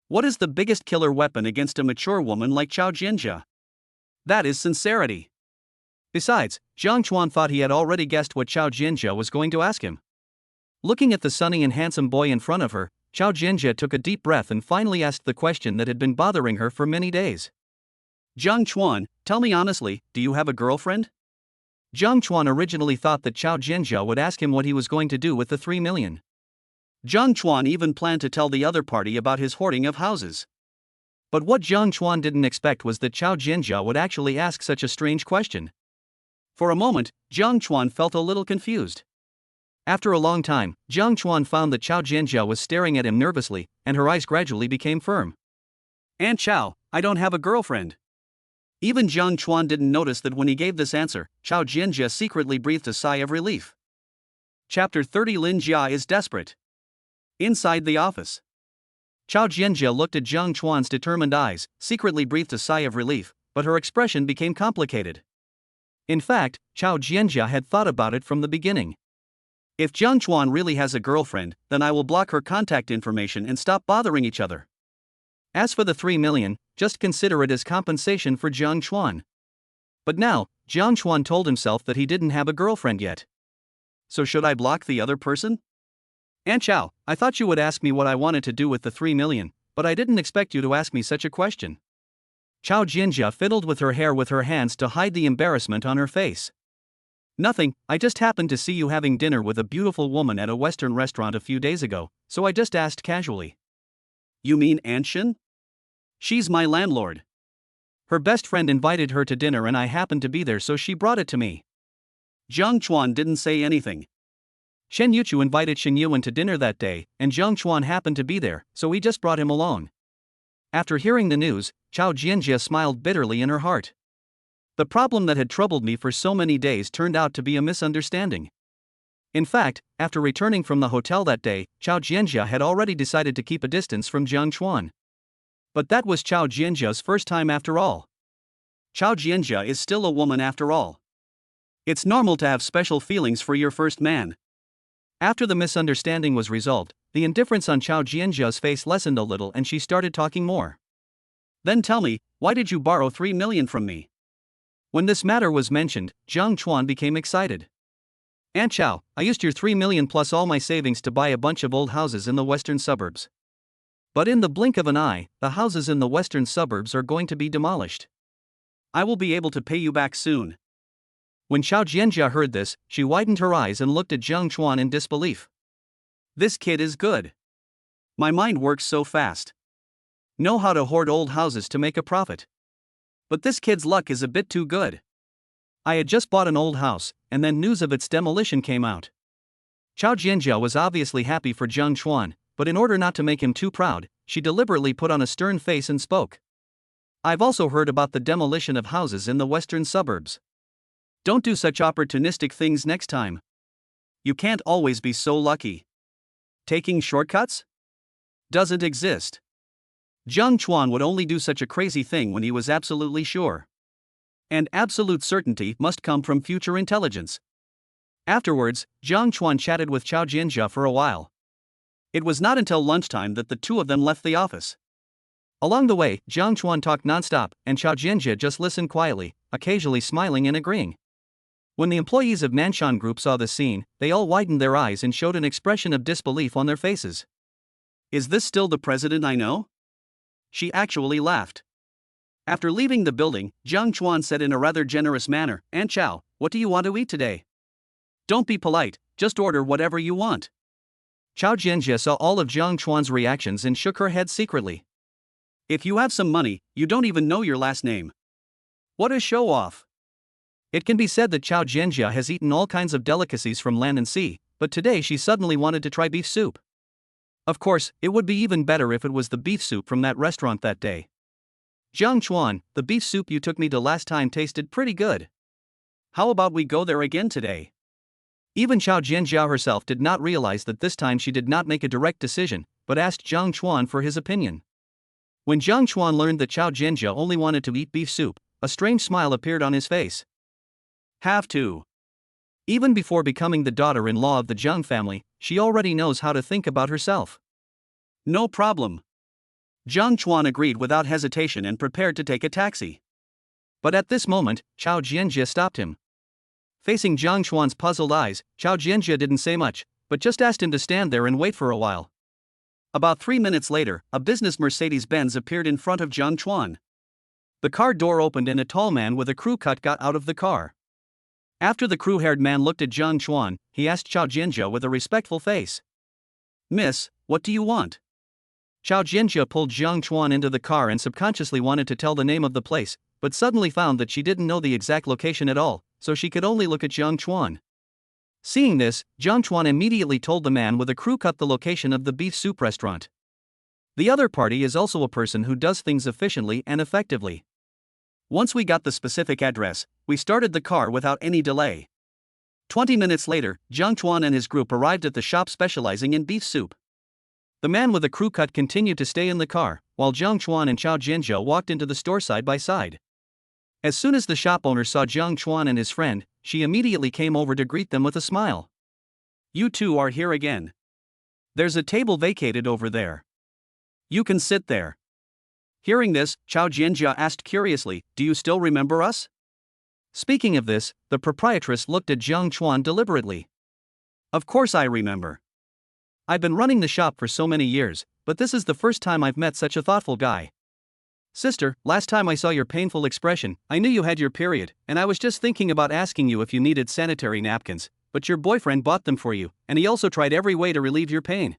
What is the biggest killer weapon against a mature woman like Chao Jianjia? That is sincerity." Besides, Jiang Chuan thought he had already guessed what Chao Jianjia was going to ask him. Looking at the sunny and handsome boy in front of her, Chao Jianjia took a deep breath and finally asked the question that had been bothering her for many days. "Jiang Chuan, tell me honestly, do you have a girlfriend?" Jiang Chuan originally thought that Chao Jianjia would ask him what he was going to do with the 3 million. Jiang Chuan even planned to tell the other party about his hoarding of houses. But what Jiang Chuan didn't expect was that Chao Jianjia would actually ask such a strange question. For a moment, Jiang Chuan felt a little confused. After a long time, Jiang Chuan found that Chao Jianjia was staring at him nervously, and her eyes gradually became firm. "Aunt Chao, I don't have a girlfriend." Even Jiang Chuan didn't notice that when he gave this answer, Chao Jianjia secretly breathed a sigh of relief. Chapter 30. Lin Jia is desperate. Inside the office, Chao Jianjia looked at Jiang Chuan's determined eyes, secretly breathed a sigh of relief, but her expression became complicated. In fact, Chao Jianjia had thought about it from the beginning. If Jiang Chuan really has a girlfriend, then I will block her contact information and stop bothering each other. As for the 3 million, just consider it as compensation for Jiang Chuan. But now, Jiang Chuan told himself that he didn't have a girlfriend yet. So should I block the other person? Aunt Chao, I thought you would ask me what I wanted to do with the 3 million, but I didn't expect you to ask me such a question. Chao Jianjia fiddled with her hair with her hands to hide the embarrassment on her face. Nothing, I just happened to see you having dinner with a beautiful woman at a Western restaurant a few days ago, so I just asked casually. You mean Aunt Shin? She's my landlord. Her best friend invited her to dinner and I happened to be there, so she brought it to me. Jiang Chuan didn't say anything. Shen Yuchu invited Shen Yuan to dinner that day, and Jiang Chuan happened to be there, so he just brought him along. After hearing the news, Chao Jianjia smiled bitterly in her heart. The problem that had troubled me for so many days turned out to be a misunderstanding. In fact, after returning from the hotel that day, Chao Jianjia had already decided to keep a distance from Jiang Chuan. But that was Chao Jianjia's first time after all. Chao Jianjia is still a woman after all. It's normal to have special feelings for your first man. After the misunderstanding was resolved, the indifference on Chao Jianjia's face lessened a little and she started talking more. Then tell me, why did you borrow 3 million from me? When this matter was mentioned, Jiang Chuan became excited. Aunt Chao, I used your 3 million plus all my savings to buy a bunch of old houses in the western suburbs. But in the blink of an eye, the houses in the western suburbs are going to be demolished. I will be able to pay you back soon. When Chao Jianjia heard this, she widened her eyes and looked at Jiang Chuan in disbelief. This kid is good. My mind works so fast. Know how to hoard old houses to make a profit. But this kid's luck is a bit too good. I had just bought an old house, and then news of its demolition came out. Chao Jianjia was obviously happy for Jiang Chuan, but in order not to make him too proud, she deliberately put on a stern face and spoke. I've also heard about the demolition of houses in the western suburbs. Don't do such opportunistic things next time. You can't always be so lucky. Taking shortcuts? Doesn't exist. Jiang Chuan would only do such a crazy thing when he was absolutely sure. And absolute certainty must come from future intelligence. Afterwards, Jiang Chuan chatted with Chao Jianjia for a while. It was not until lunchtime that the two of them left the office. Along the way, Jiang Chuan talked nonstop, and Chao Jianjia just listened quietly, occasionally smiling and agreeing. When the employees of Nanshan Group saw the scene, they all widened their eyes and showed an expression of disbelief on their faces. Is this still the president I know? She actually laughed. After leaving the building, Jiang Chuan said in a rather generous manner, Aunt Chao, what do you want to eat today? Don't be polite, just order whatever you want. Chao Jianjia saw all of Jiang Chuan's reactions and shook her head secretly. If you have some money, you don't even know your last name. What a show-off. It can be said that Chao Jianjia has eaten all kinds of delicacies from land and sea, but today she suddenly wanted to try beef soup. Of course, it would be even better if it was the beef soup from that restaurant that day. Jiang Chuan, the beef soup you took me to last time tasted pretty good. How about we go there again today? Even Chao Jianjia herself did not realize that this time she did not make a direct decision, but asked Jiang Chuan for his opinion. When Jiang Chuan learned that Chao Jianjia only wanted to eat beef soup, a strange smile appeared on his face. Have to. Even before becoming the daughter-in-law of the Jiang family, she already knows how to think about herself. No problem. Jiang Chuan agreed without hesitation and prepared to take a taxi. But at this moment, Chao Jianjia stopped him. Facing Jiang Chuan's puzzled eyes, Chao Jianjia didn't say much, but just asked him to stand there and wait for a while. About 3 minutes later, a business Mercedes-Benz appeared in front of Jiang Chuan. The car door opened and a tall man with a crew cut got out of the car. After the crew-haired man looked at Jiang Chuan, he asked Chao Jianjia with a respectful face. Miss, what do you want? Chao Jianjia pulled Jiang Chuan into the car and subconsciously wanted to tell the name of the place, but suddenly found that she didn't know the exact location at all, so she could only look at Jiang Chuan. Seeing this, Jiang Chuan immediately told the man with a crew cut the location of the beef soup restaurant. The other party is also a person who does things efficiently and effectively. Once we got the specific address, we started the car without any delay. 20 minutes later, Jiang Chuan and his group arrived at the shop specializing in beef soup. The man with the crew cut continued to stay in the car, while Jiang Chuan and Chao Jianzhou walked into the store side by side. As soon as the shop owner saw Jiang Chuan and his friend, she immediately came over to greet them with a smile. "You two are here again. There's a table vacated over there. You can sit there." Hearing this, Chao Jianzhou asked curiously, "Do you still remember us?" Speaking of this, the proprietress looked at Jiang Chuan deliberately. "Of course I remember. I've been running the shop for so many years, but this is the first time I've met such a thoughtful guy. Sister, last time I saw your painful expression, I knew you had your period, and I was just thinking about asking you if you needed sanitary napkins, but your boyfriend bought them for you, and he also tried every way to relieve your pain."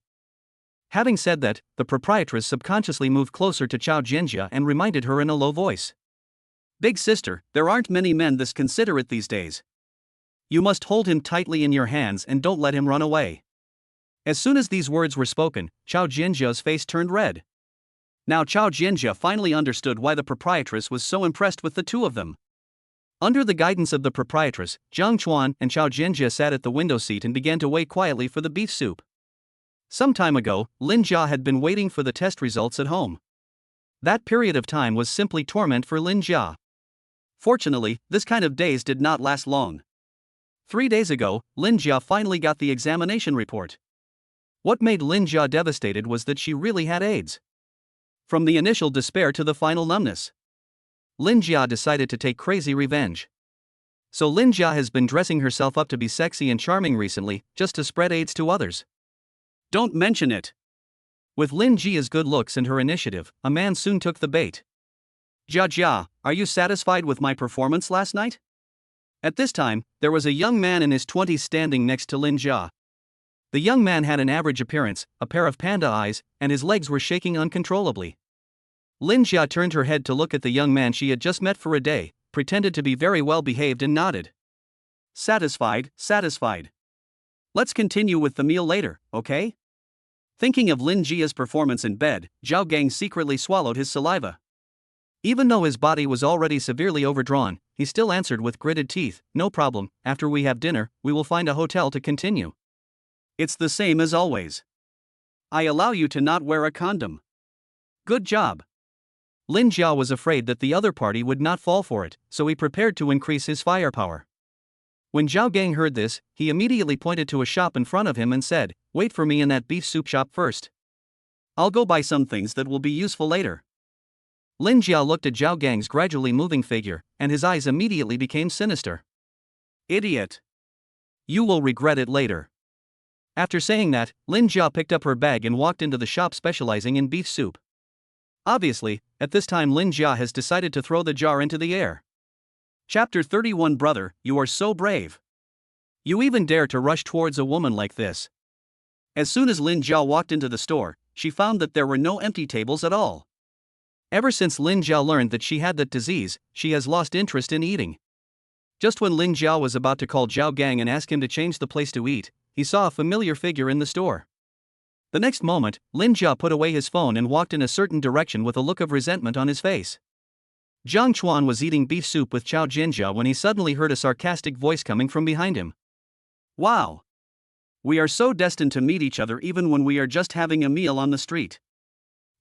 Having said that, the proprietress subconsciously moved closer to Chao Jianzhou and reminded her in a low voice. "Big sister, there aren't many men this considerate these days. You must hold him tightly in your hands and don't let him run away." As soon as these words were spoken, Chao Jianzhou's face turned red. Now Chao Jianzhou finally understood why the proprietress was so impressed with the two of them. Under the guidance of the proprietress, Jiang Chuan and Chao Jianzhou sat at the window seat and began to wait quietly for the beef soup. Some time ago, Lin Jia had been waiting for the test results at home. That period of time was simply torment for Lin Jia. Fortunately, this kind of days did not last long. 3 days ago, Lin Jia finally got the examination report. What made Lin Jia devastated was that she really had AIDS. From the initial despair to the final numbness, Lin Jia decided to take crazy revenge. So Lin Jia has been dressing herself up to be sexy and charming recently, just to spread AIDS to others. Don't mention it. With Lin Jia's good looks and her initiative, a man soon took the bait. "Jia Jia, are you satisfied with my performance last night?" At this time, there was a young man in his 20s standing next to Lin Jia. The young man had an average appearance, a pair of panda eyes, and his legs were shaking uncontrollably. Lin Jia turned her head to look at the young man she had just met for a day, pretended to be very well behaved and nodded. "Satisfied, satisfied. Let's continue with the meal later, okay?" Thinking of Lin Jia's performance in bed, Zhao Gang secretly swallowed his saliva. Even though his body was already severely overdrawn, he still answered with gritted teeth, "No problem, after we have dinner, we will find a hotel to continue. It's the same as always. I allow you to not wear a condom. Good job." Lin Jia was afraid that the other party would not fall for it, so he prepared to increase his firepower. When Zhao Gang heard this, he immediately pointed to a shop in front of him and said, "Wait for me in that beef soup shop first. I'll go buy some things that will be useful later." Lin Jia looked at Zhao Gang's gradually moving figure, and his eyes immediately became sinister. "Idiot. You will regret it later." After saying that, Lin Jia picked up her bag and walked into the shop specializing in beef soup. Obviously, at this time Lin Jia has decided to throw the jar into the air. Chapter 31. Brother, you are so brave. You even dare to rush towards a woman like this. As soon as Lin Jia walked into the store, she found that there were no empty tables at all. Ever since Lin Jia learned that she had that disease, she has lost interest in eating. Just when Lin Jia was about to call Zhao Gang and ask him to change the place to eat, he saw a familiar figure in the store. The next moment, Lin Jia put away his phone and walked in a certain direction with a look of resentment on his face. Jiang Chuan was eating beef soup with Chao Jianzhou when he suddenly heard a sarcastic voice coming from behind him. "Wow! We are so destined to meet each other even when we are just having a meal on the street."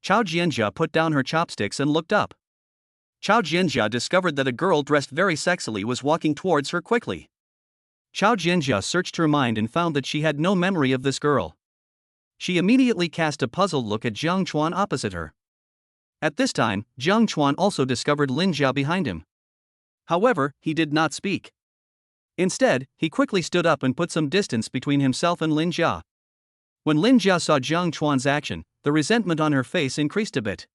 Chao Jianzhou put down her chopsticks and looked up. Chao Jianzhou discovered that a girl dressed very sexily was walking towards her quickly. Chao Jianzhou searched her mind and found that she had no memory of this girl. She immediately cast a puzzled look at Jiang Chuan opposite her. At this time, Jiang Chuan also discovered Lin Jia behind him. However, he did not speak. Instead, he quickly stood up and put some distance between himself and Lin Jia. When Lin Jia saw Jiang Chuan's action, the resentment on her face increased a bit.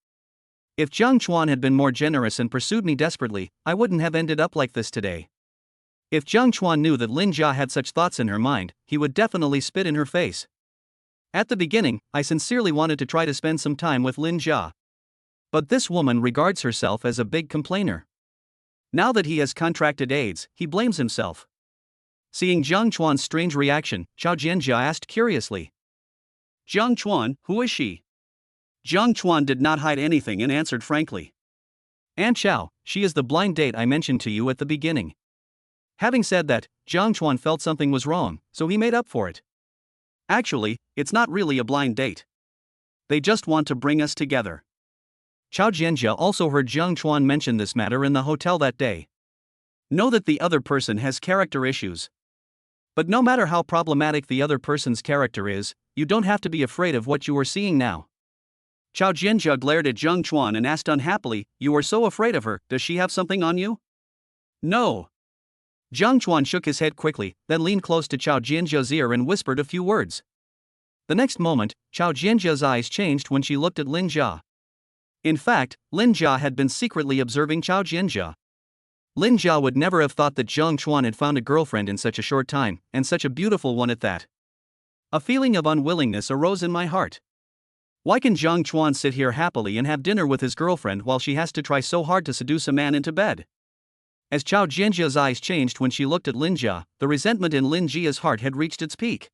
If Jiang Chuan had been more generous and pursued me desperately, I wouldn't have ended up like this today. If Jiang Chuan knew that Lin Jia had such thoughts in her mind, he would definitely spit in her face. At the beginning, I sincerely wanted to try to spend some time with Lin Jia. But this woman regards herself as a big complainer. Now that he has contracted AIDS, he blames himself. Seeing Jiang Chuan's strange reaction, Zhao Jianjia asked curiously. Jiang Chuan, who is she? Jiang Chuan did not hide anything and answered frankly. Aunt Xiao, she is the blind date I mentioned to you at the beginning. Having said that, Jiang Chuan felt something was wrong, so he made up for it. Actually, it's not really a blind date. They just want to bring us together. Zhao Jianjia also heard Jiang Chuan mention this matter in the hotel that day. Know that the other person has character issues. But no matter how problematic the other person's character is, you don't have to be afraid of what you are seeing now. Zhao Jianjia glared at Jiang Chuan and asked unhappily, you are so afraid of her, does she have something on you? No. Jiang Chuan shook his head quickly, then leaned close to Zhao Jianjia's ear and whispered a few words. The next moment, Zhao Jianjia's eyes changed when she looked at Lin Jia. In fact, Lin Jia had been secretly observing Zhao Jianjia. Lin Jia would never have thought that Jiang Chuan had found a girlfriend in such a short time, and such a beautiful one at that. A feeling of unwillingness arose in my heart. Why can Jiang Chuan sit here happily and have dinner with his girlfriend while she has to try so hard to seduce a man into bed? As Zhao Jianjia's eyes changed when she looked at Lin Jia, the resentment in Lin Jia's heart had reached its peak.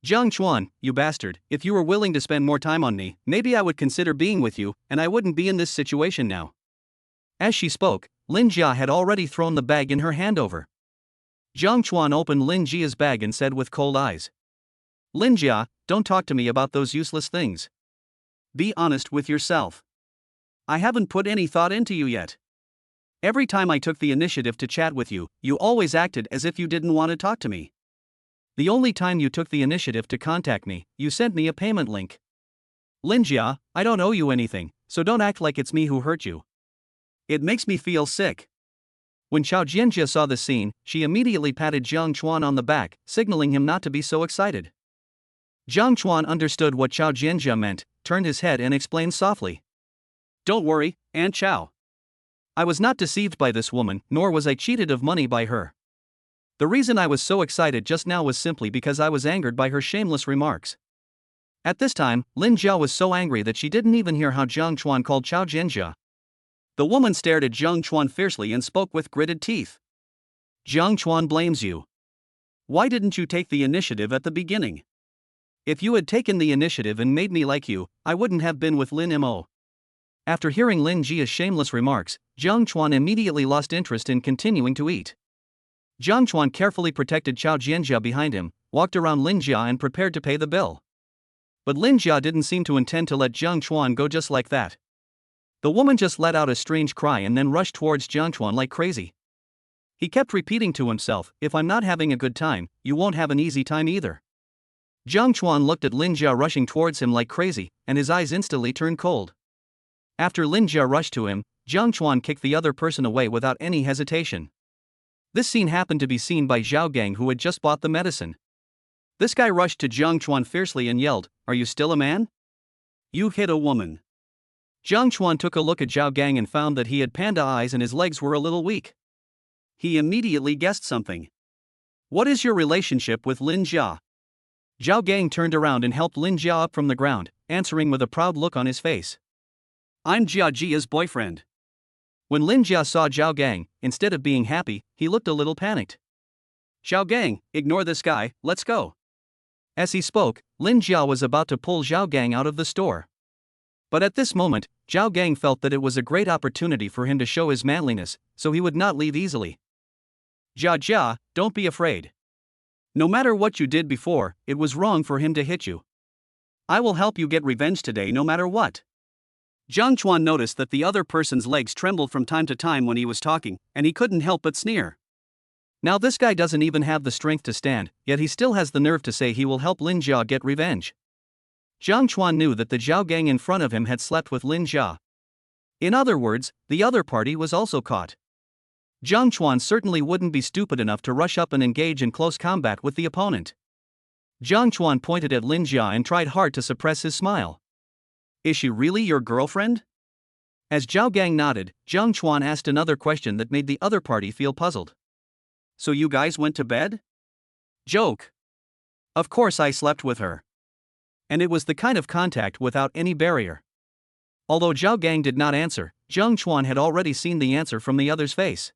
Jiang Chuan, you bastard, if you were willing to spend more time on me, maybe I would consider being with you, and I wouldn't be in this situation now. As she spoke, Lin Jia had already thrown the bag in her hand over. Jiang Chuan opened Lin Jia's bag and said with cold eyes. Lin Jia, don't talk to me about those useless things. Be honest with yourself. I haven't put any thought into you yet. Every time I took the initiative to chat with you, you always acted as if you didn't want to talk to me. The only time you took the initiative to contact me, you sent me a payment link. Lin Jia, I don't owe you anything, so don't act like it's me who hurt you. It makes me feel sick. When Zhao Jianjia saw the scene, she immediately patted Jiang Chuan on the back, signaling him not to be so excited. Jiang Chuan understood what Zhao Jianjia meant, turned his head and explained softly. Don't worry, Aunt Xiao. I was not deceived by this woman, nor was I cheated of money by her. The reason I was so excited just now was simply because I was angered by her shameless remarks. At this time, Lin Jia was so angry that she didn't even hear how Jiang Chuan called Zhao Jianjia. The woman stared at Jiang Chuan fiercely and spoke with gritted teeth. Jiang Chuan blames you. Why didn't you take the initiative at the beginning? If you had taken the initiative and made me like you, I wouldn't have been with Lin Mo. After hearing Lin Jia's shameless remarks, Jiang Chuan immediately lost interest in continuing to eat. Jiang Chuan carefully protected Zhao Jianjia behind him, walked around Lin Jia and prepared to pay the bill. But Lin Jia didn't seem to intend to let Jiang Chuan go just like that. The woman just let out a strange cry and then rushed towards Jiang Chuan like crazy. He kept repeating to himself, if I'm not having a good time, you won't have an easy time either. Jiang Chuan looked at Lin Jia rushing towards him like crazy, and his eyes instantly turned cold. After Lin Jia rushed to him, Jiang Chuan kicked the other person away without any hesitation. This scene happened to be seen by Zhao Gang, who had just bought the medicine. This guy rushed to Jiang Chuan fiercely and yelled, "Are you still a man? You hit a woman." Jiang Chuan took a look at Zhao Gang and found that he had panda eyes and his legs were a little weak. He immediately guessed something. What is your relationship with Lin Jia? Zhao Gang turned around and helped Lin Jia up from the ground, answering with a proud look on his face. I'm Jia Jia's boyfriend. When Lin Jia saw Zhao Gang, instead of being happy, he looked a little panicked. Zhao Gang, ignore this guy, let's go. As he spoke, Lin Jia was about to pull Zhao Gang out of the store. But at this moment, Zhao Gang felt that it was a great opportunity for him to show his manliness, so he would not leave easily. Jia Jia, don't be afraid. No matter what you did before, it was wrong for him to hit you. I will help you get revenge today no matter what. Jiang Chuan noticed that the other person's legs trembled from time to time when he was talking, and he couldn't help but sneer. Now this guy doesn't even have the strength to stand, yet he still has the nerve to say he will help Lin Jia get revenge. Jiang Chuan knew that the Zhao Gang in front of him had slept with Lin Jia. In other words, the other party was also caught. Jiang Chuan certainly wouldn't be stupid enough to rush up and engage in close combat with the opponent. Jiang Chuan pointed at Lin Jia and tried hard to suppress his smile. Is she really your girlfriend? As Zhao Gang nodded, Jiang Chuan asked another question that made the other party feel puzzled. So you guys went to bed? Joke. Of course I slept with her. And it was the kind of contact without any barrier. Although Zhao Gang did not answer, Jiang Chuan had already seen the answer from the other's face.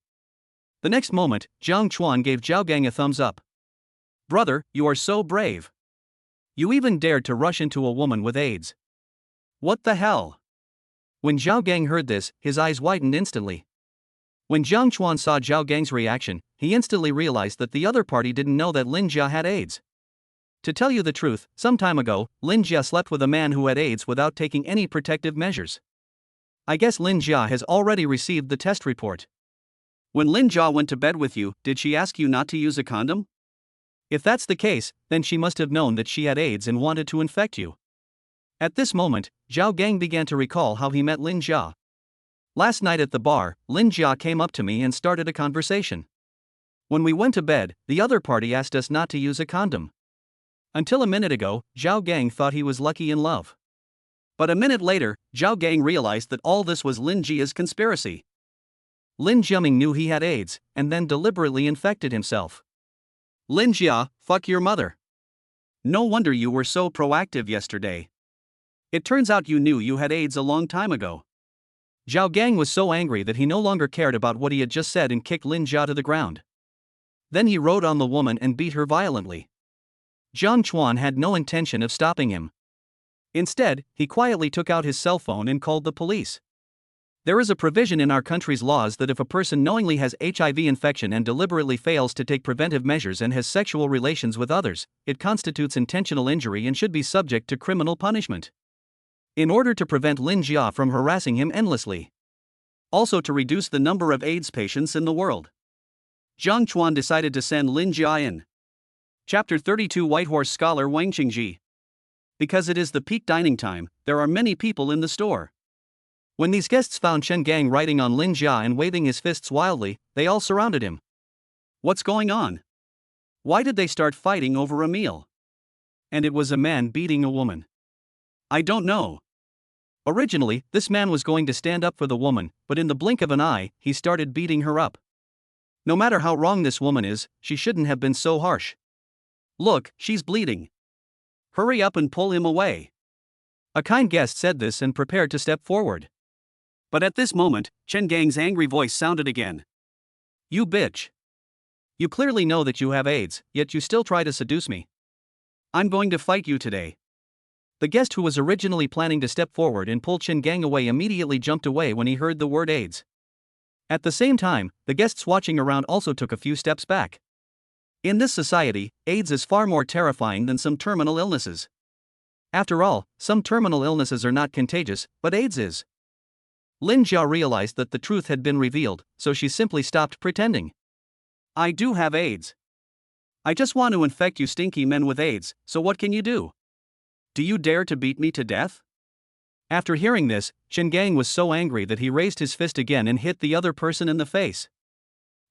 The next moment, Jiang Chuan gave Zhao Gang a thumbs up. Brother, you are so brave. You even dared to rush into a woman with AIDS. What the hell? When Zhao Gang heard this, his eyes widened instantly. When Jiang Chuan saw Zhao Gang's reaction, he instantly realized that the other party didn't know that Lin Jia had AIDS. To tell you the truth, some time ago, Lin Jia slept with a man who had AIDS without taking any protective measures. I guess Lin Jia has already received the test report. When Lin Jia went to bed with you, did she ask you not to use a condom? If that's the case, then she must have known that she had AIDS and wanted to infect you. At this moment, Zhao Gang began to recall how he met Lin Jia. Last night at the bar, Lin Jia came up to me and started a conversation. When we went to bed, the other party asked us not to use a condom. Until a minute ago, Zhao Gang thought he was lucky in love. But a minute later, Zhao Gang realized that all this was Lin Jia's conspiracy. Lin Jiaming knew he had AIDS, and then deliberately infected himself. Lin Jia, fuck your mother. No wonder you were so proactive yesterday. It turns out you knew you had AIDS a long time ago. Zhao Gang was so angry that he no longer cared about what he had just said and kicked Lin Jia to the ground. Then he rode on the woman and beat her violently. Jiang Chuan had no intention of stopping him. Instead, he quietly took out his cell phone and called the police. There is a provision in our country's laws that if a person knowingly has HIV infection and deliberately fails to take preventive measures and has sexual relations with others, it constitutes intentional injury and should be subject to criminal punishment. In order to prevent Lin Jia from harassing him endlessly. Also to reduce the number of AIDS patients in the world, Jiang Chuan decided to send Lin Jia in. Chapter 32 Whitehorse Scholar Wang Qingji. Because it is the peak dining time, there are many people in the store. When these guests found Chen Gang riding on Lin Jia and waving his fists wildly, they all surrounded him. What's going on? Why did they start fighting over a meal? And it was a man beating a woman. I don't know. Originally, this man was going to stand up for the woman, but in the blink of an eye, he started beating her up. No matter how wrong this woman is, she shouldn't have been so harsh. Look, she's bleeding. Hurry up and pull him away. A kind guest said this and prepared to step forward. But at this moment, Chen Gang's angry voice sounded again. You bitch. You clearly know that you have AIDS, yet you still try to seduce me. I'm going to fight you today. The guest who was originally planning to step forward and pull Chen Gang away immediately jumped away when he heard the word AIDS. At the same time, the guests watching around also took a few steps back. In this society, AIDS is far more terrifying than some terminal illnesses. After all, some terminal illnesses are not contagious, but AIDS is. Lin Jia realized that the truth had been revealed, so she simply stopped pretending. I do have AIDS. I just want to infect you stinky men with AIDS, so what can you do? Do you dare to beat me to death? After hearing this, Chen Gang was so angry that he raised his fist again and hit the other person in the face.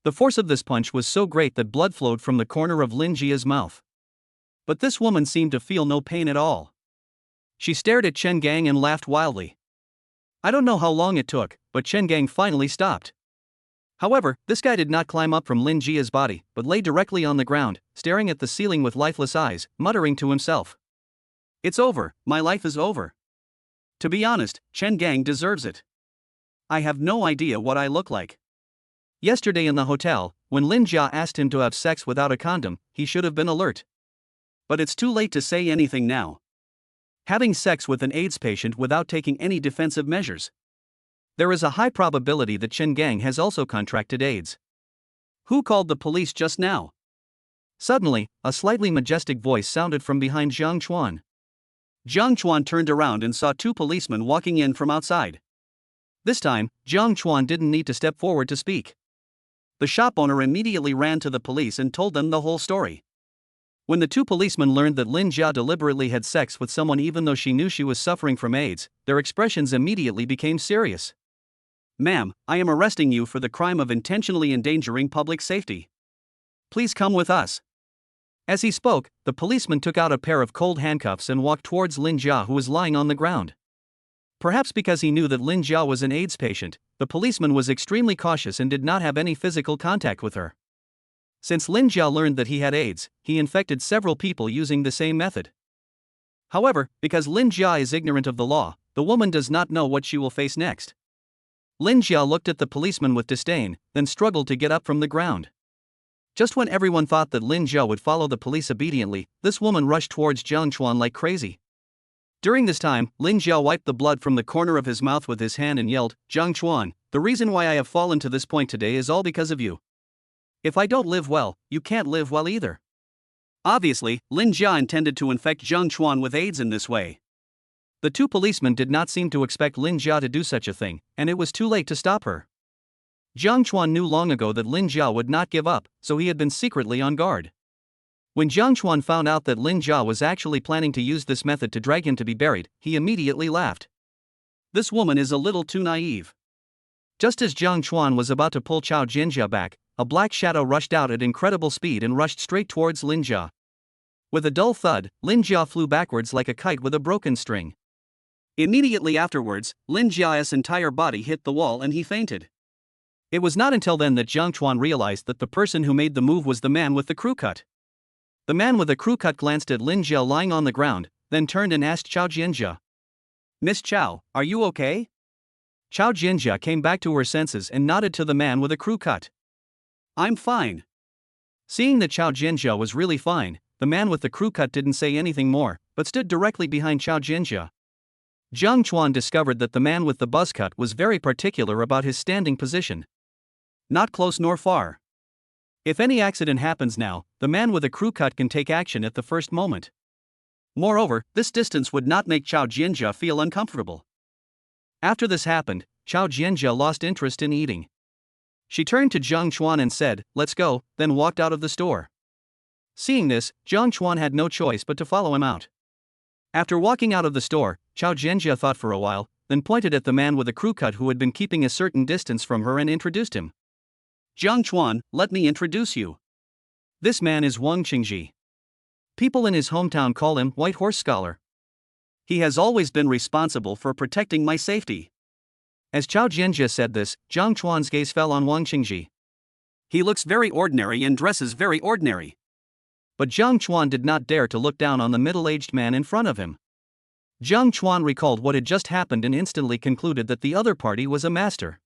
The force of this punch was so great that blood flowed from the corner of Lin Jia's mouth. But this woman seemed to feel no pain at all. She stared at Chen Gang and laughed wildly. I don't know how long it took, but Chen Gang finally stopped. However, this guy did not climb up from Lin Jia's body, but lay directly on the ground, staring at the ceiling with lifeless eyes, muttering to himself. It's over, my life is over. To be honest, Chen Gang deserves it. I have no idea what I look like. Yesterday in the hotel, when Lin Jia asked him to have sex without a condom, he should have been alert. But it's too late to say anything now. Having sex with an AIDS patient without taking any defensive measures. There is a high probability that Chen Gang has also contracted AIDS. Who called the police just now? Suddenly, a slightly majestic voice sounded from behind Jiang Chuan. Jiang Chuan turned around and saw two policemen walking in from outside. This time, Jiang Chuan didn't need to step forward to speak. The shop owner immediately ran to the police and told them the whole story. When the two policemen learned that Lin Jia deliberately had sex with someone even though she knew she was suffering from AIDS, their expressions immediately became serious. Ma'am, I am arresting you for the crime of intentionally endangering public safety. Please come with us. As he spoke, the policeman took out a pair of cold handcuffs and walked towards Lin Jia, who was lying on the ground. Perhaps because he knew that Lin Jia was an AIDS patient, the policeman was extremely cautious and did not have any physical contact with her. Since Lin Jia learned that he had AIDS, he infected several people using the same method. However, because Lin Jia is ignorant of the law, the woman does not know what she will face next. Lin Jia looked at the policeman with disdain, then struggled to get up from the ground. Just when everyone thought that Lin Jia would follow the police obediently, this woman rushed towards Jiang Chuan like crazy. During this time, Lin Jia wiped the blood from the corner of his mouth with his hand and yelled, "Jiang Chuan, the reason why I have fallen to this point today is all because of you. If I don't live well, you can't live well either." Obviously, Lin Jia intended to infect Jiang Chuan with AIDS in this way. The two policemen did not seem to expect Lin Jia to do such a thing, and it was too late to stop her. Jiang Chuan knew long ago that Lin Jia would not give up, so he had been secretly on guard. When Jiang Chuan found out that Lin Jia was actually planning to use this method to drag him to be buried, he immediately laughed. This woman is a little too naive. Just as Jiang Chuan was about to pull Chao Jianjia back, a black shadow rushed out at incredible speed and rushed straight towards Lin Jia. With a dull thud, Lin Jia flew backwards like a kite with a broken string. Immediately afterwards, Lin Jia's entire body hit the wall and he fainted. It was not until then that Jiang Chuan realized that the person who made the move was the man with the crew cut. The man with the crew cut glanced at Lin Jia lying on the ground, then turned and asked Chao Jianjia, "Miss Chao, are you okay?" Chao Jianjia came back to her senses and nodded to the man with a crew cut. "I'm fine." Seeing that Chao Jianjia was really fine, the man with the crew cut didn't say anything more, but stood directly behind Chao Jianjia. Jiang Chuan discovered that the man with the buzz cut was very particular about his standing position. Not close nor far. If any accident happens now, the man with a crew cut can take action at the first moment. Moreover, this distance would not make Chao Jianjia feel uncomfortable. After this happened, Chao Jianjia lost interest in eating. She turned to Jiang Chuan and said, "Let's go," then walked out of the store. Seeing this, Jiang Chuan had no choice but to follow him out. After walking out of the store, Chao Jianjia thought for a while, then pointed at the man with a crew cut who had been keeping a certain distance from her and introduced him. "Jiang Chuan, let me introduce you. This man is Wang Qingji. People in his hometown call him White Horse Scholar. He has always been responsible for protecting my safety." As Chao Jianjia said this, Jiang Chuan's gaze fell on Wang Qingji. He looks very ordinary and dresses very ordinary. But Jiang Chuan did not dare to look down on the middle-aged man in front of him. Jiang Chuan recalled what had just happened and instantly concluded that the other party was a master.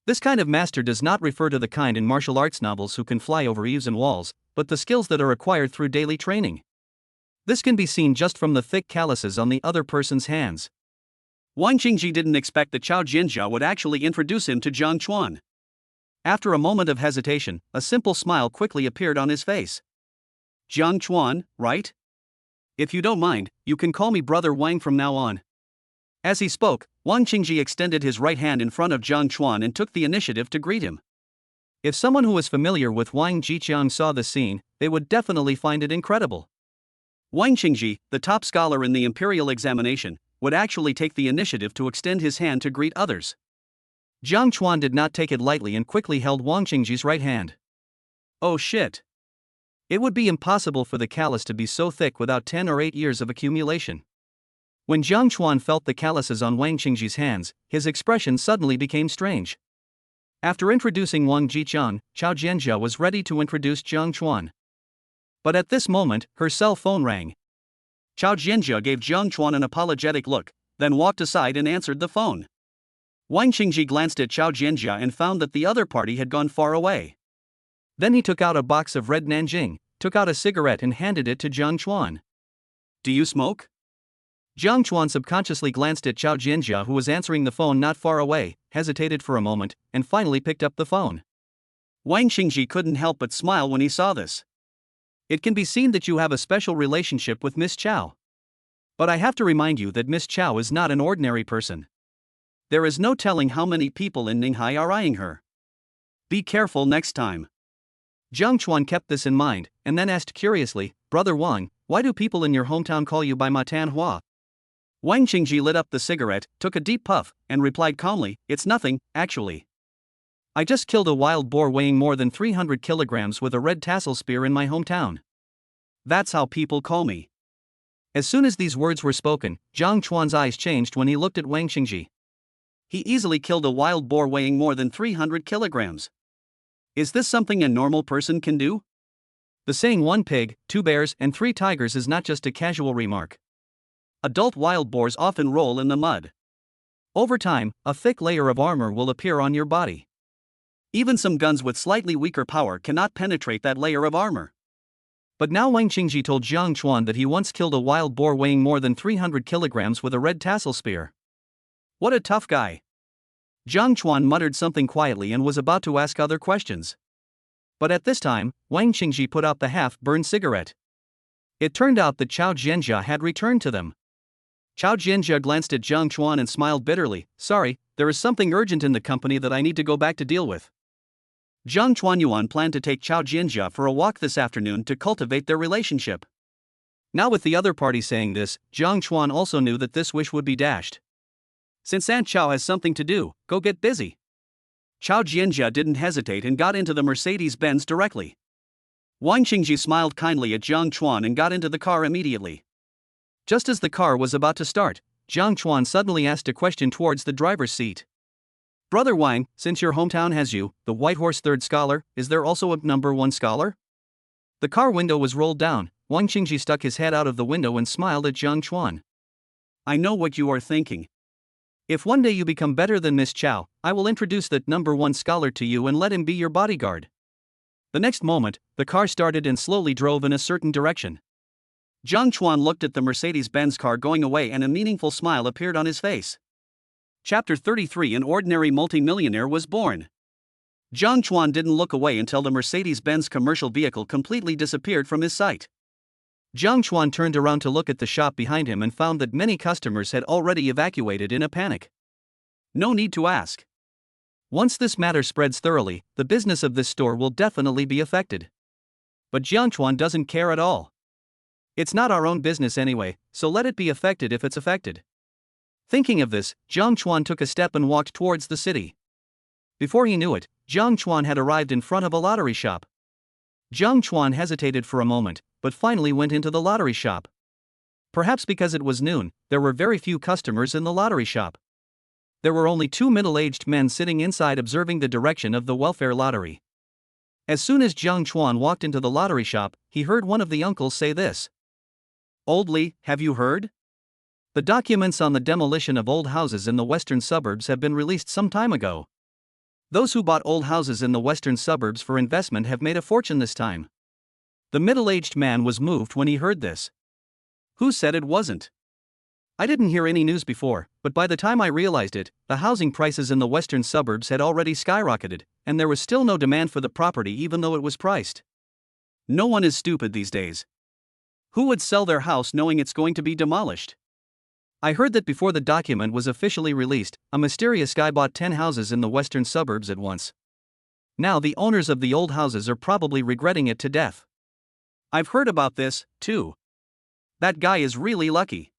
This kind of master does not refer to the kind in martial arts novels who can fly over eaves and walls, but the skills that are acquired through daily training. This can be seen just from the thick calluses on the other person's hands. Wang Qingji didn't expect that Chao Jianjia would actually introduce him to Jiang Chuan. After a moment of hesitation, a simple smile quickly appeared on his face. "Jiang Chuan, right? If you don't mind, you can call me Brother Wang from now on." As he spoke, Wang Qingji extended his right hand in front of Jiang Chuan and took the initiative to greet him. If someone who was familiar with Wang Jiqiang saw the scene, they would definitely find it incredible. Wang Qingji, the top scholar in the imperial examination, would actually take the initiative to extend his hand to greet others. Jiang Chuan did not take it lightly and quickly held Wang Qingji's right hand. Oh shit. It would be impossible for the callus to be so thick without 10 or 8 years of accumulation. When Jiang Chuan felt the calluses on Wang Qingji's hands, his expression suddenly became strange. After introducing Wang Jiqiang, Chao Jianjia was ready to introduce Jiang Chuan. But at this moment, her cell phone rang. Chao Jianjia gave Jiang Chuan an apologetic look, then walked aside and answered the phone. Wang Qingji glanced at Chao Jianjia and found that the other party had gone far away. Then he took out a box of red Nanjing, took out a cigarette and handed it to Jiang Chuan. "Do you smoke?" Jiang Chuan subconsciously glanced at Chao Jianjia, who was answering the phone not far away, hesitated for a moment, and finally picked up the phone. Wang Qingji couldn't help but smile when he saw this. "It can be seen that you have a special relationship with Miss Chao. But I have to remind you that Miss Chao is not an ordinary person. There is no telling how many people in Ninghai are eyeing her. Be careful next time." Jiang Chuan kept this in mind, and then asked curiously, "Brother Wang, why do people in your hometown call you by Matan Hua?" Wang Qingji lit up the cigarette, took a deep puff, and replied calmly, "It's nothing, actually. I just killed a wild boar weighing more than 300 kilograms with a red tassel spear in my hometown. That's how people call me." As soon as these words were spoken, Jiang Chuan's eyes changed when he looked at Wang Qingji. He easily killed a wild boar weighing more than 300 kilograms. Is this something a normal person can do? The saying 1 pig, 2 bears, and 3 tigers is not just a casual remark. Adult wild boars often roll in the mud. Over time, a thick layer of armor will appear on your body. Even some guns with slightly weaker power cannot penetrate that layer of armor. But now Wang Qingji told Jiang Chuan that he once killed a wild boar weighing more than 300 kilograms with a red tassel spear. What a tough guy. Jiang Chuan muttered something quietly and was about to ask other questions. But at this time, Wang Qingji put out the half-burned cigarette. It turned out that Chao Jianjia had returned to them. Chao Jianjia glanced at Jiang Chuan and smiled bitterly. Sorry, there is something urgent in the company that I need to go back to deal with. Jiang Chuanyuan planned to take Chao Jianjia for a walk this afternoon to cultivate their relationship. Now with the other party saying this, Jiang Chuan also knew that this wish would be dashed. Since Aunt Chao has something to do, go get busy. Chao Jianjia didn't hesitate and got into the Mercedes-Benz directly. Wang Qingji smiled kindly at Jiang Chuan and got into the car immediately. Just as the car was about to start, Jiang Chuan suddenly asked a question towards the driver's seat. Brother Wang, since your hometown has you, the White Horse Third Scholar, is there also a number 1 scholar? The car window was rolled down. Wang Qingji stuck his head out of the window and smiled at Jiang Chuan. I know what you are thinking. If one day you become better than Miss Chao, I will introduce that number 1 scholar to you and let him be your bodyguard. The next moment, the car started and slowly drove in a certain direction. Jiang Chuan looked at the Mercedes-Benz car going away and a meaningful smile appeared on his face. Chapter 33 An ordinary multimillionaire was born. Jiang Chuan didn't look away until the Mercedes-Benz commercial vehicle completely disappeared from his sight. Jiang Chuan turned around to look at the shop behind him and found that many customers had already evacuated in a panic. No need to ask. Once this matter spreads thoroughly, the business of this store will definitely be affected. But Jiang Chuan doesn't care at all. It's not our own business anyway, so let it be affected if it's affected. Thinking of this, Jiang Chuan took a step and walked towards the city. Before he knew it, Jiang Chuan had arrived in front of a lottery shop. Jiang Chuan hesitated for a moment, but finally went into the lottery shop. Perhaps because it was noon, there were very few customers in the lottery shop. There were only 2 middle-aged men sitting inside observing the direction of the welfare lottery. As soon as Jiang Chuan walked into the lottery shop, he heard one of the uncles say this. Old Li, have you heard? The documents on the demolition of old houses in the western suburbs have been released some time ago. Those who bought old houses in the western suburbs for investment have made a fortune this time. The middle-aged man was moved when he heard this. Who said it wasn't? I didn't hear any news before, but by the time I realized it, the housing prices in the western suburbs had already skyrocketed, and there was still no demand for the property even though it was priced. No one is stupid these days. Who would sell their house knowing it's going to be demolished? I heard that before the document was officially released, a mysterious guy bought 10 houses in the western suburbs at once. Now the owners of the old houses are probably regretting it to death. I've heard about this, too. That guy is really lucky.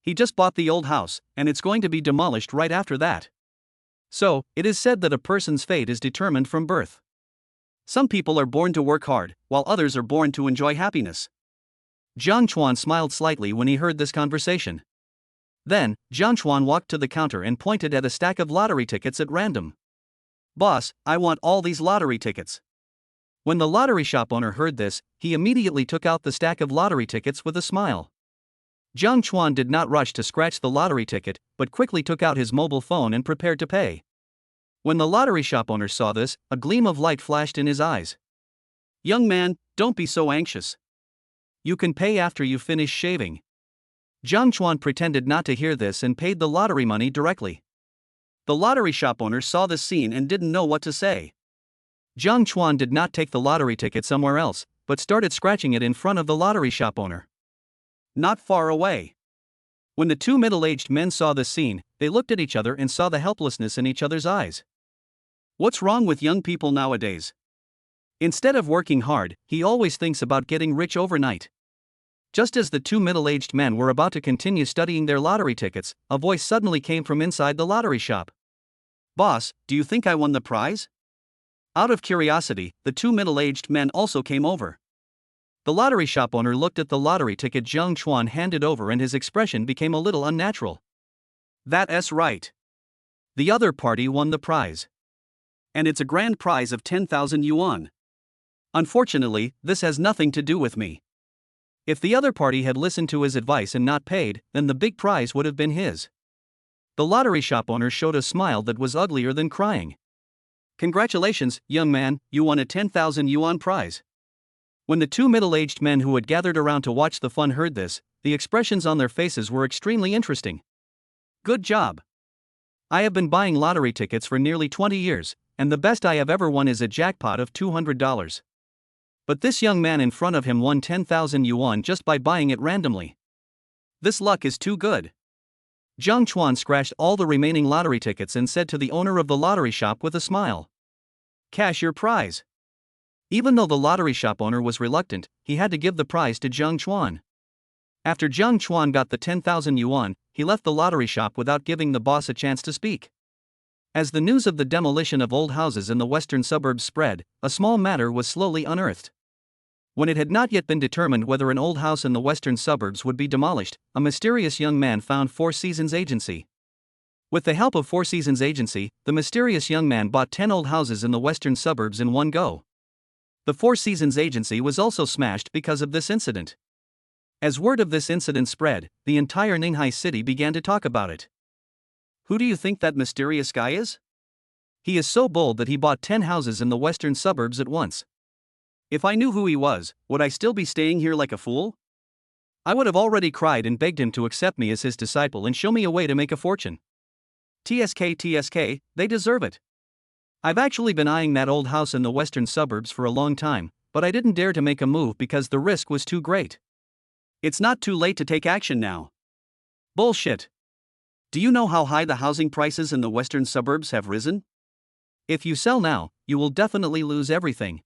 He just bought the old house, and it's going to be demolished right after that. So, it is said that a person's fate is determined from birth. Some people are born to work hard, while others are born to enjoy happiness. Jiang Chuan smiled slightly when he heard this conversation. Then, Jiang Chuan walked to the counter and pointed at a stack of lottery tickets at random. Boss, I want all these lottery tickets. When the lottery shop owner heard this, he immediately took out the stack of lottery tickets with a smile. Jiang Chuan did not rush to scratch the lottery ticket, but quickly took out his mobile phone and prepared to pay. When the lottery shop owner saw this, a gleam of light flashed in his eyes. Young man, don't be so anxious. You can pay after you finish shaving. Jiang Chuan pretended not to hear this and paid the lottery money directly. The lottery shop owner saw this scene and didn't know what to say. Jiang Chuan did not take the lottery ticket somewhere else, but started scratching it in front of the lottery shop owner. Not far away. When the 2 middle-aged men saw this scene, they looked at each other and saw the helplessness in each other's eyes. What's wrong with young people nowadays? Instead of working hard, he always thinks about getting rich overnight. Just as the 2 middle-aged men were about to continue studying their lottery tickets, a voice suddenly came from inside the lottery shop. Boss, do you think I won the prize? Out of curiosity, the 2 middle-aged men also came over. The lottery shop owner looked at the lottery ticket Jiang Chuan handed over and his expression became a little unnatural. That's right. The other party won the prize. And it's a grand prize of 10,000 yuan. Unfortunately, this has nothing to do with me. If the other party had listened to his advice and not paid, then the big prize would have been his. The lottery shop owner showed a smile that was uglier than crying. "Congratulations, young man, you won a 10,000 yuan prize." When the two middle-aged men who had gathered around to watch the fun heard this, the expressions on their faces were extremely interesting. "Good job. I have been buying lottery tickets for nearly 20 years, and the best I have ever won is a jackpot of $200. But this young man in front of him won 10,000 yuan just by buying it randomly. This luck is too good." Zhang Chuan scratched all the remaining lottery tickets and said to the owner of the lottery shop with a smile, "Cash your prize." Even though the lottery shop owner was reluctant, he had to give the prize to Zhang Chuan. After Zhang Chuan got the 10,000 yuan, he left the lottery shop without giving the boss a chance to speak. As the news of the demolition of old houses in the western suburbs spread, a small matter was slowly unearthed. When it had not yet been determined whether an old house in the western suburbs would be demolished, a mysterious young man found Four Seasons Agency. With the help of Four Seasons Agency, the mysterious young man bought 10 old houses in the western suburbs in one go. The Four Seasons Agency was also smashed because of this incident. As word of this incident spread, the entire Ninghai city began to talk about it. Who do you think that mysterious guy is? He is so bold that he bought 10 houses in the western suburbs at once. If I knew who he was, would I still be staying here like a fool? I would have already cried and begged him to accept me as his disciple and show me a way to make a fortune. TSK, they deserve it. I've actually been eyeing that old house in the western suburbs for a long time, but I didn't dare to make a move because the risk was too great. It's not too late to take action now. Bullshit. Do you know how high the housing prices in the western suburbs have risen? If you sell now, you will definitely lose everything.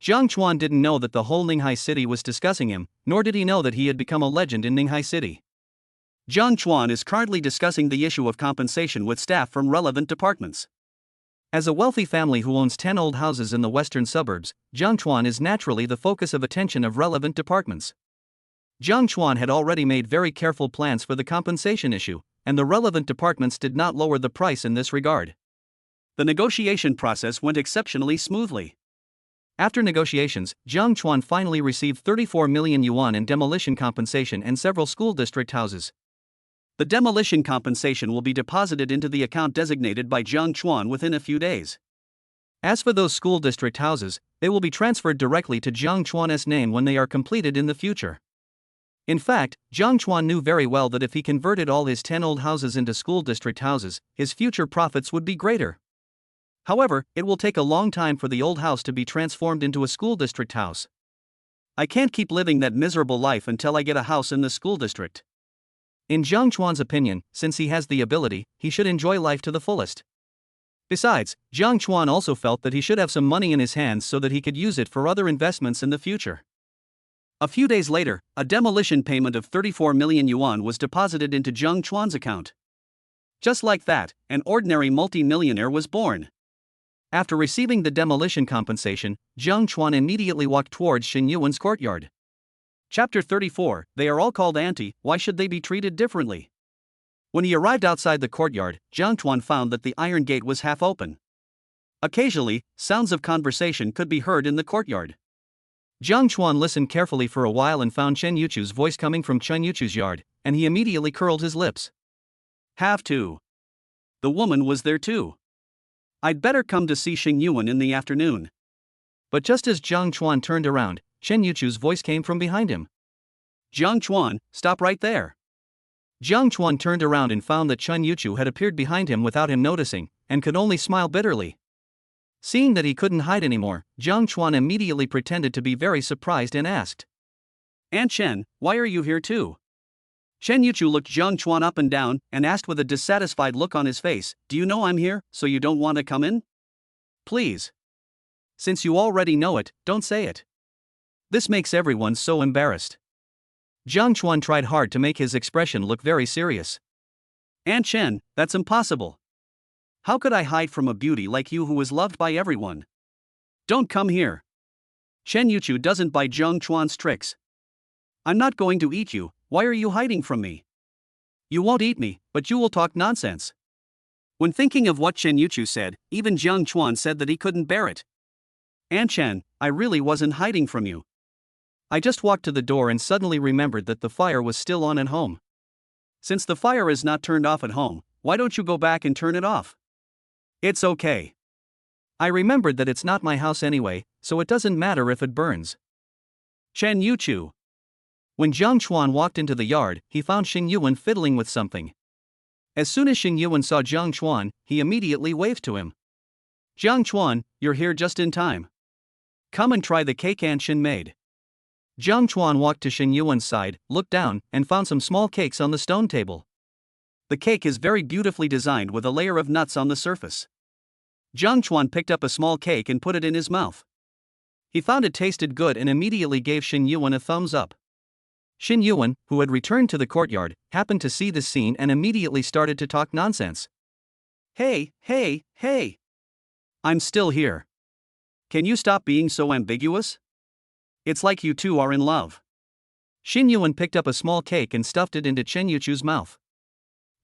Zhang Chuan didn't know that the whole Ninghai city was discussing him, nor did he know that he had become a legend in Ninghai city. Zhang Chuan is currently discussing the issue of compensation with staff from relevant departments. As a wealthy family who owns 10 old houses in the western suburbs, Zhang Chuan is naturally the focus of attention of relevant departments. Zhang Chuan had already made very careful plans for the compensation issue, and the relevant departments did not lower the price in this regard. The negotiation process went exceptionally smoothly. After negotiations, Zhang Chuan finally received 34 million yuan in demolition compensation and several school district houses. The demolition compensation will be deposited into the account designated by Zhang Chuan within a few days. As for those school district houses, they will be transferred directly to Zhang Chuan's name when they are completed in the future. In fact, Zhang Chuan knew very well that if he converted all his 10 old houses into school district houses, his future profits would be greater. However, it will take a long time for the old house to be transformed into a school district house. I can't keep living that miserable life until I get a house in the school district. In Zhang Chuan's opinion, since he has the ability, he should enjoy life to the fullest. Besides, Zhang Chuan also felt that he should have some money in his hands so that he could use it for other investments in the future. A few days later, a demolition payment of 34 million yuan was deposited into Zhang Chuan's account. Just like that, an ordinary multi-millionaire was born. After receiving the demolition compensation, Zhang Chuan immediately walked towards Shen Yuan's courtyard. Chapter 34, They are all called auntie, why should they be treated differently? When he arrived outside the courtyard, Zhang Chuan found that the iron gate was half open. Occasionally, sounds of conversation could be heard in the courtyard. Zhang Chuan listened carefully for a while and found Chen Yuchu's voice coming from Chen Yuchu's yard, and he immediately curled his lips. Have to. The woman was there too. I'd better come to see Xing Yuan in the afternoon. But just as Zhang Chuan turned around, Chen Yuchu's voice came from behind him. Zhang Chuan, stop right there. Zhang Chuan turned around and found that Chen Yuchu had appeared behind him without him noticing, and could only smile bitterly. Seeing that he couldn't hide anymore, Zhang Chuan immediately pretended to be very surprised and asked, Aunt Chen, why are you here too? Chen Yuchu looked Zhang Chuan up and down, and asked with a dissatisfied look on his face, do you know I'm here, so you don't want to come in? Please. Since you already know it, don't say it. This makes everyone so embarrassed. Zhang Chuan tried hard to make his expression look very serious. Aunt Chen, that's impossible. How could I hide from a beauty like you who is loved by everyone? Don't come here. Chen Yuchu doesn't buy Zhang Chuan's tricks. I'm not going to eat you, why are you hiding from me? You won't eat me, but you will talk nonsense. When thinking of what Chen Yuchu said, even Zhang Chuan said that he couldn't bear it. Aunt Chen, I really wasn't hiding from you. I just walked to the door and suddenly remembered that the fire was still on at home. Since the fire is not turned off at home, why don't you go back and turn it off? It's okay. I remembered that it's not my house anyway, so it doesn't matter if it burns. Chen Yuchu. When Jiang Chuan walked into the yard, he found Xing Yuan fiddling with something. As soon as Xing Yuan saw Jiang Chuan, he immediately waved to him. Jiang Chuan, you're here just in time. Come and try the cake Aunt Shin made. Jiang Chuan walked to Xing Yuan's side, looked down, and found some small cakes on the stone table. The cake is very beautifully designed with a layer of nuts on the surface. Jiang Chuan picked up a small cake and put it in his mouth. He found it tasted good and immediately gave Xing Yuan a thumbs up. Xing Yuan, who had returned to the courtyard, happened to see this scene and immediately started to talk nonsense. Hey! I'm still here. Can you stop being so ambiguous? It's like you two are in love. Xing Yuan picked up a small cake and stuffed it into Chen Yuchu's mouth.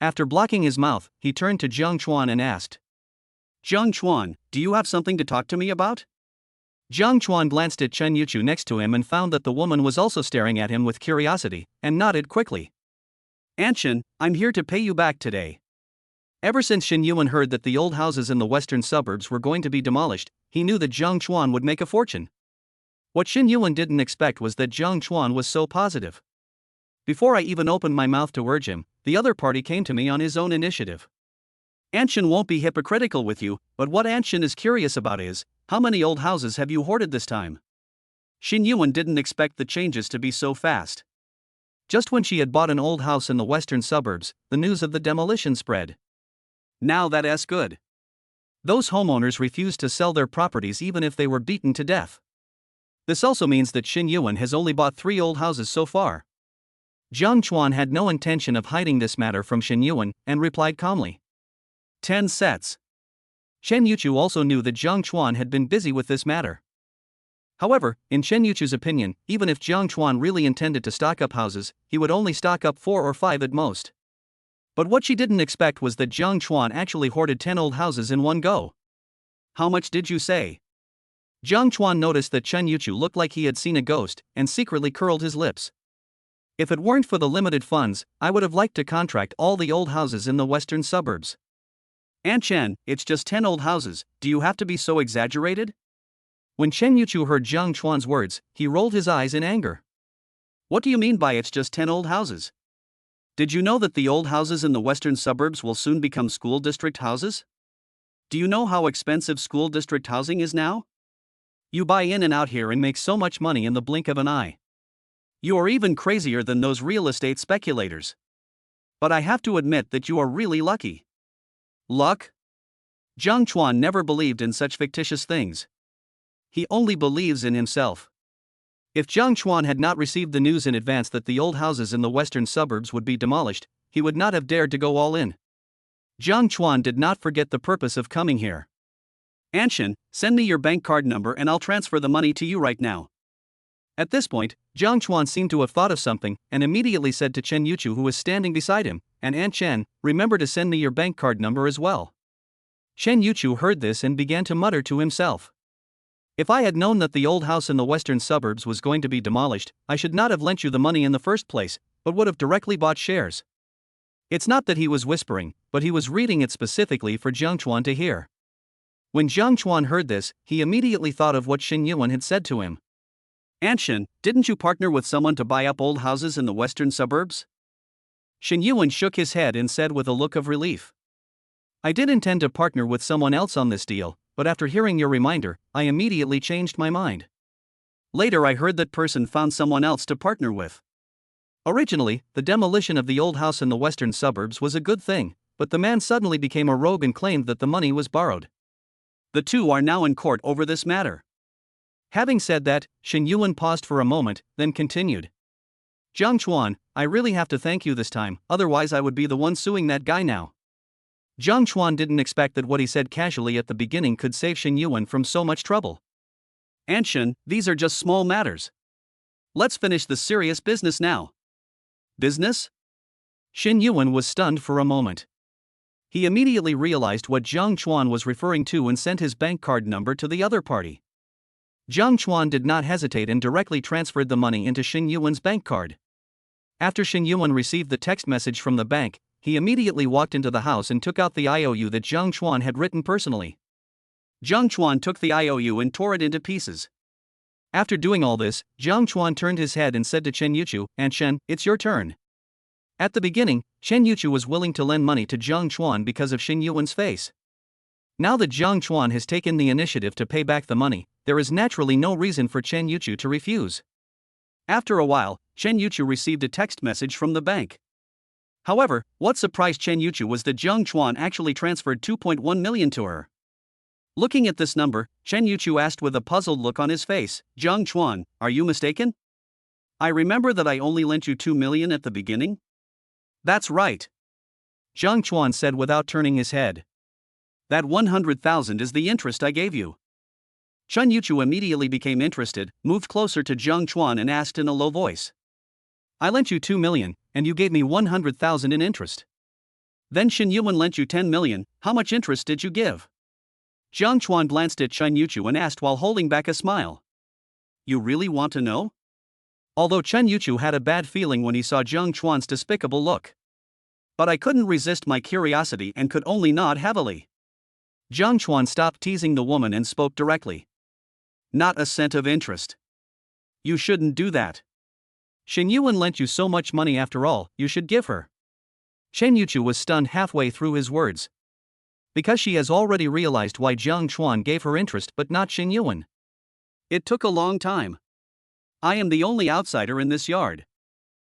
After blocking his mouth, he turned to Jiang Chuan and asked, Jiang Chuan, do you have something to talk to me about? Jiang Chuan glanced at Chen Yuchu next to him and found that the woman was also staring at him with curiosity, and nodded quickly. Aunt Shin, I'm here to pay you back today. Ever since Xing Yuan heard that the old houses in the western suburbs were going to be demolished, he knew that Jiang Chuan would make a fortune. What Xing Yuan didn't expect was that Jiang Chuan was so positive. Before I even opened my mouth to urge him, the other party came to me on his own initiative. Aunt Shin won't be hypocritical with you, but what Aunt Shin is curious about is, how many old houses have you hoarded this time? Xing Yuan didn't expect the changes to be so fast. Just when she had bought an old house in the western suburbs, the news of the demolition spread. Now that's good. Those homeowners refused to sell their properties even if they were beaten to death. This also means that Xing Yuan has only bought 3 old houses so far. Jiang Chuan had no intention of hiding this matter from Xing Yuan and replied calmly. 10 sets. Chen Yuchu also knew that Jiang Chuan had been busy with this matter. However, in Chen Yuchu's opinion, even if Jiang Chuan really intended to stock up houses, he would only stock up 4 or 5 at most. But what she didn't expect was that Jiang Chuan actually hoarded 10 old houses in one go. How much did you say? Jiang Chuan noticed that Chen Yuchu looked like he had seen a ghost, and secretly curled his lips. If it weren't for the limited funds, I would have liked to contract all the old houses in the western suburbs. Aunt Chen, it's just 10 old houses, do you have to be so exaggerated? When Chen Yuchu heard Jiang Chuan's words, he rolled his eyes in anger. What do you mean by it's just 10 old houses? Did you know that the old houses in the western suburbs will soon become school district houses? Do you know how expensive school district housing is now? You buy in and out here and make so much money in the blink of an eye. You are even crazier than those real estate speculators. But I have to admit that you are really lucky. Luck? Jiang Chuan never believed in such fictitious things. He only believes in himself. If Jiang Chuan had not received the news in advance that the old houses in the western suburbs would be demolished, he would not have dared to go all in. Jiang Chuan did not forget the purpose of coming here. Aunt Shin, send me your bank card number and I'll transfer the money to you right now. At this point, Jiang Chuan seemed to have thought of something and immediately said to Chen Yuchu, who was standing beside him, and Aunt Chen, remember to send me your bank card number as well. Chen Yuchu heard this and began to mutter to himself. If I had known that the old house in the western suburbs was going to be demolished, I should not have lent you the money in the first place, but would have directly bought shares. It's not that he was whispering, but he was reading it specifically for Jiang Chuan to hear. When Jiang Chuan heard this, he immediately thought of what Xing Yuan had said to him. Aunt Shin, didn't you partner with someone to buy up old houses in the western suburbs? Xing Yuan shook his head and said with a look of relief. I did intend to partner with someone else on this deal, but after hearing your reminder, I immediately changed my mind. Later I heard that person found someone else to partner with. Originally, the demolition of the old house in the western suburbs was a good thing, but the man suddenly became a rogue and claimed that the money was borrowed. The two are now in court over this matter. Having said that, Xing Yuan paused for a moment, then continued. Jiang Chuan, I really have to thank you this time, otherwise I would be the one suing that guy now. Jiang Chuan didn't expect that what he said casually at the beginning could save Xing Yuan from so much trouble. Aunt Shin, these are just small matters. Let's finish the serious business now. Business? Xing Yuan was stunned for a moment. He immediately realized what Jiang Chuan was referring to and sent his bank card number to the other party. Jiang Chuan did not hesitate and directly transferred the money into Xin Yuan's bank card. After Xin Yuan received the text message from the bank, he immediately walked into the house and took out the IOU that Jiang Chuan had written personally. Jiang Chuan took the IOU and tore it into pieces. After doing all this, Jiang Chuan turned his head and said to Chen Yuchu, "And Chen, it's your turn." At the beginning, Chen Yuchu was willing to lend money to Jiang Chuan because of Xin Yuan's face. Now that Jiang Chuan has taken the initiative to pay back the money, there is naturally no reason for Chen Yuchu to refuse. After a while, Chen Yuchu received a text message from the bank. However, what surprised Chen Yuchu was that Jiang Chuan actually transferred 2.1 million to her. Looking at this number, Chen Yuchu asked with a puzzled look on his face, "Jiang Chuan, are you mistaken? I remember that I only lent you 2 million at the beginning?" "That's right," Jiang Chuan said without turning his head. "That 100,000 is the interest I gave you." Chen Yuchu immediately became interested, moved closer to Jiang Chuan and asked in a low voice, "I lent you 2 million, and you gave me 100,000 in interest. Then Xin Yuan lent you 10 million, how much interest did you give?" Jiang Chuan glanced at Chen Yuchu and asked while holding back a smile, "You really want to know?" Although Chen Yuchu had a bad feeling when he saw Jiang Chuan's despicable look. But I couldn't resist my curiosity and could only nod heavily. Jiang Chuan stopped teasing the woman and spoke directly. "Not a cent of interest. You shouldn't do that. Xin Yuan lent you so much money after all, you should give her." Chen Yuchu was stunned halfway through his words. Because she has already realized why Jiang Chuan gave her interest but not Xin Yuan. "It took a long time. I am the only outsider in this yard.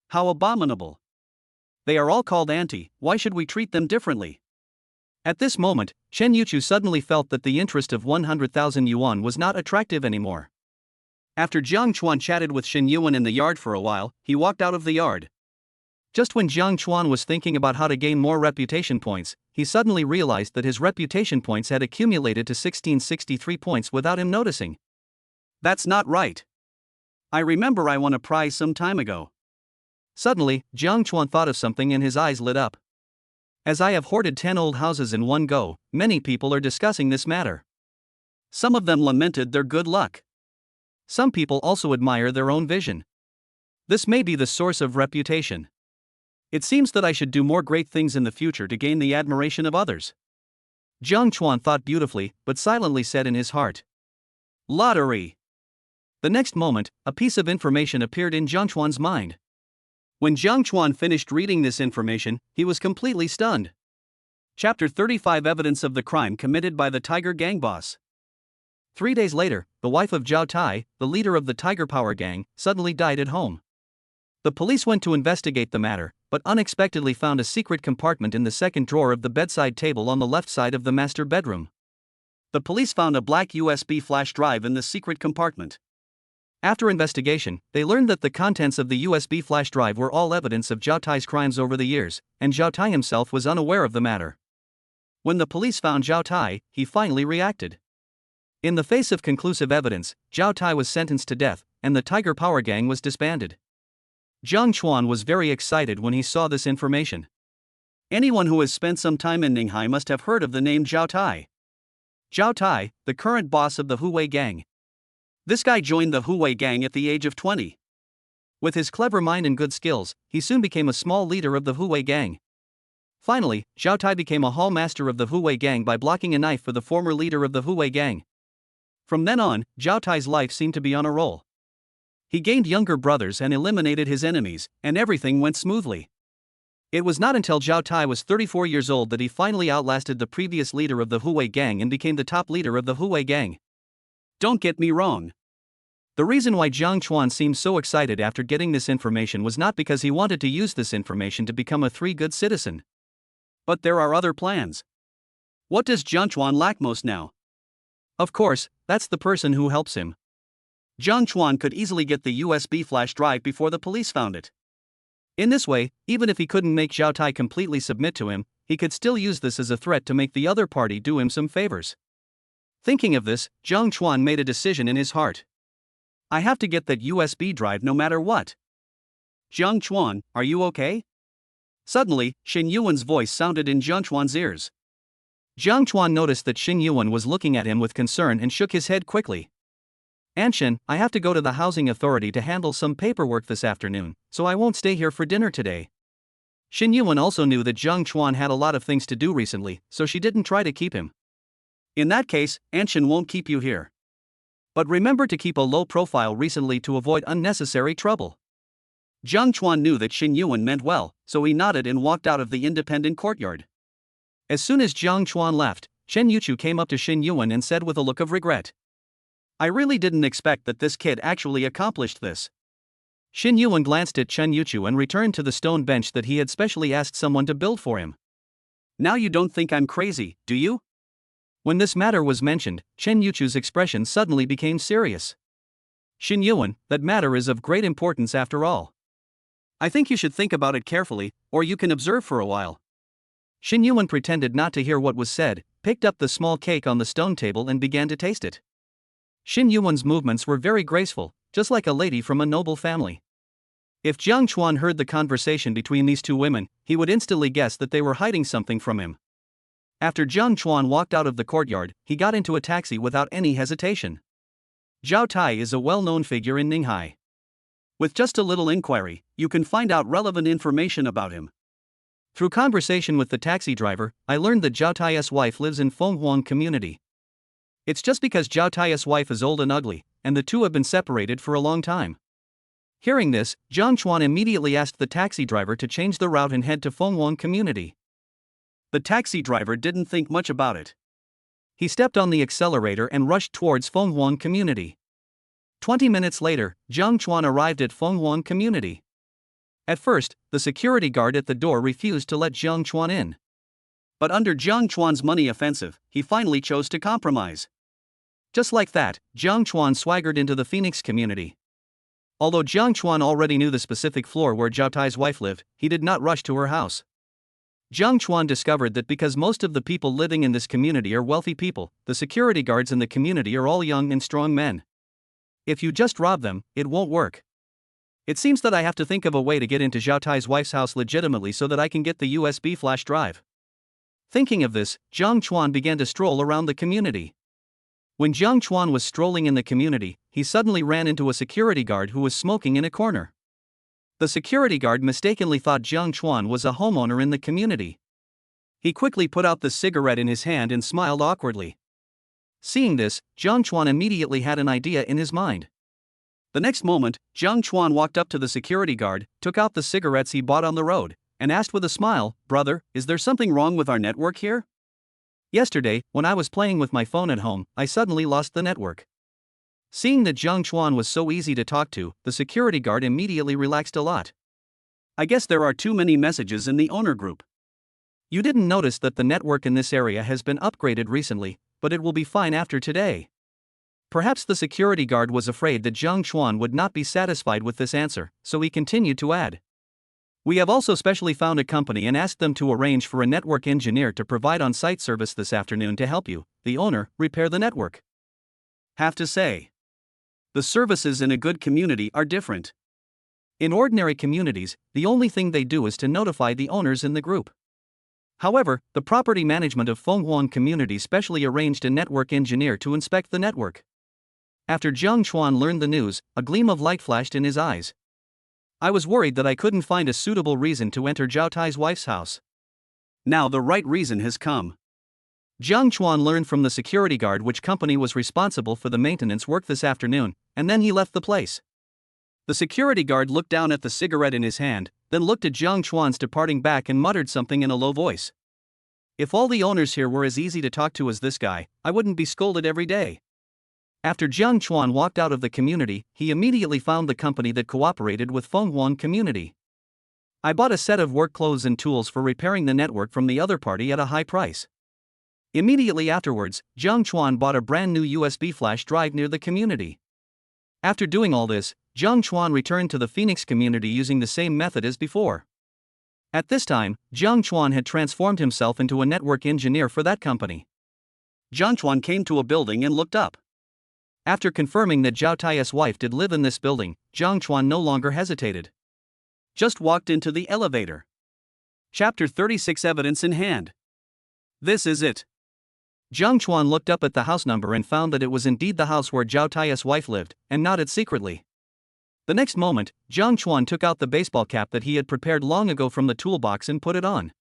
How abominable. They are all called auntie, why should we treat them differently?" At this moment, Chen Yuchu suddenly felt that the interest of 100,000 yuan was not attractive anymore. After Jiang Chuan chatted with Xin Yuan in the yard for a while, he walked out of the yard. Just when Jiang Chuan was thinking about how to gain more reputation points, he suddenly realized that his reputation points had accumulated to 1663 points without him noticing. "That's not right. I remember I won a prize some time ago." Suddenly, Jiang Chuan thought of something and his eyes lit up. "As I have hoarded 10 old houses in one go, many people are discussing this matter. Some of them lamented their good luck. Some people also admire their own vision. This may be the source of reputation. It seems that I should do more great things in the future to gain the admiration of others." Jiang Chuan thought beautifully, but silently said in his heart, "Lottery." The next moment, a piece of information appeared in Jiang Chuan's mind. When Jiang Chuan finished reading this information, he was completely stunned. Chapter 35 Evidence of the crime committed by the Tiger Gang boss. 3 days later, the wife of Zhao Tai, the leader of the Tiger Power Gang, suddenly died at home. The police went to investigate the matter, but unexpectedly found a secret compartment in the second drawer of the bedside table on the left side of the master bedroom. The police found a black USB flash drive in the secret compartment. After investigation, they learned that the contents of the USB flash drive were all evidence of Zhao Tai's crimes over the years, and Zhao Tai himself was unaware of the matter. When the police found Zhao Tai, he finally reacted. In the face of conclusive evidence, Zhao Tai was sentenced to death, and the Tiger Power Gang was disbanded. Jiang Chuan was very excited when he saw this information. Anyone who has spent some time in Ninghai must have heard of the name Zhao Tai. Zhao Tai, the current boss of the Huwei Gang. This guy joined the Huwei Gang at the age of 20. With his clever mind and good skills, he soon became a small leader of the Huwei Gang. Finally, Zhao Tai became a hall master of the Huwei Gang by blocking a knife for the former leader of the Huwei Gang. From then on, Zhao Tai's life seemed to be on a roll. He gained younger brothers and eliminated his enemies, and everything went smoothly. It was not until Zhao Tai was 34 years old that he finally outlasted the previous leader of the Huwei Gang and became the top leader of the Huwei Gang. Don't get me wrong. The reason why Jiang Chuan seemed so excited after getting this information was not because he wanted to use this information to become a good citizen. But there are other plans. What does Jiang Chuan lack most now? Of course, that's the person who helps him. Jiang Chuan could easily get the USB flash drive before the police found it. In this way, even if he couldn't make Zhao Tai completely submit to him, he could still use this as a threat to make the other party do him some favors. Thinking of this, Jiang Chuan made a decision in his heart. I have to get that USB drive no matter what. Jiang Chuan, are you okay? Suddenly, Xin Yuan's voice sounded in Jiang Chuan's ears. Jiang Chuan noticed that Xin Yuan was looking at him with concern and shook his head quickly. Anshin, I have to go to the housing authority to handle some paperwork this afternoon, so I won't stay here for dinner today. Shin Yuan also knew that Jiang Chuan had a lot of things to do recently, so she didn't try to keep him. In that case, Anshin won't keep you here. But remember to keep a low profile recently to avoid unnecessary trouble. Jiang Chuan knew that Shin Yuan meant well, so he nodded and walked out of the independent courtyard. As soon as Jiang Chuan left, Chen Yuchu came up to Shin Yuan and said with a look of regret, I really didn't expect that this kid actually accomplished this. Shin Yuan glanced at Chen Yuchu and returned to the stone bench that he had specially asked someone to build for him. Now you don't think I'm crazy, do you? When this matter was mentioned, Chen Yuchu's expression suddenly became serious. Shin Yuan, that matter is of great importance after all. I think you should think about it carefully, or you can observe for a while. Shin Yuan pretended not to hear what was said, picked up the small cake on the stone table and began to taste it. Shin Yuan's movements were very graceful, just like a lady from a noble family. If Jiang Chuan heard the conversation between these two women, he would instantly guess that they were hiding something from him. After Jiang Chuan walked out of the courtyard, he got into a taxi without any hesitation. Zhao Tai is a well-known figure in Ninghai. With just a little inquiry, you can find out relevant information about him. Through conversation with the taxi driver, I learned that Zhao Tai's wife lives in Fenghuang community. It's just because Zhao Tai's wife is old and ugly, and the two have been separated for a long time. Hearing this, Jiang Chuan immediately asked the taxi driver to change the route and head to Fenghuang community. The taxi driver didn't think much about it. He stepped on the accelerator and rushed towards Fenghuang community. 20 minutes later, Jiang Chuan arrived at Fenghuang community. At first, the security guard at the door refused to let Jiang Chuan in. But under Jiang Chuan's money offensive, he finally chose to compromise. Just like that, Jiang Chuan swaggered into the Phoenix community. Although Jiang Chuan already knew the specific floor where Zhao Tai's wife lived, he did not rush to her house. Jiang Chuan discovered that because most of the people living in this community are wealthy people, the security guards in the community are all young and strong men. If you just rob them, it won't work. It seems that I have to think of a way to get into Zhao Tai's wife's house legitimately so that I can get the USB flash drive. Thinking of this, Jiang Chuan began to stroll around the community. When Jiang Chuan was strolling in the community, he suddenly ran into a security guard who was smoking in a corner. The security guard mistakenly thought Jiang Chuan was a homeowner in the community. He quickly put out the cigarette in his hand and smiled awkwardly. Seeing this, Jiang Chuan immediately had an idea in his mind. The next moment, Jiang Chuan walked up to the security guard, took out the cigarettes he bought on the road, and asked with a smile, "Brother, is there something wrong with our network here? Yesterday, when I was playing with my phone at home, I suddenly lost the network." Seeing that Jiang Chuan was so easy to talk to, the security guard immediately relaxed a lot. I guess there are too many messages in the owner group. You didn't notice that the network in this area has been upgraded recently, but it will be fine after today. Perhaps the security guard was afraid that Jiang Chuan would not be satisfied with this answer, so he continued to add. We have also specially found a company and asked them to arrange for a network engineer to provide on-site service this afternoon to help you, the owner, repair the network. Have to say, the services in a good community are different. In ordinary communities, the only thing they do is to notify the owners in the group. However, the property management of Fenghuang community specially arranged a network engineer to inspect the network. After Jiang Chuan learned the news, a gleam of light flashed in his eyes. I was worried that I couldn't find a suitable reason to enter Zhao Tai's wife's house. Now the right reason has come. Jiang Chuan learned from the security guard which company was responsible for the maintenance work this afternoon, and then he left the place. The security guard looked down at the cigarette in his hand, then looked at Jiang Chuan's departing back and muttered something in a low voice. If all the owners here were as easy to talk to as this guy, I wouldn't be scolded every day. After Jiang Chuan walked out of the community, he immediately found the company that cooperated with Fenghuang community. I bought a set of work clothes and tools for repairing the network from the other party at a high price. Immediately afterwards, Jiang Chuan bought a brand new USB flash drive near the community. After doing all this, Jiang Chuan returned to the Phoenix community using the same method as before. At this time, Jiang Chuan had transformed himself into a network engineer for that company. Jiang Chuan came to a building and looked up. After confirming that Zhao Tai's wife did live in this building, Jiang Chuan no longer hesitated. Just walked into the elevator. Chapter 36 Evidence in hand. This is it. Jiang Chuan looked up at the house number and found that it was indeed the house where Zhao Tai's wife lived, and nodded secretly. The next moment, Jiang Chuan took out the baseball cap that he had prepared long ago from the toolbox and put it on.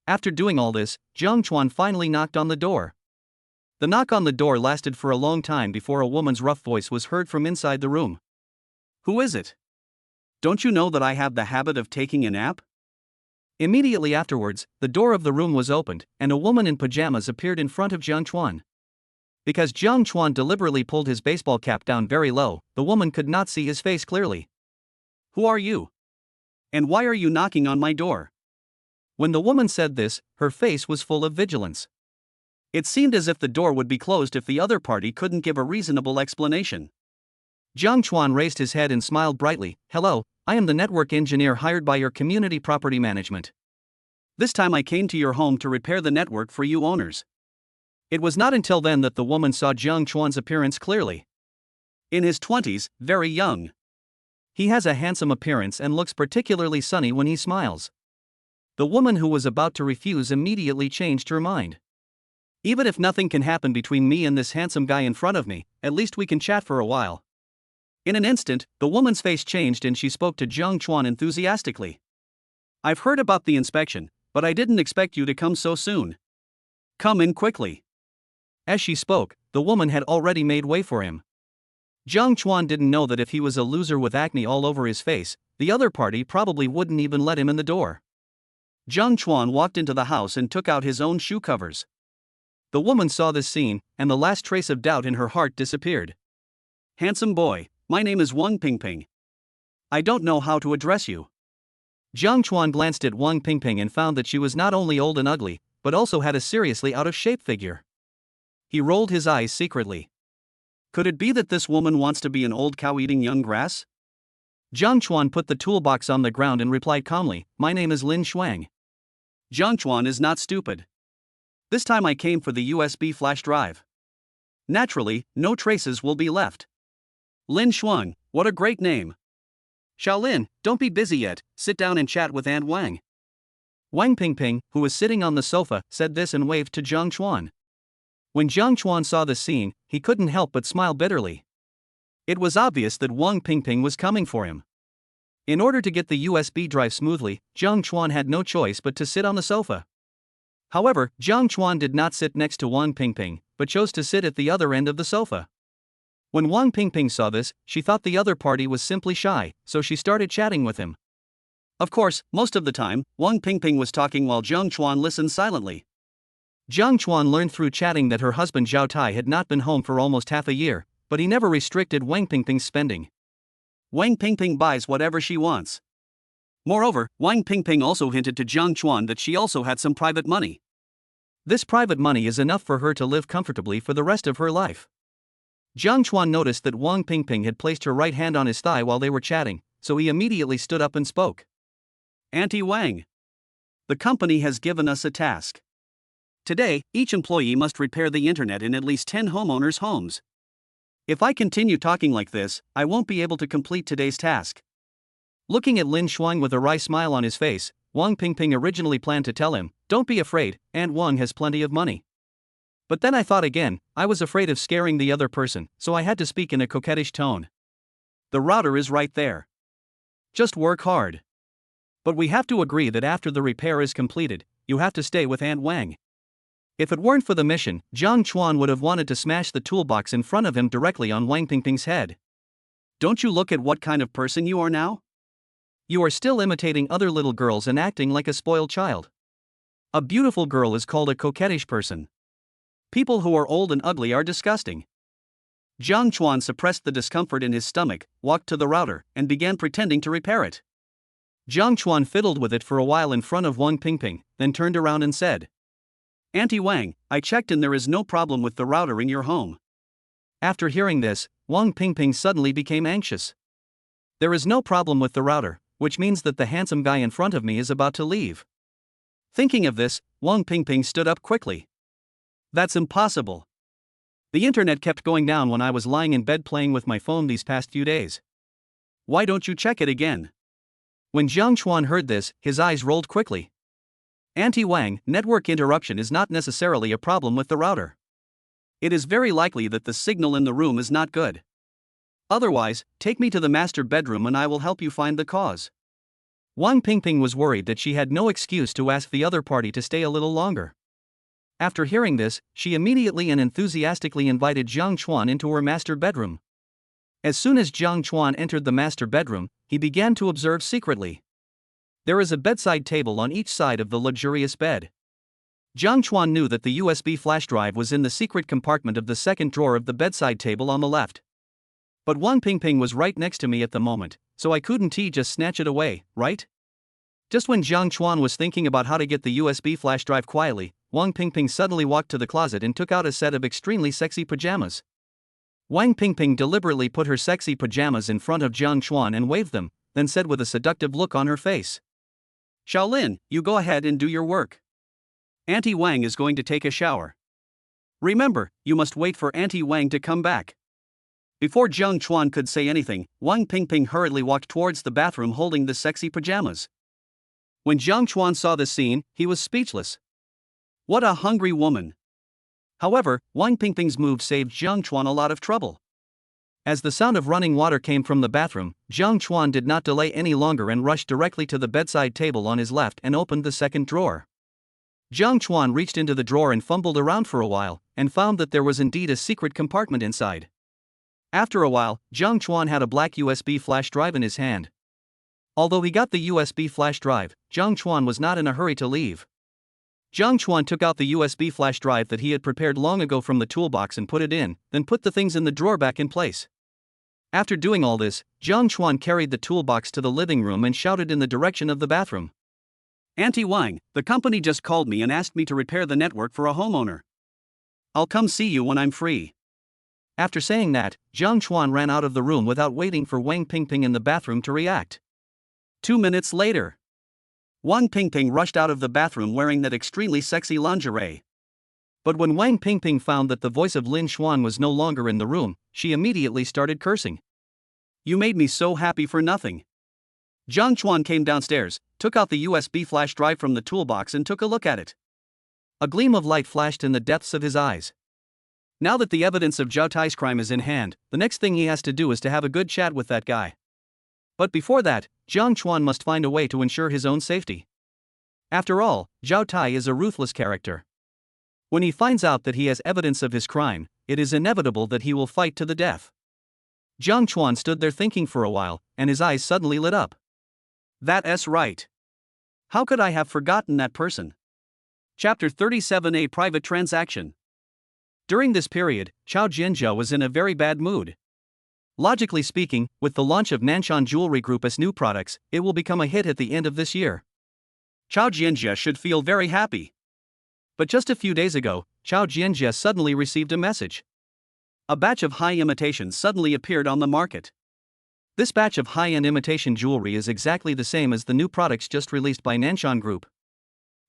After doing all this, Jiang Chuan finally knocked on the door. The knock on the door lasted for a long time before a woman's rough voice was heard from inside the room. "Who is it? Don't you know that I have the habit of taking a nap?" Immediately afterwards, the door of the room was opened, and a woman in pajamas appeared in front of Jiang Chuan. Because Jiang Chuan deliberately pulled his baseball cap down very low, the woman could not see his face clearly. "Who are you? And why are you knocking on my door?" When the woman said this, her face was full of vigilance. It seemed as if the door would be closed if the other party couldn't give a reasonable explanation. Jiang Chuan raised his head and smiled brightly. "Hello, I am the network engineer hired by your community property management. This time I came to your home to repair the network for you owners." It was not until then that the woman saw Jiang Chuan's appearance clearly. In his 20s, very young. He has a handsome appearance and looks particularly sunny when he smiles. The woman who was about to refuse immediately changed her mind. "Even if nothing can happen between me and this handsome guy in front of me, at least we can chat for a while." In an instant, the woman's face changed and she spoke to Jiang Chuan enthusiastically. "I've heard about the inspection, but I didn't expect you to come so soon. Come in quickly." As she spoke, the woman had already made way for him. Jiang Chuan didn't know that if he was a loser with acne all over his face, the other party probably wouldn't even let him in the door. Jiang Chuan walked into the house and took out his own shoe covers. The woman saw this scene, and the last trace of doubt in her heart disappeared. "Handsome boy, my name is Wang Pingping. I don't know how to address you." Jiang Chuan glanced at Wang Pingping and found that she was not only old and ugly, but also had a seriously out-of-shape figure. He rolled his eyes secretly. Could it be that this woman wants to be an old cow eating young grass? Jiang Chuan put the toolbox on the ground and replied calmly, "My name is Lin Shuang." Jiang Chuan is not stupid. This time I came for the USB flash drive. Naturally, no traces will be left. Lin Shuang, what a great name. Shaolin, don't be busy yet, sit down and chat with Aunt Wang. Wang Pingping, who was sitting on the sofa, said this and waved to Jiang Chuan. When Jiang Chuan saw the scene, he couldn't help but smile bitterly. It was obvious that Wang Pingping was coming for him. In order to get the USB drive smoothly, Jiang Chuan had no choice but to sit on the sofa. However, Jiang Chuan did not sit next to Wang Pingping, but chose to sit at the other end of the sofa. When Wang Pingping saw this, she thought the other party was simply shy, so she started chatting with him. Of course, most of the time, Wang Pingping was talking while Jiang Chuan listened silently. Jiang Chuan learned through chatting that her husband Zhao Tai had not been home for almost half a year, but he never restricted Wang Pingping's spending. Wang Pingping buys whatever she wants. Moreover, Wang Pingping also hinted to Jiang Chuan that she also had some private money. This private money is enough for her to live comfortably for the rest of her life. Jiang Chuan noticed that Wang Pingping had placed her right hand on his thigh while they were chatting, so he immediately stood up and spoke. "Auntie Wang, the company has given us a task. Today, each employee must repair the internet in at least 10 homeowners' homes. If I continue talking like this, I won't be able to complete today's task." Looking at Lin Shuang with a wry smile on his face, Wang Pingping originally planned to tell him, "Don't be afraid, Aunt Wang has plenty of money." But then I thought again, I was afraid of scaring the other person, so I had to speak in a coquettish tone. "The router is right there. Just work hard. But we have to agree that after the repair is completed, you have to stay with Aunt Wang." If it weren't for the mission, Jiang Chuan would have wanted to smash the toolbox in front of him directly on Wang Pingping's head. "Don't you look at what kind of person you are now? You are still imitating other little girls and acting like a spoiled child. A beautiful girl is called a coquettish person. People who are old and ugly are disgusting." Jiang Chuan suppressed the discomfort in his stomach, walked to the router, and began pretending to repair it. Jiang Chuan fiddled with it for a while in front of Wang Pingping, then turned around and said, "Auntie Wang, I checked and there is no problem with the router in your home." After hearing this, Wang Pingping suddenly became anxious. There is no problem with the router, which means that the handsome guy in front of me is about to leave. Thinking of this, Wang Pingping stood up quickly. "That's impossible. The internet kept going down when I was lying in bed playing with my phone these past few days. Why don't you check it again?" When Jiang Chuan heard this, his eyes rolled quickly. Auntie Wang, network interruption is not necessarily a problem with the router. It is very likely that the signal in the room is not good. Otherwise, take me to the master bedroom and I will help you find the cause. Wang Pingping was worried that she had no excuse to ask the other party to stay a little longer. After hearing this, she immediately and enthusiastically invited Jiang Chuan into her master bedroom. As soon as Jiang Chuan entered the master bedroom, he began to observe secretly. There is a bedside table on each side of the luxurious bed. Jiang Chuan knew that the USB flash drive was in the secret compartment of the second drawer of the bedside table on the left. But Wang Pingping was right next to me at the moment, so I couldn't just snatch it away, right? Just when Jiang Chuan was thinking about how to get the USB flash drive quietly, Wang Pingping suddenly walked to the closet and took out a set of extremely sexy pajamas. Wang Pingping deliberately put her sexy pajamas in front of Jiang Chuan and waved them, then said with a seductive look on her face, "Shaolin, you go ahead and do your work. Auntie Wang is going to take a shower. Remember, you must wait for Auntie Wang to come back." Before Jiang Chuan could say anything, Wang Pingping hurriedly walked towards the bathroom holding the sexy pajamas. When Jiang Chuan saw this scene, he was speechless. What a hungry woman! However, Wang Pingping's move saved Jiang Chuan a lot of trouble. As the sound of running water came from the bathroom, Jiang Chuan did not delay any longer and rushed directly to the bedside table on his left and opened the second drawer. Jiang Chuan reached into the drawer and fumbled around for a while, and found that there was indeed a secret compartment inside. After a while, Jiang Chuan had a black USB flash drive in his hand. Although he got the USB flash drive, Jiang Chuan was not in a hurry to leave. Jiang Chuan took out the USB flash drive that he had prepared long ago from the toolbox and put it in, then put the things in the drawer back in place. After doing all this, Jiang Chuan carried the toolbox to the living room and shouted in the direction of the bathroom. "Auntie Wang, the company just called me and asked me to repair the network for a homeowner. I'll come see you when I'm free." After saying that, Jiang Chuan ran out of the room without waiting for Wang Pingping in the bathroom to react. 2 minutes later, Wang Pingping rushed out of the bathroom wearing that extremely sexy lingerie. But when Wang Pingping found that the voice of Lin Xuan was no longer in the room, she immediately started cursing. "You made me so happy for nothing." Jiang Chuan came downstairs, took out the USB flash drive from the toolbox and took a look at it. A gleam of light flashed in the depths of his eyes. Now that the evidence of Zhao Tai's crime is in hand, the next thing he has to do is to have a good chat with that guy. But before that, Jiang Chuan must find a way to ensure his own safety. After all, Zhao Tai is a ruthless character. When he finds out that he has evidence of his crime, it is inevitable that he will fight to the death. Jiang Chuan stood there thinking for a while, and his eyes suddenly lit up. That's right. How could I have forgotten that person? Chapter 37A Private Transaction. During this period, Chao Jianjia was in a very bad mood. Logically speaking, with the launch of Nanshan Jewelry Group as new products, it will become a hit at the end of this year. Chao Jianjia should feel very happy. But just a few days ago, Chao Jianjia suddenly received a message. A batch of high imitations suddenly appeared on the market. This batch of high-end imitation jewelry is exactly the same as the new products just released by Nanshan Group.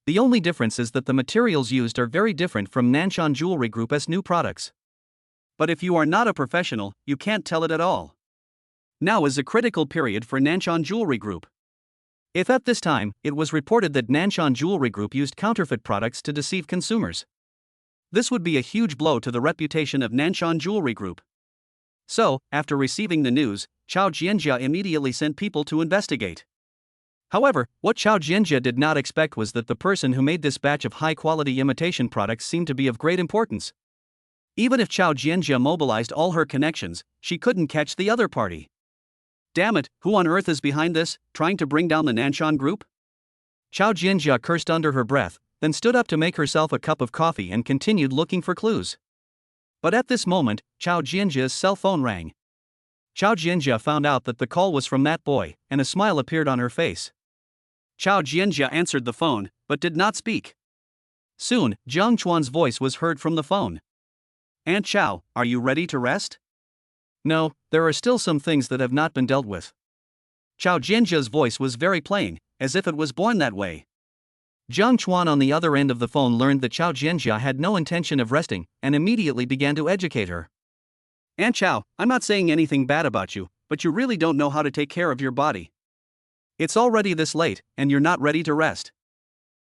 The only difference is that the materials used are very different from Nanshan Jewelry Group as new products. But if you are not a professional, you can't tell it at all. Now is a critical period for Nanshan Jewelry Group. If at this time, it was reported that Nanshan Jewelry Group used counterfeit products to deceive consumers, this would be a huge blow to the reputation of Nanshan Jewelry Group. So, after receiving the news, Chao Jianjia immediately sent people to investigate. However, what Chao Jianjia did not expect was that the person who made this batch of high-quality imitation products seemed to be of great importance. Even if Chao Jianjia mobilized all her connections, she couldn't catch the other party. Damn it, who on earth is behind this, trying to bring down the Nanshan Group? Chao Jianjia cursed under her breath, then stood up to make herself a cup of coffee and continued looking for clues. But at this moment, Chao Jianjia's cell phone rang. Chao Jianjia found out that the call was from that boy, and a smile appeared on her face. Chao Jianjia answered the phone, but did not speak. Soon, Jiang Chuan's voice was heard from the phone. "Aunt Chao, are you ready to rest?" "No, there are still some things that have not been dealt with." Chao Jianjia's voice was very plain, as if it was born that way. Jiang Chuan on the other end of the phone learned that Chao Jianjia had no intention of resting, and immediately began to educate her. "Aunt Chao, I'm not saying anything bad about you, but you really don't know how to take care of your body. It's already this late, and you're not ready to rest."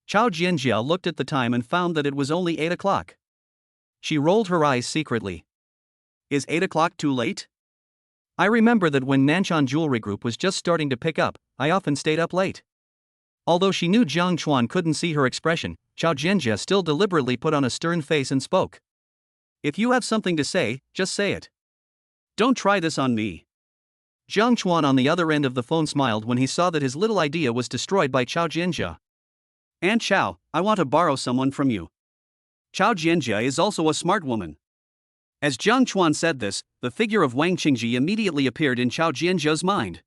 Chao Jianjia looked at the time and found that it was only 8 o'clock. She rolled her eyes secretly. Is 8 o'clock too late? I remember that when Nanshan Jewelry Group was just starting to pick up, I often stayed up late. Although she knew Jiang Chuan couldn't see her expression, Chao Jianjia still deliberately put on a stern face and spoke. If you have something to say, just say it. Don't try this on me. Jiang Chuan on the other end of the phone smiled when he saw that his little idea was destroyed by Chao Jianjia. Aunt Chao, I want to borrow someone from you. Chao Jianjia is also a smart woman. As Jiang Chuan said this, the figure of Wang Qingji immediately appeared in Chao Jianjia's mind.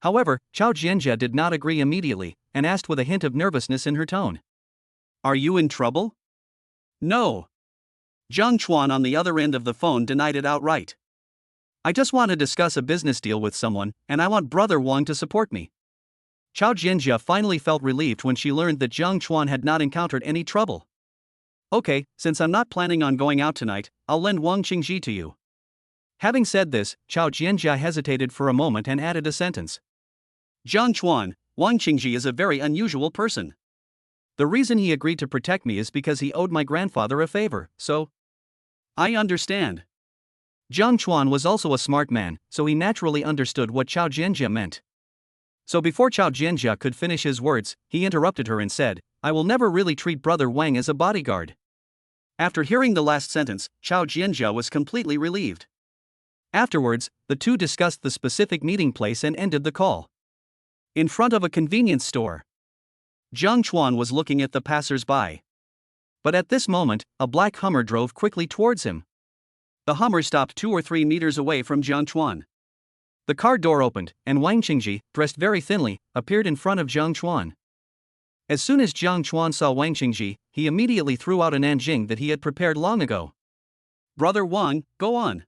However, Chao Jianjia did not agree immediately, and asked with a hint of nervousness in her tone. Are you in trouble? No. Jiang Chuan on the other end of the phone denied it outright. I just want to discuss a business deal with someone, and I want Brother Wang to support me. Chao Jianjia finally felt relieved when she learned that Jiang Chuan had not encountered any trouble. Okay, since I'm not planning on going out tonight, I'll lend Wang Qingji to you. Having said this, Chao Jianjia hesitated for a moment and added a sentence. Jiang Chuan, Wang Qingji is a very unusual person. The reason he agreed to protect me is because he owed my grandfather a favor, so... I understand. Jiang Chuan was also a smart man, so he naturally understood what Chao Jianjia meant. So before Chao Jianjia could finish his words, he interrupted her and said, I will never really treat Brother Wang as a bodyguard. After hearing the last sentence, Chao Jianjia was completely relieved. Afterwards, the two discussed the specific meeting place and ended the call. In front of a convenience store. Jiang Chuan was looking at the passers-by. But at this moment, a black Hummer drove quickly towards him. The Hummer stopped 2 or 3 meters away from Jiang Chuan. The car door opened, and Wang Qingji, dressed very thinly, appeared in front of Jiang Chuan. As soon as Jiang Chuan saw Wang Qingji, he immediately threw out a nanjing that he had prepared long ago. Brother Wang, go on.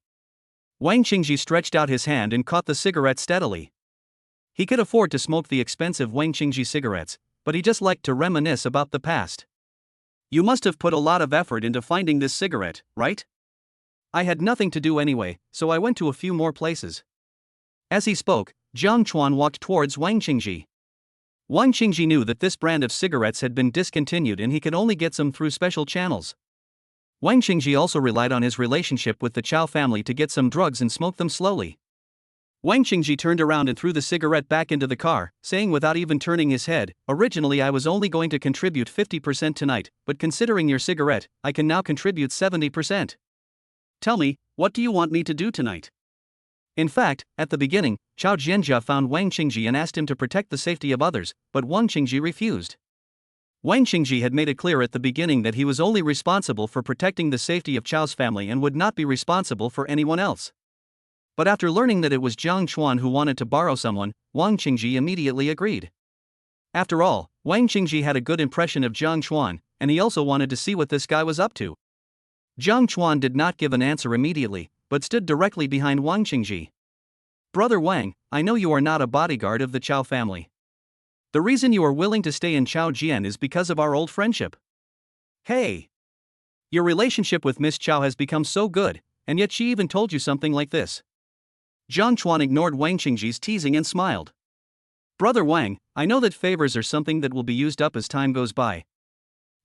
Wang Qingji stretched out his hand and caught the cigarette steadily. He could afford to smoke the expensive Wang Qingji cigarettes, but he just liked to reminisce about the past. You must have put a lot of effort into finding this cigarette, right? I had nothing to do anyway, so I went to a few more places. As he spoke, Jiang Chuan walked towards Wang Qingji. Wang Qingji knew that this brand of cigarettes had been discontinued and he could only get some through special channels. Wang Qingji also relied on his relationship with the Chao family to get some drugs and smoke them slowly. Wang Qingji turned around and threw the cigarette back into the car, saying without even turning his head, originally I was only going to contribute 50% tonight, but considering your cigarette, I can now contribute 70%. Tell me, what do you want me to do tonight? In fact, at the beginning, Chao Jianjia found Wang Qingji and asked him to protect the safety of others, but Wang Qingji refused. Wang Qingji had made it clear at the beginning that he was only responsible for protecting the safety of Chao's family and would not be responsible for anyone else. But after learning that it was Jiang Chuan who wanted to borrow someone, Wang Qingji immediately agreed. After all, Wang Qingji had a good impression of Jiang Chuan, and he also wanted to see what this guy was up to. Jiang Chuan did not give an answer immediately, but stood directly behind Wang Qingji. Brother Wang, I know you are not a bodyguard of the Chao family. The reason you are willing to stay in Chao Jian is because of our old friendship. Hey! Your relationship with Miss Chao has become so good, and yet she even told you something like this. Jiang Chuan ignored Wang Qingji's teasing and smiled. Brother Wang, I know that favors are something that will be used up as time goes by.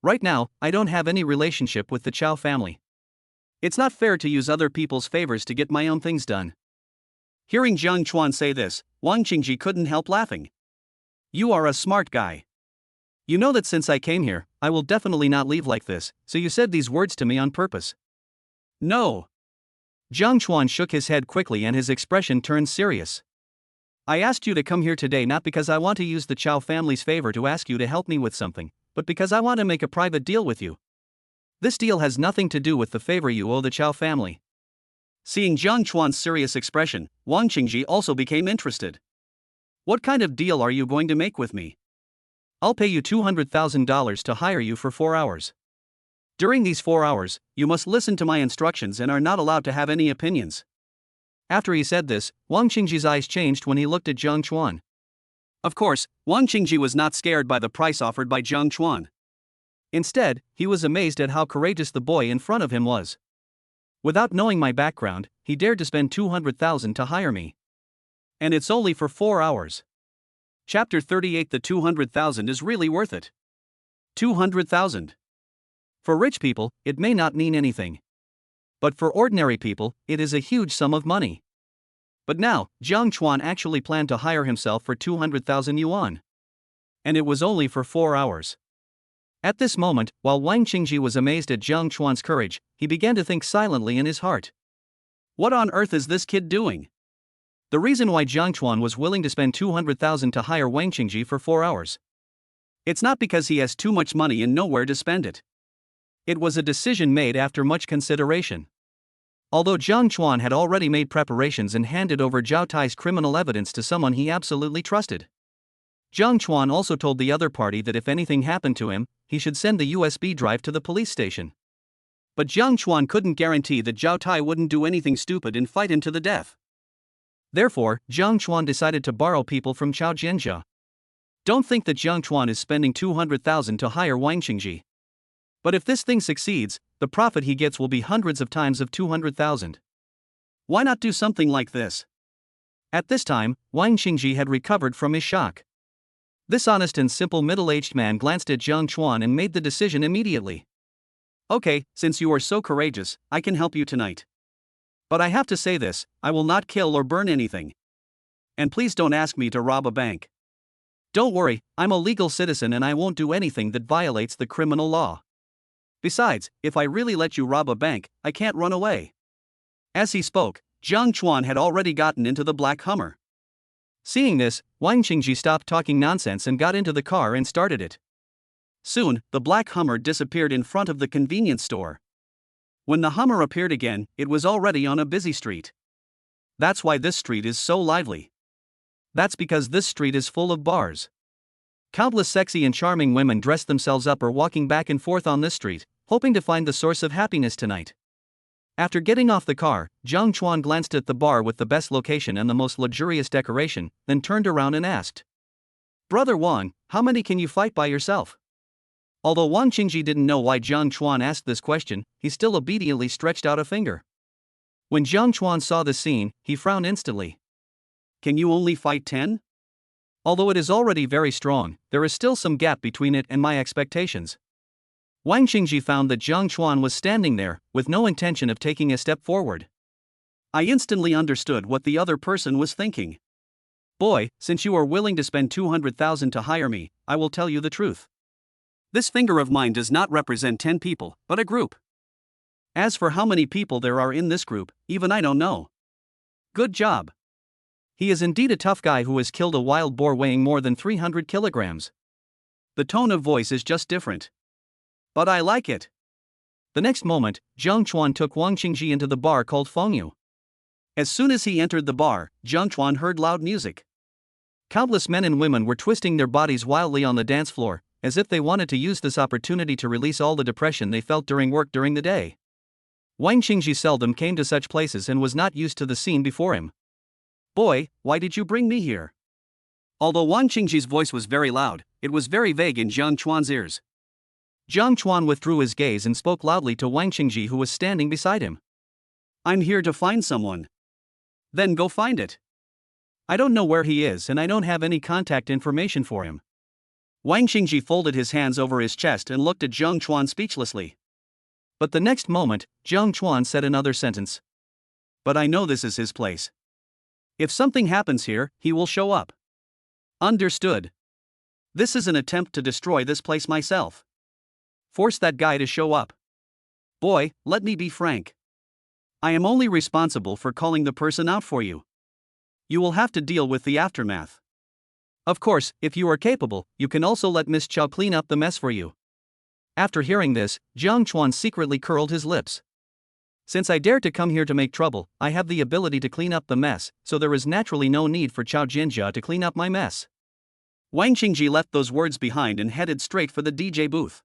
Right now, I don't have any relationship with the Chao family. It's not fair to use other people's favors to get my own things done. Hearing Jiang Chuan say this, Wang Qingji couldn't help laughing. You are a smart guy. You know that since I came here, I will definitely not leave like this, so you said these words to me on purpose. No. Jiang Chuan shook his head quickly and his expression turned serious. I asked you to come here today not because I want to use the Chao family's favor to ask you to help me with something, but because I want to make a private deal with you. This deal has nothing to do with the favor you owe the Chao family. Seeing Jiang Chuan's serious expression, Wang Qingji also became interested. What kind of deal are you going to make with me? I'll pay you $200,000 to hire you for 4 hours. During these 4 hours, you must listen to my instructions and are not allowed to have any opinions. After he said this, Wang Qingji's eyes changed when he looked at Jiang Chuan. Of course, Wang Qingji was not scared by the price offered by Jiang Chuan. Instead, he was amazed at how courageous the boy in front of him was. Without knowing my background, he dared to spend $200,000 to hire me. And it's only for 4 hours. Chapter 38. The $200,000 is really worth it. 200,000. For rich people, it may not mean anything. But for ordinary people, it is a huge sum of money. But now, Jiang Chuan actually planned to hire himself for 200,000 yuan. And it was only for 4 hours. At this moment, while Wang Qingji was amazed at Jiang Chuan's courage, he began to think silently in his heart. What on earth is this kid doing? The reason why Jiang Chuan was willing to spend 200,000 to hire Wang Qingji for 4 hours. It's not because he has too much money and nowhere to spend it. It was a decision made after much consideration. Although Jiang Chuan had already made preparations and handed over Zhao Tai's criminal evidence to someone he absolutely trusted. Jiang Chuan also told the other party that if anything happened to him, he should send the USB drive to the police station. But Jiang Chuan couldn't guarantee that Zhao Tai wouldn't do anything stupid and fight him to the death. Therefore, Jiang Chuan decided to borrow people from Chao Jianjia. Don't think that Jiang Chuan is spending 200,000 to hire Wang Qingji. But if this thing succeeds, the profit he gets will be hundreds of times of 200,000. Why not do something like this? At this time, Wang Qingji had recovered from his shock. This honest and simple middle-aged man glanced at Jiang Chuan and made the decision immediately. Okay, since you are so courageous, I can help you tonight. But I have to say this, I will not kill or burn anything. And please don't ask me to rob a bank. Don't worry, I'm a legal citizen and I won't do anything that violates the criminal law. Besides, if I really let you rob a bank, I can't run away. As he spoke, Jiang Chuan had already gotten into the black Hummer. Seeing this, Wang Qingji stopped talking nonsense and got into the car and started it. Soon, the black Hummer disappeared in front of the convenience store. When the Hummer appeared again, it was already on a busy street. That's why this street is so lively. That's because this street is full of bars. Countless sexy and charming women dressed themselves up or walking back and forth on this street, hoping to find the source of happiness tonight. After getting off the car, Jiang Chuan glanced at the bar with the best location and the most luxurious decoration, then turned around and asked, "Brother Wang, how many can you fight by yourself?" Although Wang Qingji didn't know why Jiang Chuan asked this question, he still obediently stretched out a finger. When Jiang Chuan saw this scene, he frowned instantly. "Can you only fight 10? Although it is already very strong, there is still some gap between it and my expectations." Wang Qingji found that Jiang Chuan was standing there, with no intention of taking a step forward. I instantly understood what the other person was thinking. Boy, since you are willing to spend 200,000 to hire me, I will tell you the truth. This finger of mine does not represent 10 people, but a group. As for how many people there are in this group, even I don't know. Good job. He is indeed a tough guy who has killed a wild boar weighing more than 300 kilograms. The tone of voice is just different. But I like it. The next moment, Jiang Chuan took Wang Qingji into the bar called Fengyu. As soon as he entered the bar, Jiang Chuan heard loud music. Countless men and women were twisting their bodies wildly on the dance floor, as if they wanted to use this opportunity to release all the depression they felt during work during the day. Wang Qingji seldom came to such places and was not used to the scene before him. "Boy, why did you bring me here?" Although Wang Qingji's voice was very loud, it was very vague in Jiang Chuan's ears. Jiang Chuan withdrew his gaze and spoke loudly to Wang Qingji, who was standing beside him. "I'm here to find someone." "Then go find it." "I don't know where he is and I don't have any contact information for him." Wang Qingji folded his hands over his chest and looked at Jiang Chuan speechlessly. But the next moment, Jiang Chuan said another sentence. "But I know this is his place. If something happens here, he will show up." "Understood. This is an attempt to destroy this place myself. Force that guy to show up." "Boy, let me be frank. I am only responsible for calling the person out for you. You will have to deal with the aftermath. Of course, if you are capable, you can also let Miss Chow clean up the mess for you." After hearing this, Jiang Chuan secretly curled his lips. Since I dare to come here to make trouble, I have the ability to clean up the mess, so there is naturally no need for Chao Jianjia to clean up my mess. Wang Qingji left those words behind and headed straight for the DJ booth.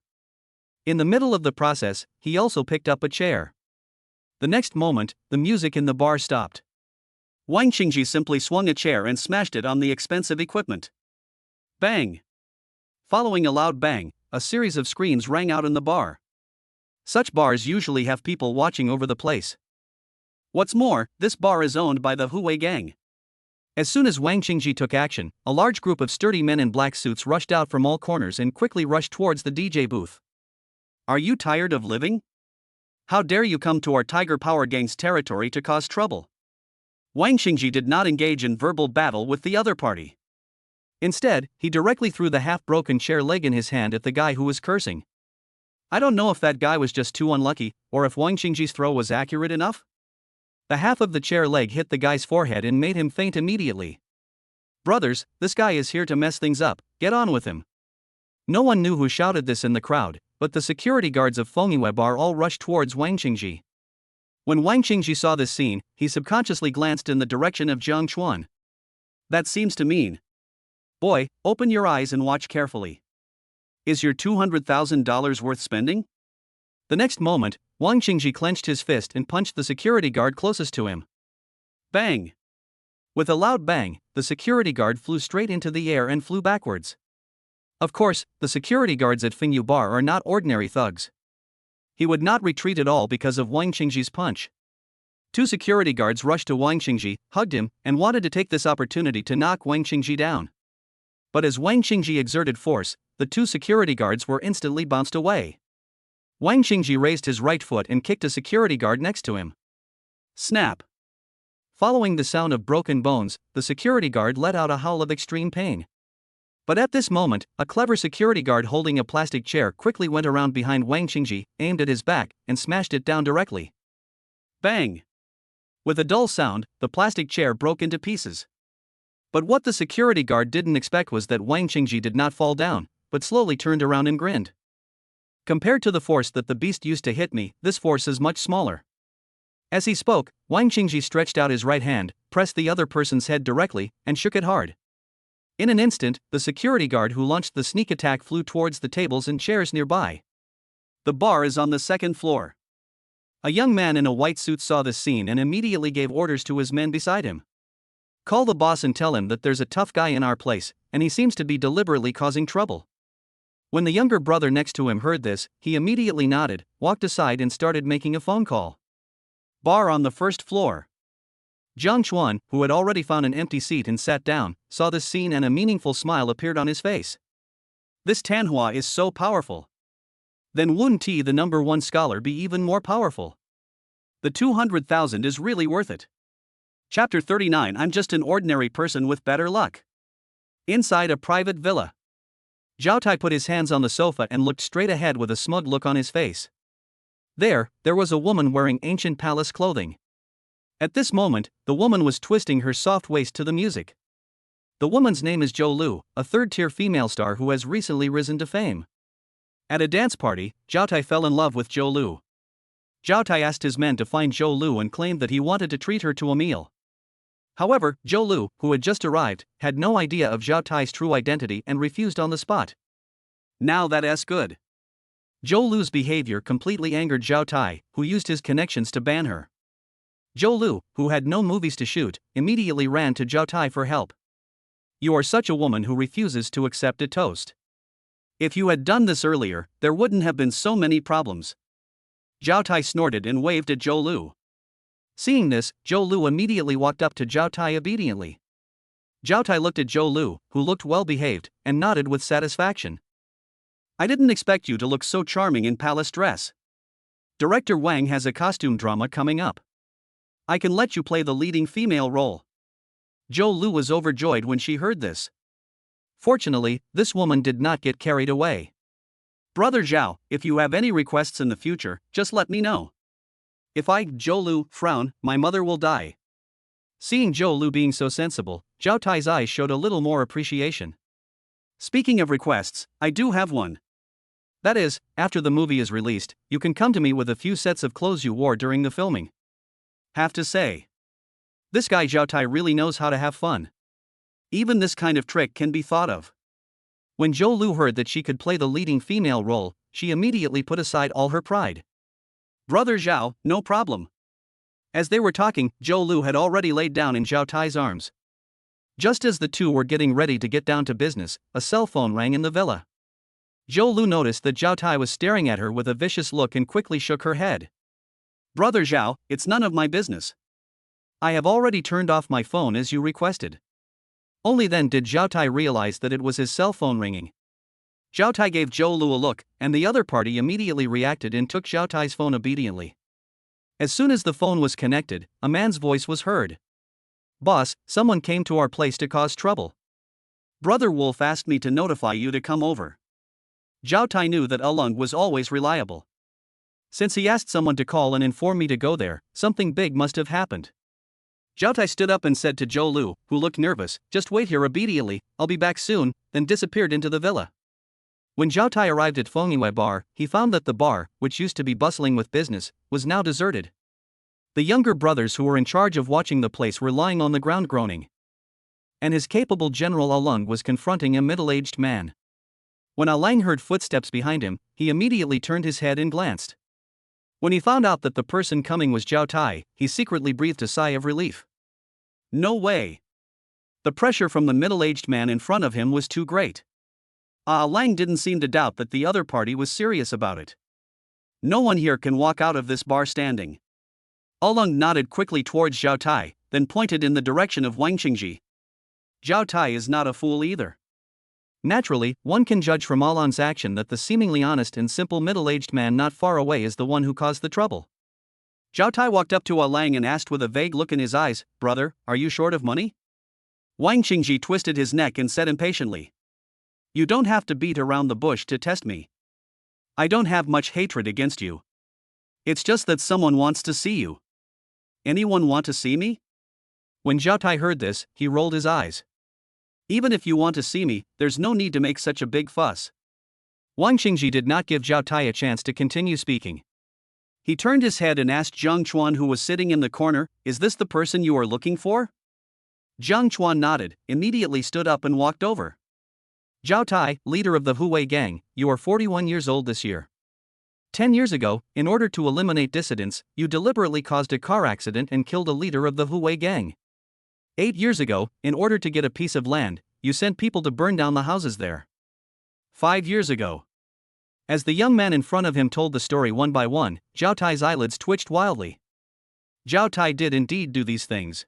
In the middle of the process, he also picked up a chair. The next moment, the music in the bar stopped. Wang Qingji simply swung a chair and smashed it on the expensive equipment. Bang! Following a loud bang, a series of screams rang out in the bar. Such bars usually have people watching over the place. What's more, this bar is owned by the Huey gang. As soon as Wang Qingji took action, a large group of sturdy men in black suits rushed out from all corners and quickly rushed towards the DJ booth. Are you tired of living? How dare you come to our Tiger Power Gang's territory to cause trouble? Wang Qingji did not engage in verbal battle with the other party. Instead, he directly threw the half-broken chair leg in his hand at the guy who was cursing. I don't know if that guy was just too unlucky, or if Wang Qingji's throw was accurate enough. The half of the chair leg hit the guy's forehead and made him faint immediately. Brothers, this guy is here to mess things up, get on with him. No one knew who shouted this in the crowd, but the security guards of Fengiyue Bar all rushed towards Wang Qingji. When Wang Qingji saw this scene, he subconsciously glanced in the direction of Jiang Chuan. That seems to mean, boy, open your eyes and watch carefully. Is your $200,000 worth spending? The next moment, Wang Qingji clenched his fist and punched the security guard closest to him. Bang! With a loud bang, the security guard flew straight into the air and flew backwards. Of course, the security guards at Fengiyue Bar are not ordinary thugs. He would not retreat at all because of Wang Qingji's punch. Two security guards rushed to Wang Qingji, hugged him, and wanted to take this opportunity to knock Wang Qingji down. But as Wang Qingji exerted force, the two security guards were instantly bounced away. Wang Qingji raised his right foot and kicked a security guard next to him. Snap! Following the sound of broken bones, the security guard let out a howl of extreme pain. But at this moment, a clever security guard holding a plastic chair quickly went around behind Wang Qingji, aimed at his back, and smashed it down directly. Bang! With a dull sound, the plastic chair broke into pieces. But what the security guard didn't expect was that Wang Qingji did not fall down, but slowly turned around and grinned. Compared to the force that the beast used to hit me, this force is much smaller. As he spoke, Wang Qingji stretched out his right hand, pressed the other person's head directly, and shook it hard. In an instant, the security guard who launched the sneak attack flew towards the tables and chairs nearby. The bar is on the second floor. A young man in a white suit saw this scene and immediately gave orders to his men beside him. Call the boss and tell him that there's a tough guy in our place, and he seems to be deliberately causing trouble. When the younger brother next to him heard this, he immediately nodded, walked aside and started making a phone call. Bar on the first floor. Jiang Chuan, who had already found an empty seat and sat down, saw this scene and a meaningful smile appeared on his face. This Tanhua is so powerful. Then wouldn't he, the number one scholar, be even more powerful? The 200,000 is really worth it. Chapter 39. I'm just an ordinary person with better luck. Inside a private villa. Zhao Tai put his hands on the sofa and looked straight ahead with a smug look on his face. There was a woman wearing ancient palace clothing. At this moment, the woman was twisting her soft waist to the music. The woman's name is Zhou Lu, a third-tier female star who has recently risen to fame. At a dance party, Zhao Tai fell in love with Zhou Lu. Zhao Tai asked his men to find Zhou Lu and claimed that he wanted to treat her to a meal. However, Zhou Lu, who had just arrived, had no idea of Zhao Tai's true identity and refused on the spot. Now that's good. Zhou Lu's behavior completely angered Zhao Tai, who used his connections to ban her. Zhou Lu, who had no movies to shoot, immediately ran to Zhao Tai for help. You are such a woman who refuses to accept a toast. If you had done this earlier, there wouldn't have been so many problems. Zhao Tai snorted and waved at Zhou Lu. Seeing this, Zhou Lu immediately walked up to Zhao Tai obediently. Zhao Tai looked at Zhou Lu, who looked well behaved, and nodded with satisfaction. I didn't expect you to look so charming in palace dress. Director Wang has a costume drama coming up. I can let you play the leading female role. Zhou Lu was overjoyed when she heard this. Fortunately, this woman did not get carried away. Brother Zhao, if you have any requests in the future, just let me know. If I, Zhou Lu, frown, my mother will die. Seeing Zhou Lu being so sensible, Zhao Tai's eyes showed a little more appreciation. Speaking of requests, I do have one. That is, after the movie is released, you can come to me with a few sets of clothes you wore during the filming. Have to say, this guy Zhao Tai really knows how to have fun. Even this kind of trick can be thought of. When Zhou Lu heard that she could play the leading female role, she immediately put aside all her pride. Brother Zhao, no problem. As they were talking, Zhou Lu had already laid down in Zhao Tai's arms. Just as the two were getting ready to get down to business, a cell phone rang in the villa. Zhou Lu noticed that Zhao Tai was staring at her with a vicious look and quickly shook her head. Brother Zhao, it's none of my business. I have already turned off my phone as you requested. Only then did Zhao Tai realize that it was his cell phone ringing. Zhao Tai gave Zhou Lu a look, and the other party immediately reacted and took Zhao Tai's phone obediently. As soon as the phone was connected, a man's voice was heard. "Boss, someone came to our place to cause trouble. Brother Wolf asked me to notify you to come over." Zhao Tai knew that Alung was always reliable. Since he asked someone to call and inform me to go there, something big must have happened. Zhao Tai stood up and said to Zhou Lu, who looked nervous, "Just wait here obediently, I'll be back soon," then disappeared into the villa. When Zhao Tai arrived at Fengyue Bar, he found that the bar, which used to be bustling with business, was now deserted. The younger brothers who were in charge of watching the place were lying on the ground groaning. And his capable General Alung was confronting a middle-aged man. When Alang heard footsteps behind him, he immediately turned his head and glanced. When he found out that the person coming was Zhao Tai, he secretly breathed a sigh of relief. No way! The pressure from the middle-aged man in front of him was too great. Alang didn't seem to doubt that the other party was serious about it. No one here can walk out of this bar standing. Alung nodded quickly towards Zhao Tai, then pointed in the direction of Wang Qingji. Zhao Tai is not a fool either. Naturally, one can judge from Alung's action that the seemingly honest and simple middle-aged man not far away is the one who caused the trouble. Zhao Tai walked up to Alang and asked with a vague look in his eyes, "Brother, are you short of money?" Wang Qingji twisted his neck and said impatiently, "You don't have to beat around the bush to test me. I don't have much hatred against you. It's just that someone wants to see you." "Anyone want to see me?" When Zhao Tai heard this, he rolled his eyes. "Even if you want to see me, there's no need to make such a big fuss." Wang Qingji did not give Zhao Tai a chance to continue speaking. He turned his head and asked Zhang Chuan, who was sitting in the corner, "Is this the person you are looking for?" Zhang Chuan nodded, immediately stood up and walked over. "Zhao Tai, leader of the Huwei gang, you are 41 years old this year. 10 years ago, in order to eliminate dissidents, you deliberately caused a car accident and killed a leader of the Huwei gang. 8 years ago, in order to get a piece of land, you sent people to burn down the houses there. 5 years ago." As the young man in front of him told the story one by one, Zhao Tai's eyelids twitched wildly. Zhao Tai did indeed do these things.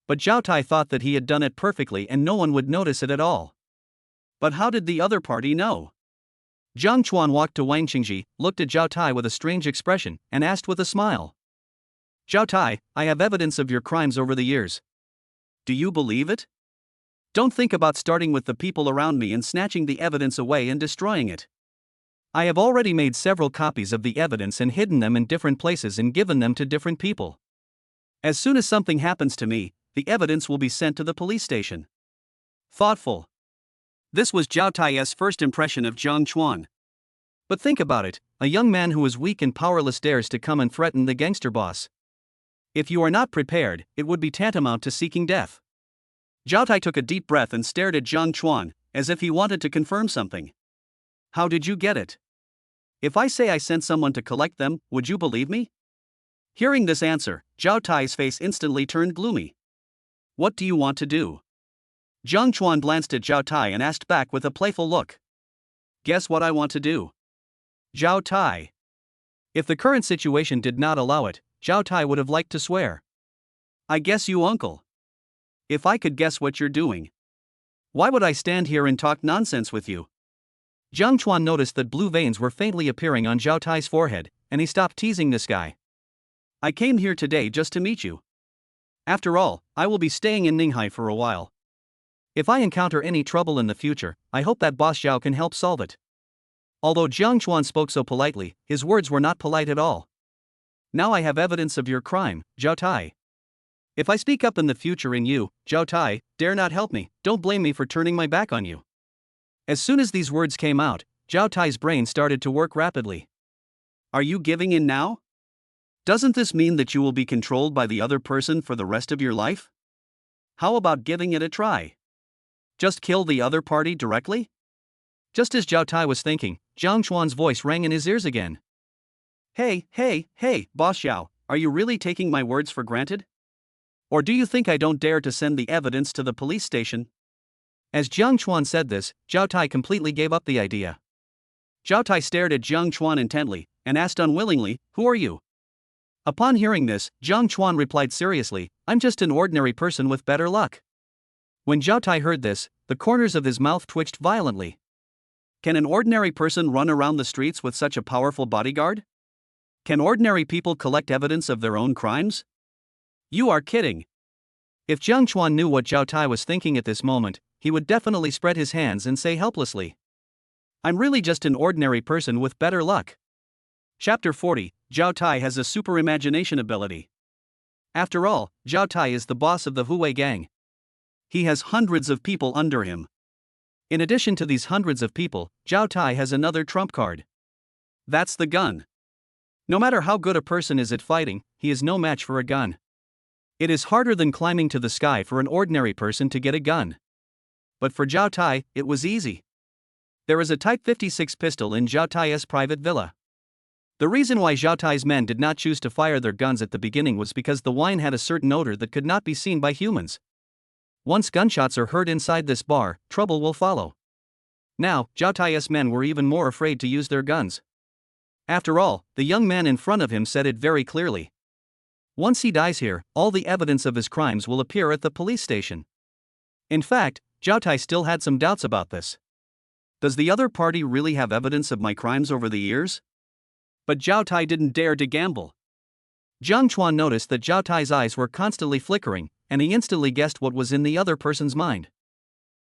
But Zhao Tai thought that he had done it perfectly and no one would notice it at all. But how did the other party know? Zhang Chuan walked to Wang Qingji, looked at Zhao Tai with a strange expression, and asked with a smile, "Zhao Tai, I have evidence of your crimes over the years. Do you believe it? Don't think about starting with the people around me and snatching the evidence away and destroying it. I have already made several copies of the evidence and hidden them in different places and given them to different people. As soon as something happens to me, the evidence will be sent to the police station." Thoughtful. This was Zhao Tai's first impression of Zhang Chuan. But think about it, a young man who is weak and powerless dares to come and threaten the gangster boss. If you are not prepared, it would be tantamount to seeking death. Zhao Tai took a deep breath and stared at Zhang Chuan, as if he wanted to confirm something. "How did you get it? If I say I sent someone to collect them, would you believe me?" Hearing this answer, Zhao Tai's face instantly turned gloomy. "What do you want to do?" Zhang Chuan glanced at Zhao Tai and asked back with a playful look. "Guess what I want to do?" Zhao Tai. If the current situation did not allow it, Zhao Tai would have liked to swear. "I guess you, uncle. If I could guess what you're doing. Why would I stand here and talk nonsense with you?" Zhang Chuan noticed that blue veins were faintly appearing on Zhao Tai's forehead, and he stopped teasing this guy. "I came here today just to meet you. After all, I will be staying in Ninghai for a while. If I encounter any trouble in the future, I hope that Boss Zhao can help solve it." Although Zhang Chuan spoke so politely, his words were not polite at all. "Now I have evidence of your crime, Zhao Tai. If I speak up in the future and you, Zhao Tai, dare not help me, don't blame me for turning my back on you." As soon as these words came out, Zhao Tai's brain started to work rapidly. "Are you giving in now? Doesn't this mean that you will be controlled by the other person for the rest of your life? How about giving it a try? Just kill the other party directly?" Just as Zhao Tai was thinking, Zhang Chuan's voice rang in his ears again. Hey, Boss Zhao, are you really taking my words for granted? Or do you think I don't dare to send the evidence to the police station?" As Zhang Chuan said this, Zhao Tai completely gave up the idea. Zhao Tai stared at Zhang Chuan intently, and asked unwillingly, "Who are you?" Upon hearing this, Zhang Chuan replied seriously, "I'm just an ordinary person with better luck." When Zhao Tai heard this, the corners of his mouth twitched violently. Can an ordinary person run around the streets with such a powerful bodyguard? Can ordinary people collect evidence of their own crimes? You are kidding. If Jiang Chuan knew what Zhao Tai was thinking at this moment, he would definitely spread his hands and say helplessly, I'm really just an ordinary person with better luck. Chapter 40, Zhao Tai has a super imagination ability. After all, Zhao Tai is the boss of the Huwei gang. He has hundreds of people under him. In addition to these hundreds of people, Zhao Tai has another trump card. That's the gun. No matter how good a person is at fighting, he is no match for a gun. It is harder than climbing to the sky for an ordinary person to get a gun. But for Zhao Tai, it was easy. There is a Type 56 pistol in Zhao Tai's private villa. The reason why Zhao Tai's men did not choose to fire their guns at the beginning was because the wine had a certain odor that could not be seen by humans. Once gunshots are heard inside this bar, trouble will follow. Now, Zhao Tai's men were even more afraid to use their guns. After all, the young man in front of him said it very clearly. Once he dies here, all the evidence of his crimes will appear at the police station. In fact, Zhao Tai still had some doubts about this. Does the other party really have evidence of my crimes over the years? But Zhao Tai didn't dare to gamble. Jiang Chuan noticed that Zhao Tai's eyes were constantly flickering, and he instantly guessed what was in the other person's mind.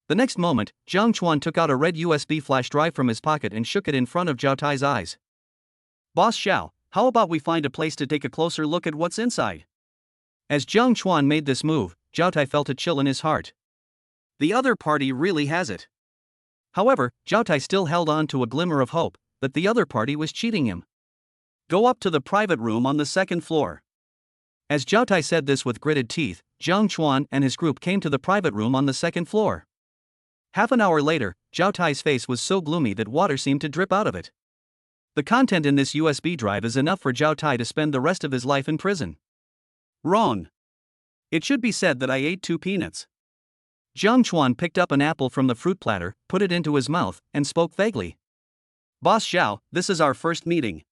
The next moment, Jiang Chuan took out a red USB flash drive from his pocket and shook it in front of Zhao Tai's eyes. Boss Xiao, how about we find a place to take a closer look at what's inside? As Jiang Chuan made this move, Zhao Tai felt a chill in his heart. The other party really has it. However, Zhao Tai still held on to a glimmer of hope that the other party was cheating him. Go up to the private room on the second floor. As Zhao Tai said this with gritted teeth, Jiang Chuan and his group came to the private room on the second floor. Half an hour later, Zhao Tai's face was so gloomy that water seemed to drip out of it. The content in this USB drive is enough for Zhao Tai to spend the rest of his life in prison. Wrong. It should be said that I ate 2 peanuts. Jiang Chuan picked up an apple from the fruit platter, put it into his mouth, and spoke vaguely. Boss Xiao, this is our first meeting.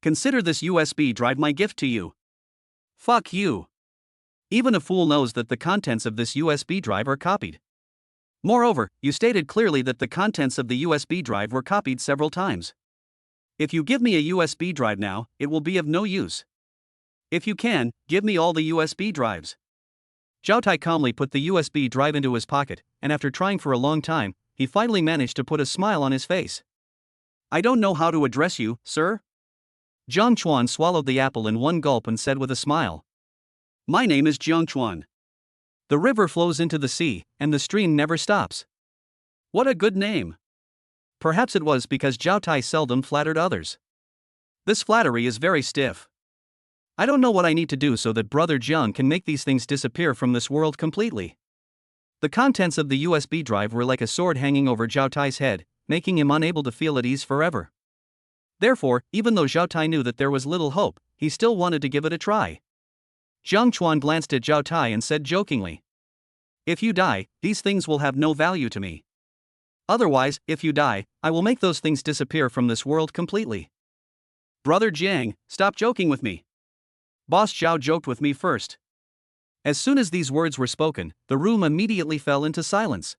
Consider this USB drive my gift to you. Fuck you. Even a fool knows that the contents of this USB drive are copied. Moreover, you stated clearly that the contents of the USB drive were copied several times. If you give me a USB drive now, it will be of no use. If you can, give me all the USB drives. Zhao Tai calmly put the USB drive into his pocket, and after trying for a long time, he finally managed to put a smile on his face. I don't know how to address you, sir. Jiang Chuan swallowed the apple in one gulp and said with a smile. My name is Jiang Chuan. The river flows into the sea, and the stream never stops. What a good name. Perhaps it was because Zhao Tai seldom flattered others. This flattery is very stiff. I don't know what I need to do so that Brother Jiang can make these things disappear from this world completely. The contents of the USB drive were like a sword hanging over Zhao Tai's head, making him unable to feel at ease forever. Therefore, even though Zhao Tai knew that there was little hope, he still wanted to give it a try. Jiang Chuan glanced at Zhao Tai and said jokingly, If you die, these things will have no value to me. Otherwise, if you die, I will make those things disappear from this world completely. Brother Jiang, stop joking with me. Boss Xiao joked with me first. As soon as these words were spoken, the room immediately fell into silence.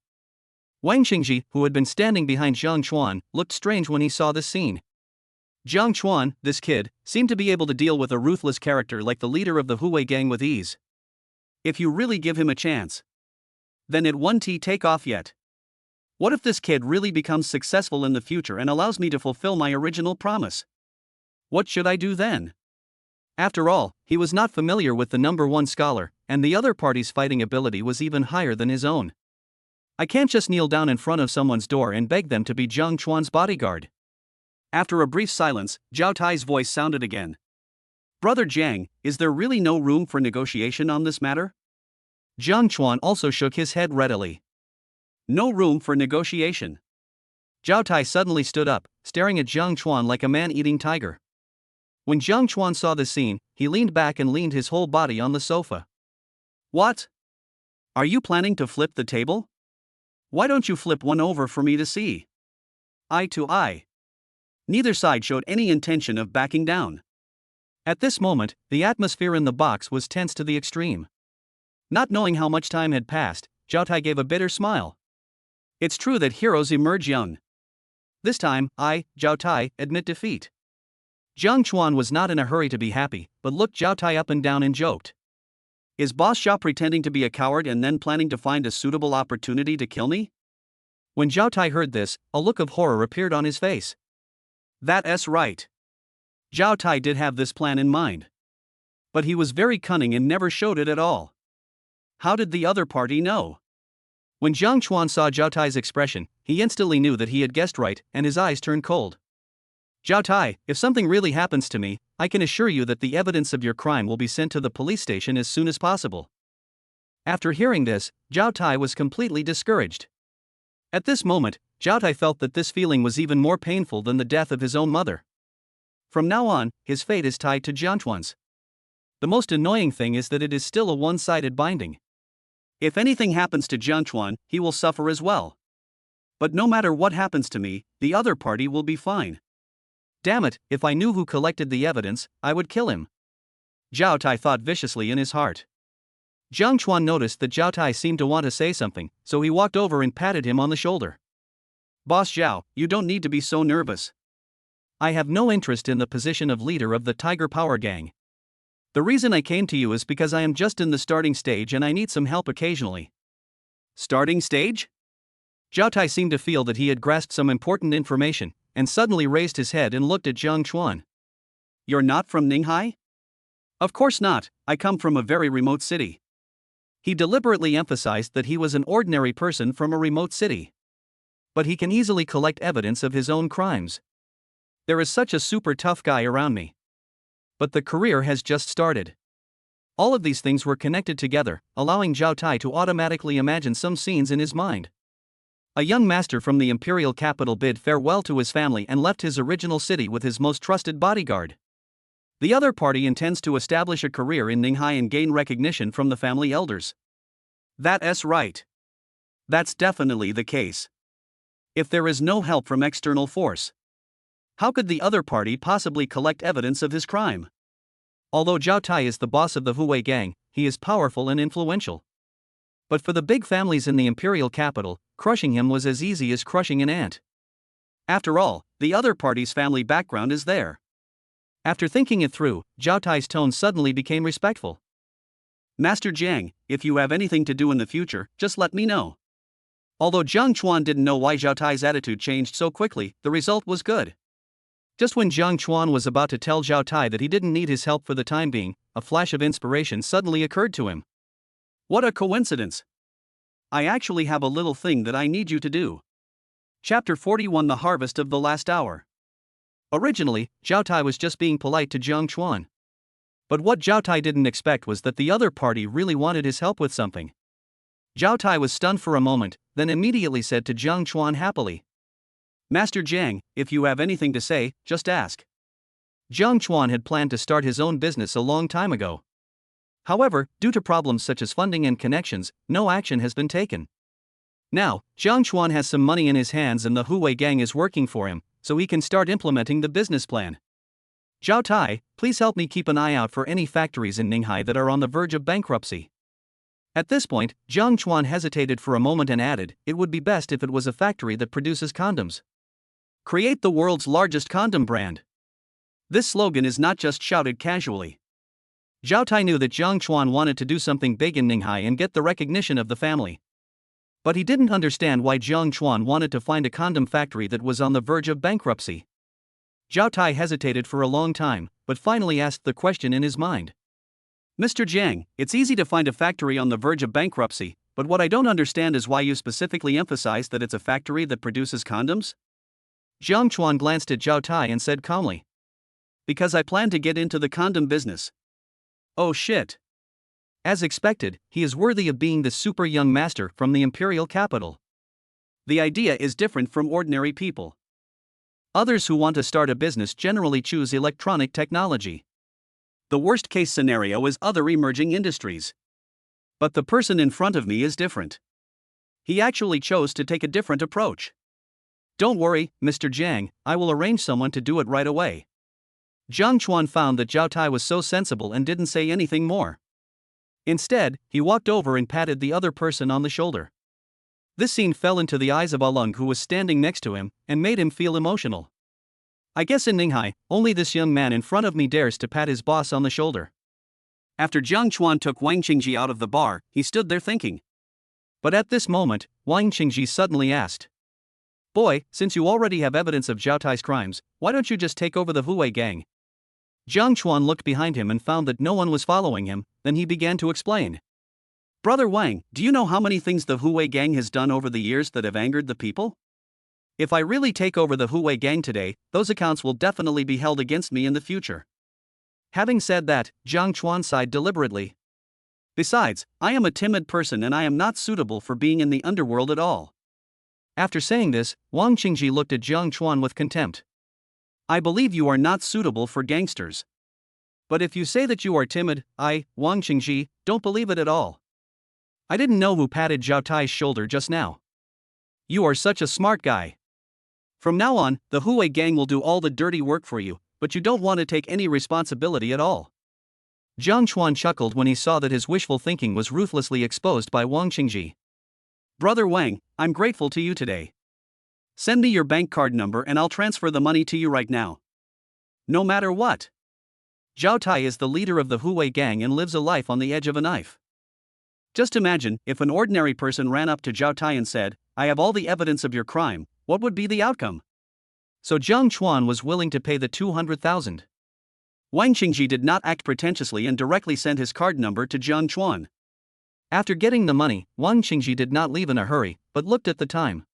Wang Xingji, who had been standing behind Jiang Chuan, looked strange when he saw this scene. Jiang Chuan, this kid, seemed to be able to deal with a ruthless character like the leader of the Huwei gang with ease. If you really give him a chance, then it won't take off yet. What if this kid really becomes successful in the future and allows me to fulfill my original promise? What should I do then? After all, he was not familiar with the number 1 scholar, and the other party's fighting ability was even higher than his own. I can't just kneel down in front of someone's door and beg them to be Jiang Chuan's bodyguard. After a brief silence, Zhao Tai's voice sounded again. Brother Jiang, is there really no room for negotiation on this matter? Jiang Chuan also shook his head readily. No room for negotiation. Zhao Tai suddenly stood up, staring at Jiang Chuan like a man-eating tiger. When Jiang Chuan saw the scene, he leaned back and leaned his whole body on the sofa. What? Are you planning to flip the table? Why don't you flip one over for me to see? Eye to eye. Neither side showed any intention of backing down. At this moment, the atmosphere in the box was tense to the extreme. Not knowing how much time had passed, Zhao Tai gave a bitter smile. It's true that heroes emerge young. This time, I, Zhao Tai, admit defeat. Jiang Chuan was not in a hurry to be happy, but looked Zhao Tai up and down and joked. Is Boss Zhao pretending to be a coward and then planning to find a suitable opportunity to kill me? When Zhao Tai heard this, a look of horror appeared on his face. That's right. Zhao Tai did have this plan in mind. But he was very cunning and never showed it at all. How did the other party know? When Jiang Chuan saw Zhao Tai's expression, he instantly knew that he had guessed right, and his eyes turned cold. Zhao Tai, if something really happens to me, I can assure you that the evidence of your crime will be sent to the police station as soon as possible. After hearing this, Zhao Tai was completely discouraged. At this moment, Zhao Tai felt that this feeling was even more painful than the death of his own mother. From now on, his fate is tied to Jiang Chuan's. The most annoying thing is that it is still a one-sided binding. If anything happens to Jiang Chuan, he will suffer as well. But no matter what happens to me, the other party will be fine. Damn it, if I knew who collected the evidence, I would kill him. Zhao Tai thought viciously in his heart. Jiang Chuan noticed that Zhao Tai seemed to want to say something, so he walked over and patted him on the shoulder. Boss Zhao, you don't need to be so nervous. I have no interest in the position of leader of the Tiger Power Gang. The reason I came to you is because I am just in the starting stage and I need some help occasionally. Starting stage? Zhao Tai seemed to feel that he had grasped some important information, and suddenly raised his head and looked at Jiang Chuan. You're not from Ninghai? Of course not, I come from a very remote city. He deliberately emphasized that he was an ordinary person from a remote city. But he can easily collect evidence of his own crimes. There is such a super tough guy around me. But the career has just started. All of these things were connected together, allowing Zhao Tai to automatically imagine some scenes in his mind. A young master from the imperial capital bid farewell to his family and left his original city with his most trusted bodyguard. The other party intends to establish a career in Ninghai and gain recognition from the family elders. That's right. That's definitely the case. If there is no help from external force, how could the other party possibly collect evidence of his crime? Although Zhao Tai is the boss of the Huwei gang, he is powerful and influential. But for the big families in the imperial capital, crushing him was as easy as crushing an ant. After all, the other party's family background is there. After thinking it through, Zhao Tai's tone suddenly became respectful. Master Jiang, if you have anything to do in the future, just let me know. Although Jiang Chuan didn't know why Zhao Tai's attitude changed so quickly, the result was good. Just when Jiang Chuan was about to tell Zhao Tai that he didn't need his help for the time being, a flash of inspiration suddenly occurred to him. What a coincidence! I actually have a little thing that I need you to do. Chapter 41: The Harvest of the Last Hour. Originally, Zhao Tai was just being polite to Jiang Chuan. But what Zhao Tai didn't expect was that the other party really wanted his help with something. Zhao Tai was stunned for a moment, then immediately said to Jiang Chuan happily, Master Jiang, if you have anything to say, just ask. Jiang Chuan had planned to start his own business a long time ago. However, due to problems such as funding and connections, no action has been taken. Now, Jiang Chuan has some money in his hands and the Huwei gang is working for him, so he can start implementing the business plan. Zhao Tai, please help me keep an eye out for any factories in Ninghai that are on the verge of bankruptcy. At this point, Jiang Chuan hesitated for a moment and added, it would be best if it was a factory that produces condoms. Create the world's largest condom brand. This slogan is not just shouted casually. Zhao Tai knew that Jiang Chuan wanted to do something big in Ninghai and get the recognition of the family. But he didn't understand why Jiang Chuan wanted to find a condom factory that was on the verge of bankruptcy. Zhao Tai hesitated for a long time, but finally asked the question in his mind. Mr. Jiang, it's easy to find a factory on the verge of bankruptcy, but what I don't understand is why you specifically emphasize that it's a factory that produces condoms? Jiang Chuan glanced at Zhao Tai and said calmly. Because I plan to get into the condom business. Oh shit. As expected, he is worthy of being the super young master from the imperial capital. The idea is different from ordinary people. Others who want to start a business generally choose electronic technology. The worst case scenario is other emerging industries. But the person in front of me is different. He actually chose to take a different approach. Don't worry, Mr. Jiang, I will arrange someone to do it right away. Jiang Chuan found that Zhao Tai was so sensible and didn't say anything more. Instead, he walked over and patted the other person on the shoulder. This scene fell into the eyes of Alung, who was standing next to him, and made him feel emotional. I guess in Ninghai, only this young man in front of me dares to pat his boss on the shoulder. After Jiang Chuan took Wang Qingji out of the bar, he stood there thinking. But at this moment, Wang Qingji suddenly asked, "Boy, since you already have evidence of Zhao Tai's crimes, why don't you just take over the Hui gang?" Jiang Chuan looked behind him and found that no one was following him, then he began to explain. "Brother Wang, do you know how many things the Hui gang has done over the years that have angered the people? If I really take over the Hui gang today, those accounts will definitely be held against me in the future." Having said that, Jiang Chuan sighed deliberately. "Besides, I am a timid person and I am not suitable for being in the underworld at all." After saying this, Wang Qingji looked at Jiang Chuan with contempt. "I believe you are not suitable for gangsters. But if you say that you are timid, I, Wang Qingji, don't believe it at all. I didn't know who patted Zhao Tai's shoulder just now. You are such a smart guy. From now on, the Hui gang will do all the dirty work for you, but you don't want to take any responsibility at all." Jiang Chuan chuckled when he saw that his wishful thinking was ruthlessly exposed by Wang Qingji. "Brother Wang, I'm grateful to you today. Send me your bank card number and I'll transfer the money to you right now. No matter what. Zhao Tai is the leader of the Hui gang and lives a life on the edge of a knife. Just imagine, if an ordinary person ran up to Zhao Tai and said, 'I have all the evidence of your crime,' what would be the outcome?" So Jiang Chuan was willing to pay the 200,000. Wang Qingji did not act pretentiously and directly sent his card number to Jiang Chuan. After getting the money, Wang Qingji did not leave in a hurry, but looked at the time.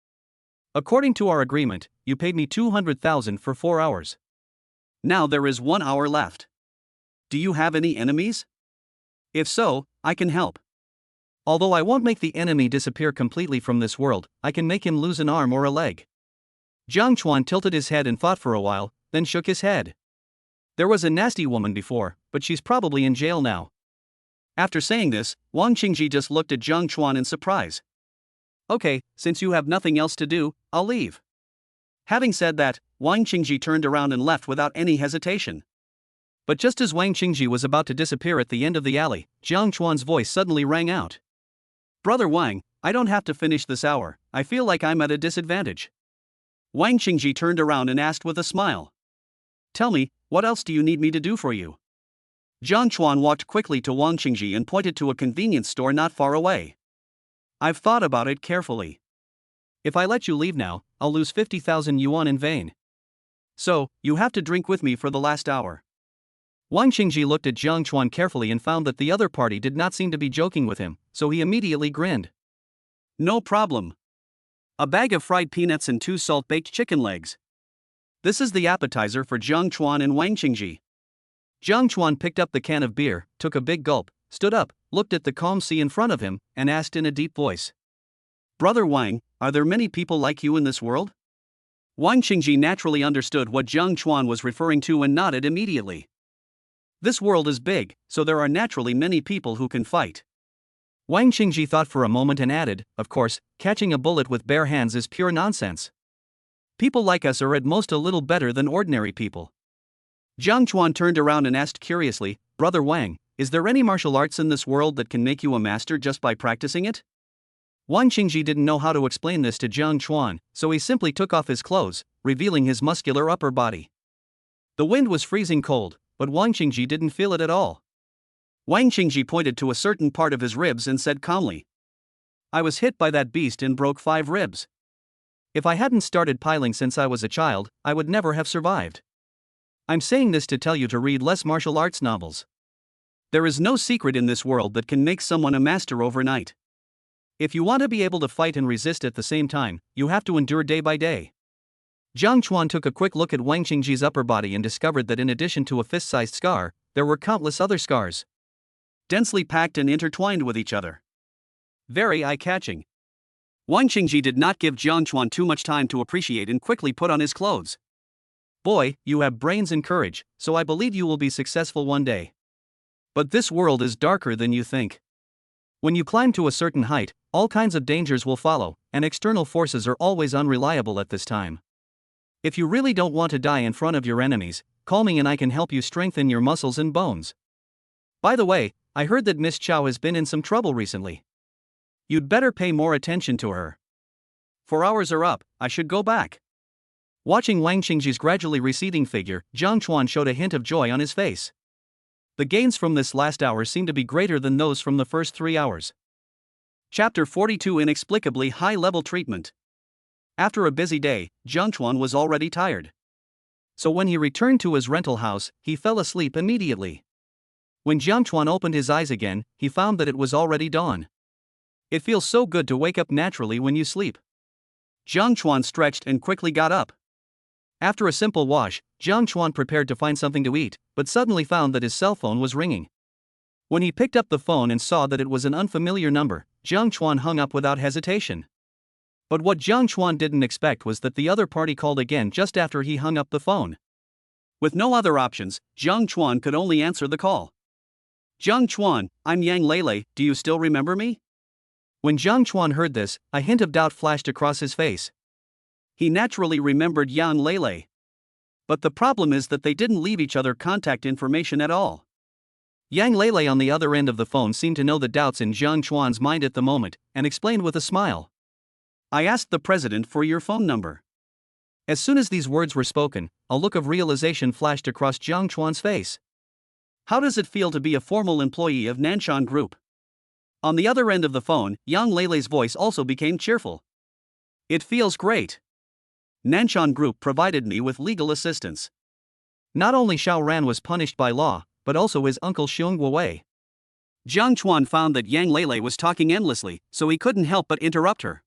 "According to our agreement, you paid me 200,000 for 4 hours. Now there is 1 hour left. Do you have any enemies? If so, I can help. Although I won't make the enemy disappear completely from this world, I can make him lose an arm or a leg." Jiang Chuan tilted his head and thought for a while, then shook his head. "There was a nasty woman before, but she's probably in jail now." After saying this, Wang Qingji just looked at Jiang Chuan in surprise. "Okay, since you have nothing else to do, I'll leave." Having said that, Wang Qingji turned around and left without any hesitation. But just as Wang Qingji was about to disappear at the end of the alley, Jiang Chuan's voice suddenly rang out. "Brother Wang, I don't have to finish this hour, I feel like I'm at a disadvantage." Wang Qingji turned around and asked with a smile. "Tell me, what else do you need me to do for you?" Jiang Chuan walked quickly to Wang Qingji and pointed to a convenience store not far away. "I've thought about it carefully. If I let you leave now, I'll lose 50,000 yuan in vain. So, you have to drink with me for the last hour." Wang Qingji looked at Jiang Chuan carefully and found that the other party did not seem to be joking with him, so he immediately grinned. "No problem. A bag of fried peanuts and 2 salt-baked chicken legs. This is the appetizer for Jiang Chuan and Wang Qingji." Jiang Chuan picked up the can of beer, took a big gulp, stood up, looked at the calm sea in front of him, and asked in a deep voice. "Brother Wang, are there many people like you in this world?" Wang Qingji naturally understood what Jiang Chuan was referring to and nodded immediately. This world is big, so there are naturally many people who can fight. Wang Qingji thought for a moment and added, "Of course, catching a bullet with bare hands is pure nonsense. People like us are at most a little better than ordinary people." Jiang Chuan turned around and asked curiously, "Brother Wang, is there any martial arts in this world that can make you a master just by practicing it?" Wang Qingji didn't know how to explain this to Jiang Chuan, so he simply took off his clothes, revealing his muscular upper body. The wind was freezing cold, but Wang Qingji didn't feel it at all. Wang Qingji pointed to a certain part of his ribs and said calmly, "I was hit by that beast and broke 5 ribs. If I hadn't started piling since I was a child, I would never have survived. I'm saying this to tell you to read less martial arts novels. There is no secret in this world that can make someone a master overnight. If you want to be able to fight and resist at the same time, you have to endure day by day." Jiang Chuan took a quick look at Wang Qingji's upper body and discovered that in addition to a fist-sized scar, there were countless other scars, densely packed and intertwined with each other. Very eye-catching. Wang Qingji did not give Jiang Chuan too much time to appreciate and quickly put on his clothes. "Boy, you have brains and courage, so I believe you will be successful one day. But this world is darker than you think. When you climb to a certain height, all kinds of dangers will follow, and external forces are always unreliable at this time. If you really don't want to die in front of your enemies, call me and I can help you strengthen your muscles and bones. By the way, I heard that Miss Chow has been in some trouble recently. You'd better pay more attention to her. 4 hours are up, I should go back. Watching Wang Qingji's gradually receding figure, Jiang Chuan showed a hint of joy on his face. The gains from this last hour seemed to be greater than those from the first 3 hours. Chapter 42 Inexplicably High-Level Treatment. After a busy day, Jiang Chuan was already tired. So when he returned to his rental house, he fell asleep immediately. When Jiang Chuan opened his eyes again, he found that it was already dawn. It feels so good to wake up naturally when you sleep. Jiang Chuan stretched and quickly got up. After a simple wash, Jiang Chuan prepared to find something to eat, but suddenly found that his cell phone was ringing. When he picked up the phone and saw that it was an unfamiliar number, Jiang Chuan hung up without hesitation. But what Jiang Chuan didn't expect was that the other party called again just after he hung up the phone. With no other options, Jiang Chuan could only answer the call. Jiang Chuan, I'm Yang Lele, do you still remember me? When Jiang Chuan heard this, a hint of doubt flashed across his face. He naturally remembered Yang Lele. But the problem is that they didn't leave each other contact information at all. Yang Lele on the other end of the phone seemed to know the doubts in Jiang Chuan's mind at the moment, and explained with a smile. I asked the president for your phone number. As soon as these words were spoken, a look of realization flashed across Jiang Chuan's face. How does it feel to be a formal employee of Nanshan Group? On the other end of the phone, Yang Lele's voice also became cheerful. It feels great. Nanshan Group provided me with legal assistance. Not only Xiao Ran was punished by law, but also his uncle Xiong Wei. Jiang Chuan found that Yang Lele was talking endlessly, so he couldn't help but interrupt her.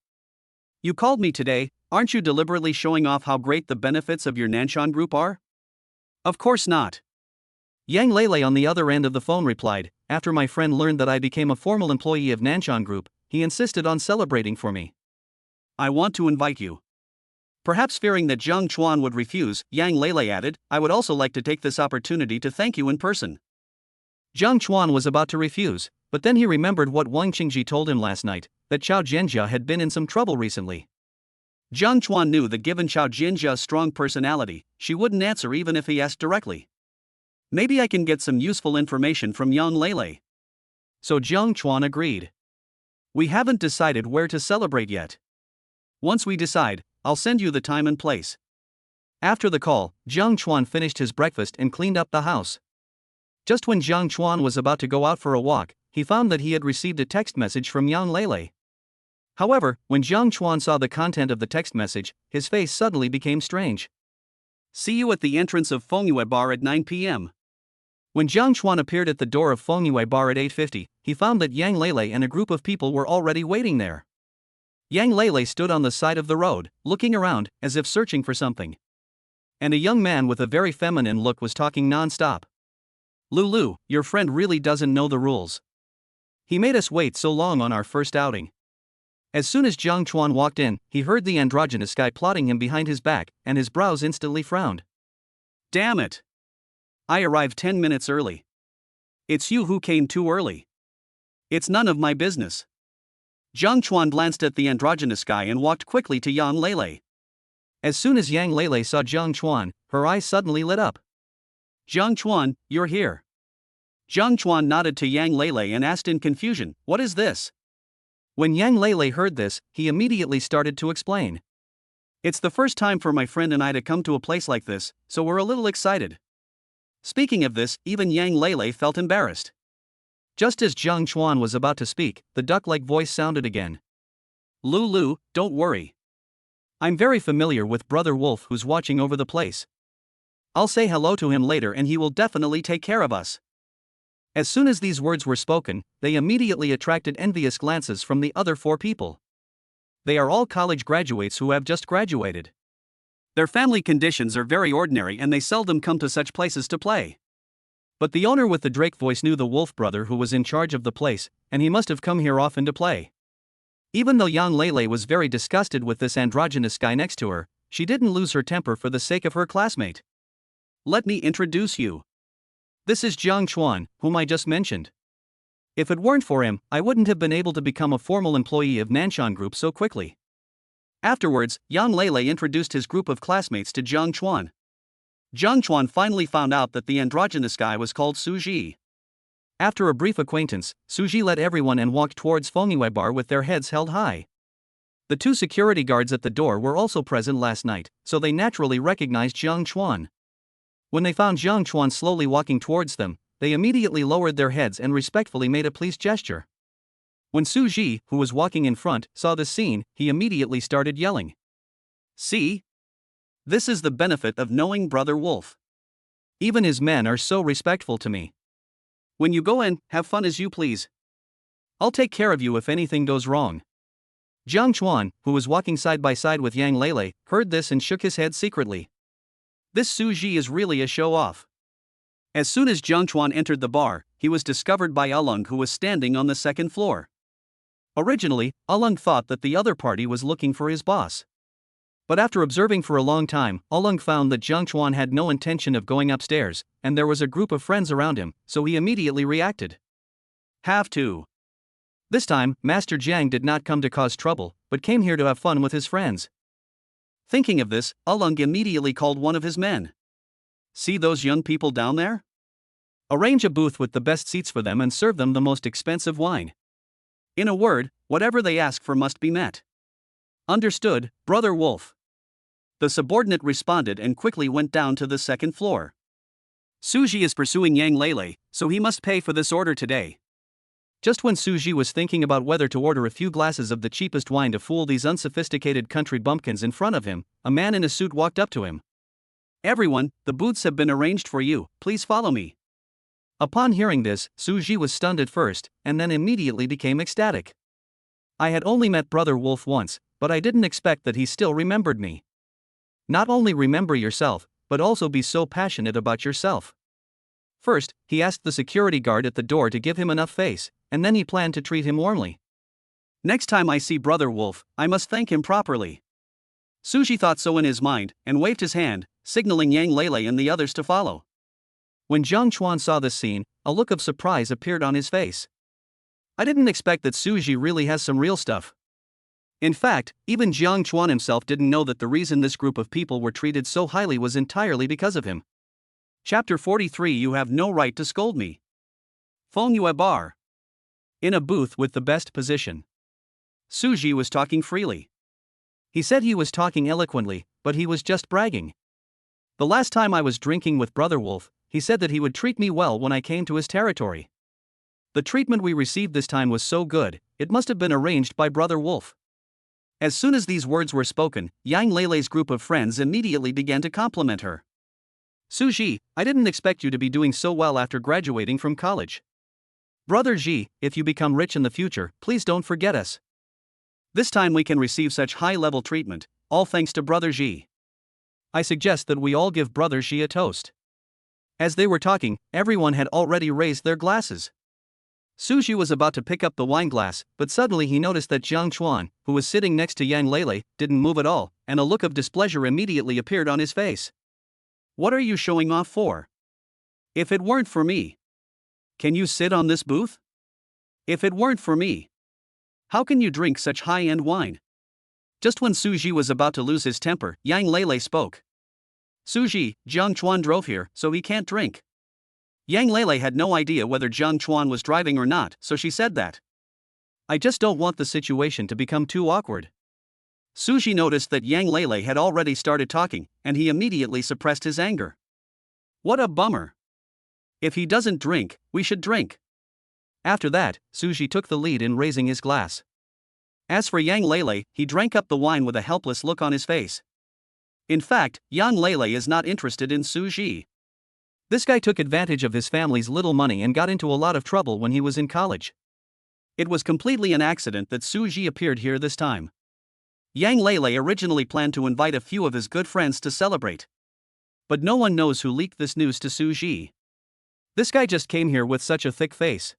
You called me today, aren't you deliberately showing off how great the benefits of your Nanshan Group are? Of course not. Yang Lele on the other end of the phone replied, after my friend learned that I became a formal employee of Nanshan Group, he insisted on celebrating for me. I want to invite you. Perhaps fearing that Jiang Chuan would refuse, Yang Lele added, I would also like to take this opportunity to thank you in person. Jiang Chuan was about to refuse, but then he remembered what Wang Qingji told him last night, that Chao Jianjia had been in some trouble recently. Jiang Chuan knew that given Chao Jianjia's strong personality, she wouldn't answer even if he asked directly. Maybe I can get some useful information from Yang Lele. So Jiang Chuan agreed. We haven't decided where to celebrate yet. Once we decide, I'll send you the time and place. After the call, Jiang Chuan finished his breakfast and cleaned up the house. Just when Jiang Chuan was about to go out for a walk, he found that he had received a text message from Yang Lele. However, when Jiang Chuan saw the content of the text message, his face suddenly became strange. See you at the entrance of Fengyue Bar at 9 p.m. When Jiang Chuan appeared at the door of Fengyue Bar at 8:50, he found that Yang Lele and a group of people were already waiting there. Yang Lele stood on the side of the road, looking around, as if searching for something. And a young man with a very feminine look was talking non-stop. Lulu, your friend really doesn't know the rules. He made us wait so long on our first outing. As soon as Jiang Chuan walked in, he heard the androgynous guy plotting him behind his back, and his brows instantly frowned. Damn it! I arrived 10 minutes early. It's you who came too early. It's none of my business. Jiang Chuan glanced at the androgynous guy and walked quickly to Yang Lele. As soon as Yang Lele saw Jiang Chuan, her eyes suddenly lit up. Jiang Chuan, you're here. Jiang Chuan nodded to Yang Lele and asked in confusion, what is this? When Yang Lele heard this, he immediately started to explain. It's the first time for my friend and I to come to a place like this, so we're a little excited. Speaking of this, even Yang Lele felt embarrassed. Just as Jiang Chuan was about to speak, the duck-like voice sounded again. Lulu, don't worry. I'm very familiar with Brother Wolf who's watching over the place. I'll say hello to him later and he will definitely take care of us. As soon as these words were spoken, they immediately attracted envious glances from the other 4 people. They are all college graduates who have just graduated. Their family conditions are very ordinary and they seldom come to such places to play. But the owner with the Drake voice knew the Wolf brother who was in charge of the place, and he must have come here often to play. Even though Yang Lele was very disgusted with this androgynous guy next to her, she didn't lose her temper for the sake of her classmate. Let me introduce you. This is Jiang Chuan, whom I just mentioned. If it weren't for him, I wouldn't have been able to become a formal employee of Nanshan Group so quickly. Afterwards, Yang Lele introduced his group of classmates to Jiang Chuan. Jiang Chuan finally found out that the androgynous guy was called Su Ji. After a brief acquaintance, Suji led everyone and walked towards Fengwei Bar with their heads held high. The two security guards at the door were also present last night, so they naturally recognized Jiang Chuan. When they found Jiang Chuan slowly walking towards them, they immediately lowered their heads and respectfully made a pleased gesture. When Suji, who was walking in front, saw this scene, he immediately started yelling. "See? This is the benefit of knowing Brother Wolf. Even his men are so respectful to me. When you go in, have fun as you please. I'll take care of you if anything goes wrong." Jiang Chuan, who was walking side by side with Yang Lele, heard this and shook his head secretly. This Suji is really a show-off. As soon as Jiang Chuan entered the bar, he was discovered by Alung, who was standing on the second floor. Originally, Alung thought that the other party was looking for his boss. But after observing for a long time, Alung found that Jiang Chuan had no intention of going upstairs, and there was a group of friends around him, so he immediately reacted. Have to. This time, Master Jiang did not come to cause trouble, but came here to have fun with his friends. Thinking of this, Alung immediately called one of his men. See those young people down there? Arrange a booth with the best seats for them and serve them the most expensive wine. In a word, whatever they ask for must be met. Understood, Brother Wolf. The subordinate responded and quickly went down to the second floor. Suji is pursuing Yang Lele, so he must pay for this order today. Just when Suji was thinking about whether to order a few glasses of the cheapest wine to fool these unsophisticated country bumpkins in front of him, a man in a suit walked up to him. Everyone, the booths have been arranged for you, please follow me. Upon hearing this, Suji was stunned at first, and then immediately became ecstatic. I had only met Brother Wolf once, but I didn't expect that he still remembered me. Not only remember yourself, but also be so passionate about yourself. First, he asked the security guard at the door to give him enough face, and then he planned to treat him warmly. Next time I see Brother Wolf, I must thank him properly. Suji thought so in his mind, and waved his hand, signaling Yang Lele and the others to follow. When Jiang Chuan saw this scene, a look of surprise appeared on his face. I didn't expect that Suji really has some real stuff. In fact, even Jiang Chuan himself didn't know that the reason this group of people were treated so highly was entirely because of him. Chapter 43. You have no right to scold me. Fengwei Bar. In a booth with the best position. Suji was talking freely. He said he was talking eloquently, but he was just bragging. The last time I was drinking with Brother Wolf, he said that he would treat me well when I came to his territory. The treatment we received this time was so good, it must have been arranged by Brother Wolf. As soon as these words were spoken, Yang Lele's group of friends immediately began to compliment her. Suji, I didn't expect you to be doing so well after graduating from college. Brother Ji, if you become rich in the future, please don't forget us. This time we can receive such high-level treatment, all thanks to Brother Ji. I suggest that we all give Brother Ji a toast. As they were talking, everyone had already raised their glasses. Suji was about to pick up the wine glass, but suddenly he noticed that Jiang Chuan, who was sitting next to Yang Lele, didn't move at all, and a look of displeasure immediately appeared on his face. What are you showing off for? If it weren't for me. Can you sit on this booth? If it weren't for me. How can you drink such high-end wine? Just when Suji was about to lose his temper, Yang Lele spoke. Suji, Jiang Chuan drove here, so he can't drink. Yang Lele had no idea whether Jiang Chuan was driving or not, so she said that. I just don't want the situation to become too awkward. Suji noticed that Yang Lele had already started talking, and he immediately suppressed his anger. What a bummer. If he doesn't drink, we should drink. After that, Suji took the lead in raising his glass. As for Yang Lele, he drank up the wine with a helpless look on his face. In fact, Yang Lele is not interested in Suji. This guy took advantage of his family's little money and got into a lot of trouble when he was in college. It was completely an accident that Suji appeared here this time. Yang Lele originally planned to invite a few of his good friends to celebrate. But no one knows who leaked this news to Suji. This guy just came here with such a thick face.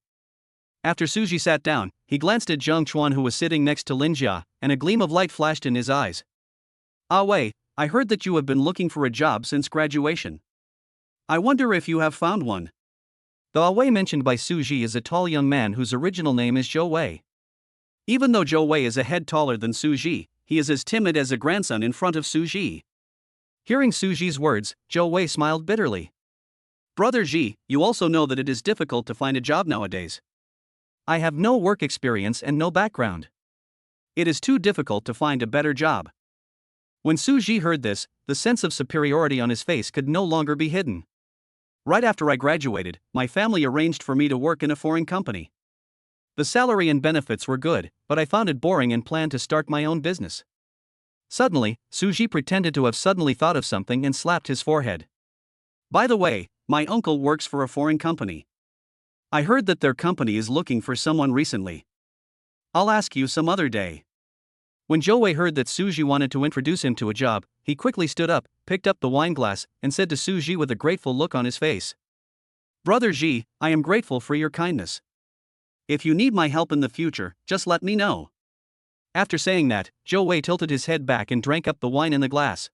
After Suji sat down, he glanced at Jiang Chuan, who was sitting next to Lin Jia, and a gleam of light flashed in his eyes. Ah Wei, I heard that you have been looking for a job since graduation. I wonder if you have found one. The Wei mentioned by Suji is a tall young man whose original name is Zhou Wei. Even though Zhou Wei is a head taller than Suji, he is as timid as a grandson in front of Suji. Hearing Suji's words, Zhou Wei smiled bitterly. Brother Ji, you also know that it is difficult to find a job nowadays. I have no work experience and no background. It is too difficult to find a better job. When Su Ji heard this, the sense of superiority on his face could no longer be hidden. Right after I graduated, my family arranged for me to work in a foreign company. The salary and benefits were good, but I found it boring and planned to start my own business. Suddenly, Su Ji pretended to have suddenly thought of something and slapped his forehead. By the way, my uncle works for a foreign company. I heard that their company is looking for someone recently. I'll ask you some other day. When Zhou Wei heard that Su Ji wanted to introduce him to a job, he quickly stood up, picked up the wine glass, and said to Su Ji with a grateful look on his face, "Brother Ji, I am grateful for your kindness. If you need my help in the future, just let me know." After saying that, Zhou Wei tilted his head back and drank up the wine in the glass.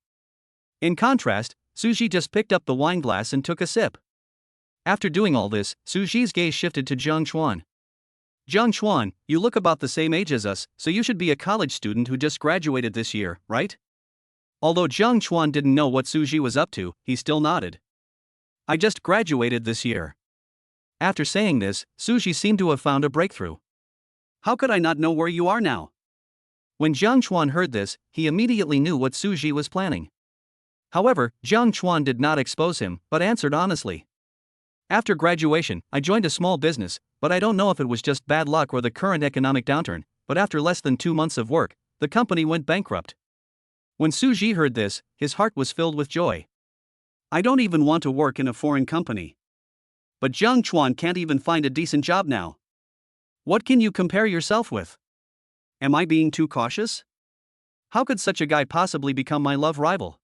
In contrast, Su Ji just picked up the wine glass and took a sip. After doing all this, Su Ji's gaze shifted to Zhang Chuan. "Zhang Chuan, you look about the same age as us, so you should be a college student who just graduated this year, right?" Although Zhang Chuan didn't know what Su Ji was up to, he still nodded. "I just graduated this year." After saying this, Su Ji seemed to have found a breakthrough. "How could I not know where you are now?" When Zhang Chuan heard this, he immediately knew what Su Ji was planning. However, Zhang Chuan did not expose him, but answered honestly. "After graduation, I joined a small business, but I don't know if it was just bad luck or the current economic downturn, but after less than 2 months of work, the company went bankrupt." When Su Ji heard this, his heart was filled with joy. "I don't even want to work in a foreign company. But Zhang Chuan can't even find a decent job now. What can you compare yourself with? Am I being too cautious? How could such a guy possibly become my love rival?"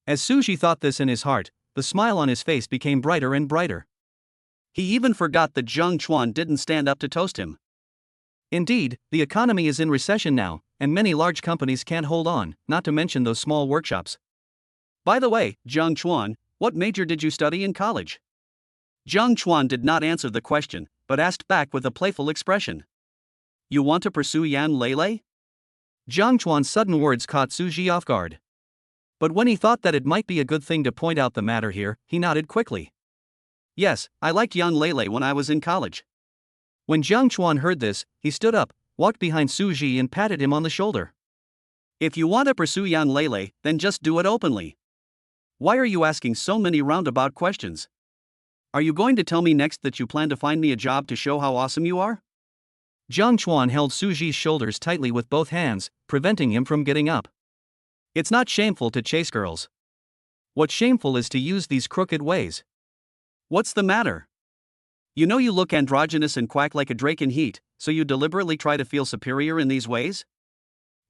As Su Ji thought this in his heart, the smile on his face became brighter and brighter. He even forgot that Zhang Chuan didn't stand up to toast him. Indeed, the economy is in recession now, and many large companies can't hold on, not to mention those small workshops. "By the way, Zhang Chuan, what major did you study in college?" Zhang Chuan did not answer the question, but asked back with a playful expression. "You want to pursue Yan Lele?" Zhang Chuan's sudden words caught Su Ji off guard. But when he thought that it might be a good thing to point out the matter here, he nodded quickly. "Yes, I liked Yan Lele when I was in college." When Zhang Chuan heard this, he stood up, walked behind Su Ji and patted him on the shoulder. "If you want to pursue Yan Lele, then just do it openly. Why are you asking so many roundabout questions? Are you going to tell me next that you plan to find me a job to show how awesome you are?" Zhang Chuan held Su Ji's shoulders tightly with both hands, preventing him from getting up. "It's not shameful to chase girls. What's shameful is to use these crooked ways. What's the matter? You know you look androgynous and quack like a drake in heat, so you deliberately try to feel superior in these ways?"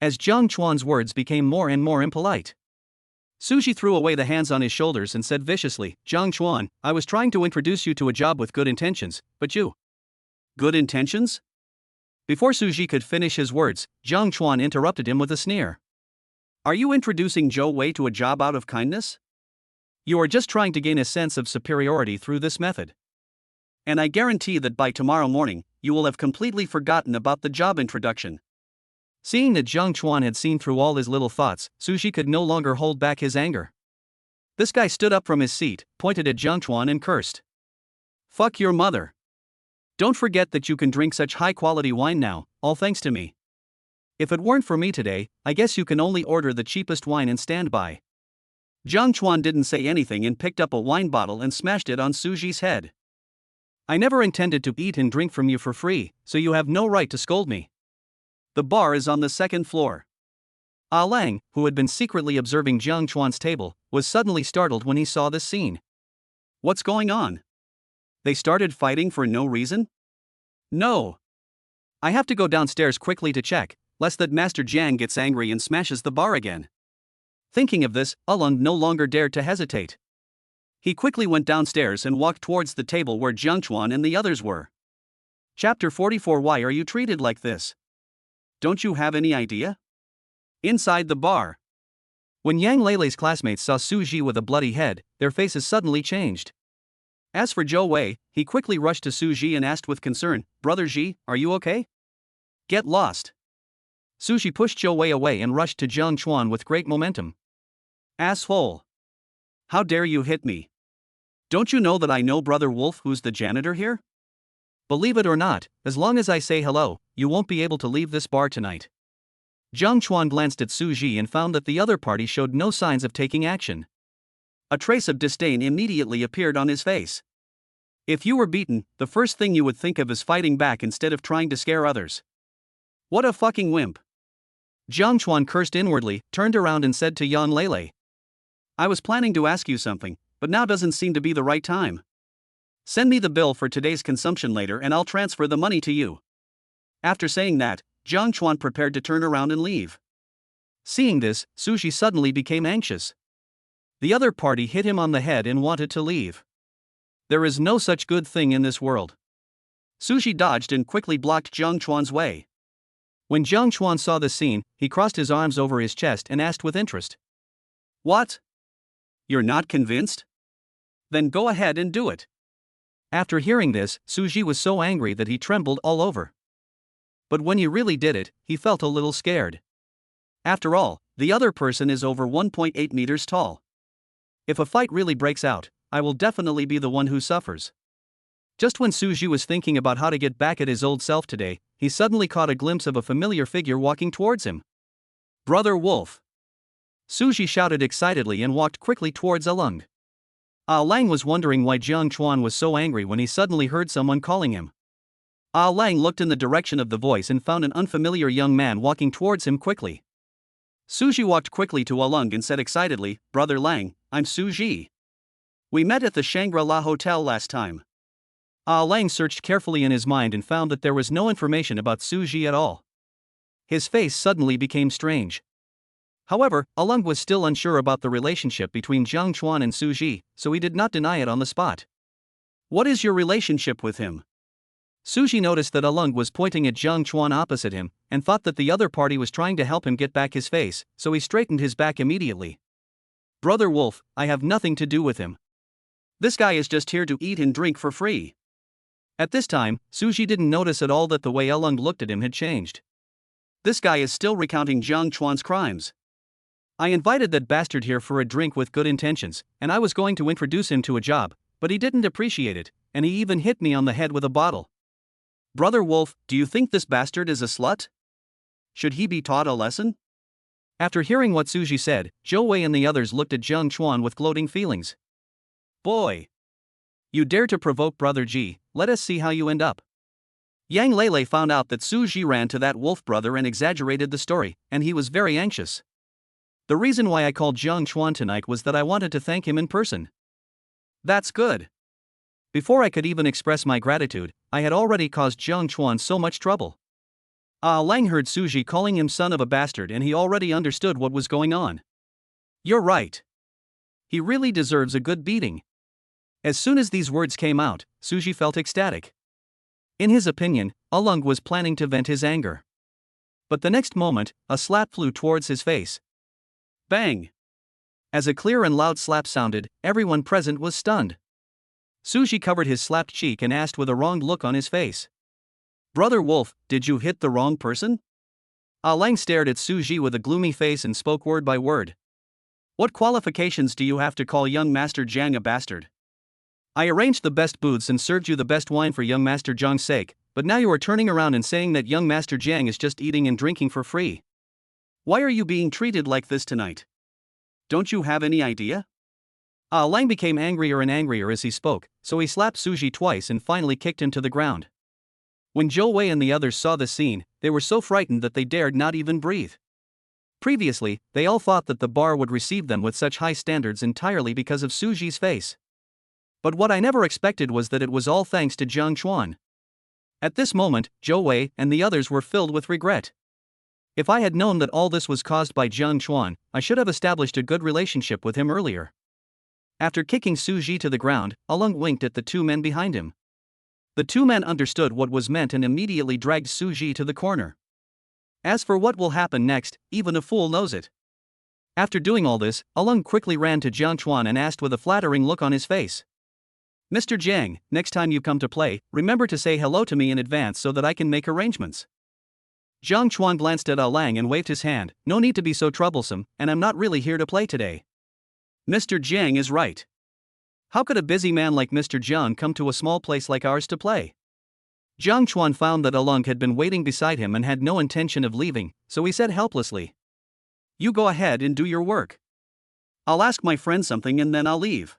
As Zhang Chuan's words became more and more impolite, Su Ji threw away the hands on his shoulders and said viciously, "Zhang Chuan, I was trying to introduce you to a job with good intentions, but you..." "Good intentions?" Before Su Ji could finish his words, Zhang Chuan interrupted him with a sneer. "Are you introducing Zhou Wei to a job out of kindness? You are just trying to gain a sense of superiority through this method. And I guarantee that by tomorrow morning, you will have completely forgotten about the job introduction." Seeing that Zhang Chuan had seen through all his little thoughts, Su Ji could no longer hold back his anger. This guy stood up from his seat, pointed at Zhang Chuan and cursed. "Fuck your mother. Don't forget that you can drink such high-quality wine now, all thanks to me. If it weren't for me today, I guess you can only order the cheapest wine and stand by." Zhang Chuan didn't say anything and picked up a wine bottle and smashed it on Su Ji's head. "I never intended to eat and drink from you for free, so you have no right to scold me. The bar is on the second floor." Ah Lang, who had been secretly observing Zhang Chuan's table, was suddenly startled when he saw this scene. "What's going on? They started fighting for no reason? No. I have to go downstairs quickly to check, lest that Master Jiang gets angry and smashes the bar again." Thinking of this, Alung no longer dared to hesitate. He quickly went downstairs and walked towards the table where Zhang Chuan and the others were. Chapter 44. Why are you treated like this? Don't you have any idea? Inside the bar. When Yang Lele's classmates saw Su Ji with a bloody head, their faces suddenly changed. As for Zhou Wei, he quickly rushed to Su Ji and asked with concern, "Brother Ji, are you okay? Get lost." Su Ji pushed Zhou Wei away and rushed to Zhang Chuan with great momentum. "Asshole! How dare you hit me? Don't you know that I know Brother Wolf, who's the janitor here? Believe it or not, as long as I say hello, you won't be able to leave this bar tonight. Jiang Chuan glanced at Su Ji and found that the other party showed no signs of taking action. A trace of disdain immediately appeared on his face. If you were beaten, the first thing you would think of is fighting back instead of trying to scare others. What a fucking wimp. Jiang Chuan cursed inwardly, turned around and said to Yan Lele. I was planning to ask you something, but now doesn't seem to be the right time. Send me the bill for today's consumption later and I'll transfer the money to you. After saying that, Jiang Chuan prepared to turn around and leave. Seeing this, Su Ji suddenly became anxious. The other party hit him on the head and wanted to leave. There is no such good thing in this world. Su Ji dodged and quickly blocked Jiang Chuan's way. When Jiang Chuan saw the scene, he crossed his arms over his chest and asked with interest. What? You're not convinced? Then go ahead and do it. After hearing this, Su Ji was so angry that he trembled all over. But when he really did it, he felt a little scared. After all, the other person is over 1.8 meters tall. If a fight really breaks out, I will definitely be the one who suffers. Just when Su Ji was thinking about how to get back at his old self today, he suddenly caught a glimpse of a familiar figure walking towards him. Brother Wolf! Su Ji shouted excitedly and walked quickly towards Alung. Lang was wondering why Jiang Chuan was so angry when he suddenly heard someone calling him. Lang looked in the direction of the voice and found an unfamiliar young man walking towards him quickly. Su Ji walked quickly to Alung and said excitedly, Brother Lang, I'm Su Ji. We met at the Shangri-La Hotel last time. Lang searched carefully in his mind and found that there was no information about Su Ji at all. His face suddenly became strange. However, Alung was still unsure about the relationship between Jiang Chuan and Su Ji, so he did not deny it on the spot. What is your relationship with him? Su Ji noticed that Alung was pointing at Jiang Chuan opposite him, and thought that the other party was trying to help him get back his face, so he straightened his back immediately. Brother Wolf, I have nothing to do with him. This guy is just here to eat and drink for free. At this time, Su Ji didn't notice at all that the way Alung looked at him had changed. This guy is still recounting Jiang Chuan's crimes. I invited that bastard here for a drink with good intentions, and I was going to introduce him to a job, but he didn't appreciate it, and he even hit me on the head with a bottle. Brother Wolf, do you think this bastard is a slut? Should he be taught a lesson? After hearing what Su Ji said, Zhou Wei and the others looked at Jiang Chuan with gloating feelings. Boy! You dare to provoke Brother Ji, let us see how you end up. Yang Lele found out that Su Ji ran to that wolf brother and exaggerated the story, and he was very anxious. The reason why I called Jiang Chuan tonight was that I wanted to thank him in person. That's good. Before I could even express my gratitude, I had already caused Jiang Chuan so much trouble. Lang heard Su Ji calling him son of a bastard and he already understood what was going on. You're right. He really deserves a good beating. As soon as these words came out, Su Ji felt ecstatic. In his opinion, Alung was planning to vent his anger. But the next moment, a slap flew towards his face. Bang! As a clear and loud slap sounded, everyone present was stunned. Su Ji covered his slapped cheek and asked with a wronged look on his face. Brother Wolf, did you hit the wrong person? Lang stared at Su Ji with a gloomy face and spoke word by word. What qualifications do you have to call young Master Jiang a bastard? I arranged the best booths and served you the best wine for young Master Jiang's sake, but now you are turning around and saying that young Master Jiang is just eating and drinking for free. Why are you being treated like this tonight? Don't you have any idea? Lang became angrier and angrier as he spoke, so he slapped Su Ji twice and finally kicked him to the ground. When Zhou Wei and the others saw the scene, they were so frightened that they dared not even breathe. Previously, they all thought that the bar would receive them with such high standards entirely because of Su Ji's face. But what I never expected was that it was all thanks to Jiang Chuan. At this moment, Zhou Wei and the others were filled with regret. If I had known that all this was caused by Jiang Chuan, I should have established a good relationship with him earlier. After kicking Su Ji to the ground, Alung winked at the two men behind him. The two men understood what was meant and immediately dragged Su Ji to the corner. As for what will happen next, even a fool knows it. After doing all this, Alung quickly ran to Jiang Chuan and asked with a flattering look on his face. Mr. Jiang, next time you come to play, remember to say hello to me in advance so that I can make arrangements. Jiang Chuan glanced at Lang and waved his hand. No need to be so troublesome, and I'm not really here to play today. Mr. Jiang is right. How could a busy man like Mr. Jiang come to a small place like ours to play? Jiang Chuan found that Alung had been waiting beside him and had no intention of leaving, so he said helplessly, "You go ahead and do your work. I'll ask my friend something and then I'll leave."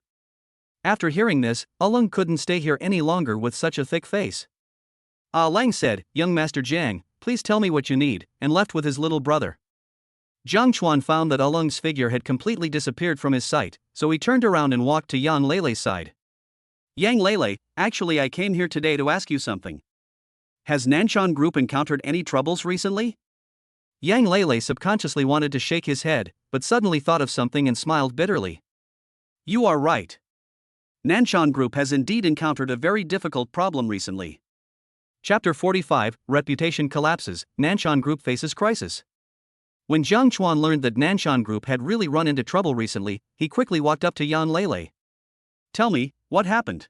After hearing this, Alung couldn't stay here any longer with such a thick face. Lang said, "Young Master Jiang, please tell me what you need," and left with his little brother. Jiang Chuan found that Alung's figure had completely disappeared from his sight, so he turned around and walked to Yang Leilei's side. "Yang Leilei, actually I came here today to ask you something. Has Nanshan Group encountered any troubles recently?" Yang Leilei subconsciously wanted to shake his head, but suddenly thought of something and smiled bitterly. "You are right. Nanshan Group has indeed encountered a very difficult problem recently." Chapter 45, Reputation Collapses, Nanshan Group Faces Crisis. When Jiang Chuan learned that Nanshan Group had really run into trouble recently, he quickly walked up to Yang Leilei. "Tell me, what happened?"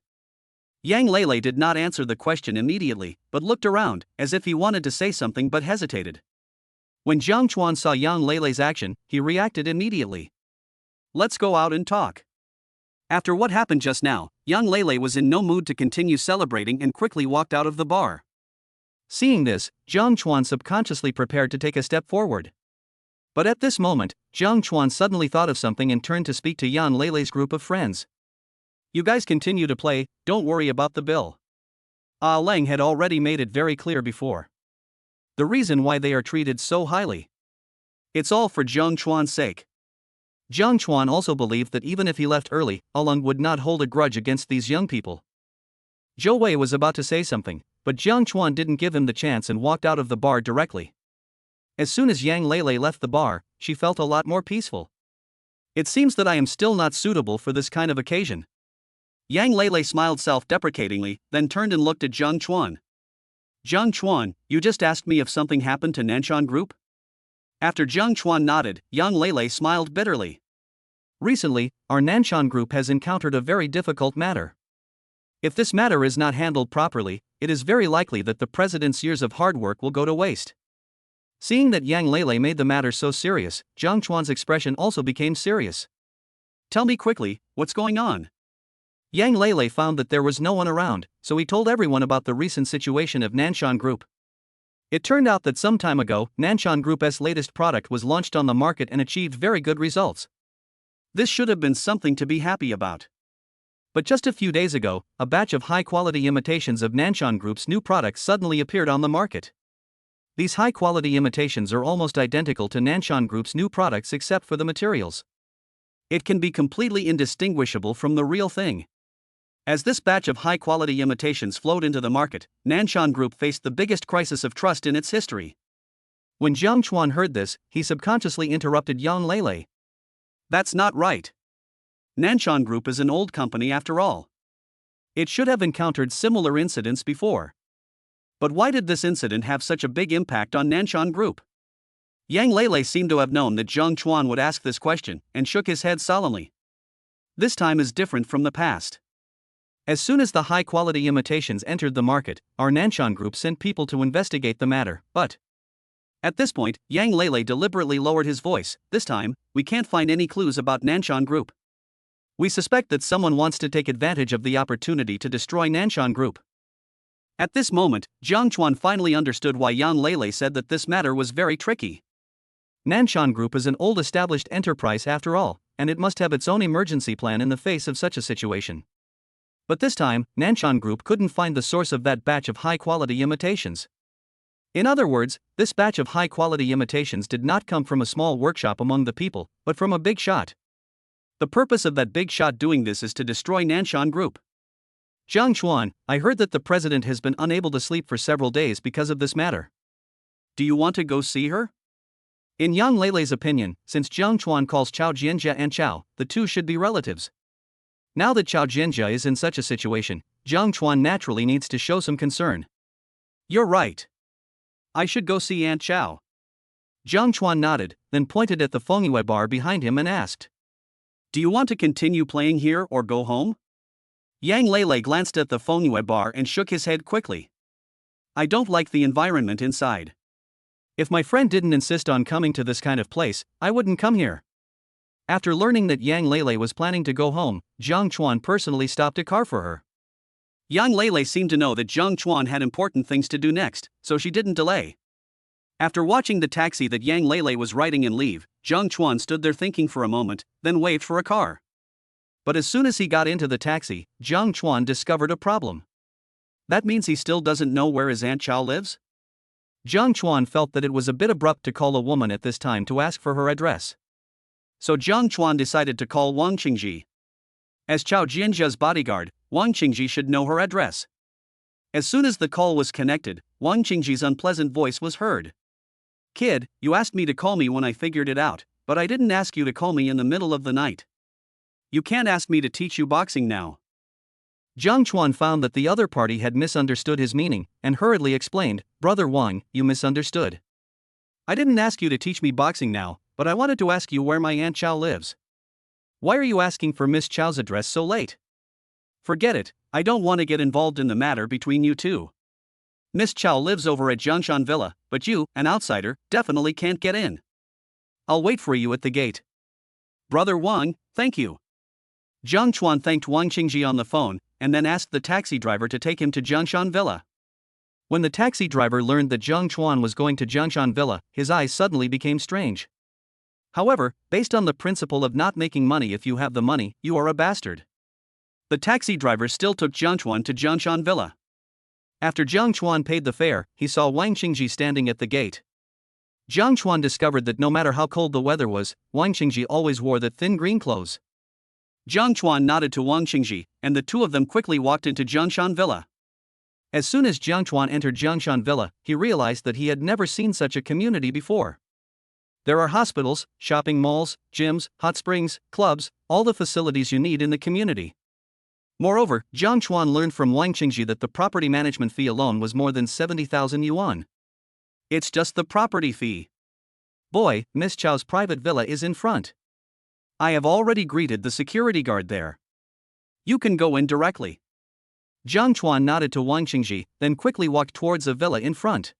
Yang Leilei did not answer the question immediately, but looked around, as if he wanted to say something but hesitated. When Jiang Chuan saw Yang Leilei's action, he reacted immediately. "Let's go out and talk." After what happened just now, Yang Leilei was in no mood to continue celebrating and quickly walked out of the bar. Seeing this, Jiang Chuan subconsciously prepared to take a step forward. But at this moment, Jiang Chuan suddenly thought of something and turned to speak to Yang Leilei's group of friends. "You guys continue to play, don't worry about the bill. Leng had already made it very clear before. The reason why they are treated so highly. It's all for Jiang Chuan's sake." Jiang Chuan also believed that even if he left early, Alung would not hold a grudge against these young people. Zhou Wei was about to say something, but Jiang Chuan didn't give him the chance and walked out of the bar directly. As soon as Yang Leilei left the bar, she felt a lot more peaceful. "It seems that I am still not suitable for this kind of occasion." Yang Leilei smiled self-deprecatingly, then turned and looked at Jiang Chuan. "Jiang Chuan, you just asked me if something happened to Nanshan Group?" After Jiang Chuan nodded, Yang Leilei smiled bitterly. "Recently, our Nanshan Group has encountered a very difficult matter. If this matter is not handled properly, it is very likely that the president's years of hard work will go to waste." Seeing that Yang Leilei made the matter so serious, Jiang Chuan's expression also became serious. "Tell me quickly, what's going on?" Yang Leilei found that there was no one around, so he told everyone about the recent situation of Nanshan Group. It turned out that some time ago, Nanshan Group's latest product was launched on the market and achieved very good results. This should have been something to be happy about. But just a few days ago, a batch of high-quality imitations of Nanshan Group's new products suddenly appeared on the market. These high-quality imitations are almost identical to Nanshan Group's new products except for the materials. It can be completely indistinguishable from the real thing. As this batch of high-quality imitations flowed into the market, Nanshan Group faced the biggest crisis of trust in its history. When Jiang Chuan heard this, he subconsciously interrupted Yang Leilei. "That's not right. Nanshan Group is an old company after all. It should have encountered similar incidents before. But why did this incident have such a big impact on Nanshan Group?" Yang Leilei seemed to have known that Jiang Chuan would ask this question, and shook his head solemnly. "This time is different from the past. As soon as the high-quality imitations entered the market, our Nanshan Group sent people to investigate the matter, but..." At this point, Yang Leilei deliberately lowered his voice. "This time, we can't find any clues about Nanshan Group. We suspect that someone wants to take advantage of the opportunity to destroy Nanshan Group." At this moment, Jiang Chuan finally understood why Yang Leilei said that this matter was very tricky. Nanshan Group is an old established enterprise after all, and it must have its own emergency plan in the face of such a situation. But this time, Nanshan Group couldn't find the source of that batch of high-quality imitations. In other words, this batch of high-quality imitations did not come from a small workshop among the people, but from a big shot. The purpose of that big shot doing this is to destroy Nanshan Group. "Jiang Chuan, I heard that the president has been unable to sleep for several days because of this matter. Do you want to go see her?" In Yang Leilei's opinion, since Jiang Chuan calls Chao Jianjia and Chao, the two should be relatives. Now that Chao Jianjia is in such a situation, Jiang Chuan naturally needs to show some concern. "You're right. I should go see Aunt Chao." Jiang Chuan nodded, then pointed at the Fengyue bar behind him and asked, "Do you want to continue playing here or go home?" Yang Leilei glanced at the Fengyue bar and shook his head quickly. "I don't like the environment inside. If my friend didn't insist on coming to this kind of place, I wouldn't come here." After learning that Yang Lele was planning to go home, Jiang Chuan personally stopped a car for her. Yang Lele seemed to know that Jiang Chuan had important things to do next, so she didn't delay. After watching the taxi that Yang Lele was riding in leave, Jiang Chuan stood there thinking for a moment, then waved for a car. But as soon as he got into the taxi, Jiang Chuan discovered a problem. That means he still doesn't know where his Aunt Chow lives? Jiang Chuan felt that it was a bit abrupt to call a woman at this time to ask for her address. So Jiang Chuan decided to call Wang Qingji. As Chao Jianjia's bodyguard, Wang Qingji should know her address. As soon as the call was connected, Wang Qingji's unpleasant voice was heard. "Kid, you asked me to call me when I figured it out, but I didn't ask you to call me in the middle of the night. You can't ask me to teach you boxing now." Jiang Chuan found that the other party had misunderstood his meaning, and hurriedly explained, "Brother Wang, you misunderstood. I didn't ask you to teach me boxing now, but I wanted to ask you where my Aunt Chow lives. Why are you asking for Miss Chow's address so late? Forget it, I don't want to get involved in the matter between you two. Miss Chow lives over at Jiangshan Villa, but you, an outsider, definitely can't get in. I'll wait for you at the gate. Brother Wang, thank you." Jiang Chuan thanked Wang Qingji on the phone, and then asked the taxi driver to take him to Jiangshan Villa. When the taxi driver learned that Jiang Chuan was going to Jiangshan Villa, his eyes suddenly became strange. However, based on the principle of not making money if you have the money, you are a bastard. The taxi driver still took Jiang Chuan to Jiangshan Villa. After Jiang Chuan paid the fare, he saw Wang Qingji standing at the gate. Jiang Chuan discovered that no matter how cold the weather was, Wang Qingji always wore the thin green clothes. Jiang Chuan nodded to Wang Qingji, and the two of them quickly walked into Jiangshan Villa. As soon as Jiang Chuan entered Jiangshan Villa, he realized that he had never seen such a community before. There are hospitals, shopping malls, gyms, hot springs, clubs, all the facilities you need in the community. Moreover, Jiang Chuan learned from Wang Qingji that the property management fee alone was more than 70,000 yuan. It's just the property fee. Boy, Miss Chow's private villa is in front. I have already greeted the security guard there. You can go in directly. Jiang Chuan nodded to Wang Qingji, then quickly walked towards the villa in front.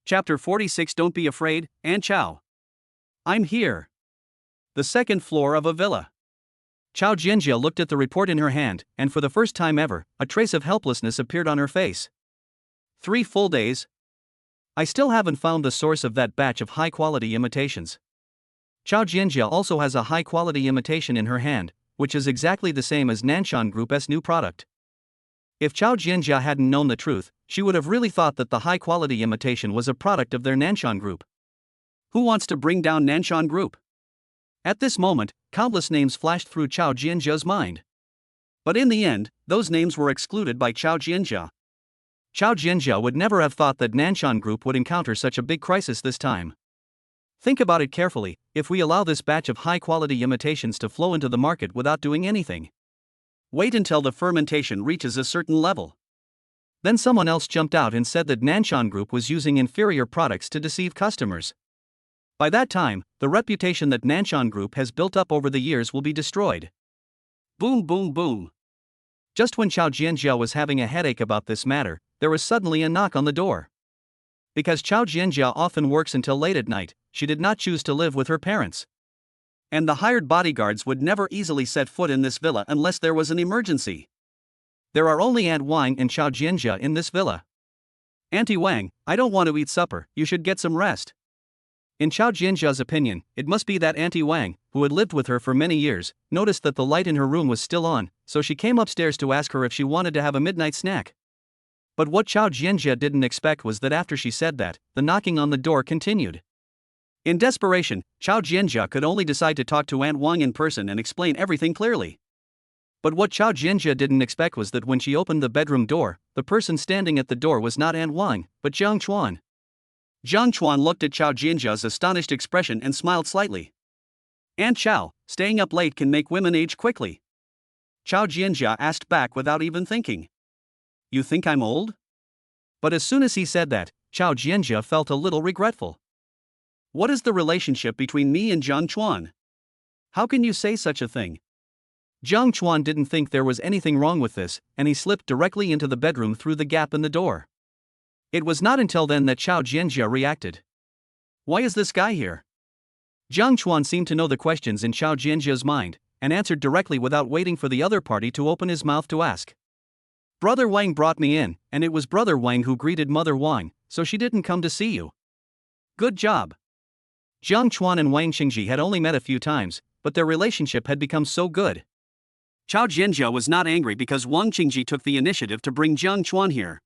Chapter 46. Don't be afraid, Aunt Chow. I'm here. The second floor of a villa. Chao Jianjia looked at the report in her hand, and for the first time ever, a trace of helplessness appeared on her face. 3 full days. I still haven't found the source of that batch of high-quality imitations. Chao Jianjia also has a high-quality imitation in her hand, which is exactly the same as Nanshan Group's new product. If Chao Jianjia hadn't known the truth, she would have really thought that the high-quality imitation was a product of their Nanshan Group. Who wants to bring down Nanshan Group? At this moment, countless names flashed through Chao Jianjia's mind. But in the end, those names were excluded by Chao Jianjia. Chao Jianjia would never have thought that Nanshan Group would encounter such a big crisis this time. Think about it carefully. If we allow this batch of high-quality imitations to flow into the market without doing anything. Wait until the fermentation reaches a certain level. Then someone else jumped out and said that Nanshan Group was using inferior products to deceive customers. By that time, the reputation that Nanshan Group has built up over the years will be destroyed. Boom boom boom. Just when Chao Jianjia was having a headache about this matter, there was suddenly a knock on the door. Because Chao Jianjia often works until late at night, she did not choose to live with her parents. And the hired bodyguards would never easily set foot in this villa unless there was an emergency. There are only Aunt Wang and Chao Jianjia in this villa. Auntie Wang, I don't want to eat supper, you should get some rest. In Chao Jianjia's opinion, it must be that Auntie Wang, who had lived with her for many years, noticed that the light in her room was still on, so she came upstairs to ask her if she wanted to have a midnight snack. But what Chao Jianjia didn't expect was that after she said that, the knocking on the door continued. In desperation, Chao Jianjia could only decide to talk to Aunt Wang in person and explain everything clearly. But what Chao Jianjia didn't expect was that when she opened the bedroom door, the person standing at the door was not Aunt Wang, but Jiang Chuan. Jiang Chuan looked at Chao Jianjia's astonished expression and smiled slightly. Aunt Chao, staying up late can make women age quickly. Chao Jianjia asked back without even thinking. You think I'm old? But as soon as he said that, Chao Jianjia felt a little regretful. What is the relationship between me and Jiang Chuan? How can you say such a thing? Jiang Chuan didn't think there was anything wrong with this, and he slipped directly into the bedroom through the gap in the door. It was not until then that Chao Jianjia reacted. Why is this guy here? Jiang Chuan seemed to know the questions in Chao Jianjia's mind, and answered directly without waiting for the other party to open his mouth to ask. Brother Wang brought me in, and it was Brother Wang who greeted Mother Wang, so she didn't come to see you. Good job. Jiang Chuan and Wang Xingji had only met a few times, but their relationship had become so good. Chao Jianjia was not angry because Wang Xingji took the initiative to bring Jiang Chuan here.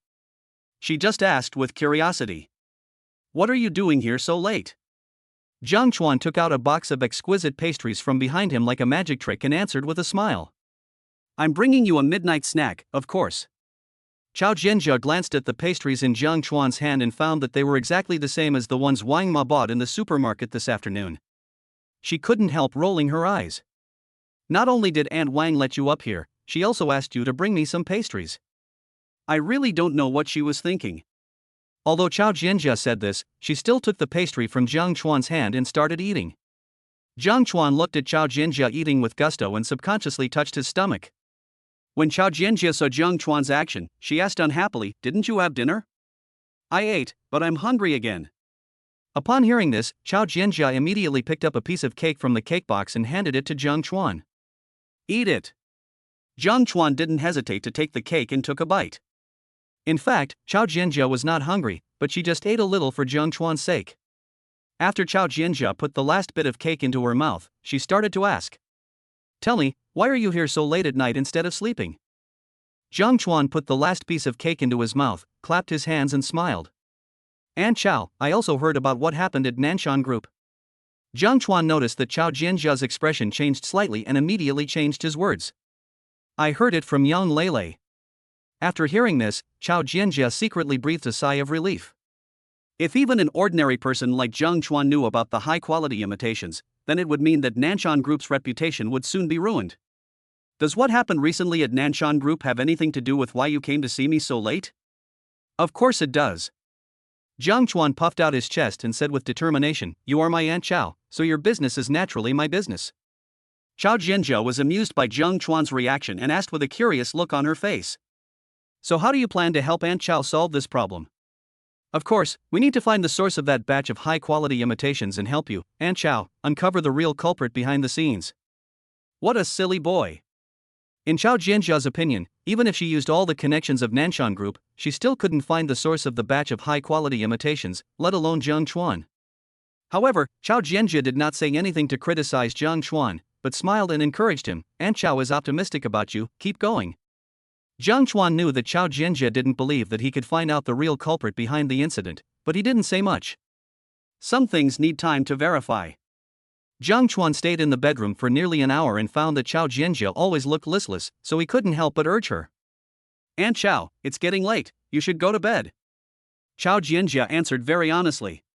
She just asked with curiosity. What are you doing here so late? Jiang Chuan took out a box of exquisite pastries from behind him like a magic trick and answered with a smile. I'm bringing you a midnight snack, of course. Chao Jianjia glanced at the pastries in Jiang Chuan's hand and found that they were exactly the same as the ones Wang Ma bought in the supermarket this afternoon. She couldn't help rolling her eyes. Not only did Aunt Wang let you up here, she also asked you to bring me some pastries. I really don't know what she was thinking. Although Chao Jianjia said this, she still took the pastry from Jiang Chuan's hand and started eating. Jiang Chuan looked at Chao Jianjia eating with gusto and subconsciously touched his stomach. When Chao Jianjia saw Jiang Chuan's action, she asked unhappily, "Didn't you have dinner?" I ate, but I'm hungry again. Upon hearing this, Chao Jianjia immediately picked up a piece of cake from the cake box and handed it to Jiang Chuan. Eat it. Jiang Chuan didn't hesitate to take the cake and took a bite. In fact, Chao Jianjia was not hungry, but she just ate a little for Jiang Chuan's sake. After Chao Jianjia put the last bit of cake into her mouth, she started to ask. Tell me, why are you here so late at night instead of sleeping? Jiang Chuan put the last piece of cake into his mouth, clapped his hands and smiled. Aunt Chao, I also heard about what happened at Nanshan Group. Jiang Chuan noticed that Chao Jianjia's expression changed slightly and immediately changed his words. I heard it from Yang Lele. After hearing this, Chao Jianjia secretly breathed a sigh of relief. If even an ordinary person like Jiang Chuan knew about the high-quality imitations, then it would mean that Nanshan Group's reputation would soon be ruined. Does what happened recently at Nanshan Group have anything to do with why you came to see me so late? Of course it does. Jiang Chuan puffed out his chest and said with determination, You are my Aunt Chao, so your business is naturally my business. Chao Jianjia was amused by Jiang Chuan's reaction and asked with a curious look on her face. So how do you plan to help Aunt Chao solve this problem? Of course, we need to find the source of that batch of high-quality imitations and help you, Aunt Chao, uncover the real culprit behind the scenes. What a silly boy. In Chao Jianjia's opinion, even if she used all the connections of Nanshan Group, she still couldn't find the source of the batch of high-quality imitations, let alone Jiang Chuan. However, Chao Jianjia did not say anything to criticize Jiang Chuan, but smiled and encouraged him. Aunt Chao is optimistic about you, keep going. Jiang Chuan knew that Chao Jianjia didn't believe that he could find out the real culprit behind the incident, but he didn't say much. Some things need time to verify. Jiang Chuan stayed in the bedroom for nearly an hour and found that Chao Jianjia always looked listless, so he couldn't help but urge her. Aunt Chao, it's getting late, you should go to bed. Chao Jianjia answered very honestly.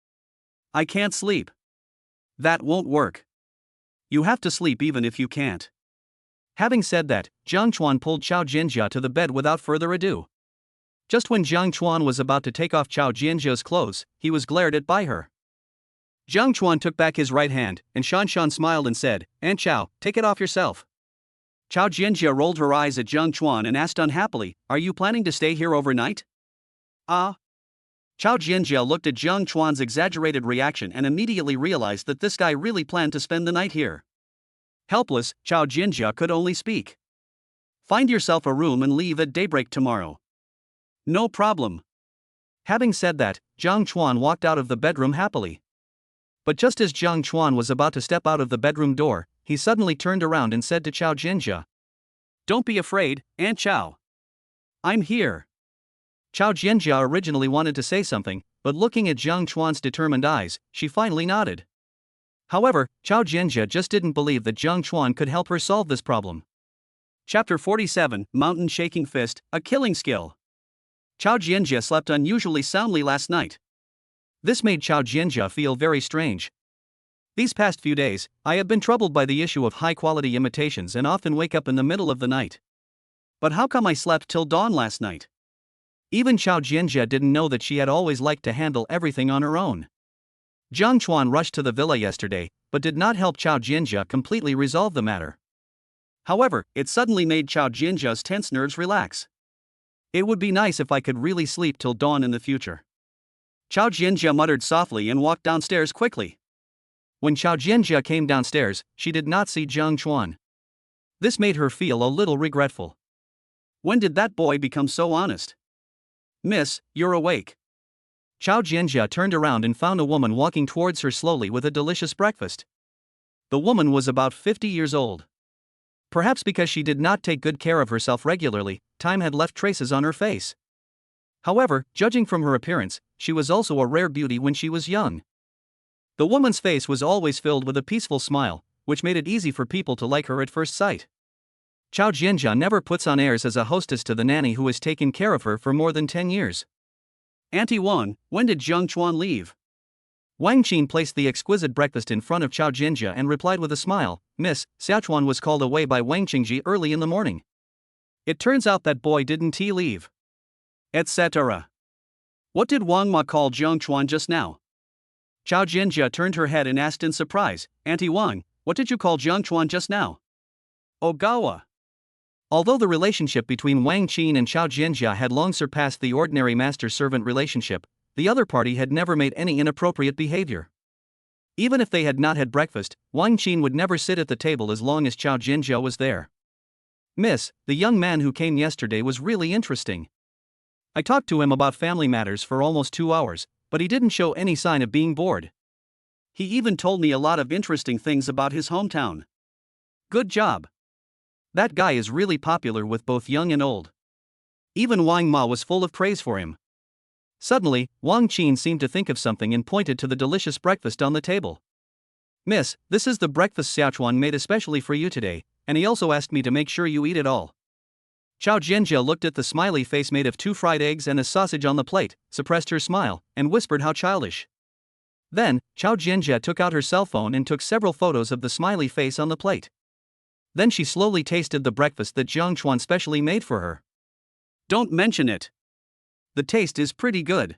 I can't sleep. That won't work. You have to sleep even if you can't. Having said that, Jiang Chuan pulled Chao Jianjia to the bed without further ado. Just when Jiang Chuan was about to take off Chao Jianjia's clothes, he was glared at by her. Jiang Chuan took back his right hand, and Shan Shan smiled and said, Aunt Chao, take it off yourself. Chao Jianjia rolled her eyes at Jiang Chuan and asked unhappily, Are you planning to stay here overnight? Ah. Chao Jianjia looked at Jiang Chuan's exaggerated reaction and immediately realized that this guy really planned to spend the night here. Helpless, Chao Jianjia could only speak. Find yourself a room and leave at daybreak tomorrow. No problem. Having said that, Jiang Chuan walked out of the bedroom happily. But just as Jiang Chuan was about to step out of the bedroom door, he suddenly turned around and said to Chao Jianjia, Don't be afraid, Aunt Chao. I'm here. Chao Jianjia originally wanted to say something, but looking at Jiang Chuan's determined eyes, she finally nodded. However, Chao Jianjia just didn't believe that Jiang Chuan could help her solve this problem. Chapter 47, Mountain Shaking Fist, a Killing Skill. Chao Jianjia slept unusually soundly last night. This made Chao Jianjia feel very strange. These past few days, I have been troubled by the issue of high-quality imitations and often wake up in the middle of the night. But how come I slept till dawn last night? Even Chao Jianjia didn't know that she had always liked to handle everything on her own. Jiang Chuan rushed to the villa yesterday, but did not help Chao Jianjia completely resolve the matter. However, it suddenly made Chao Jianjia's tense nerves relax. It would be nice if I could really sleep till dawn in the future. Chao Jianjia muttered softly and walked downstairs quickly. When Chao Jianjia came downstairs, she did not see Jiang Chuan. This made her feel a little regretful. When did that boy become so honest? Miss, you're awake. Chao Jianjia turned around and found a woman walking towards her slowly with a delicious breakfast. The woman was about 50 years old. Perhaps because she did not take good care of herself regularly, time had left traces on her face. However, judging from her appearance, she was also a rare beauty when she was young. The woman's face was always filled with a peaceful smile, which made it easy for people to like her at first sight. Chao Jianjia never puts on airs as a hostess to the nanny who has taken care of her for more than 10 years. Auntie Wang, when did Jiang Chuan leave? Wang Qin placed the exquisite breakfast in front of Chao Jianjia and replied with a smile, Miss, Xiaochuan was called away by Wang Qingji early in the morning. It turns out that boy didn't leave. Etc. What did Wang Ma call Jiang Chuan just now? Chao Jianjia turned her head and asked in surprise, Auntie Wang, what did you call Jiang Chuan just now? Ogawa. Although the relationship between Wang Qin and Chao Jianjia had long surpassed the ordinary master-servant relationship, the other party had never made any inappropriate behavior. Even if they had not had breakfast, Wang Qin would never sit at the table as long as Chao Jianjia was there. Miss, the young man who came yesterday was really interesting. I talked to him about family matters for almost 2 hours, but he didn't show any sign of being bored. He even told me a lot of interesting things about his hometown. Good job. That guy is really popular with both young and old. Even Wang Ma was full of praise for him. Suddenly, Wang Qin seemed to think of something and pointed to the delicious breakfast on the table. Miss, this is the breakfast Xiaochuan made especially for you today, and he also asked me to make sure you eat it all. Chao Jianjia looked at the smiley face made of 2 fried eggs and a sausage on the plate, suppressed her smile, and whispered how childish. Then, Chao Jianjia took out her cell phone and took several photos of the smiley face on the plate. Then she slowly tasted the breakfast that Jiang Chuan specially made for her. Don't mention it. The taste is pretty good.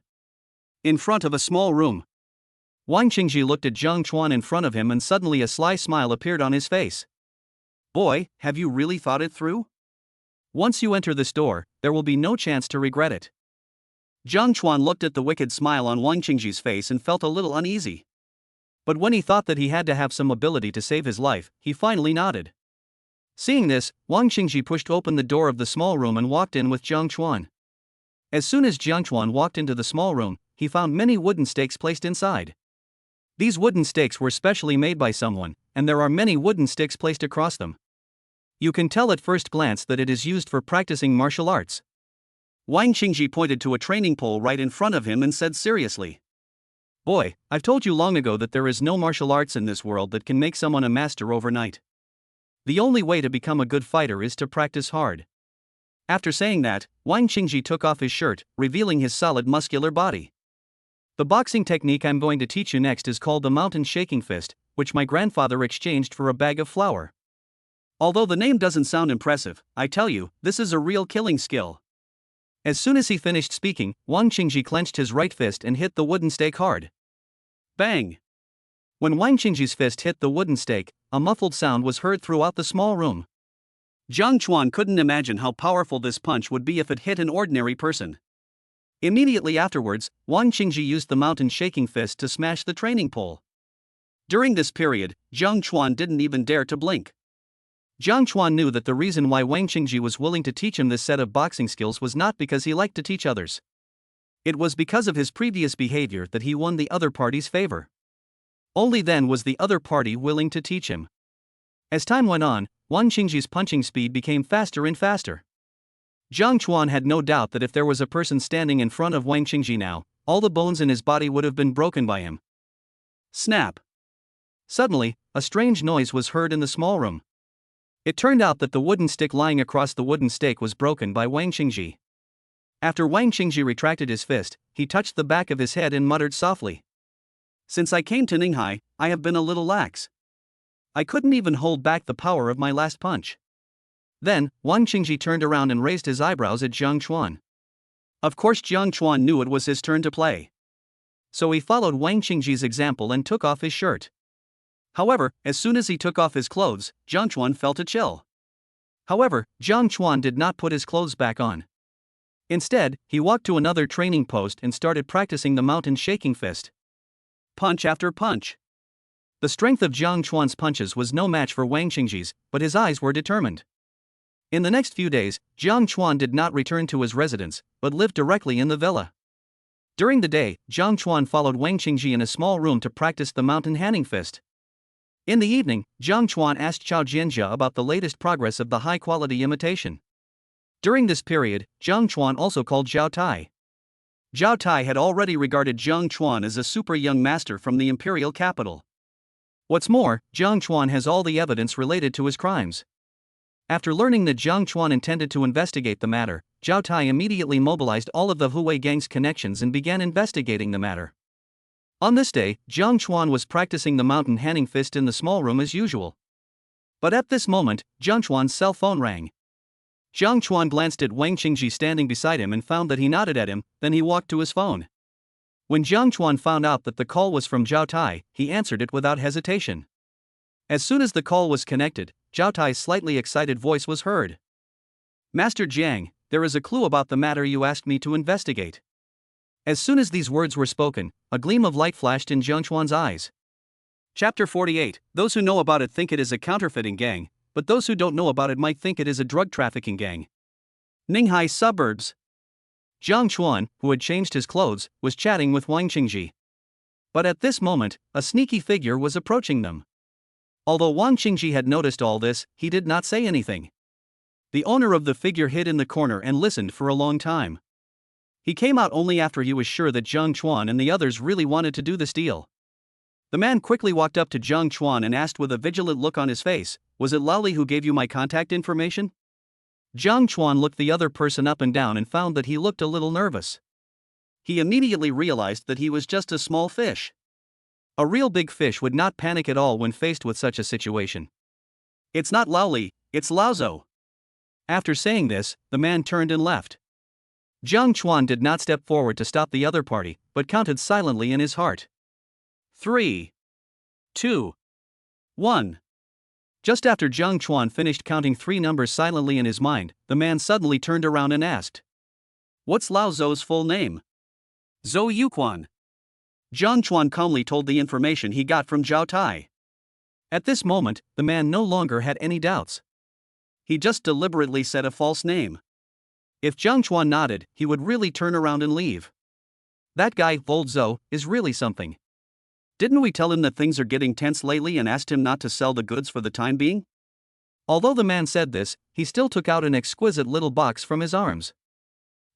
In front of a small room. Wang Qingji looked at Jiang Chuan in front of him and suddenly a sly smile appeared on his face. Boy, have you really thought it through? Once you enter this door, there will be no chance to regret it. Jiang Chuan looked at the wicked smile on Wang Qingji's face and felt a little uneasy. But when he thought that he had to have some ability to save his life, he finally nodded. Seeing this, Wang Qingji pushed open the door of the small room and walked in with Jiang Chuan. As soon as Jiang Chuan walked into the small room, he found many wooden stakes placed inside. These wooden stakes were specially made by someone, and there are many wooden sticks placed across them. You can tell at first glance that it is used for practicing martial arts. Wang Qingji pointed to a training pole right in front of him and said seriously. Boy, I've told you long ago that there is no martial arts in this world that can make someone a master overnight. The only way to become a good fighter is to practice hard. After saying that, Wang Qingji took off his shirt, revealing his solid muscular body. The boxing technique I'm going to teach you next is called the mountain shaking fist, which my grandfather exchanged for a bag of flour. Although the name doesn't sound impressive, I tell you, this is a real killing skill. As soon as he finished speaking, Wang Qingji clenched his right fist and hit the wooden stake hard. Bang! When Wang Qingji's fist hit the wooden stake, a muffled sound was heard throughout the small room. Jiang Chuan couldn't imagine how powerful this punch would be if it hit an ordinary person. Immediately afterwards, Wang Qingji used the mountain shaking fist to smash the training pole. During this period, Jiang Chuan didn't even dare to blink. Jiang Chuan knew that the reason why Wang Qingji was willing to teach him this set of boxing skills was not because he liked to teach others. It was because of his previous behavior that he won the other party's favor. Only then was the other party willing to teach him. As time went on, Wang Qingji's punching speed became faster and faster. Jiang Chuan had no doubt that if there was a person standing in front of Wang Qingji now, all the bones in his body would have been broken by him. Snap! Suddenly, a strange noise was heard in the small room. It turned out that the wooden stick lying across the wooden stake was broken by Wang Qingji. After Wang Qingji retracted his fist, he touched the back of his head and muttered softly. Since I came to Ninghai, I have been a little lax. I couldn't even hold back the power of my last punch. Then, Wang Qingji turned around and raised his eyebrows at Jiang Chuan. Of course Jiang Chuan knew it was his turn to play. So he followed Wang Qingji's example and took off his shirt. However, as soon as he took off his clothes, Jiang Chuan felt a chill. However, Jiang Chuan did not put his clothes back on. Instead, he walked to another training post and started practicing the mountain shaking fist. Punch after punch. The strength of Jiang Chuan's punches was no match for Wang Qingji's, but his eyes were determined. In the next few days, Jiang Chuan did not return to his residence, but lived directly in the villa. During the day, Jiang Chuan followed Wang Qingji in a small room to practice the mountain handing fist. In the evening, Jiang Chuan asked Chao Jianjia about the latest progress of the high-quality imitation. During this period, Jiang Chuan also called Zhao Tai. Zhao Tai had already regarded Jiang Chuan as a super young master from the imperial capital. What's more, Jiang Chuan has all the evidence related to his crimes. After learning that Jiang Chuan intended to investigate the matter, Zhao Tai immediately mobilized all of the Hui gang's connections and began investigating the matter. On this day, Jiang Chuan was practicing the mountain handing fist in the small room as usual. But at this moment, Jiang Chuan's cell phone rang. Jiang Chuan glanced at Wang Qingji standing beside him and found that he nodded at him, then he walked to his phone. When Jiang Chuan found out that the call was from Zhao Tai, he answered it without hesitation. As soon as the call was connected, Zhao Tai's slightly excited voice was heard. "Master Jiang, there is a clue about the matter you asked me to investigate." As soon as these words were spoken, a gleam of light flashed in Jiang Chuan's eyes. Chapter 48. Those who know about it think it is a counterfeiting gang, but those who don't know about it might think it is a drug trafficking gang. Ninghai suburbs. Jiang Chuan, who had changed his clothes, was chatting with Wang Qingji. But at this moment, a sneaky figure was approaching them. Although Wang Qingji had noticed all this, he did not say anything. The owner of the figure hid in the corner and listened for a long time. He came out only after he was sure that Jiang Chuan and the others really wanted to do this deal. The man quickly walked up to Jiang Chuan and asked with a vigilant look on his face, "Was it Laoli who gave you my contact information?" Jiang Chuan looked the other person up and down and found that he looked a little nervous. He immediately realized that he was just a small fish. A real big fish would not panic at all when faced with such a situation. "It's not Laoli, it's Laozo." After saying this, the man turned and left. Jiang Chuan did not step forward to stop the other party, but counted silently in his heart. 3, 2, 1. Just after Jiang Chuan finished counting 3 numbers silently in his mind, the man suddenly turned around and asked, "What's Lao Zou's full name?" "Zhou Yuquan." Jiang Chuan calmly told the information he got from Zhao Tai. At this moment, the man no longer had any doubts. He just deliberately said a false name. If Jiang Chuan nodded, he would really turn around and leave. That guy, Old Zhou, is really something. Didn't we tell him that things are getting tense lately and asked him not to sell the goods for the time being? Although the man said this, he still took out an exquisite little box from his arms.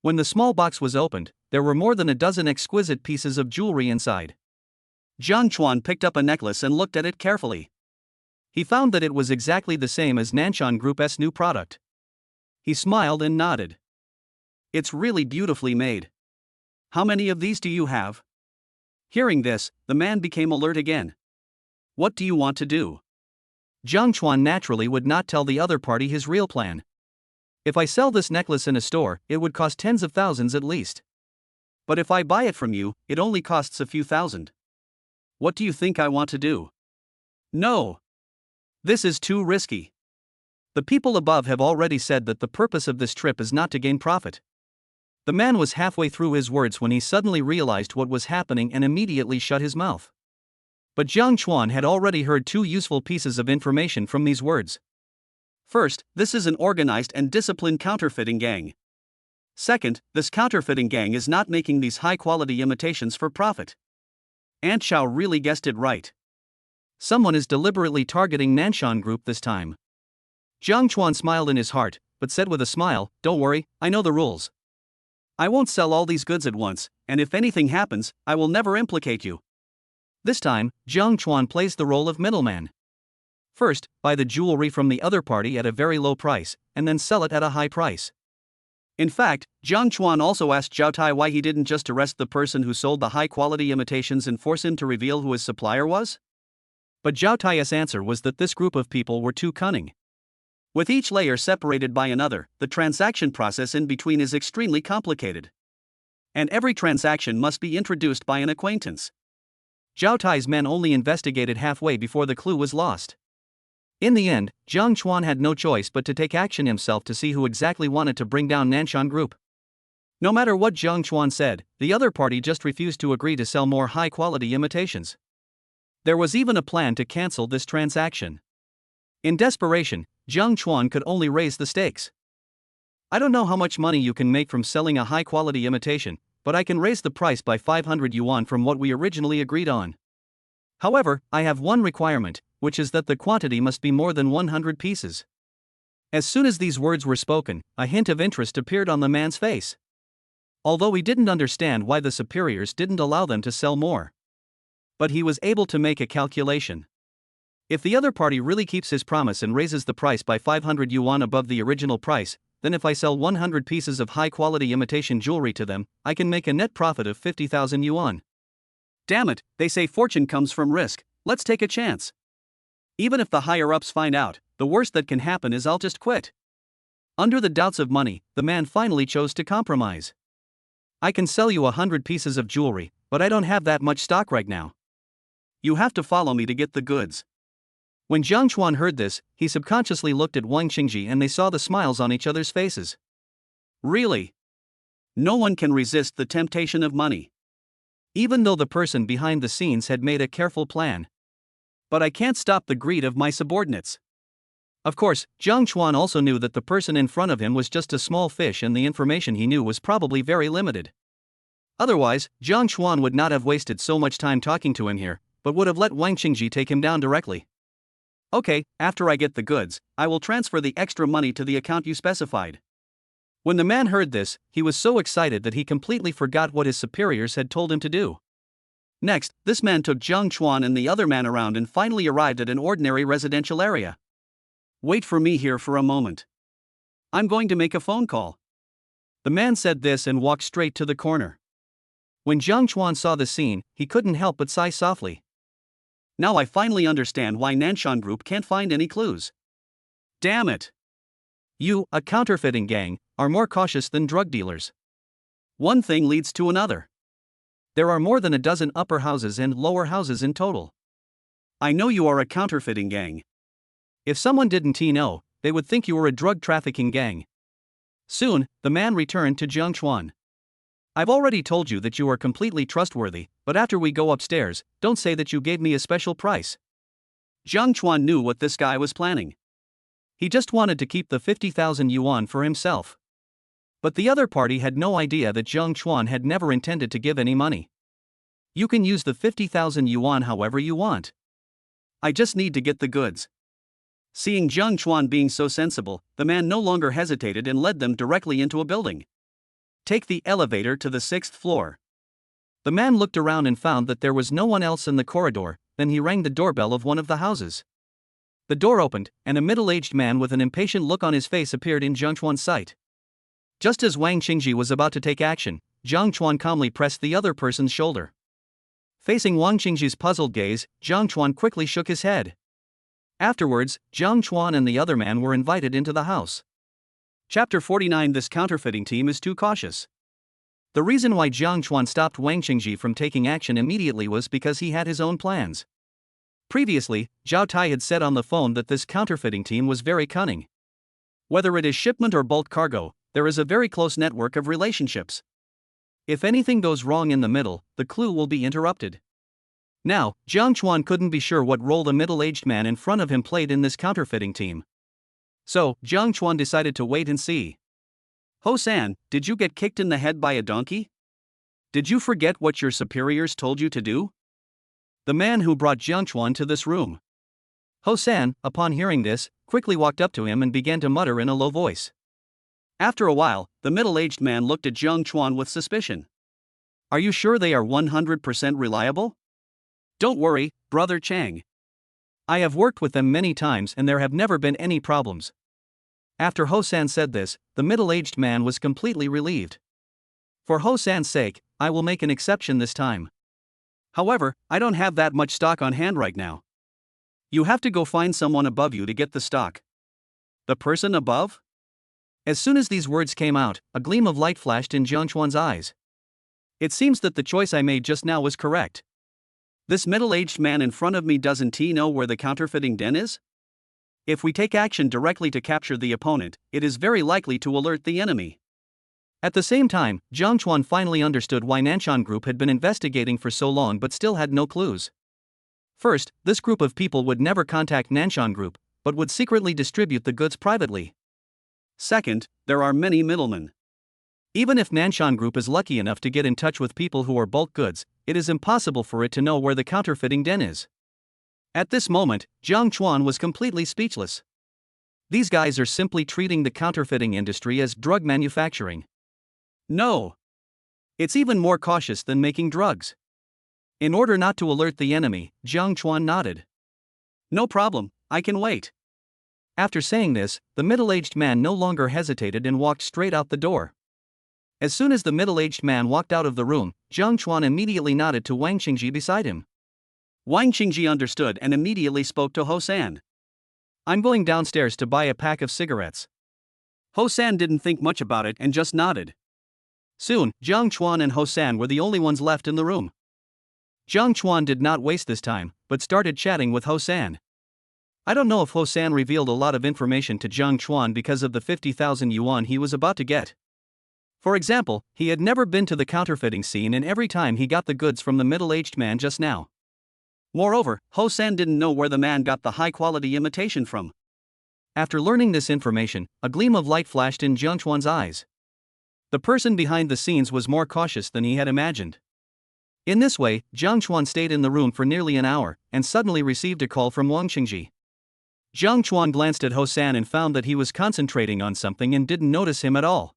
When the small box was opened, there were more than a dozen exquisite pieces of jewelry inside. Jiang Chuan picked up a necklace and looked at it carefully. He found that it was exactly the same as Nanshan Group's new product. He smiled and nodded. "It's really beautifully made. How many of these do you have?" Hearing this, the man became alert again. "What do you want to do?" Jiang Chuan naturally would not tell the other party his real plan. "If I sell this necklace in a store, it would cost tens of thousands at least. But if I buy it from you, it only costs a few thousand. What do you think I want to do?" "No. This is too risky. The people above have already said that the purpose of this trip is not to gain profit." The man was halfway through his words when he suddenly realized what was happening and immediately shut his mouth. But Jiang Chuan had already heard 2 useful pieces of information from these words. First, this is an organized and disciplined counterfeiting gang. Second, this counterfeiting gang is not making these high-quality imitations for profit. Aunt Chow really guessed it right. Someone is deliberately targeting Nanshan Group this time. Jiang Chuan smiled in his heart, but said with a smile, "Don't worry, I know the rules. I won't sell all these goods at once, and if anything happens, I will never implicate you." This time, Jiang Chuan plays the role of middleman. First, buy the jewelry from the other party at a very low price, and then sell it at a high price. In fact, Jiang Chuan also asked Zhao Tai why he didn't just arrest the person who sold the high-quality imitations and force him to reveal who his supplier was. But Zhao Tai's answer was that this group of people were too cunning. With each layer separated by another, the transaction process in between is extremely complicated. And every transaction must be introduced by an acquaintance. Zhao Tai's men only investigated halfway before the clue was lost. In the end, Jiang Chuan had no choice but to take action himself to see who exactly wanted to bring down Nanshan Group. No matter what Jiang Chuan said, the other party just refused to agree to sell more high-quality imitations. There was even a plan to cancel this transaction. In desperation, Jiang Chuan could only raise the stakes. I don't know how much money you can make from selling a high-quality imitation, but I can raise the price by 500 yuan from what we originally agreed on. However, I have one requirement, which is that the quantity must be more than 100 pieces. As soon as these words were spoken, a hint of interest appeared on the man's face. Although he didn't understand why the superiors didn't allow them to sell more. But he was able to make a calculation. If the other party really keeps his promise and raises the price by 500 yuan above the original price, then if I sell 100 pieces of high-quality imitation jewelry to them, I can make a net profit of 50,000 yuan. Damn it, they say fortune comes from risk, let's take a chance. Even if the higher-ups find out, the worst that can happen is I'll just quit. Under the doubts of money, the man finally chose to compromise. I can sell you 100 pieces of jewelry, but I don't have that much stock right now. You have to follow me to get the goods. When Jiang Chuan heard this, he subconsciously looked at Wang Qingji and they saw the smiles on each other's faces. Really? No one can resist the temptation of money. Even though the person behind the scenes had made a careful plan. But I can't stop the greed of my subordinates. Of course, Jiang Chuan also knew that the person in front of him was just a small fish and the information he knew was probably very limited. Otherwise, Jiang Chuan would not have wasted so much time talking to him here, but would have let Wang Qingji take him down directly. Okay, after I get the goods, I will transfer the extra money to the account you specified. When the man heard this, he was so excited that he completely forgot what his superiors had told him to do. Next, this man took Jiang Chuan and the other man around and finally arrived at an ordinary residential area. Wait for me here for a moment. I'm going to make a phone call. The man said this and walked straight to the corner. When Jiang Chuan saw the scene, he couldn't help but sigh softly. Now I finally understand why Nanshan Group can't find any clues. Damn it! You, a counterfeiting gang, are more cautious than drug dealers. One thing leads to another. There are more than a dozen upper houses and lower houses in total. I know you are a counterfeiting gang. If someone didn't know, they would think you were a drug trafficking gang. Soon, the man returned to Jiang Chuan. I've already told you that you are completely trustworthy, but after we go upstairs, don't say that you gave me a special price. Jiang Chuan knew what this guy was planning. He just wanted to keep the 50,000 yuan for himself. But the other party had no idea that Jiang Chuan had never intended to give any money. You can use the 50,000 yuan however you want. I just need to get the goods. Seeing Jiang Chuan being so sensible, the man no longer hesitated and led them directly into a building. Take the elevator to the 6th floor. The man looked around and found that there was no one else in the corridor, then he rang the doorbell of one of the houses. The door opened, and a middle-aged man with an impatient look on his face appeared in Jiang Chuan's sight. Just as Wang Qingji was about to take action, Jiang Chuan calmly pressed the other person's shoulder. Facing Wang Qingji's puzzled gaze, Jiang Chuan quickly shook his head. Afterwards, Jiang Chuan and the other man were invited into the house. Chapter 49. This counterfeiting team is too cautious. The reason why Jiang Chuan stopped Wang Qingji from taking action immediately was because he had his own plans. Previously, Zhao Tai had said on the phone that this counterfeiting team was very cunning. Whether it is shipment or bulk cargo, there is a very close network of relationships. If anything goes wrong in the middle, the clue will be interrupted. Now, Jiang Chuan couldn't be sure what role the middle-aged man in front of him played in this counterfeiting team. So, Jiang Chuan decided to wait and see. Ho-san, did you get kicked in the head by a donkey? Did you forget what your superiors told you to do? The man who brought Jiang Chuan to this room. Ho-san, upon hearing this, quickly walked up to him and began to mutter in a low voice. After a while, the middle-aged man looked at Jiang Chuan with suspicion. Are you sure they are 100% reliable? Don't worry, Brother Chang. I have worked with them many times and there have never been any problems. After Ho-san said this, the middle-aged man was completely relieved. For Ho-san's sake, I will make an exception this time. However, I don't have that much stock on hand right now. You have to go find someone above you to get the stock. The person above? As soon as these words came out, a gleam of light flashed in Jiang Chuan's eyes. It seems that the choice I made just now was correct. This middle-aged man in front of me doesn't know where the counterfeiting den is? If we take action directly to capture the opponent, it is very likely to alert the enemy. At the same time, Jiang Chuan finally understood why Nanshan Group had been investigating for so long but still had no clues. First, this group of people would never contact Nanshan Group, but would secretly distribute the goods privately. Second, there are many middlemen. Even if Nanshan Group is lucky enough to get in touch with people who are bulk goods, it is impossible for it to know where the counterfeiting den is. At this moment, Jiang Chuan was completely speechless. These guys are simply treating the counterfeiting industry as drug manufacturing. No. It's even more cautious than making drugs. In order not to alert the enemy, Jiang Chuan nodded. No problem, I can wait. After saying this, the middle-aged man no longer hesitated and walked straight out the door. As soon as the middle-aged man walked out of the room, Jiang Chuan immediately nodded to Wang Qingji beside him. Wang Qingji understood and immediately spoke to Ho-san. I'm going downstairs to buy a pack of cigarettes. Ho-san didn't think much about it and just nodded. Soon, Jiang Chuan and Ho-san were the only ones left in the room. Jiang Chuan did not waste this time, but started chatting with Ho-san. I don't know if Ho-san revealed a lot of information to Jiang Chuan because of the 50,000 yuan he was about to get. For example, he had never been to the counterfeiting scene and every time he got the goods from the middle-aged man just now. Moreover, Ho-san didn't know where the man got the high-quality imitation from. After learning this information, a gleam of light flashed in Jiang Chuan's eyes. The person behind the scenes was more cautious than he had imagined. In this way, Jiang Chuan stayed in the room for nearly an hour, and suddenly received a call from Wang Qingji. Jiang Chuan glanced at Ho-san and found that he was concentrating on something and didn't notice him at all.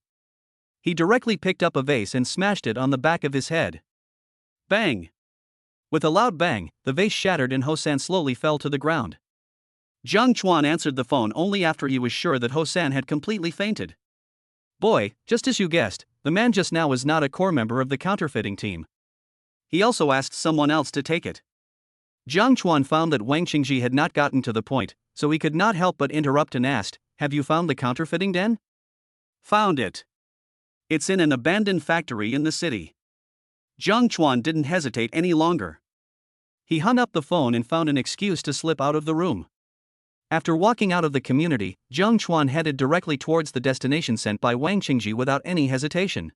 He directly picked up a vase and smashed it on the back of his head. Bang! With a loud bang, the vase shattered and Ho-san slowly fell to the ground. Jiang Chuan answered the phone only after he was sure that Ho-san had completely fainted. Boy, just as you guessed, the man just now is not a core member of the counterfeiting team. He also asked someone else to take it. Jiang Chuan found that Wang Qingji had not gotten to the point, so he could not help but interrupt and asked, "Have you found the counterfeiting den?" Found it. It's in an abandoned factory in the city. Jiang Chuan didn't hesitate any longer. He hung up the phone and found an excuse to slip out of the room. After walking out of the community, Jiang Chuan headed directly towards the destination sent by Wang Qingji without any hesitation.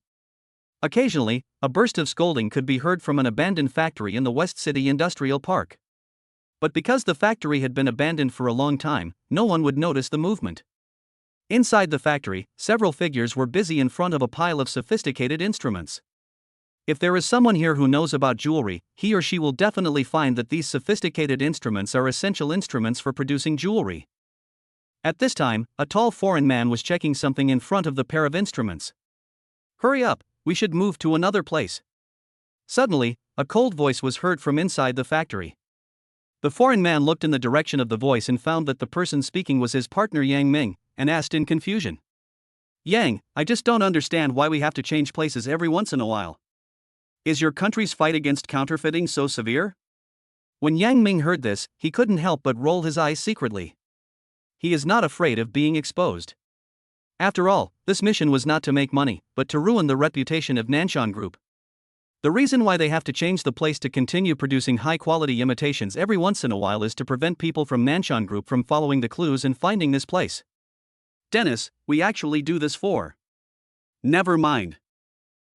Occasionally, a burst of scolding could be heard from an abandoned factory in the West City Industrial Park. But because the factory had been abandoned for a long time, no one would notice the movement. Inside the factory, several figures were busy in front of a pile of sophisticated instruments. If there is someone here who knows about jewelry, he or she will definitely find that these sophisticated instruments are essential instruments for producing jewelry. At this time, a tall foreign man was checking something in front of the pair of instruments. Hurry up, we should move to another place. Suddenly, a cold voice was heard from inside the factory. The foreign man looked in the direction of the voice and found that the person speaking was his partner Yang Ming, and asked in confusion. Yang, I just don't understand why we have to change places every once in a while. Is your country's fight against counterfeiting so severe? When Yang Ming heard this, he couldn't help but roll his eyes secretly. He is not afraid of being exposed. After all, this mission was not to make money, but to ruin the reputation of Nanshan Group. The reason why they have to change the place to continue producing high-quality imitations every once in a while is to prevent people from Nanshan Group from following the clues and finding this place. Dennis, we actually do this for. Never mind.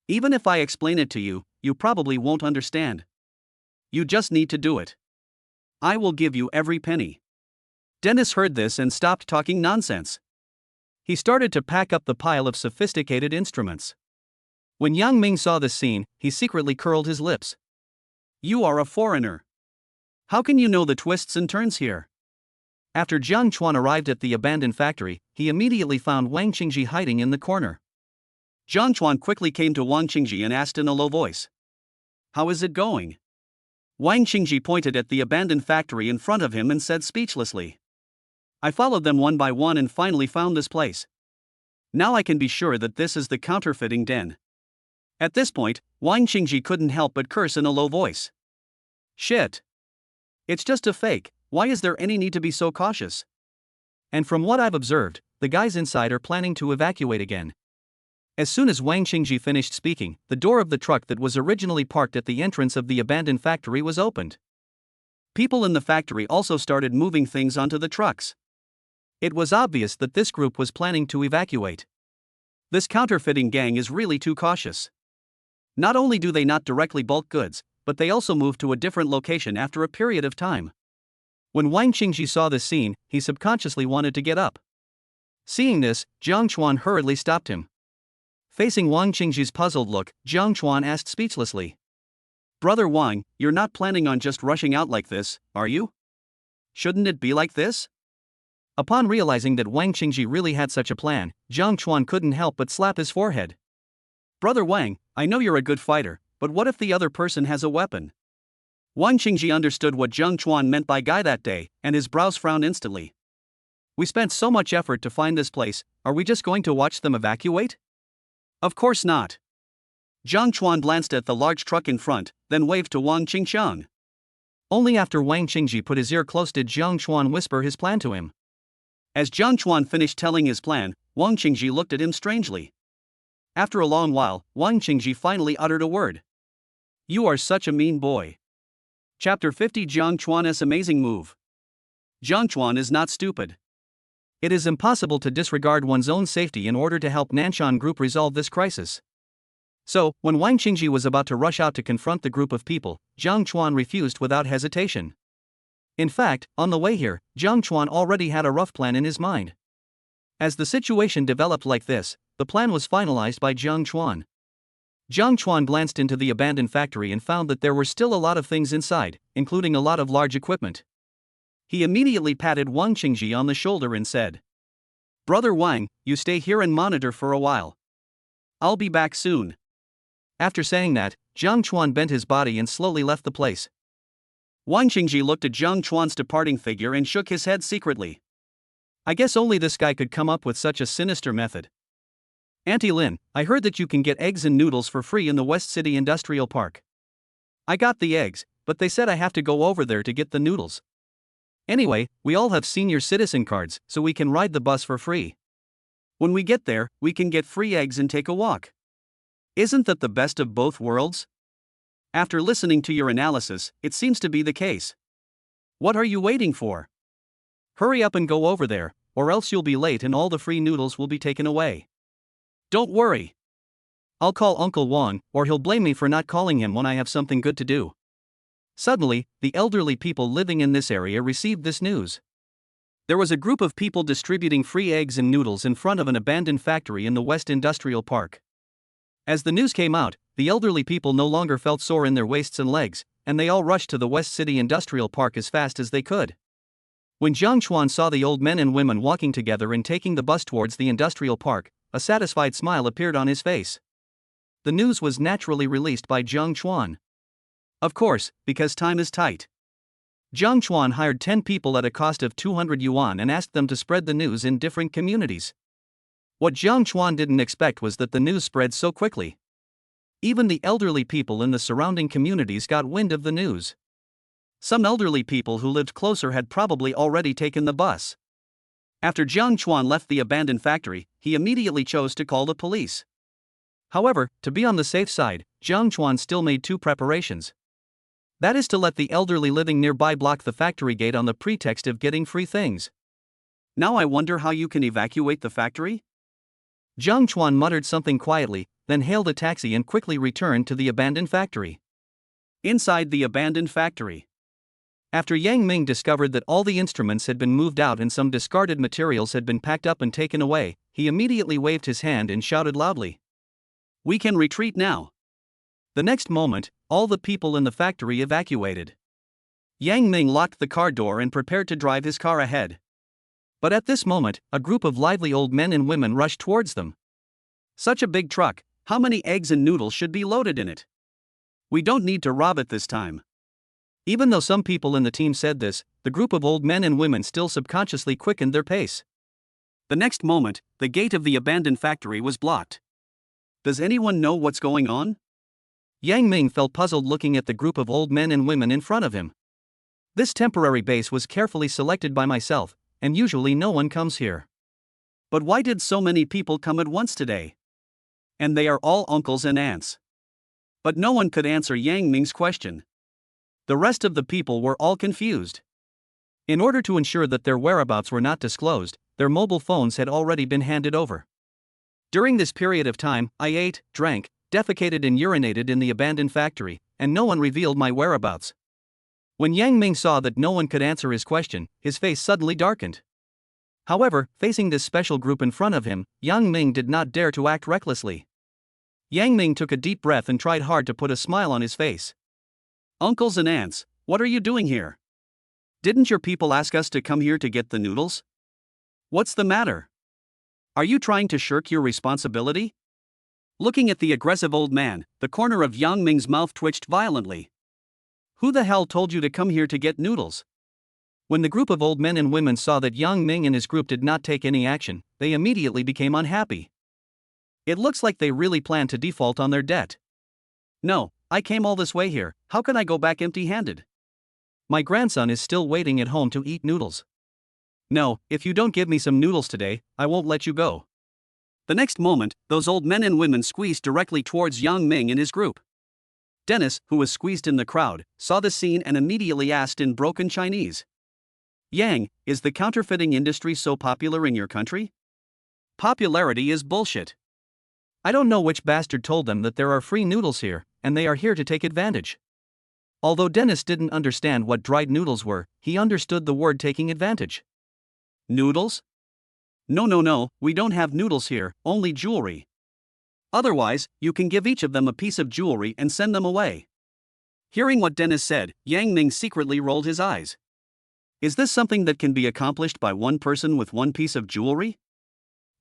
Even if I explain it to you, you probably won't understand. You just need to do it. I will give you every penny. Dennis heard this and stopped talking nonsense. He started to pack up the pile of sophisticated instruments. When Yang Ming saw this scene, he secretly curled his lips. You are a foreigner. How can you know the twists and turns here? After Jiang Chuan arrived at the abandoned factory, he immediately found Wang Qingji hiding in the corner. Jiang Chuan quickly came to Wang Qingji and asked in a low voice. How is it going? Wang Qingji pointed at the abandoned factory in front of him and said speechlessly. I followed them one by one and finally found this place. Now I can be sure that this is the counterfeiting den. At this point, Wang Qingji couldn't help but curse in a low voice. Shit. It's just a fake. Why is there any need to be so cautious? And from what I've observed, the guys inside are planning to evacuate again. As soon as Wang Qingji finished speaking, the door of the truck that was originally parked at the entrance of the abandoned factory was opened. People in the factory also started moving things onto the trucks. It was obvious that this group was planning to evacuate. This counterfeiting gang is really too cautious. Not only do they not directly bulk goods, but they also moved to a different location after a period of time. When Wang Qingji saw this scene, he subconsciously wanted to get up. Seeing this, Jiang Chuan hurriedly stopped him. Facing Wang Qingji's puzzled look, Jiang Chuan asked speechlessly, "Brother Wang, you're not planning on just rushing out like this, are you? Shouldn't it be like this?" Upon realizing that Wang Qingji really had such a plan, Jiang Chuan couldn't help but slap his forehead. "Brother Wang, I know you're a good fighter, but what if the other person has a weapon?" Wang Qingji understood what Jiang Chuan meant by guy that day, and his brows frowned instantly. "We spent so much effort to find this place, are we just going to watch them evacuate?" "Of course not." Jiang Chuan glanced at the large truck in front, then waved to Wang Qingxiang. Only after Wang Qingji put his ear close did Jiang Chuan whisper his plan to him. As Jiang Chuan finished telling his plan, Wang Qingji looked at him strangely. After a long while, Wang Qingji finally uttered a word. "You are such a mean boy." Chapter 50 Jiang Chuan's amazing move. Jiang Chuan is not stupid. It is impossible to disregard one's own safety in order to help Nanshan Group resolve this crisis. So, when Wang Qingji was about to rush out to confront the group of people, Jiang Chuan refused without hesitation. In fact, on the way here, Jiang Chuan already had a rough plan in his mind. As the situation developed like this, the plan was finalized by Jiang Chuan. Jiang Chuan glanced into the abandoned factory and found that there were still a lot of things inside, including a lot of large equipment. He immediately patted Wang Qingji on the shoulder and said, "Brother Wang, you stay here and monitor for a while. I'll be back soon." After saying that, Jiang Chuan bent his body and slowly left the place. Wang Qingji looked at Jiang Chuan's departing figure and shook his head secretly. I guess only this guy could come up with such a sinister method. "Auntie Lin, I heard that you can get eggs and noodles for free in the West City Industrial Park. I got the eggs, but they said I have to go over there to get the noodles. Anyway, we all have senior citizen cards, so we can ride the bus for free. When we get there, we can get free eggs and take a walk. Isn't that the best of both worlds? After listening to your analysis, it seems to be the case. What are you waiting for? Hurry up and go over there, or else you'll be late and all the free noodles will be taken away. Don't worry. I'll call Uncle Wang, or he'll blame me for not calling him when I have something good to do." Suddenly, the elderly people living in this area received this news. There was a group of people distributing free eggs and noodles in front of an abandoned factory in the West Industrial Park. As the news came out, the elderly people no longer felt sore in their waists and legs, and they all rushed to the West City Industrial Park as fast as they could. When Jiang Chuan saw the old men and women walking together and taking the bus towards the industrial park, a satisfied smile appeared on his face. The news was naturally released by Jiang Chuan. Of course, because time is tight. Jiang Chuan hired 10 people at a cost of 200 yuan and asked them to spread the news in different communities. What Jiang Chuan didn't expect was that the news spread so quickly. Even the elderly people in the surrounding communities got wind of the news. Some elderly people who lived closer had probably already taken the bus. After Jiang Chuan left the abandoned factory, he immediately chose to call the police. However, to be on the safe side, Jiang Chuan still made 2 preparations. That is to let the elderly living nearby block the factory gate on the pretext of getting free things. "Now I wonder how you can evacuate the factory?" Jiang Chuan muttered something quietly, then hailed a taxi and quickly returned to the abandoned factory. Inside the abandoned factory. After Yang Ming discovered that all the instruments had been moved out and some discarded materials had been packed up and taken away, he immediately waved his hand and shouted loudly, "We can retreat now." The next moment, all the people in the factory evacuated. Yang Ming locked the car door and prepared to drive his car ahead. But at this moment, a group of lively old men and women rushed towards them. "Such a big truck, how many eggs and noodles should be loaded in it? We don't need to rob it this time." Even though some people in the team said this, the group of old men and women still subconsciously quickened their pace. The next moment, the gate of the abandoned factory was blocked. Does anyone know what's going on? Yang Ming felt puzzled looking at the group of old men and women in front of him. This temporary base was carefully selected by myself, and usually no one comes here. But why did so many people come at once today? And they are all uncles and aunts. But no one could answer Yang Ming's question. The rest of the people were all confused. In order to ensure that their whereabouts were not disclosed, their mobile phones had already been handed over. During this period of time, I ate, drank, defecated and urinated in the abandoned factory, and no one revealed my whereabouts. When Yang Ming saw that no one could answer his question, his face suddenly darkened. However, facing this special group in front of him, Yang Ming did not dare to act recklessly. Yang Ming took a deep breath and tried hard to put a smile on his face. "Uncles and aunts, what are you doing here? Didn't your people ask us to come here to get the noodles? What's the matter? Are you trying to shirk your responsibility?" Looking at the aggressive old man, the corner of Yang Ming's mouth twitched violently. "Who the hell told you to come here to get noodles?" When the group of old men and women saw that Yang Ming and his group did not take any action, they immediately became unhappy. It looks like they really plan to default on their debt. "No, I came all this way here, how can I go back empty-handed? My grandson is still waiting at home to eat noodles. No, if you don't give me some noodles today, I won't let you go." The next moment, those old men and women squeezed directly towards Yang Ming and his group. Dennis, who was squeezed in the crowd, saw the scene and immediately asked in broken Chinese, "Yang, is the counterfeiting industry so popular in your country?" "Popularity is bullshit. I don't know which bastard told them that there are free noodles here, and they are here to take advantage." Although Dennis didn't understand what dried noodles were, he understood the word taking advantage. "Noodles? No, we don't have noodles here, only jewelry. Otherwise, you can give each of them a piece of jewelry and send them away." Hearing what Dennis said, Yang Ming secretly rolled his eyes. Is this something that can be accomplished by one person with one piece of jewelry?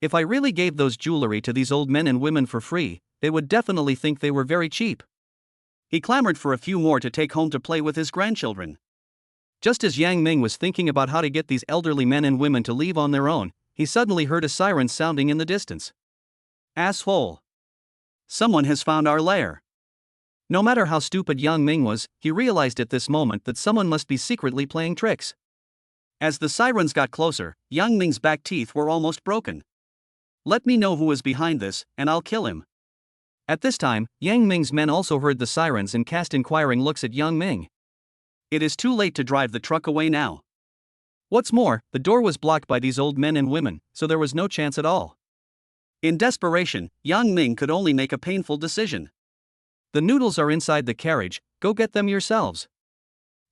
If I really gave those jewelry to these old men and women for free, they would definitely think they were very cheap. He clamored for a few more to take home to play with his grandchildren. Just as Yang Ming was thinking about how to get these elderly men and women to leave on their own, he suddenly heard a siren sounding in the distance. "Asshole! Someone has found our lair." No matter how stupid Yang Ming was, he realized at this moment that someone must be secretly playing tricks. As the sirens got closer, Yang Ming's back teeth were almost broken. "Let me know who is behind this, and I'll kill him." At this time, Yang Ming's men also heard the sirens and cast inquiring looks at Yang Ming. It is too late to drive the truck away now. What's more, the door was blocked by these old men and women, so there was no chance at all. In desperation, Yang Ming could only make a painful decision. "The noodles are inside the carriage, go get them yourselves."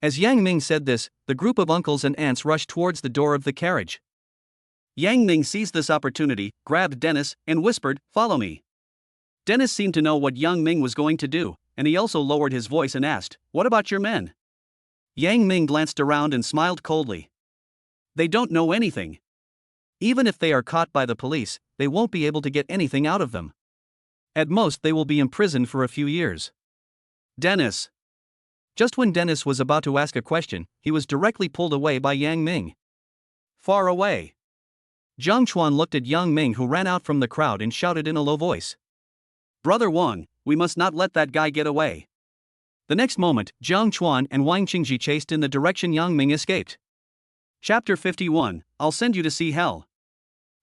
As Yang Ming said this, the group of uncles and aunts rushed towards the door of the carriage. Yang Ming seized this opportunity, grabbed Dennis, and whispered, "Follow me." Dennis seemed to know what Yang Ming was going to do, and he also lowered his voice and asked, "What about your men?" Yang Ming glanced around and smiled coldly. "They don't know anything. Even if they are caught by the police, they won't be able to get anything out of them. At most they will be imprisoned for a few years." "Dennis." Just when Dennis was about to ask a question, he was directly pulled away by Yang Ming. "Far away." Jiang Chuan looked at Yang Ming, who ran out from the crowd, and shouted in a low voice, "Brother Wang, we must not let that guy get away." The next moment, Jiang Chuan and Wang Qingji chased in the direction Yang Ming escaped. Chapter 51, I'll send you to see hell.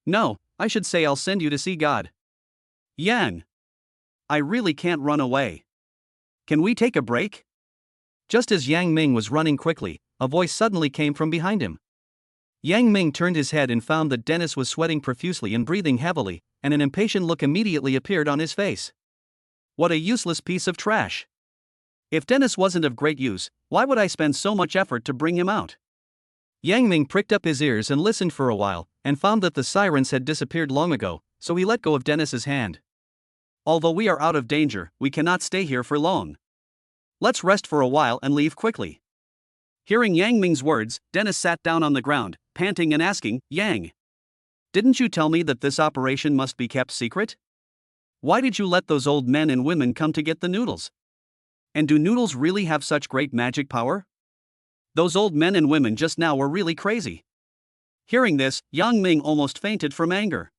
No, I should say I'll send you to see God. Yang. I really can't run away. Can we take a break? Just as Yang Ming was running quickly, a voice suddenly came from behind him. Yang Ming turned his head and found that Dennis was sweating profusely and breathing heavily, and an impatient look immediately appeared on his face. What a useless piece of trash. If Dennis wasn't of great use, why would I spend so much effort to bring him out? Yang Ming pricked up his ears and listened for a while, and found that the sirens had disappeared long ago, so he let go of Dennis's hand. Although we are out of danger, we cannot stay here for long. Let's rest for a while and leave quickly. Hearing Yang Ming's words, Dennis sat down on the ground, panting and asking, Yang, didn't you tell me that this operation must be kept secret? Why did you let those old men and women come to get the noodles? And do noodles really have such great magic power? Those old men and women just now were really crazy. Hearing this, Yang Ming almost fainted from anger.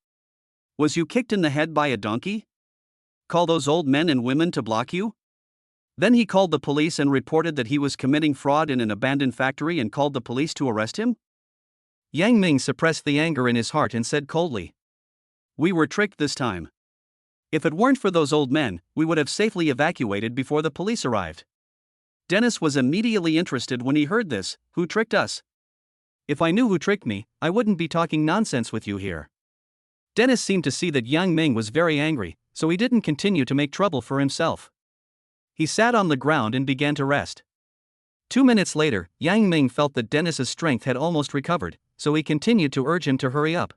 Was you kicked in the head by a donkey? Call those old men and women to block you? Then he called the police and reported that he was committing fraud in an abandoned factory and called the police to arrest him? Yang Ming suppressed the anger in his heart and said coldly, we were tricked this time. If it weren't for those old men, we would have safely evacuated before the police arrived. Dennis was immediately interested when he heard this. Who tricked us? If I knew who tricked me, I wouldn't be talking nonsense with you here. Dennis seemed to see that Yang Ming was very angry, so he didn't continue to make trouble for himself. He sat on the ground and began to rest. 2 minutes later, Yang Ming felt that Dennis's strength had almost recovered, so he continued to urge him to hurry up.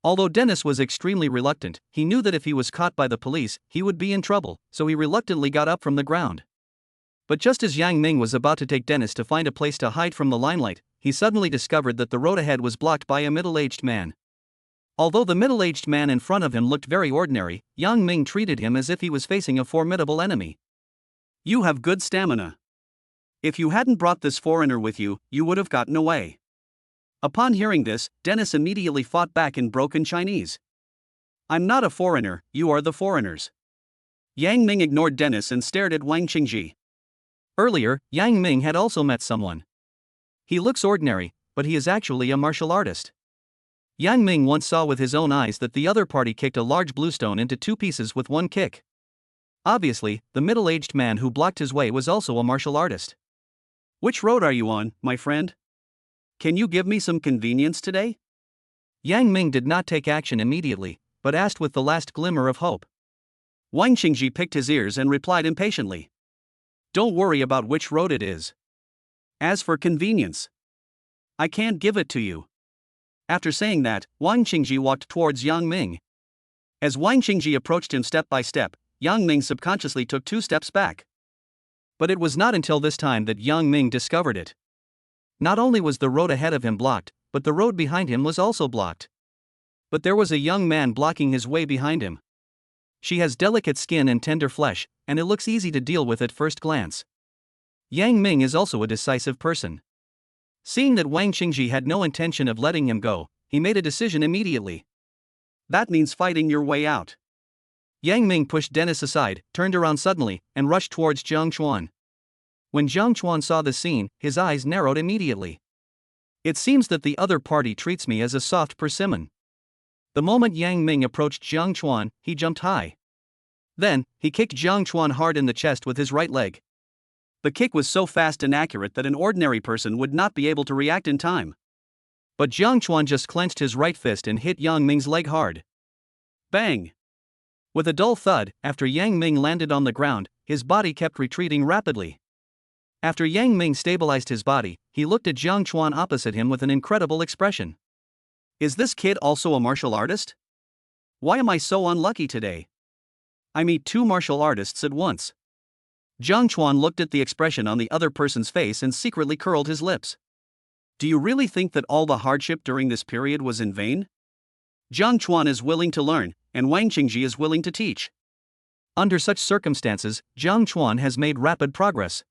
Although Dennis was extremely reluctant, he knew that if he was caught by the police, he would be in trouble, so he reluctantly got up from the ground. But just as Yang Ming was about to take Dennis to find a place to hide from the limelight, he suddenly discovered that the road ahead was blocked by a middle-aged man. Although the middle-aged man in front of him looked very ordinary, Yang Ming treated him as if he was facing a formidable enemy. "You have good stamina. If you hadn't brought this foreigner with you, you would have gotten away." Upon hearing this, Dennis immediately fought back in broken Chinese. "I'm not a foreigner, you are the foreigners." Yang Ming ignored Dennis and stared at Wang Qingji. Earlier, Yang Ming had also met someone. He looks ordinary, but he is actually a martial artist. Yang Ming once saw with his own eyes that the other party kicked a large bluestone into 2 pieces with 1 kick. Obviously, the middle-aged man who blocked his way was also a martial artist. "Which road are you on, my friend? Can you give me some convenience today?" Yang Ming did not take action immediately, but asked with the last glimmer of hope. Wang Qingji picked his ears and replied impatiently. "Don't worry about which road it is. As for convenience, I can't give it to you." After saying that, Wang Qingji walked towards Yang Ming. As Wang Qingji approached him step by step, Yang Ming subconsciously took 2 steps back. But it was not until this time that Yang Ming discovered it. Not only was the road ahead of him blocked, but the road behind him was also blocked. But there was a young man blocking his way behind him. She has delicate skin and tender flesh, and it looks easy to deal with at first glance. Yang Ming is also a decisive person. Seeing that Wang Qingji had no intention of letting him go, he made a decision immediately. "That means fighting your way out." Yang Ming pushed Dennis aside, turned around suddenly, and rushed towards Jiang Chuan. When Jiang Chuan saw the scene, his eyes narrowed immediately. "It seems that the other party treats me as a soft persimmon." The moment Yang Ming approached Jiang Chuan, he jumped high. Then, he kicked Jiang Chuan hard in the chest with his right leg. The kick was so fast and accurate that an ordinary person would not be able to react in time. But Jiang Chuan just clenched his right fist and hit Yang Ming's leg hard. Bang! With a dull thud, after Yang Ming landed on the ground, his body kept retreating rapidly. After Yang Ming stabilized his body, he looked at Jiang Chuan opposite him with an incredible expression. "Is this kid also a martial artist? Why am I so unlucky today? I meet 2 martial artists at once." Jiang Chuan looked at the expression on the other person's face and secretly curled his lips. "Do you really think that all the hardship during this period was in vain? Jiang Chuan is willing to learn, and Wang Qingji is willing to teach." Under such circumstances, Jiang Chuan has made rapid progress.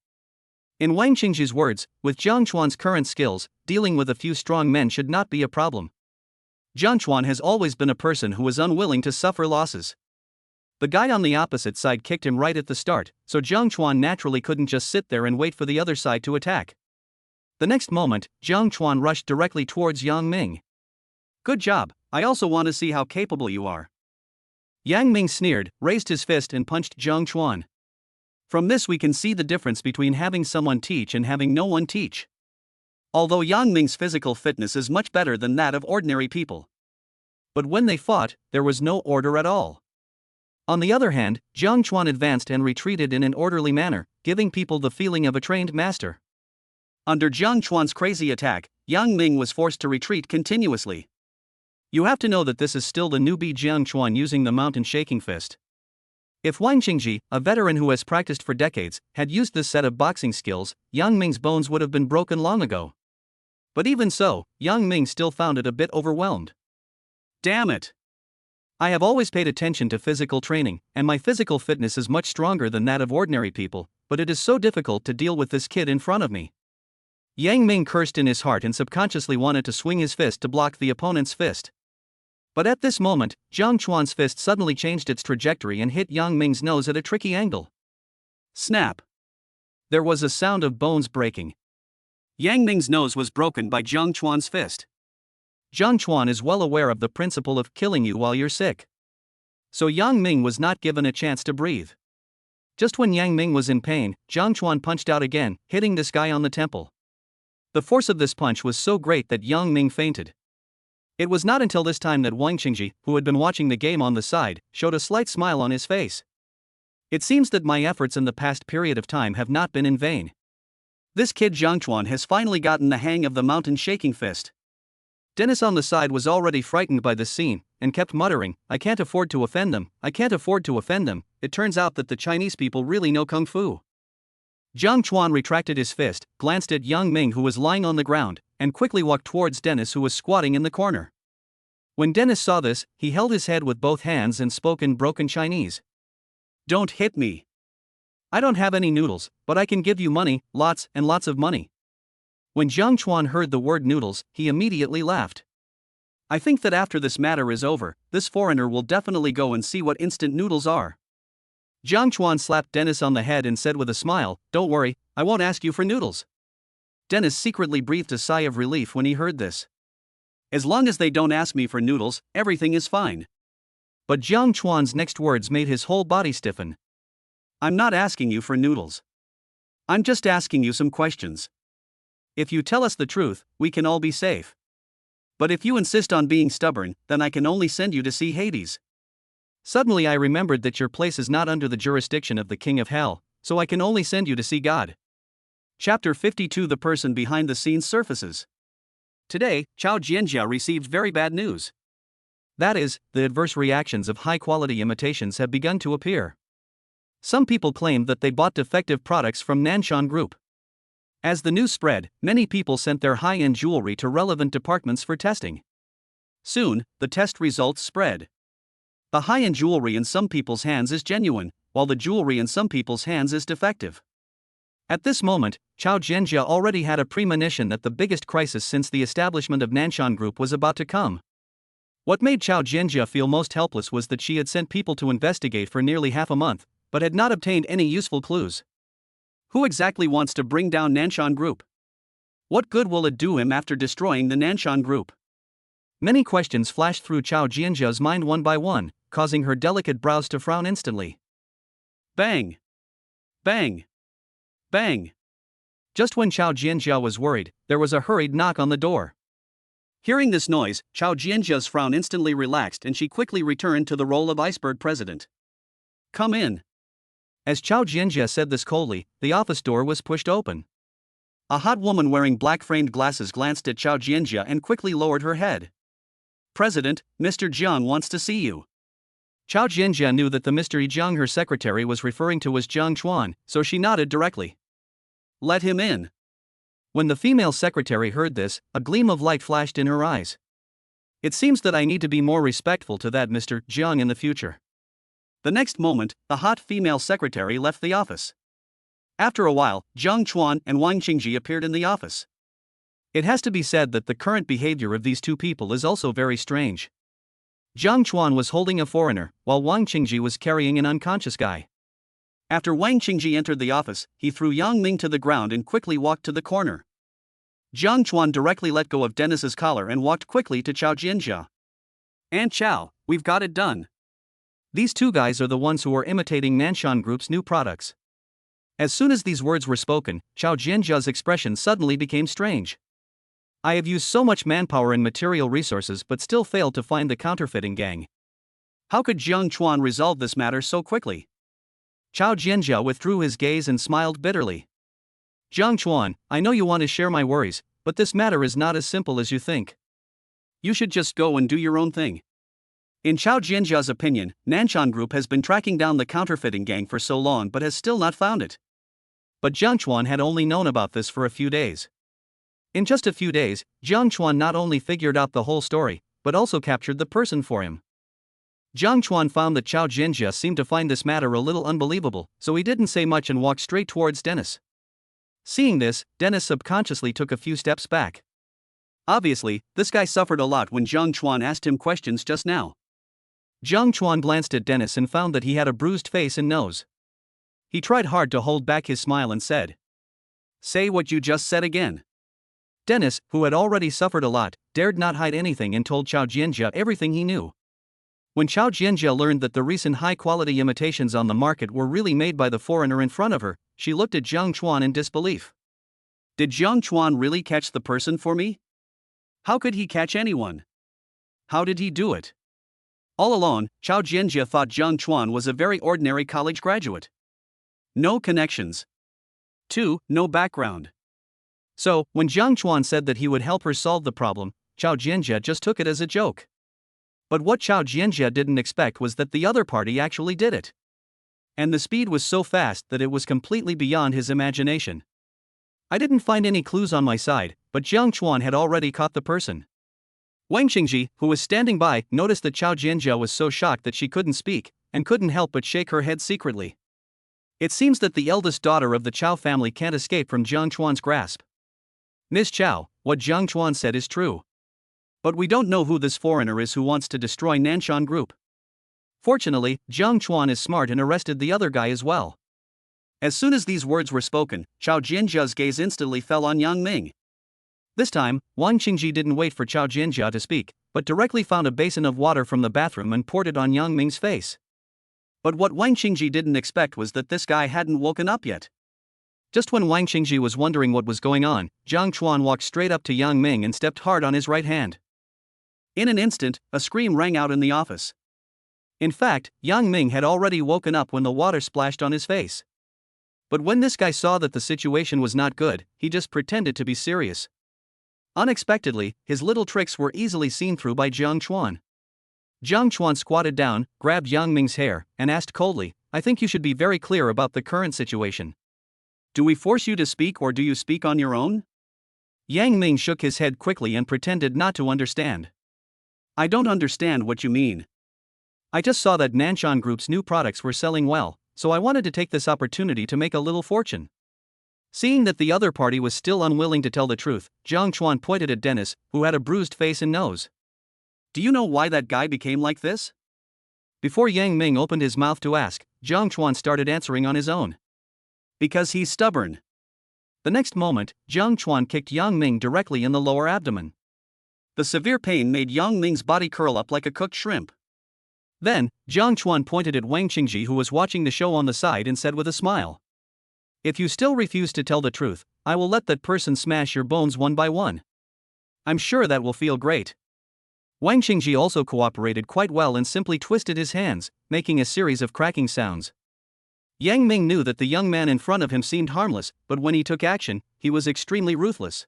In Wang Qingji's words, with Jiang Chuan's current skills, dealing with a few strong men should not be a problem. Jiang Chuan has always been a person who is unwilling to suffer losses. The guy on the opposite side kicked him right at the start, so Jiang Chuan naturally couldn't just sit there and wait for the other side to attack. The next moment, Jiang Chuan rushed directly towards Yang Ming. "Good job, I also want to see how capable you are." Yang Ming sneered, raised his fist and punched Jiang Chuan. From this we can see the difference between having someone teach and having no one teach. Although Yang Ming's physical fitness is much better than that of ordinary people. But when they fought, there was no order at all. On the other hand, Jiang Chuan advanced and retreated in an orderly manner, giving people the feeling of a trained master. Under Jiang Chuan's crazy attack, Yang Ming was forced to retreat continuously. You have to know that this is still the newbie Jiang Chuan using the mountain shaking fist. If Wang Qingji, a veteran who has practiced for decades, had used this set of boxing skills, Yang Ming's bones would have been broken long ago. But even so, Yang Ming still found it a bit overwhelmed. "Damn it! I have always paid attention to physical training, and my physical fitness is much stronger than that of ordinary people, but it is so difficult to deal with this kid in front of me." Yang Ming cursed in his heart and subconsciously wanted to swing his fist to block the opponent's fist. But at this moment, Jiang Chuan's fist suddenly changed its trajectory and hit Yang Ming's nose at a tricky angle. Snap! There was a sound of bones breaking. Yang Ming's nose was broken by Jiang Chuan's fist. Jiang Chuan is well aware of the principle of killing you while you're sick. So Yang Ming was not given a chance to breathe. Just when Yang Ming was in pain, Jiang Chuan punched out again, hitting this guy on the temple. The force of this punch was so great that Yang Ming fainted. It was not until this time that Wang Qingji, who had been watching the game on the side, showed a slight smile on his face. It seems that my efforts in the past period of time have not been in vain. This kid Zhang Chuan has finally gotten the hang of the mountain shaking fist. Dennis on the side was already frightened by this scene, and kept muttering, I can't afford to offend them, I can't afford to offend them. It turns out that the Chinese people really know Kung Fu. Zhang Chuan retracted his fist, glanced at Yang Ming who was lying on the ground, and quickly walked towards Dennis who was squatting in the corner. When Dennis saw this, he held his head with both hands and spoke in broken Chinese. Don't hit me. I don't have any noodles, but I can give you money, lots and lots of money. When Zhang Chuan heard the word noodles, he immediately laughed. I think that after this matter is over, this foreigner will definitely go and see what instant noodles are. Zhang Chuan slapped Dennis on the head and said with a smile, Don't worry, I won't ask you for noodles. Dennis secretly breathed a sigh of relief when he heard this. As long as they don't ask me for noodles, everything is fine. But Zhang Chuan's next words made his whole body stiffen. I'm not asking you for noodles. I'm just asking you some questions. If you tell us the truth, we can all be safe. But if you insist on being stubborn, then I can only send you to see Hades. Suddenly I remembered that your place is not under the jurisdiction of the King of Hell, so I can only send you to see God. Chapter 52 The person behind the scenes surfaces. Today, Chao Jianjia received very bad news. That is, the adverse reactions of high-quality imitations have begun to appear. Some people claimed that they bought defective products from Nanshan Group. As the news spread, many people sent their high-end jewelry to relevant departments for testing. Soon, the test results spread. The high-end jewelry in some people's hands is genuine, while the jewelry in some people's hands is defective. At this moment, Chao Jianjia already had a premonition that the biggest crisis since the establishment of Nanshan Group was about to come. What made Chao Jianjia feel most helpless was that she had sent people to investigate for nearly half a month, but had not obtained any useful clues. Who exactly wants to bring down Nanshan Group? What good will it do him after destroying the Nanshan Group? Many questions flashed through Chao Jianjia's mind one by one, causing her delicate brows to frown instantly. Bang! Bang! Bang! Just when Chao Jianjia was worried, there was a hurried knock on the door. Hearing this noise, Chao Jianjia's frown instantly relaxed and she quickly returned to the role of iceberg president. Come in. As Chao Jianjia said this coldly, the office door was pushed open. A hot woman wearing black-framed glasses glanced at Chao Jianjia and quickly lowered her head. President, Mr. Jiang wants to see you. Chao Jianjia knew that the Mr. Jiang her secretary was referring to was Zhang Chuan, so she nodded directly. Let him in. When the female secretary heard this, a gleam of light flashed in her eyes. It seems that I need to be more respectful to that Mr. Jiang in the future. The next moment, the hot female secretary left the office. After a while, Zhang Chuan and Wang Qingji appeared in the office. It has to be said that the current behavior of these two people is also very strange. Zhang Chuan was holding a foreigner, while Wang Qingji was carrying an unconscious guy. After Wang Qingji entered the office, he threw Yang Ming to the ground and quickly walked to the corner. Zhang Chuan directly let go of Dennis's collar and walked quickly to Chao Jianjia. Aunt Chao, we've got it done. These two guys are the ones who are imitating Nanshan Group's new products. As soon as these words were spoken, Chao Jianjia's expression suddenly became strange. I have used so much manpower and material resources but still failed to find the counterfeiting gang. How could Zhang Chuan resolve this matter so quickly? Chao Jianjia withdrew his gaze and smiled bitterly. Zhang Chuan, I know you want to share my worries, but this matter is not as simple as you think. You should just go and do your own thing. In Chao Jianjia's opinion, Nanshan Group has been tracking down the counterfeiting gang for so long but has still not found it. But Zhang Chuan had only known about this for a few days. In just a few days, Zhang Chuan not only figured out the whole story, but also captured the person for him. Zhang Chuan found that Chao Jianjia seemed to find this matter a little unbelievable, so he didn't say much and walked straight towards Dennis. Seeing this, Dennis subconsciously took a few steps back. Obviously, this guy suffered a lot when Zhang Chuan asked him questions just now. Zhang Chuan glanced at Dennis and found that he had a bruised face and nose. He tried hard to hold back his smile and said, Say what you just said again. Dennis, who had already suffered a lot, dared not hide anything and told Chao Jianjia everything he knew. When Chao Jianjia learned that the recent high-quality imitations on the market were really made by the foreigner in front of her, she looked at Zhang Chuan in disbelief. Did Zhang Chuan really catch the person for me? How could he catch anyone? How did he do it? All along, Chao Jianjia thought Jiang Chuan was a very ordinary college graduate. No connections. 2. No background. So, when Jiang Chuan said that he would help her solve the problem, Chao Jianjia just took it as a joke. But what Chao Jianjia didn't expect was that the other party actually did it. And the speed was so fast that it was completely beyond his imagination. I didn't find any clues on my side, but Jiang Chuan had already caught the person. Wang Xingji, who was standing by, noticed that Chao Jianjia was so shocked that she couldn't speak, and couldn't help but shake her head secretly. It seems that the eldest daughter of the Chao family can't escape from Jiang Chuan's grasp. Miss Chao, what Jiang Chuan said is true. But we don't know who this foreigner is who wants to destroy Nanshan Group. Fortunately, Jiang Chuan is smart and arrested the other guy as well. As soon as these words were spoken, Chao Jianjia's gaze instantly fell on Yang Ming. This time, Wang Qingji didn't wait for Chao Jianjia to speak, but directly found a basin of water from the bathroom and poured it on Yang Ming's face. But what Wang Qingji didn't expect was that this guy hadn't woken up yet. Just when Wang Qingji was wondering what was going on, Jiang Chuan walked straight up to Yang Ming and stepped hard on his right hand. In an instant, a scream rang out in the office. In fact, Yang Ming had already woken up when the water splashed on his face. But when this guy saw that the situation was not good, he just pretended to be serious. Unexpectedly, his little tricks were easily seen through by Jiang Chuan. Jiang Chuan squatted down, grabbed Yang Ming's hair, and asked coldly, "I think you should be very clear about the current situation. Do we force you to speak or do you speak on your own?" Yang Ming shook his head quickly and pretended not to understand. "I don't understand what you mean. I just saw that Nanshan Group's new products were selling well, so I wanted to take this opportunity to make a little fortune." Seeing that the other party was still unwilling to tell the truth, Jiang Chuan pointed at Dennis, who had a bruised face and nose. "Do you know why that guy became like this?" Before Yang Ming opened his mouth to ask, Jiang Chuan started answering on his own. "Because he's stubborn." The next moment, Jiang Chuan kicked Yang Ming directly in the lower abdomen. The severe pain made Yang Ming's body curl up like a cooked shrimp. Then, Jiang Chuan pointed at Wang Qingji, who was watching the show on the side, and said with a smile, "If you still refuse to tell the truth, I will let that person smash your bones one by one. I'm sure that will feel great." Wang Qingji also cooperated quite well and simply twisted his hands, making a series of cracking sounds. Yang Ming knew that the young man in front of him seemed harmless, but when he took action, he was extremely ruthless.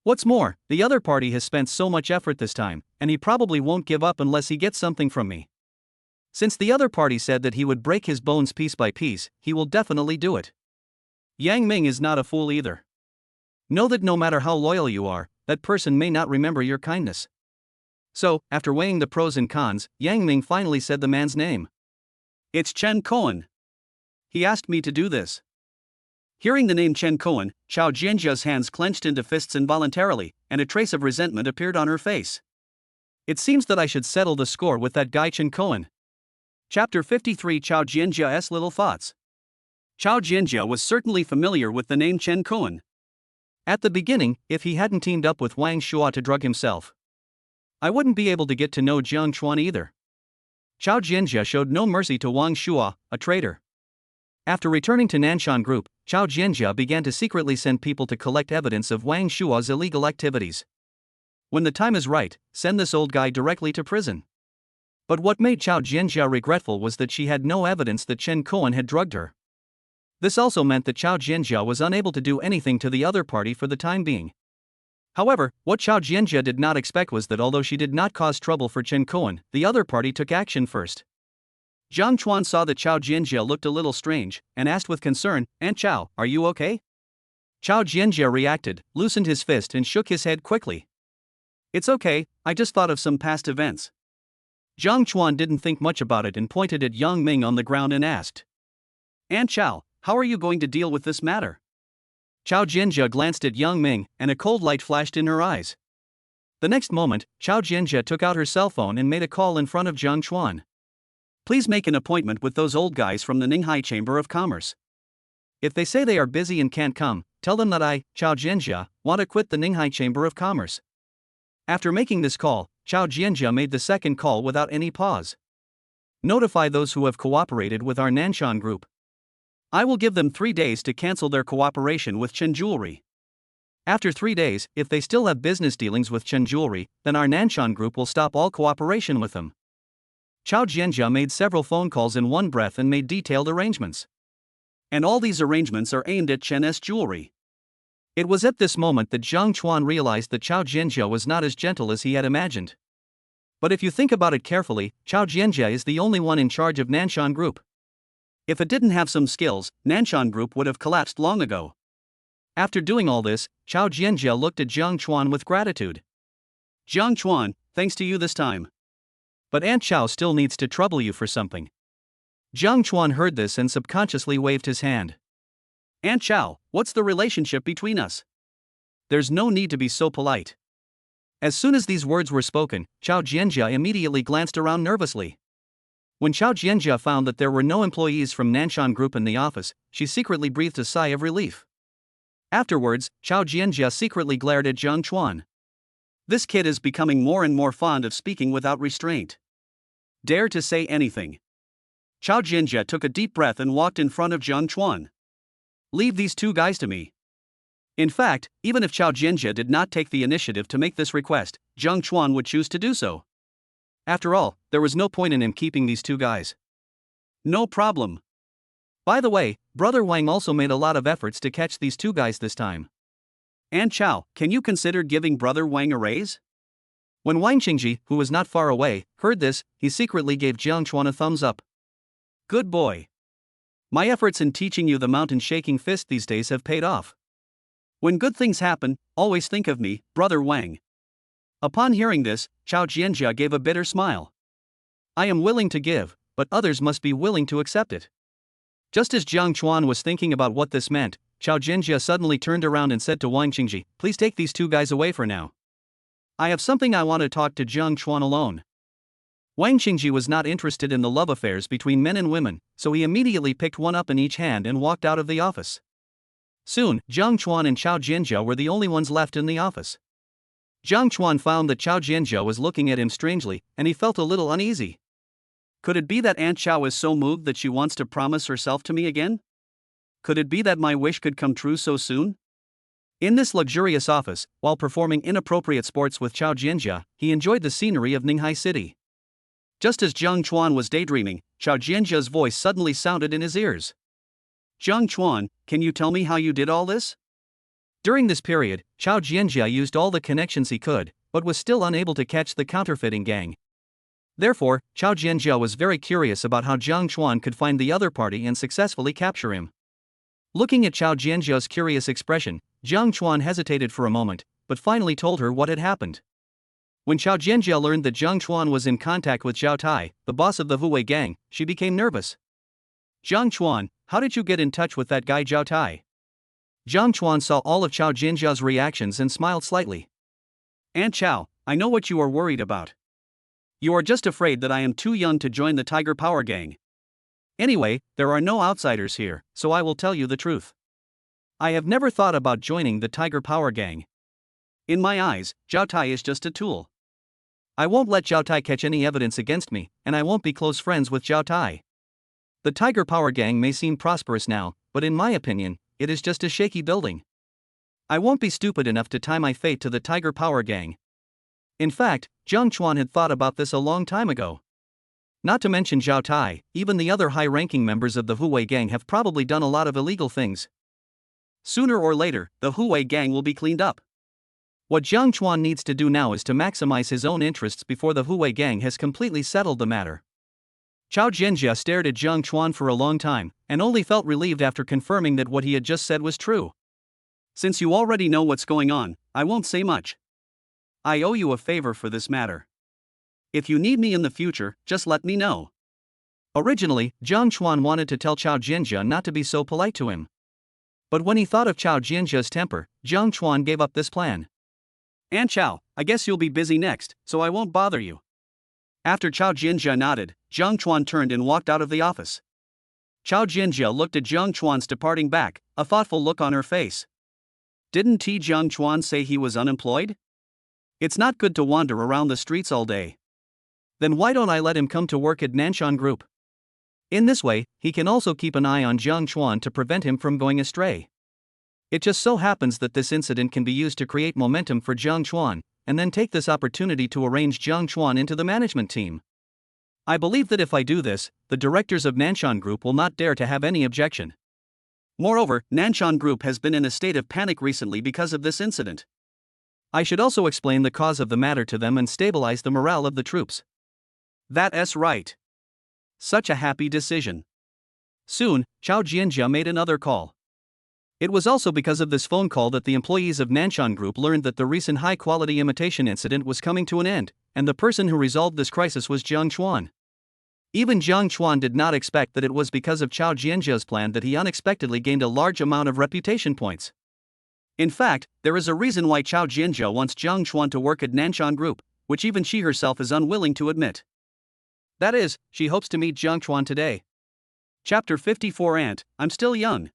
What's more, the other party has spent so much effort this time, and he probably won't give up unless he gets something from me. Since the other party said that he would break his bones piece by piece, he will definitely do it. Yang Ming is not a fool either. Know that no matter how loyal you are, that person may not remember your kindness. So, after weighing the pros and cons, Yang Ming finally said the man's name. "It's Chen Cohen. He asked me to do this." Hearing the name Chen Cohen, Chao Jianjia's hands clenched into fists involuntarily, and a trace of resentment appeared on her face. "It seems that I should settle the score with that guy Chen Cohen." Chapter 53, Chao Jianjia's Little Thoughts. Chao Jianjia was certainly familiar with the name Chen Cohen. At the beginning, if he hadn't teamed up with Wang Shua to drug himself, I wouldn't be able to get to know Jiang Chuan either. Chao Jianjia showed no mercy to Wang Shua, a traitor. After returning to Nanshan Group, Chao Jianjia began to secretly send people to collect evidence of Wang Shua's illegal activities. When the time is right, send this old guy directly to prison. But what made Chao Jianjia regretful was that she had no evidence that Chen Cohen had drugged her. This also meant that Chao Jianjia was unable to do anything to the other party for the time being. However, what Chao Jianjia did not expect was that although she did not cause trouble for Chen Cohen, the other party took action first. Jiang Chuan saw that Chao Jianjia looked a little strange, and asked with concern, "Aunt Chao, are you okay?" Chao Jianjia reacted, loosened his fist and shook his head quickly. "It's okay, I just thought of some past events." Jiang Chuan didn't think much about it and pointed at Yang Ming on the ground and asked, "Aunt Chao, how are you going to deal with this matter?" Chao Jianjia glanced at Yang Ming, and a cold light flashed in her eyes. The next moment, Chao Jianjia took out her cell phone and made a call in front of Jiang Chuan. "Please make an appointment with those old guys from the Ninghai Chamber of Commerce. If they say they are busy and can't come, tell them that I, Chao Jianjia, want to quit the Ninghai Chamber of Commerce." After making this call, Chao Jianjia made the second call without any pause. "Notify those who have cooperated with our Nanshan Group. I will give them 3 days to cancel their cooperation with Chen Jewelry." After 3 days, if they still have business dealings with Chen Jewelry, then our Nanshan group will stop all cooperation with them. Chao Jianjia made several phone calls in one breath and made detailed arrangements. And all these arrangements are aimed at Chen's Jewelry. It was at this moment that Zhang Chuan realized that Chao Jianjia was not as gentle as he had imagined. But if you think about it carefully, Chao Jianjia is the only one in charge of Nanshan Group. If it didn't have some skills, Nanshan Group would have collapsed long ago. After doing all this, Chao Jianjia looked at Zhang Chuan with gratitude. Zhang Chuan, thanks to you this time. But Aunt Chao still needs to trouble you for something. Zhang Chuan heard this and subconsciously waved his hand. Aunt Chao, what's the relationship between us? There's no need to be so polite. As soon as these words were spoken, Chao Jianjia immediately glanced around nervously. When Chao Jianjia found that there were no employees from Nanshan Group in the office, she secretly breathed a sigh of relief. Afterwards, Chao Jianjia secretly glared at Zhang Chuan. This kid is becoming more and more fond of speaking without restraint. Dare to say anything. Chao Jianjia took a deep breath and walked in front of Zhang Chuan. Leave these two guys to me. In fact, even if Chao Jianjia did not take the initiative to make this request, Zhang Chuan would choose to do so. After all, there was no point in him keeping these two guys. No problem. By the way, Brother Wang also made a lot of efforts to catch these two guys this time. Aunt Chao, can you consider giving Brother Wang a raise? When Wang Qingji, who was not far away, heard this, he secretly gave Zhang Chuan a thumbs up. Good boy. My efforts in teaching you the mountain-shaking fist these days have paid off. When good things happen, always think of me, Brother Wang. Upon hearing this, Chao Jianjia gave a bitter smile. I am willing to give, but others must be willing to accept it. Just as Zhang Chuan was thinking about what this meant, Chao Jianjia suddenly turned around and said to Wang Qingji, please take these two guys away for now. I have something I want to talk to Zhang Chuan alone. Wang Qingji was not interested in the love affairs between men and women, so he immediately picked one up in each hand and walked out of the office. Soon, Zhang Chuan and Chao Jianjia were the only ones left in the office. Zhang Chuan found that Chao Jianjia was looking at him strangely, and he felt a little uneasy. Could it be that Aunt Chao is so moved that she wants to promise herself to me again? Could it be that my wish could come true so soon? In this luxurious office, while performing inappropriate sports with Chao Jianjia, he enjoyed the scenery of Ninghai City. Just as Zhang Chuan was daydreaming, Chao Jianjia's voice suddenly sounded in his ears. Zhang Chuan, can you tell me how you did all this? During this period, Chao Jianjia used all the connections he could, but was still unable to catch the counterfeiting gang. Therefore, Chao Jianjia was very curious about how Zhang Chuan could find the other party and successfully capture him. Looking at Chao Jianjia's curious expression, Zhang Chuan hesitated for a moment, but finally told her what had happened. When Chao Jianjia learned that Zhang Chuan was in contact with Zhao Tai, the boss of the Huwei gang, she became nervous. Zhang Chuan, how did you get in touch with that guy Zhao Tai? Zhang Chuan saw all of Chao Jianjia's reactions and smiled slightly. Aunt Chao, I know what you are worried about. You are just afraid that I am too young to join the Tiger Power Gang. Anyway, there are no outsiders here, so I will tell you the truth. I have never thought about joining the Tiger Power Gang. In my eyes, Zhao Tai is just a tool. I won't let Zhao Tai catch any evidence against me, and I won't be close friends with Zhao Tai. The Tiger Power Gang may seem prosperous now, but in my opinion, it is just a shaky building. I won't be stupid enough to tie my fate to the Tiger Power Gang. In fact, Zhang Chuan had thought about this a long time ago. Not to mention Zhao Tai, even the other high-ranking members of the Huwei gang have probably done a lot of illegal things. Sooner or later, the Huwei gang will be cleaned up. What Zhang Chuan needs to do now is to maximize his own interests before the Huwei gang has completely settled the matter. Chao Jianjia stared at Zhang Chuan for a long time, and only felt relieved after confirming that what he had just said was true. Since you already know what's going on, I won't say much. I owe you a favor for this matter. If you need me in the future, just let me know. Originally, Zhang Chuan wanted to tell Chao Jianjia not to be so polite to him. But when he thought of Chao Jianjia's temper, Zhang Chuan gave up this plan. Aunt Chao, I guess you'll be busy next, so I won't bother you. After Chao Jianjia nodded, Zhang Chuan turned and walked out of the office. Chao Jianjia looked at Zhang Chuan's departing back, a thoughtful look on her face. Didn't Zhang Chuan say he was unemployed? It's not good to wander around the streets all day. Then why don't I let him come to work at Nanshan Group? In this way, he can also keep an eye on Zhang Chuan to prevent him from going astray. It just so happens that this incident can be used to create momentum for Jiang Chuan, and then take this opportunity to arrange Jiang Chuan into the management team. I believe that if I do this, the directors of Nanshan Group will not dare to have any objection. Moreover, Nanshan Group has been in a state of panic recently because of this incident. I should also explain the cause of the matter to them and stabilize the morale of the troops. That's right. Such a happy decision. Soon, Chao Jianjia made another call. It was also because of this phone call that the employees of Nanshan Group learned that the recent high-quality imitation incident was coming to an end, and the person who resolved this crisis was Jiang Chuan. Even Jiang Chuan did not expect that it was because of Chao Jianjia's plan that he unexpectedly gained a large amount of reputation points. In fact, there is a reason why Chao Jianjia wants Jiang Chuan to work at Nanshan Group, which even she herself is unwilling to admit. That is, she hopes to meet Jiang Chuan today. Chapter 54 I'm still young.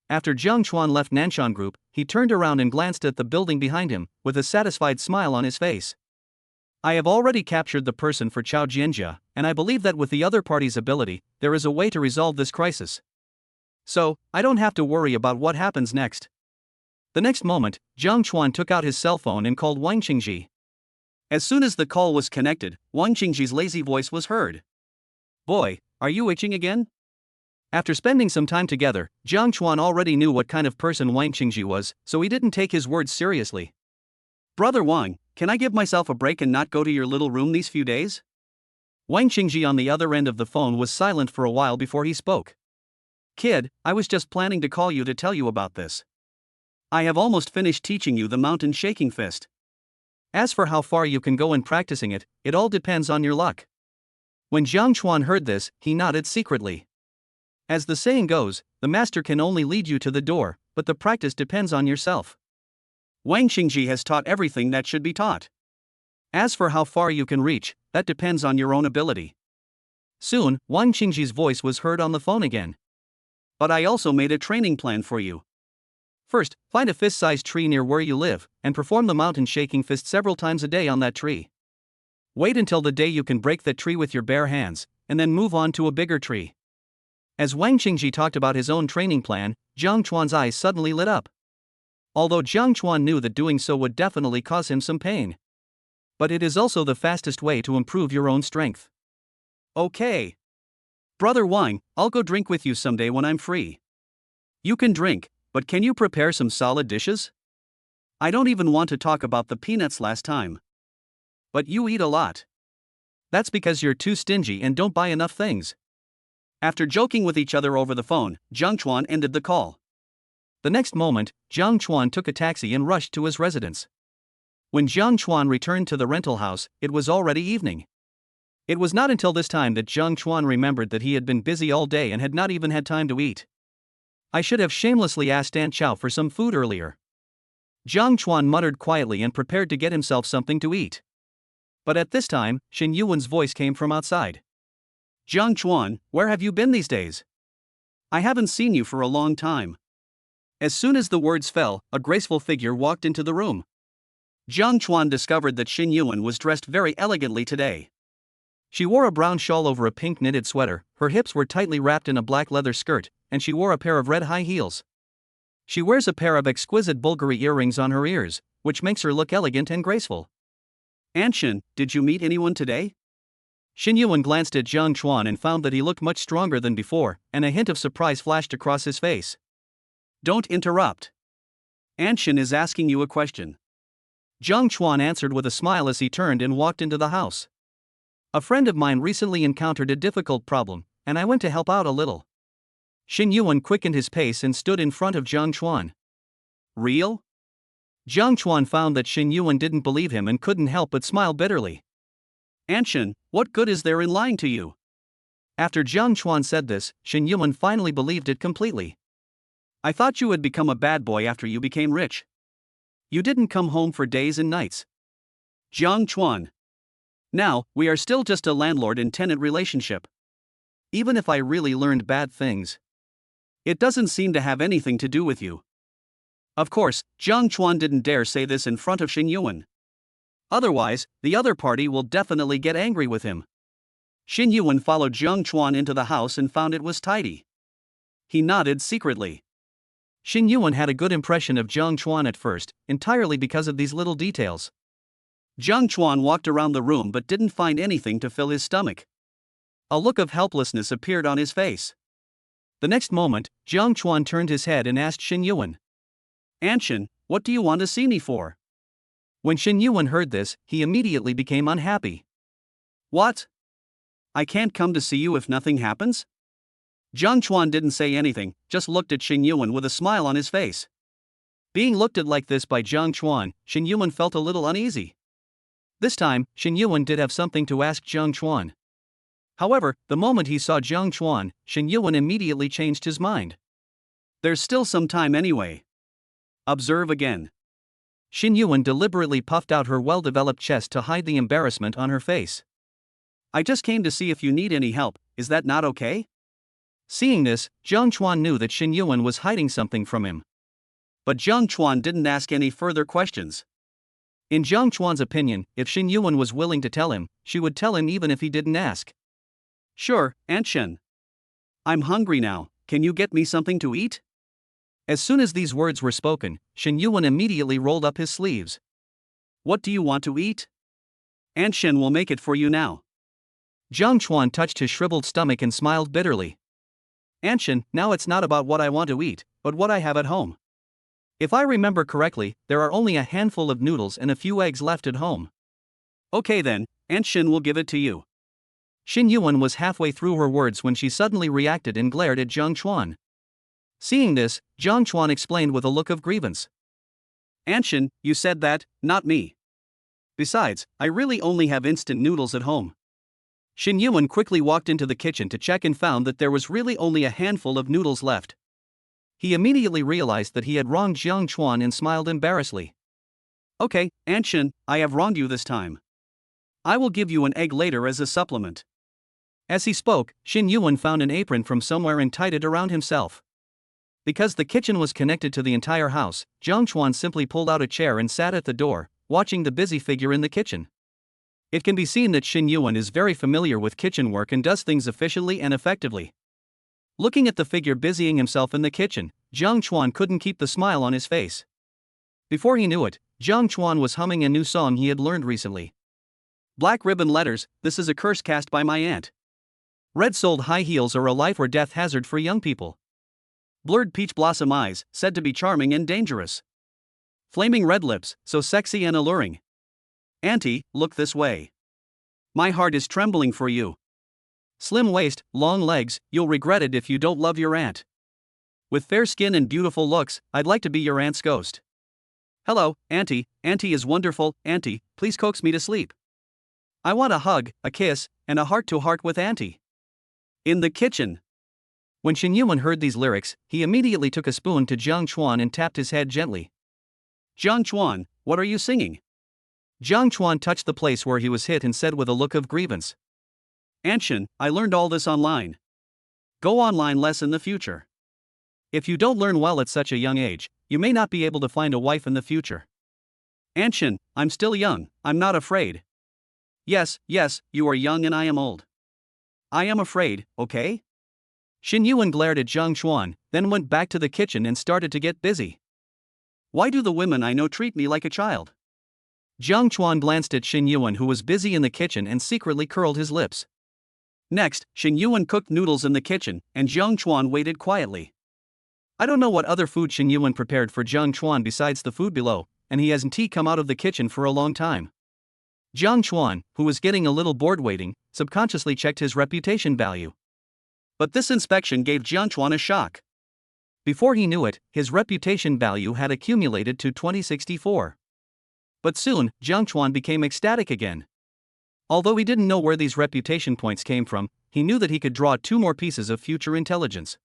After Jiang Chuan left Nanshan Group, he turned around and glanced at the building behind him, with a satisfied smile on his face. I have already captured the person for Chao Jianjia, and I believe that with the other party's ability, there is a way to resolve this crisis. So, I don't have to worry about what happens next. The next moment, Jiang Chuan took out his cell phone and called Wang Qingji. As soon as the call was connected, Wang Qingji's lazy voice was heard. Boy, are you itching again? After spending some time together, Jiang Chuan already knew what kind of person Wang Qingji was, so he didn't take his words seriously. Brother Wang, can I give myself a break and not go to your little room these few days? Wang Qingji on the other end of the phone was silent for a while before he spoke. Kid, I was just planning to call you to tell you about this. I have almost finished teaching you the mountain shaking fist. As for how far you can go in practicing it, it all depends on your luck. When Jiang Chuan heard this, he nodded secretly. As the saying goes, the master can only lead you to the door, but the practice depends on yourself. Wang Qingji has taught everything that should be taught. As for how far you can reach, that depends on your own ability. Soon, Wang Qingji's voice was heard on the phone again. But I also made a training plan for you. First, find a fist-sized tree near where you live, and perform the mountain shaking fist several times a day on that tree. Wait until the day you can break that tree with your bare hands, and then move on to a bigger tree. As Wang Qingji talked about his own training plan, Jiang Chuan's eyes suddenly lit up. Although Jiang Chuan knew that doing so would definitely cause him some pain. But it is also the fastest way to improve your own strength. Okay. Brother Wang, I'll go drink with you someday when I'm free. You can drink, but can you prepare some solid dishes? I don't even want to talk about the peanuts last time. But you eat a lot. That's because you're too stingy and don't buy enough things. After joking with each other over the phone, Jiang Chuan ended the call. The next moment, Jiang Chuan took a taxi and rushed to his residence. When Jiang Chuan returned to the rental house, it was already evening. It was not until this time that Jiang Chuan remembered that he had been busy all day and had not even had time to eat. I should have shamelessly asked Aunt Chow for some food earlier. Jiang Chuan muttered quietly and prepared to get himself something to eat. But at this time, Shen Yuan's voice came from outside. Jiang Chuan, where have you been these days? I haven't seen you for a long time. As soon as the words fell, a graceful figure walked into the room. Jiang Chuan discovered that Shen Yuan was dressed very elegantly today. She wore a brown shawl over a pink knitted sweater, her hips were tightly wrapped in a black leather skirt, and she wore a pair of red high heels. She wears a pair of exquisite Bulgari earrings on her ears, which makes her look elegant and graceful. Aunt Shen, did you meet anyone today? Shen Yuan glanced at Jiang Chuan and found that he looked much stronger than before, and a hint of surprise flashed across his face. Don't interrupt. Aunt Shen is asking you a question. Jiang Chuan answered with a smile as he turned and walked into the house. A friend of mine recently encountered a difficult problem, and I went to help out a little. Shen Yuan quickened his pace and stood in front of Jiang Chuan. Real? Jiang Chuan found that Shen Yuan didn't believe him and couldn't help but smile bitterly. Aunt Shen, what good is there in lying to you? After Jiang Chuan said this, Shen Yuan finally believed it completely. I thought you had become a bad boy after you became rich. You didn't come home for days and nights. Jiang Chuan. Now, we are still just a landlord and tenant relationship. Even if I really learned bad things, it doesn't seem to have anything to do with you. Of course, Jiang Chuan didn't dare say this in front of Shen Yuan. Otherwise, the other party will definitely get angry with him. Shen Yuan followed Jiang Chuan into the house and found it was tidy. He nodded secretly. Xin Yuan had a good impression of Jiang Chuan at first, entirely because of these little details. Jiang Chuan walked around the room but didn't find anything to fill his stomach. A look of helplessness appeared on his face. The next moment, Jiang Chuan turned his head and asked Xin Yuan, "Anshin, what do you want to see me for?" When Xin Yuan heard this, he immediately became unhappy. "What? I can't come to see you if nothing happens?" Jiang Chuan didn't say anything, just looked at Xin Yuan with a smile on his face. Being looked at like this by Jiang Chuan, Xin Yuan felt a little uneasy. This time, Xin Yuan did have something to ask Jiang Chuan. However, the moment he saw Jiang Chuan, Xin Yuan immediately changed his mind. "There's still some time anyway. Observe again." Xin Yuan deliberately puffed out her well-developed chest to hide the embarrassment on her face. "I just came to see if you need any help, is that not okay?" Seeing this, Jiang Chuan knew that Xin Yuan was hiding something from him. But Jiang Chuan didn't ask any further questions. In Jiang Chuan's opinion, if Xin Yuan was willing to tell him, she would tell him even if he didn't ask. "Sure, Aunt Shen. I'm hungry now, can you get me something to eat?" As soon as these words were spoken, Xin Yuan immediately rolled up his sleeves. "What do you want to eat? Aunt Shen will make it for you now." Jiang Chuan touched his shriveled stomach and smiled bitterly. "Aunt Shen, now it's not about what I want to eat, but what I have at home. If I remember correctly, there are only a handful of noodles and a few eggs left at home." "Okay then, Aunt Shen will give it to you." Xin Yuan was halfway through her words when she suddenly reacted and glared at Jiang Chuan. Seeing this, Jiang Chuan explained with a look of grievance. "Aunt Shen, you said that, not me. Besides, I really only have instant noodles at home." Xin Yuan quickly walked into the kitchen to check and found that there was really only a handful of noodles left. He immediately realized that he had wronged Jiang Chuan and smiled embarrassedly. "Okay, Aunt Shen, I have wronged you this time. I will give you an egg later as a supplement." As he spoke, Xin Yuan found an apron from somewhere and tied it around himself. Because the kitchen was connected to the entire house, Jiang Chuan simply pulled out a chair and sat at the door, watching the busy figure in the kitchen. It can be seen that Xin Yuan is very familiar with kitchen work and does things efficiently and effectively. Looking at the figure busying himself in the kitchen, Jiang Chuan couldn't keep the smile on his face. Before he knew it, Jiang Chuan was humming a new song he had learned recently. "Black ribbon letters, this is a curse cast by my aunt. Red-soled high heels are a life or death hazard for young people. Blurred peach blossom eyes, said to be charming and dangerous. Flaming red lips, so sexy and alluring. Auntie, look this way. My heart is trembling for you. Slim waist, long legs, you'll regret it if you don't love your aunt. With fair skin and beautiful looks, I'd like to be your aunt's ghost. Hello, Auntie, Auntie is wonderful, Auntie, please coax me to sleep. I want a hug, a kiss, and a heart-to-heart with Auntie." In the kitchen. When Xin Yuan heard these lyrics, he immediately took a spoon to Jiang Chuan and tapped his head gently. "Jiang Chuan, what are you singing?" Jiang Chuan touched the place where he was hit and said with a look of grievance. "Aunt Shen, I learned all this online. Go online less in the future. If you don't learn well at such a young age, you may not be able to find a wife in the future." "Aunt Shen, I'm still young, I'm not afraid." Yes, you are young and I am old. I am afraid, okay?" Xin Yuan glared at Jiang Chuan, then went back to the kitchen and started to get busy. "Why do the women I know treat me like a child?" Jiang Chuan glanced at Xin Yuan, who was busy in the kitchen, and secretly curled his lips. Next, Xin Yuan cooked noodles in the kitchen, and Jiang Chuan waited quietly. I don't know what other food Xin Yuan prepared for Jiang Chuan besides the food below, and he hasn't come out of the kitchen for a long time. Jiang Chuan, who was getting a little bored waiting, subconsciously checked his reputation value. But this inspection gave Jiang Chuan a shock. Before he knew it, his reputation value had accumulated to 2064. But soon, Jiang Chuan became ecstatic again. Although he didn't know where these reputation points came from, he knew that he could draw 2 more pieces of future intelligence.